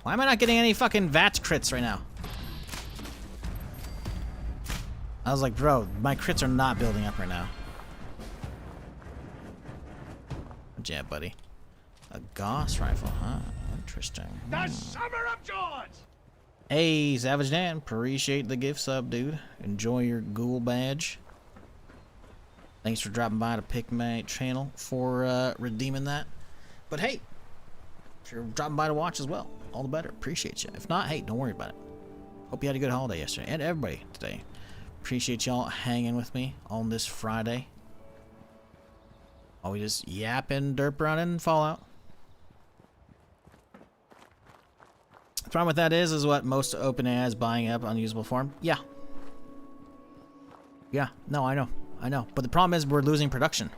Why am I not getting any fucking VATS crits right now? I was like, bro, my crits are not building up right now. Jab, buddy. A Gauss rifle, huh? Interesting. The Summer of George! Hey, Savage Dan, appreciate the gift sub, dude. Enjoy your ghoul badge. Thanks for dropping by to pick my channel for redeeming that. But hey, if you're dropping by to watch as well, all the better. Appreciate you. If not, hey, don't worry about it. Hope you had a good holiday yesterday, and everybody today. Appreciate y'all hanging with me on this Friday. While we just yap and derp around in Fallout. The problem with that is what most OpenAI is buying up unusable form. Yeah. Yeah, no, I know. But the problem is we're losing production.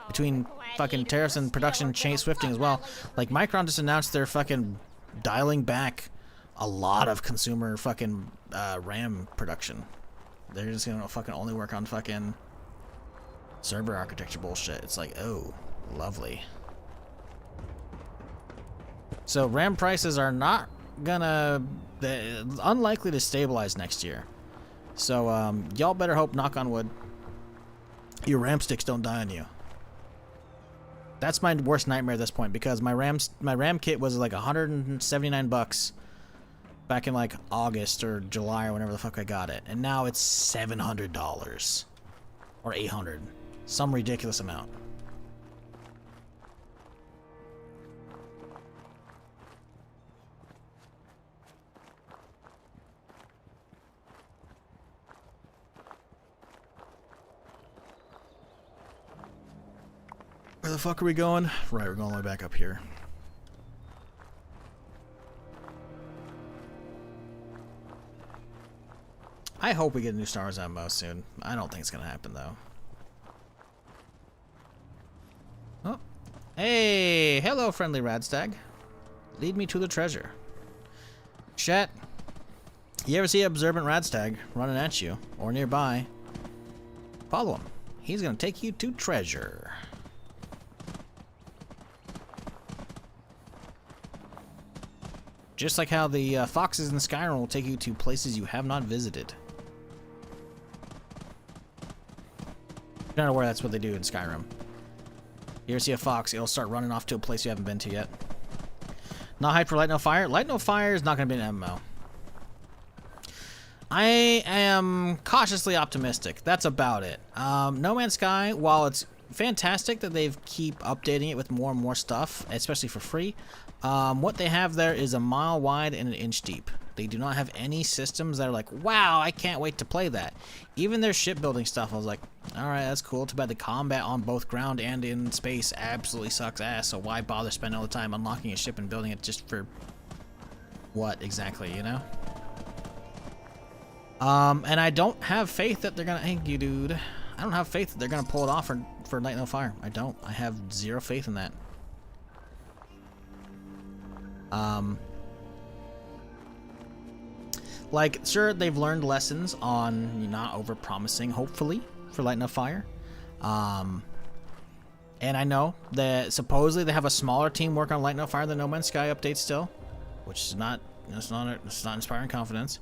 Between fucking tariffs and production swifting as well. Like, Micron just announced they're fucking dialing back a lot of consumer fucking RAM production. They're just gonna fucking only work on fucking server architecture bullshit. It's like, oh, lovely. So RAM prices are not gonna, unlikely to stabilize next year. So, y'all better hope, knock on wood, your ram sticks don't die on you. That's my worst nightmare at this point, because my ram kit was like 179 bucks back in like August or July or whenever the fuck I got it, and now it's $700 or $800, some ridiculous amount. Where the fuck are we going? Right, we're going all the way back up here. I hope we get a new Star Wars MMO soon. I don't think it's gonna happen though. Oh. Hey! Hello, friendly Radstag. Lead me to the treasure. Chat. You ever see Observant Radstag running at you or nearby? Follow him. He's gonna take you to treasure. Just like how the foxes in Skyrim will take you to places you have not visited. If you're not aware, that's what they do in Skyrim. You ever see a fox, it'll start running off to a place you haven't been to yet. Not hyped for Light No Fire? Light No Fire is not going to be an MMO. I am cautiously optimistic. That's about it. No Man's Sky, while it's fantastic that they keep updating it with more and more stuff, especially for free, what they have there is a mile wide and an inch deep. They do not have any systems that are like, wow, I can't wait to play that. Even their shipbuilding stuff, I was like, alright, that's cool. Too bad the combat on both ground and in space absolutely sucks ass, so why bother spending all the time unlocking a ship and building it just for what exactly, you know? And I don't have faith that they're gonna, thank you, dude. I don't have faith that they're gonna pull it off for Light No Fire. I don't. I have zero faith in that. Like, sure, they've learned lessons on not over-promising, hopefully, for Light No Fire. And I know that supposedly they have a smaller team work on Light No Fire than No Man's Sky update still, which is not, it's not inspiring confidence.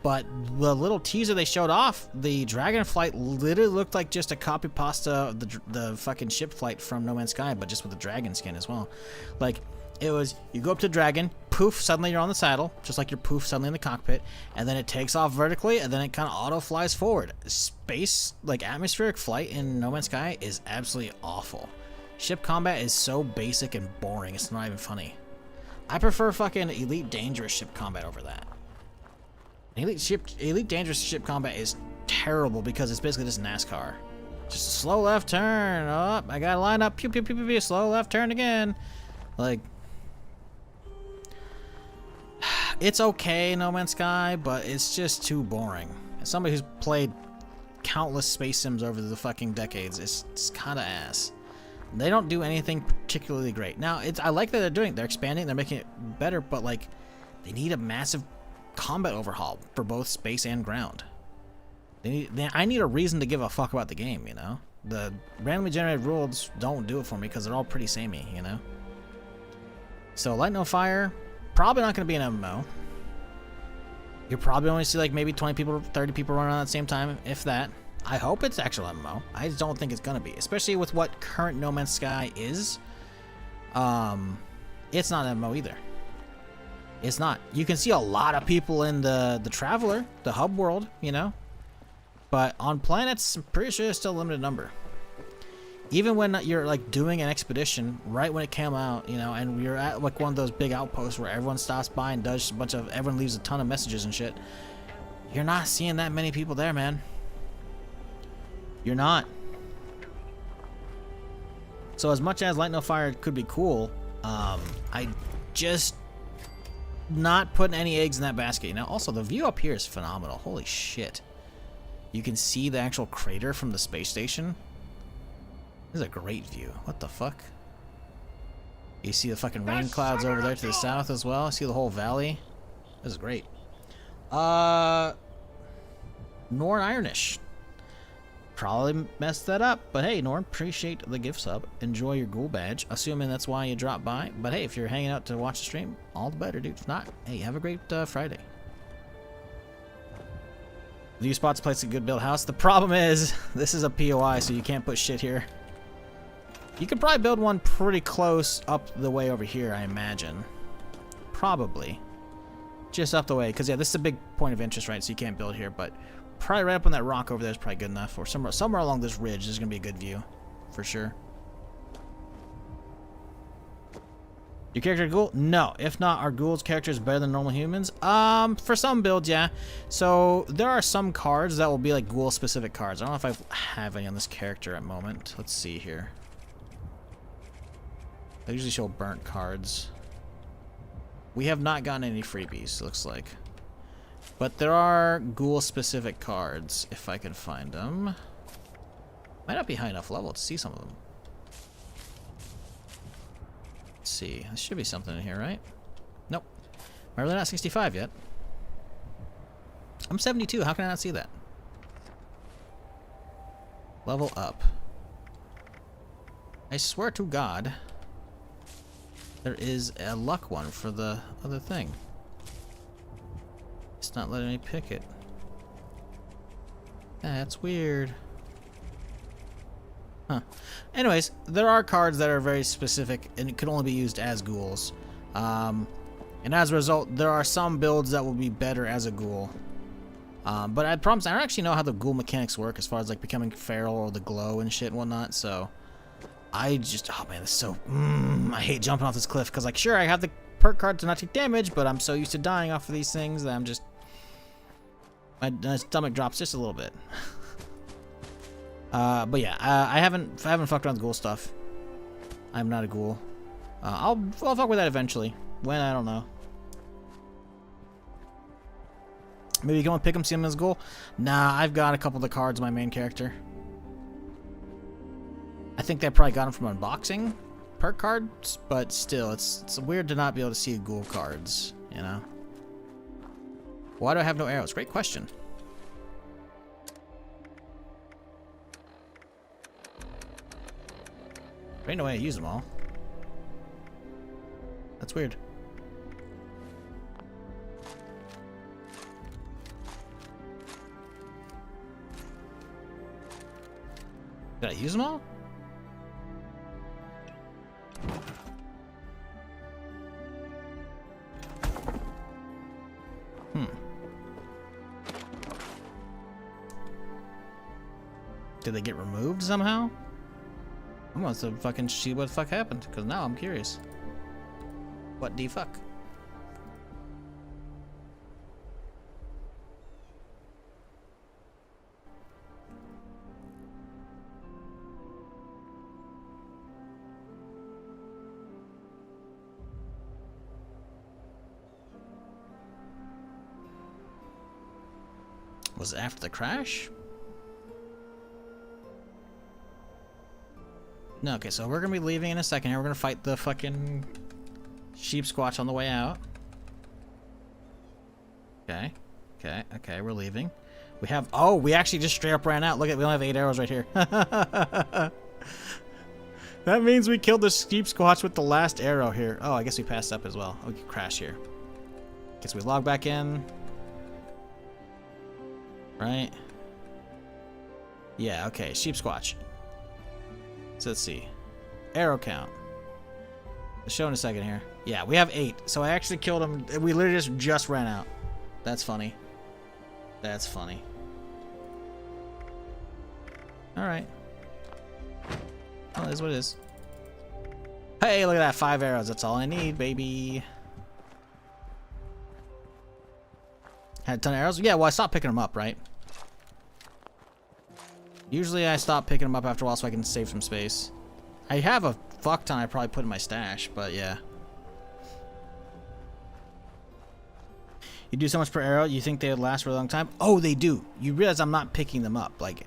But the little teaser they showed off, the dragon flight literally looked like just a copy pasta of the fucking ship flight from No Man's Sky, but just with the dragon skin as well. Like, it was, you go up to dragon, poof, suddenly you're on the saddle, just like you're poof, suddenly in the cockpit, and then it takes off vertically, and then it kind of auto flies forward. Space, like atmospheric flight in No Man's Sky is absolutely awful. Ship combat is so basic and boring, it's not even funny. I prefer fucking Elite Dangerous ship combat over that. Elite Dangerous ship combat is terrible because it's basically just NASCAR. Just a slow left turn. Oh, I gotta line up. Pew, pew, pew, pew, pew. Slow left turn again. Like, it's okay, No Man's Sky, but it's just too boring. As somebody who's played countless space sims over the fucking decades, it's kind of ass. They don't do anything particularly great. Now, I like that they're expanding, they're making it better, but like, they need a massive combat overhaul for both space and ground. I need a reason to give a fuck about the game, you know? The randomly generated rules don't do it for me because they're all pretty samey, you know? So Light No Fire, probably not going to be an MMO. You'll probably only see like maybe 20 people, 30 people running around at the same time, if that. I hope it's actual MMO. I just don't think it's going to be, especially with what current No Man's Sky is. It's not an MMO either. It's not. You can see a lot of people in the Traveler, the hub world, you know? But on planets, I'm pretty sure it's still a limited number. Even when you're like doing an expedition, right when it came out, you know, and you're at like one of those big outposts where everyone stops by and does everyone leaves a ton of messages and shit, you're not seeing that many people there, man. You're not. So as much as Light No Fire could be cool, I just not putting any eggs in that basket, you know? Also, the view up here is phenomenal. Holy shit. You can see the actual crater from the space station. This is a great view. What the fuck? You see the fucking rain clouds over there to the south as well. See the whole valley. This is great. Norn Ironish. Probably messed that up, but hey, Norn, appreciate the gift sub. Enjoy your ghoul badge, assuming that's why you dropped by. But hey, if you're hanging out to watch the stream, all the better, dude. If not, hey, have a great Friday. View spots place a good build house. The problem is, this is a POI, so you can't put shit here. You could probably build one pretty close up the way over here, I imagine. Probably. Just up the way, because yeah, this is a big point of interest, right? So you can't build here, but probably right up on that rock over there is probably good enough. Or somewhere along this ridge, there's going to be a good view. For sure. Your character a ghoul? No. If not, are ghouls characters better than normal humans? For some builds, yeah. So there are some cards that will be like ghoul specific cards. I don't know if I have any on this character at the moment. Let's see here. They usually show burnt cards. We have not gotten any freebies, looks like. But there are ghoul specific cards, if I can find them. Might not be high enough level to see some of them. Let's see. There should be something in here, right? Nope. Am I really not 65 yet? I'm 72. How can I not see that? Level up. I swear to God, there is a luck one for the other thing. It's not letting me pick it. That's weird. Huh. Anyways, there are cards that are very specific and it can only be used as ghouls. And as a result, there are some builds that will be better as a ghoul. But I promise, I don't actually know how the ghoul mechanics work as far as like becoming feral or the glow and shit and whatnot, so I just, oh man, this is so, I hate jumping off this cliff because like, sure, I have the perk card to not take damage, but I'm so used to dying off of these things that I'm just, my stomach drops just a little bit. But yeah, I haven't fucked around with ghoul stuff. I'm not a ghoul. I'll fuck with that eventually. When, I don't know. Maybe you can pick him, see him as a ghoul? Nah, I've got a couple of the cards of my main character. I think they probably got them from unboxing perk cards, but still, it's weird to not be able to see ghoul cards, you know? Why do I have no arrows? Great question. There ain't no way I use them all. That's weird. Did I use them all? Did they get removed somehow? I want to fucking see what the fuck happened, because now I'm curious. What the fuck? Was it after the crash? No, okay, so we're gonna be leaving in a second here. We're gonna fight the fucking sheep squatch on the way out. Okay, okay, we're leaving. We have, oh, we actually just straight up ran out. Look at, we only have 8 arrows right here. That means we killed the sheep squatch with the last arrow here. Oh, I guess we passed up as well. We could crash here. Guess we log back in. Right? Yeah, okay, sheep squatch. So let's see. Arrow count. I'll show in a second here. Yeah, we have 8. So I actually killed him. We literally just ran out. That's funny. That's funny. Alright. Oh, that's what it is. Hey, look at that. 5 arrows. That's all I need, baby. Had a ton of arrows? Yeah, well, I stopped picking them up, right? Usually I stop picking them up after a while so I can save some space. I have a fuck ton I probably put in my stash, but yeah. You do so much per arrow, you think they would last for a long time? Oh, they do. You realize I'm not picking them up. Like,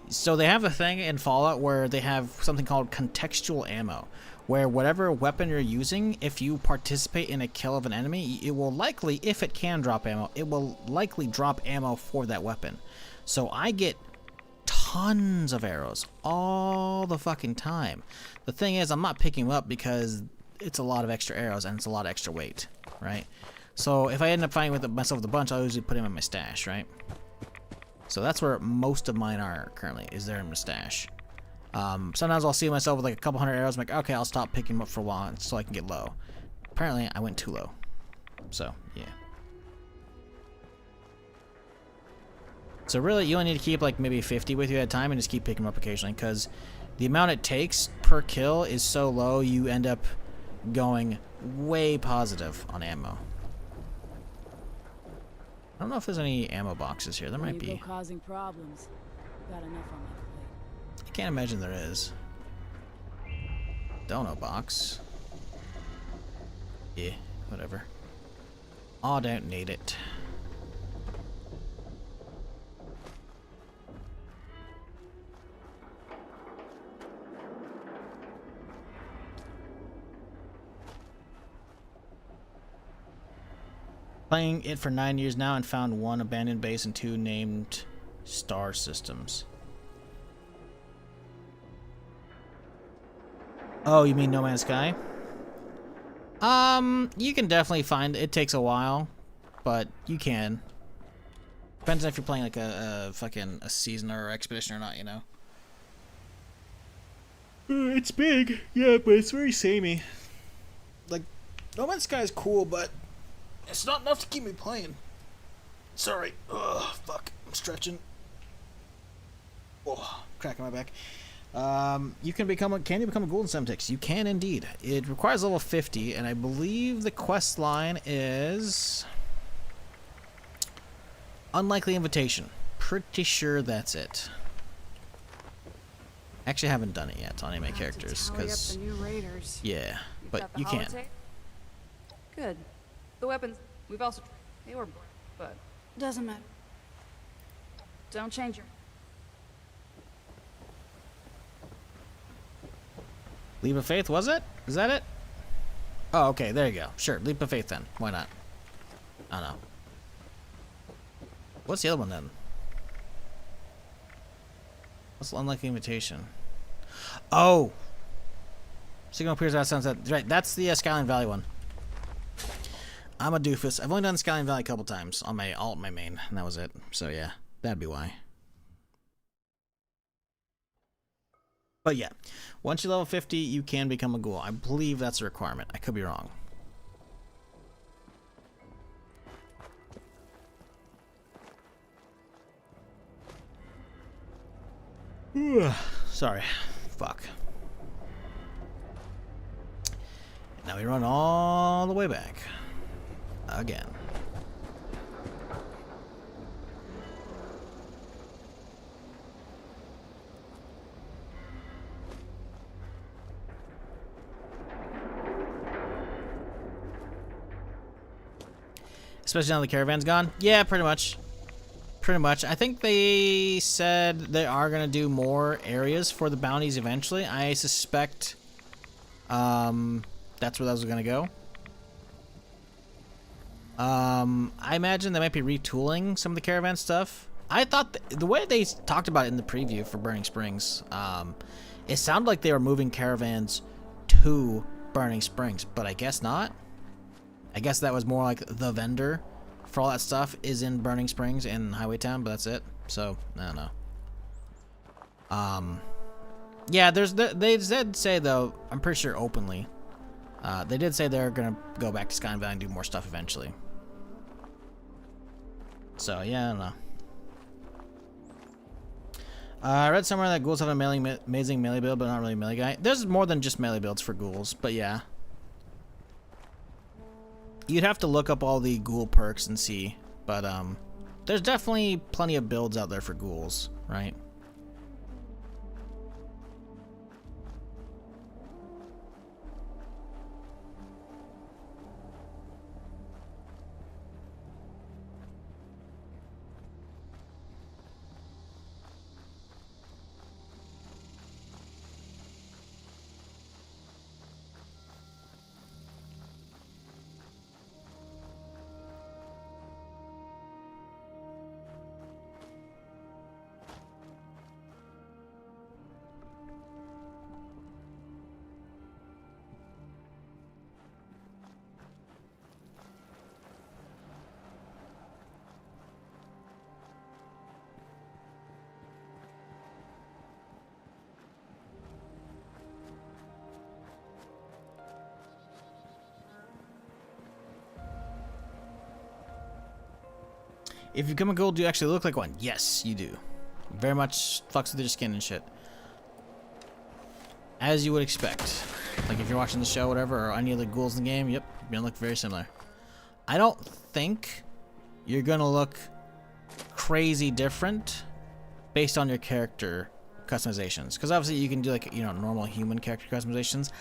so they have a thing in Fallout where they have something called contextual ammo, where whatever weapon you're using, if you participate in a kill of an enemy, it will likely, if it can drop ammo, it will likely drop ammo for that weapon. So I get tons of arrows all the fucking time. The thing is, I'm not picking them up because it's a lot of extra arrows and it's a lot of extra weight, right? So if I end up fighting with myself with a bunch, I'll usually put them in my stash, right? So that's where most of mine are currently, is there in my stash. Sometimes I'll see myself with like a couple hundred arrows. I'm like, okay, I'll stop picking them up for a while so I can get low. Apparently, I went too low. So, yeah. So really, you only need to keep like maybe 50 with you at a time and just keep picking them up occasionally, because the amount it takes per kill is so low, you end up going way positive on ammo. I don't know if there's any ammo boxes here. There might be. Causing problems. Got enough on my plate. I can't imagine there is. Donut box. Yeah, whatever. I don't need it. Playing it for 9 years now and found 1 abandoned base and 2 named star systems. Oh, you mean No Man's Sky? You can definitely find it. Takes a while, but you can. Depends on if you're playing like a fucking season or expedition or not, you know. It's big, yeah, but it's very samey. Like, No Man's Sky is cool, but it's not enough to keep me playing. Sorry. Ugh, fuck. I'm stretching. Oh, cracking my back. You can become a golden Semtex? You can indeed. It requires level 50, and I believe the quest line is Unlikely Invitation. Pretty sure that's it. Actually, I haven't done it yet on any of my characters, because yeah, but you can. Good. The weapons we've also they were, but doesn't matter. Don't change your. Leap of Faith, was it? Is that it? Oh, okay, there you go. Sure, Leap of Faith then. Why not? I don't know. What's the other one then? What's the Unlikely Invitation? Oh! Signal appears out sunset. Right, that's the Skyline Valley one. I'm a doofus. I've only done Skyline Valley a couple times on my alt, my main, and that was it. So yeah, that'd be why. But yeah, once you level 50, you can become a ghoul. I believe that's a requirement. I could be wrong. Sorry. Fuck. Now we run all the way back. Again. Especially now the caravan's gone? Yeah, pretty much. Pretty much. I think they said they are going to do more areas for the bounties eventually. I suspect that's where those are going to go. I imagine they might be retooling some of the caravan stuff. I thought the way they talked about it in the preview for Burning Springs, it sounded like they were moving caravans to Burning Springs, but I guess not. I guess that was more like the vendor for all that stuff is in Burning Springs and Highwaytown, but that's it. So, I don't know. Yeah, they did say, though, I'm pretty sure openly, they did say they're going to go back to Skyline Valley and do more stuff eventually. So, yeah, I don't know. I read somewhere that ghouls have an amazing melee build, but not really a melee guy. There's more than just melee builds for ghouls, but yeah. You'd have to look up all the ghoul perks and see, but there's definitely plenty of builds out there for ghouls, right? If you become a ghoul, do you actually look like one? Yes, you do. Very much fucks with your skin and shit. As you would expect. Like if you're watching the show or whatever, or any of the ghouls in the game, yep, you're gonna look very similar. I don't think you're gonna look crazy different based on your character customizations. Because obviously you can do like, you know, normal human character customizations.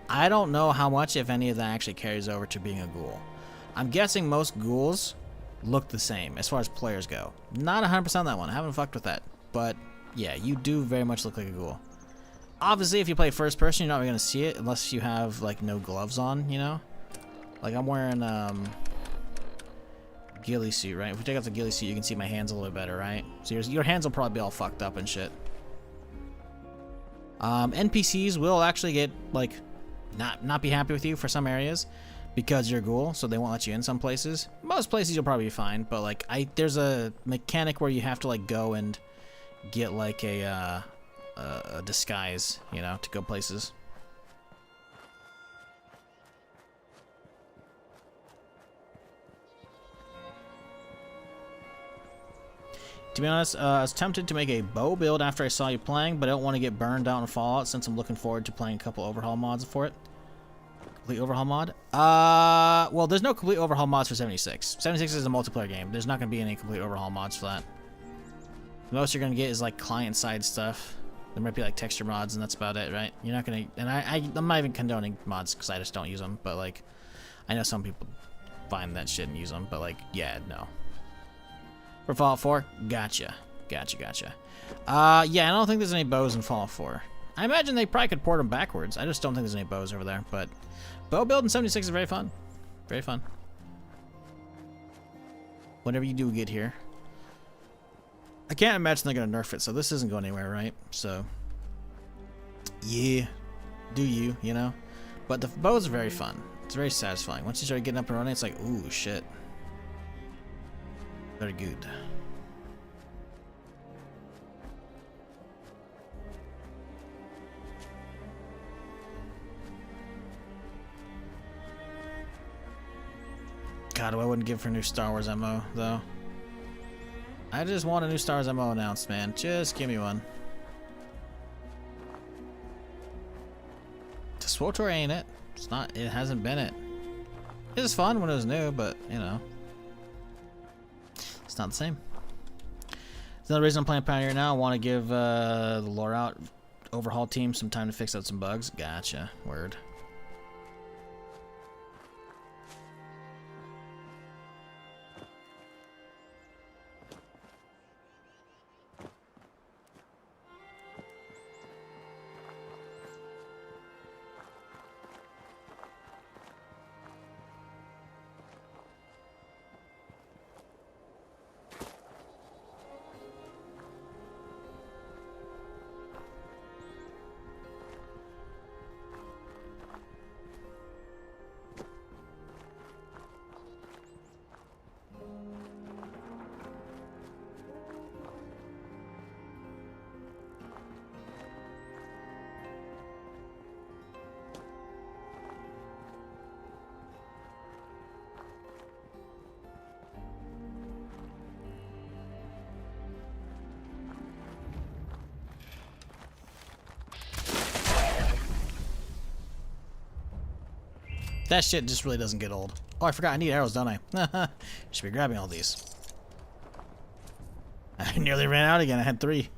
I don't know how much, if any of that actually carries over to being a ghoul. I'm guessing most ghouls look the same as far as players go. Not 100% on that one. I haven't fucked with that. But yeah, you do very much look like a ghoul. Obviously, if you play first person, you're not really going to see it unless you have like no gloves on, you know? Like I'm wearing ghillie suit, right? If we take off the ghillie suit, you can see my hands a little bit better, right? So your hands will probably be all fucked up and shit. NPCs will actually get like not be happy with you for some areas because you're a ghoul, so they won't let you in some places. Most places you'll probably be fine, but like there's a mechanic where you have to like go and get like a disguise, you know, to go places. To be honest, I was tempted to make a bow build after I saw you playing, but I don't want to get burned out in Fallout since I'm looking forward to playing a couple overhaul mods for it. Complete overhaul mod? Well, there's no complete overhaul mods for 76. 76 is a multiplayer game. There's not going to be any complete overhaul mods for that. The most you're going to get is like client-side stuff. There might be like texture mods, and that's about it, right? You're not going to... And I'm not even condoning mods because I just don't use them, but like... I know some people find that shit and use them, but like, yeah, no. For Fallout 4? Gotcha. Yeah, I don't think there's any bows in Fallout 4. I imagine they probably could port them backwards. I just don't think there's any bows over there, but... Bow build in 76 is very fun. Very fun. Whenever you do get here. I can't imagine they're going to nerf it, so this isn't going anywhere, right? So... Yeah. Do you know? But the bows are very fun. It's very satisfying. Once you start getting up and running, it's like, ooh, shit. Very good. God, I wouldn't give for a new Star Wars MO, though. I just want a new Star Wars MO announced, man. Just give me one. The SWTOR ain't it. It's not. It hasn't been it. It was fun when it was new, but, you know. It's not the same. That's another reason I'm playing Pioneer now. I want to give the lore out overhaul team some time to fix out some bugs. Gotcha. Word. That shit just really doesn't get old. Oh, I forgot I need arrows, don't I? Should be grabbing all these. I nearly ran out again. I had 3.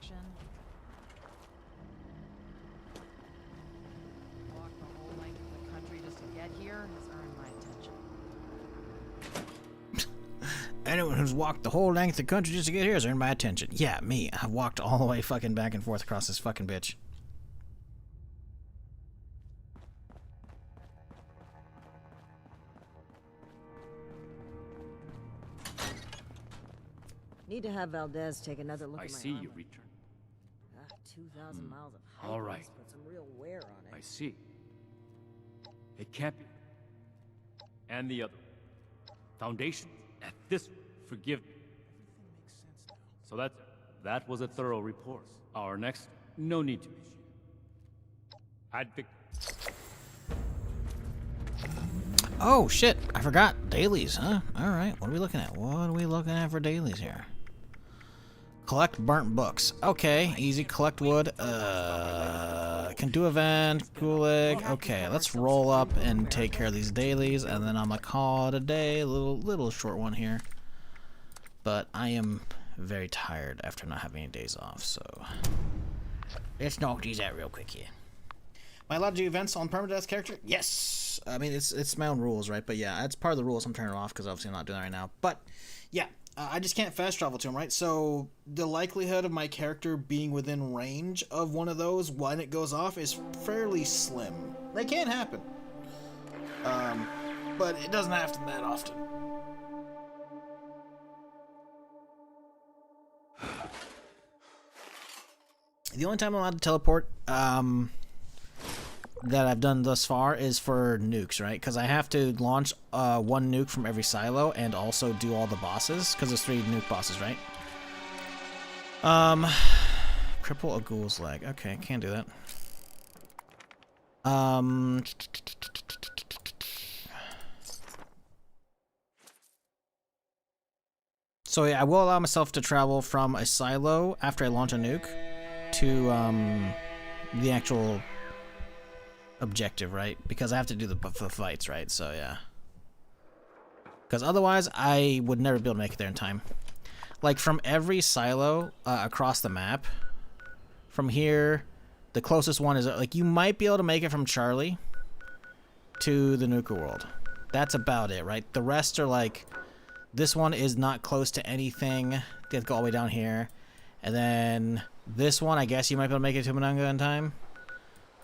action. Walk the whole length of the country just to get here has earned my attention. Anyone who's walked the whole length of the country just to get here has earned my attention. Yeah, me. I've walked all the way fucking back and forth across this fucking bitch. Need to have Valdez take another look I at my see you armor. return. 2,000 miles of hiking All right. must put some real wear on it. I see. It can't be. And the other. Foundation. At this. Forgive me. So that was a thorough report. Our next. No need to. Oh shit! I forgot dailies, huh? All right. What are we looking at? What are we looking at for dailies here? Collect burnt books. Okay, easy. Collect wood. Can do event. Gulag. Okay, let's roll up and take care of these dailies, and then I'm gonna call it a day. A little short one here. But I am very tired after not having any days off, so let's knock these out real quick here. Am I allowed to do events on Permadeath character? Yes. I mean, it's my own rules, right? But yeah, it's part of the rules. I'm turning it off because obviously I'm not doing that right now. But yeah. I just can't fast travel to him, right? So the likelihood of my character being within range of one of those when it goes off is fairly slim. They can happen. But it doesn't happen that often. The only time I'm allowed to teleport, that I've done thus far is for nukes, right? Because I have to launch one nuke from every silo and also do all the bosses, because there's 3 nuke bosses, right? Cripple a ghoul's leg. Okay, can't do that. So yeah, I will allow myself to travel from a silo after I launch a nuke to the actual objective, right? Because I have to do the fights, right? So yeah. Because otherwise, I would never be able to make it there in time. Like from every silo across the map, from here, the closest one is like you might be able to make it from Charlie to the Nuka World. That's about it, right? The rest are like, this one is not close to anything. They have to go all the way down here, and then this one, I guess you might be able to make it to Manunga in time.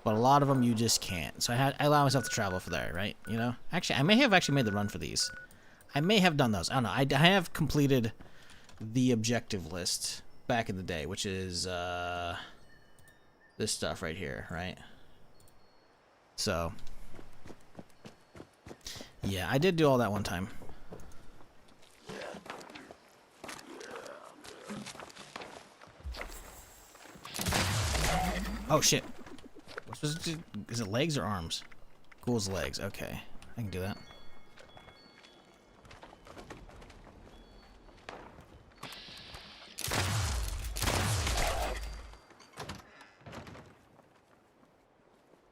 But a lot of them you just can't. So I allow myself to travel for there, right? You know? Actually, I may have actually made the run for these. I may have done those. I don't know. I have completed the objective list back in the day, which is this stuff right here, right? So, yeah, I did do all that one time. Oh, shit. Is it legs or arms? Ghoul's legs. Okay. I can do that.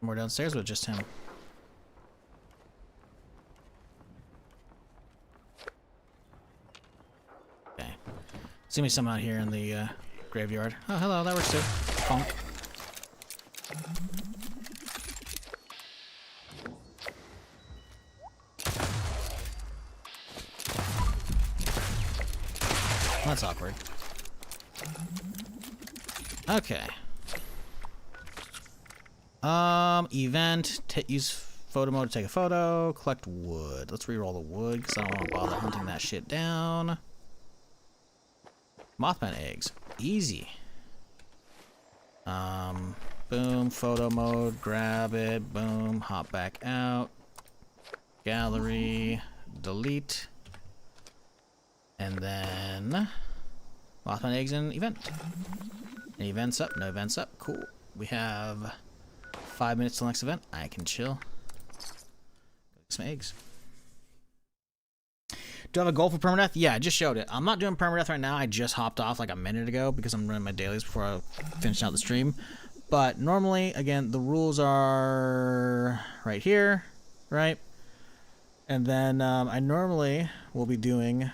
More downstairs with just him. Okay. See me some out here in the graveyard. Oh, hello. That works too. Bonk. That's awkward. Okay. Event. Use photo mode to take a photo. Collect wood. Let's reroll the wood because I don't want to bother hunting that shit down. Mothman eggs. Easy. Boom. Photo mode. Grab it. Boom. Hop back out. Gallery. Delete. And then Mothman eggs and event. Any events up? No events up. Cool. We have 5 minutes till next event. I can chill. Get some eggs. Do I have a goal for Permadeath? Yeah, I just showed it. I'm not doing Permadeath right now. I just hopped off like a minute ago because I'm running my dailies before I finish out the stream. But normally, again, the rules are right here, right? And then I normally will be doing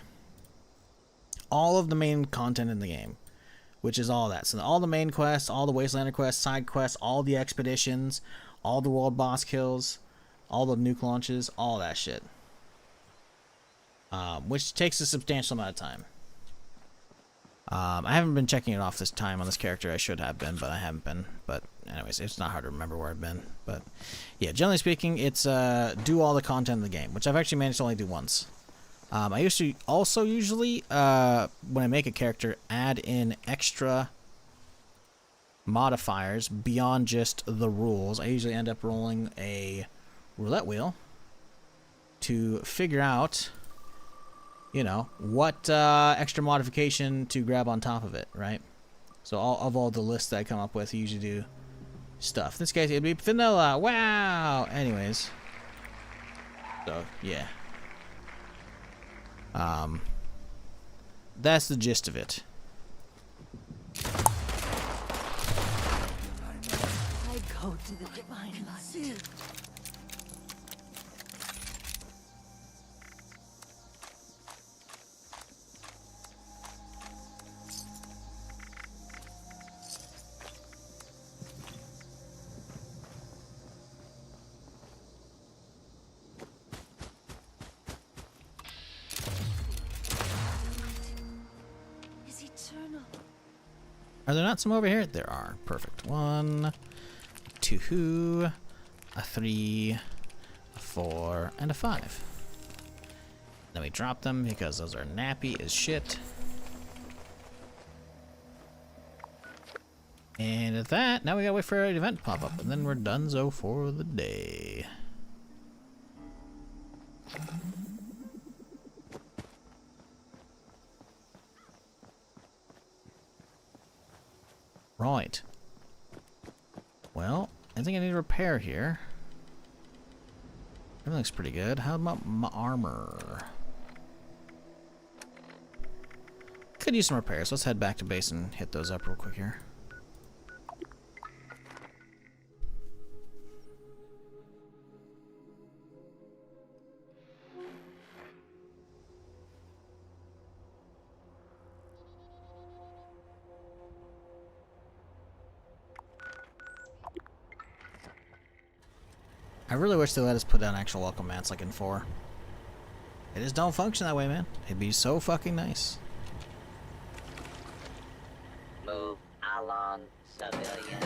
all of the main content in the game. which is all that. So all the main quests, all the Wastelander quests, side quests, all the expeditions, all the world boss kills, all the nuke launches, all that shit. Which takes a substantial amount of time. I haven't been checking it off this time on this character. I should have been, but I haven't been. But anyways, it's not hard to remember where I've been. But yeah, generally speaking, it's do all the content in the game, which I've actually managed to only do once. I used to also usually, when I make a character, add in extra modifiers beyond just the rules. I usually end up rolling a roulette wheel to figure out, you know, what extra modification to grab on top of it, right? So all the lists that I come up with, I usually do stuff. In this case, it'd be vanilla. Wow! Anyways. So, yeah. That's the gist of it. I go to the divine light. Are there not some over here? There are. Perfect. 1, 2, a 3, a 4, and a 5. Then we drop them because those are nappy as shit. And at that, now we gotta wait for an event to pop up, and then we're donezo for the day. Right. Well, I think I need a repair here. Everything looks pretty good. How about my armor? Could use some repairs. Let's head back to base and hit those up real quick here. I really wish they let us put down actual welcome mats like in 4. It just don't function that way, man. It'd be so fucking nice. Move along, civilian.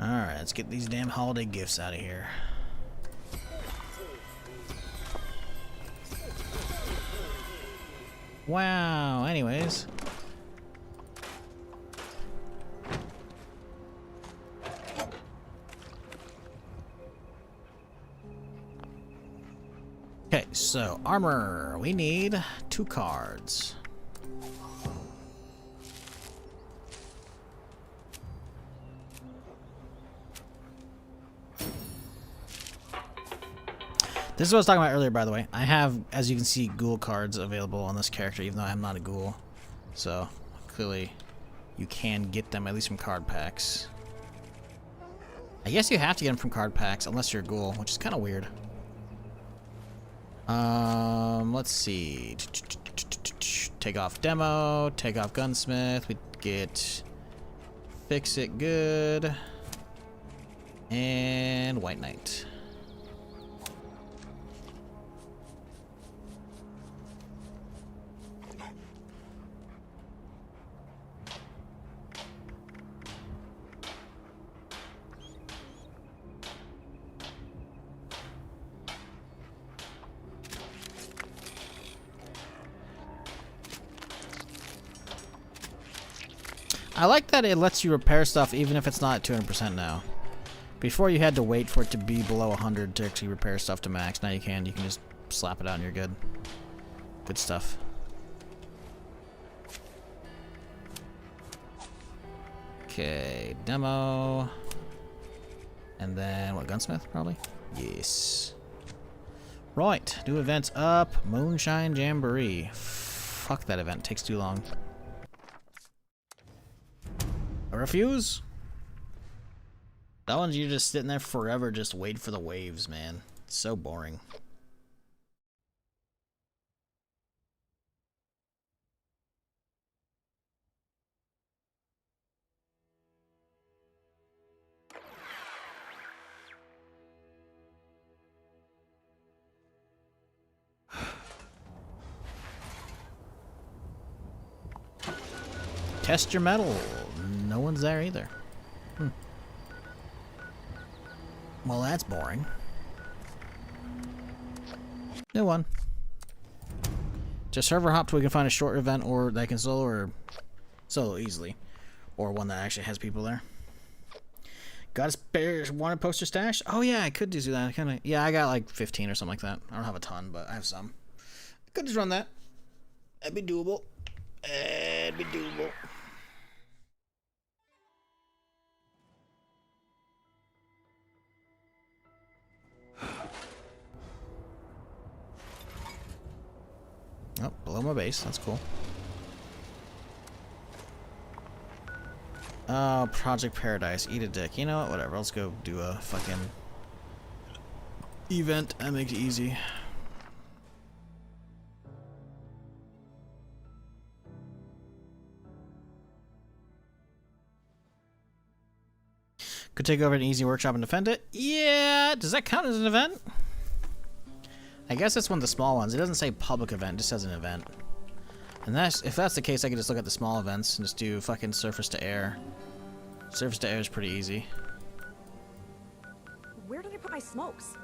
Alright, let's get these damn holiday gifts out of here. Wow, anyways. Okay, so armor. We need 2 cards. This is what I was talking about earlier, by the way. I have, as you can see, ghoul cards available on this character, even though I'm not a ghoul. So, clearly, you can get them, at least from card packs. I guess you have to get them from card packs, unless you're a ghoul, which is kind of weird. Let's see. Take off demo, take off gunsmith, we get fix it good, and white knight. I like that it lets you repair stuff even if it's not at 200% now. Before you had to wait for it to be below 100 to actually repair stuff to max. Now you can just slap it out and you're good. Good stuff. Okay, demo. And then, what, gunsmith probably? Yes. Right, new events up. Moonshine Jamboree. Fuck that event, takes too long. I refuse. That one's you just sitting there forever, just wait for the waves, man. It's so boring. Test your metal. No one's there either. Well, that's boring. New one. Just server hop till we can find a short event or that can solo easily. Or one that actually has people there. Got a spare wanted poster stash? Oh yeah, I could just do that. Yeah, I got like 15 or something like that. I don't have a ton, but I have some. Could just run that. That'd be doable. It'd be doable. Oh, below my base. That's cool. Oh, Project Paradise. Eat a dick. You know what? Whatever. Let's go do a fucking event. That makes it easy. Could take over an easy workshop and defend it. Yeah. Does that count as an event? I guess it's one of the small ones. It doesn't say public event, it just says an event. And if that's the case, I could just look at the small events and just do fucking surface to air. Surface to air is pretty easy. Where did I put my smokes?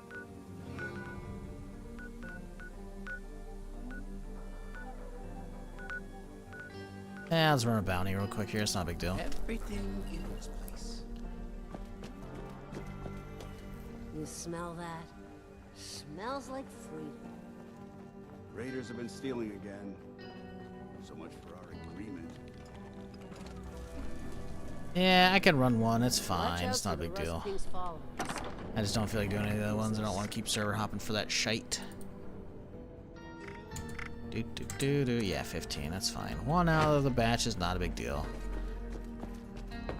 Yeah, let's run a bounty real quick here. It's not a big deal. Everything in its place. You smell that? Smells like freedom. Raiders have been stealing again. So much for our agreement. Yeah, I can run one. It's fine. It's not a big deal. I just don't feel like doing any of the other ones. I don't want to keep server hopping for that shite. Yeah, 15. That's fine. One out of the batch is not a big deal.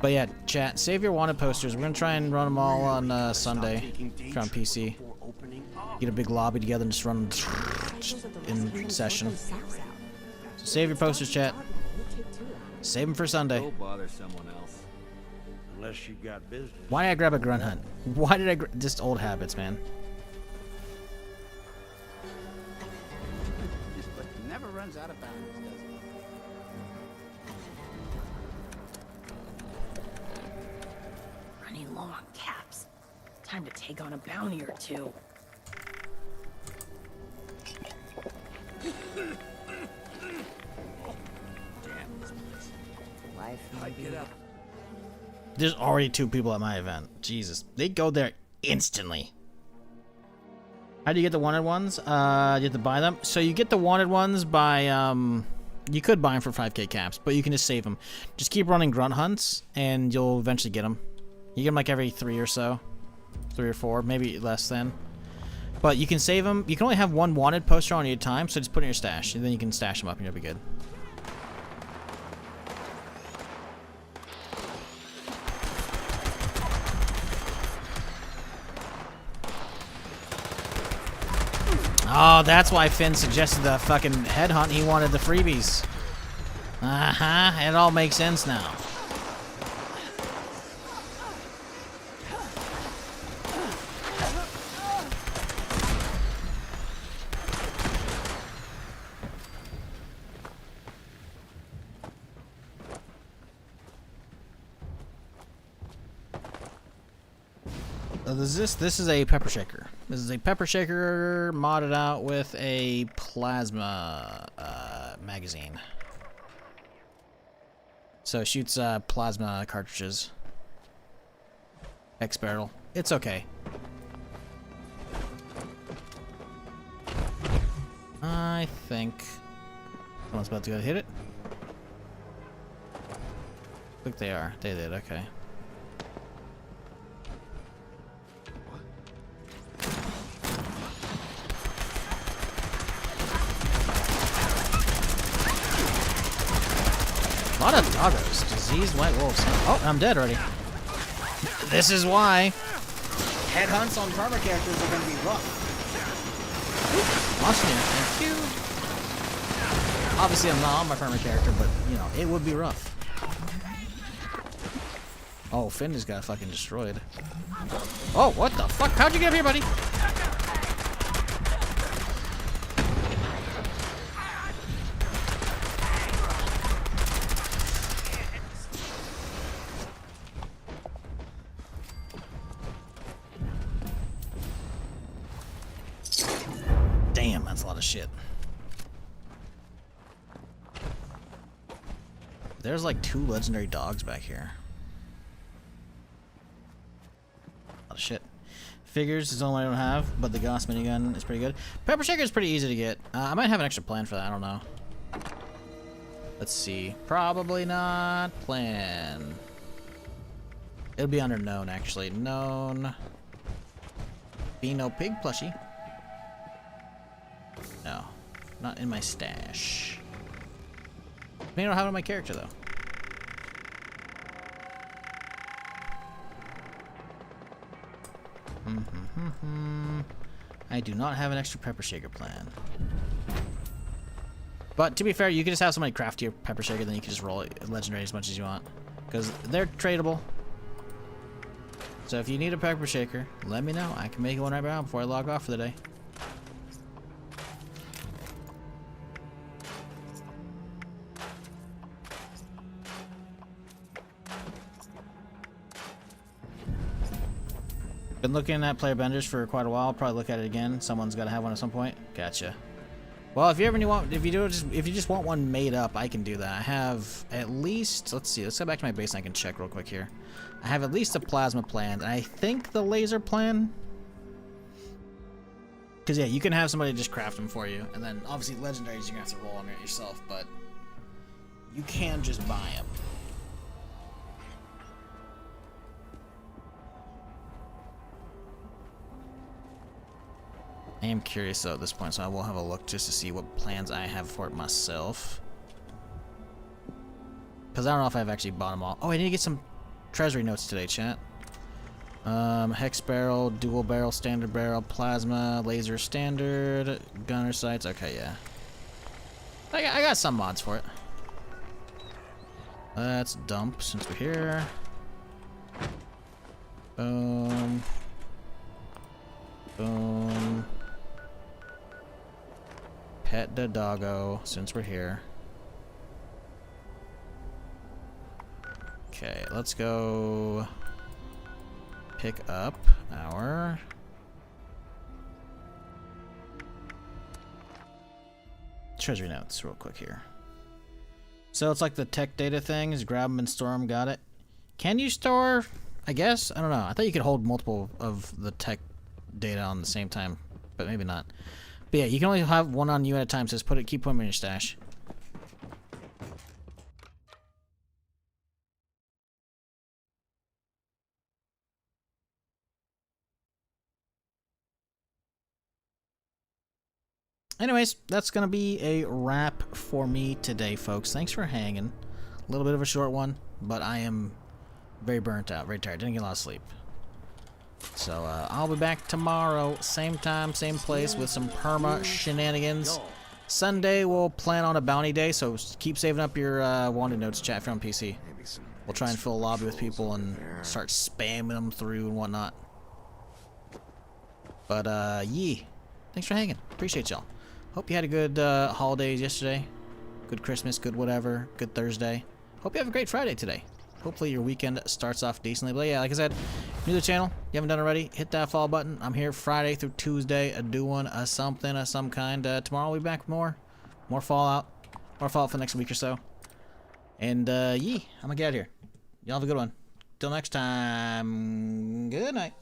But yeah, chat, save your wanted posters. We're gonna try and run them all on Sunday. Try on PC. Get a big lobby together and just run in session. So save your posters, chat. Save them for Sunday. Go bother someone else. Unless you got business. Why did I grab a grunt hunt? Why did I just old habits, man. But it never runs out of bounds, does it? Running low on caps. Time to take on a bounty or two. Damn this place. Life Get up. There's already 2 people at my event. Jesus. They go there instantly. How do you get the wanted ones? You have to buy them. So you get the wanted ones by, you could buy them for 5k caps, but you can just save them. Just keep running grunt hunts, and you'll eventually get them. You get them like every 3 or so. 3 or 4, maybe less than. But you can save them. You can only have one wanted poster on you at a time, so just put it in your stash, and then you can stash them up, and you'll be good. Oh, that's why Finn suggested the fucking headhunt. He wanted the freebies. It all makes sense now. This is a pepper shaker. This is a pepper shaker modded out with a plasma magazine. So it shoots plasma cartridges. X barrel. It's okay. I think someone's about to go hit it. I think they are. They did. Okay. A lot of doggos. Diseased white wolves. Oh, I'm dead already. This is why. Headhunts on perma characters are gonna be rough. Awesome, thank you. Obviously, I'm not on my perma character, but you know, it would be rough. Oh, Finn just got fucking destroyed. Oh, what the fuck? How'd you get up here, buddy? Damn, that's a lot of shit. There's like 2 legendary dogs back here. A lot of shit. Figures is the only one I don't have, but the Goss minigun is pretty good. Pepper Shaker is pretty easy to get. I might have an extra plan for that, I don't know. Let's see. Probably not plan. It'll be under known, actually. Known. Be no pig plushie. No. Not in my stash. Maybe I don't have it on my character, though. I do not have an extra pepper shaker plan. But to be fair, you can just have somebody craft your pepper shaker, then you can just roll it legendary as much as you want. Because they're tradable. So if you need a pepper shaker, let me know. I can make one right now before I log off for the day. Been looking at player benders for quite a while. Probably look at it again. Someone's got to have one at some point. Gotcha. Well, if you just want one made up, I can do that. I have at least, let's see, let's go back to my base and I can check real quick here. I have at least a plasma plan, and I think the laser plan. Because yeah, you can have somebody just craft them for you, and then obviously legendaries you're gonna have to roll on it yourself, but you can just buy them. I am curious though at this point, so I will have a look just to see what plans I have for it myself. Because I don't know if I've actually bought them all. Oh, I need to get some treasury notes today, chat. Hex barrel, dual barrel, standard barrel, plasma, laser standard, gunner sights. Okay, yeah. I got some mods for it. Let's dump since we're here. Boom. Boom. Pet the doggo since we're here. Okay, let's go pick up our treasury notes real quick here. So it's like the tech data thing is grab them and store them. Got it. Can you store? I guess. I don't know. I thought you could hold multiple of the tech data on the same time, but maybe not. But yeah, you can only have one on you at a time, so just keep putting them in your stash. Anyways, that's gonna be a wrap for me today, folks. Thanks for hanging. A little bit of a short one, but I am very burnt out, very tired. Didn't get a lot of sleep. So I'll be back tomorrow, same time, same place, with some perma shenanigans. Sunday we'll plan on a bounty day, so keep saving up your wanted notes, chat, if you're on PC. We'll try and fill a lobby with people and start spamming them through and whatnot. But yeah, thanks for hanging. Appreciate y'all. Hope you had a good holidays yesterday. Good Christmas, good whatever, good Thursday. Hope you have a great Friday today. Hopefully your weekend starts off decently. But yeah, like I said, new to the channel, you haven't done it already, hit that follow button. I'm here Friday through Tuesday, doing something of some kind. Tomorrow I'll be back with more Fallout. More Fallout for the next week or so. And yeah, I'm gonna get out of here. Y'all have a good one. Till next time, good night.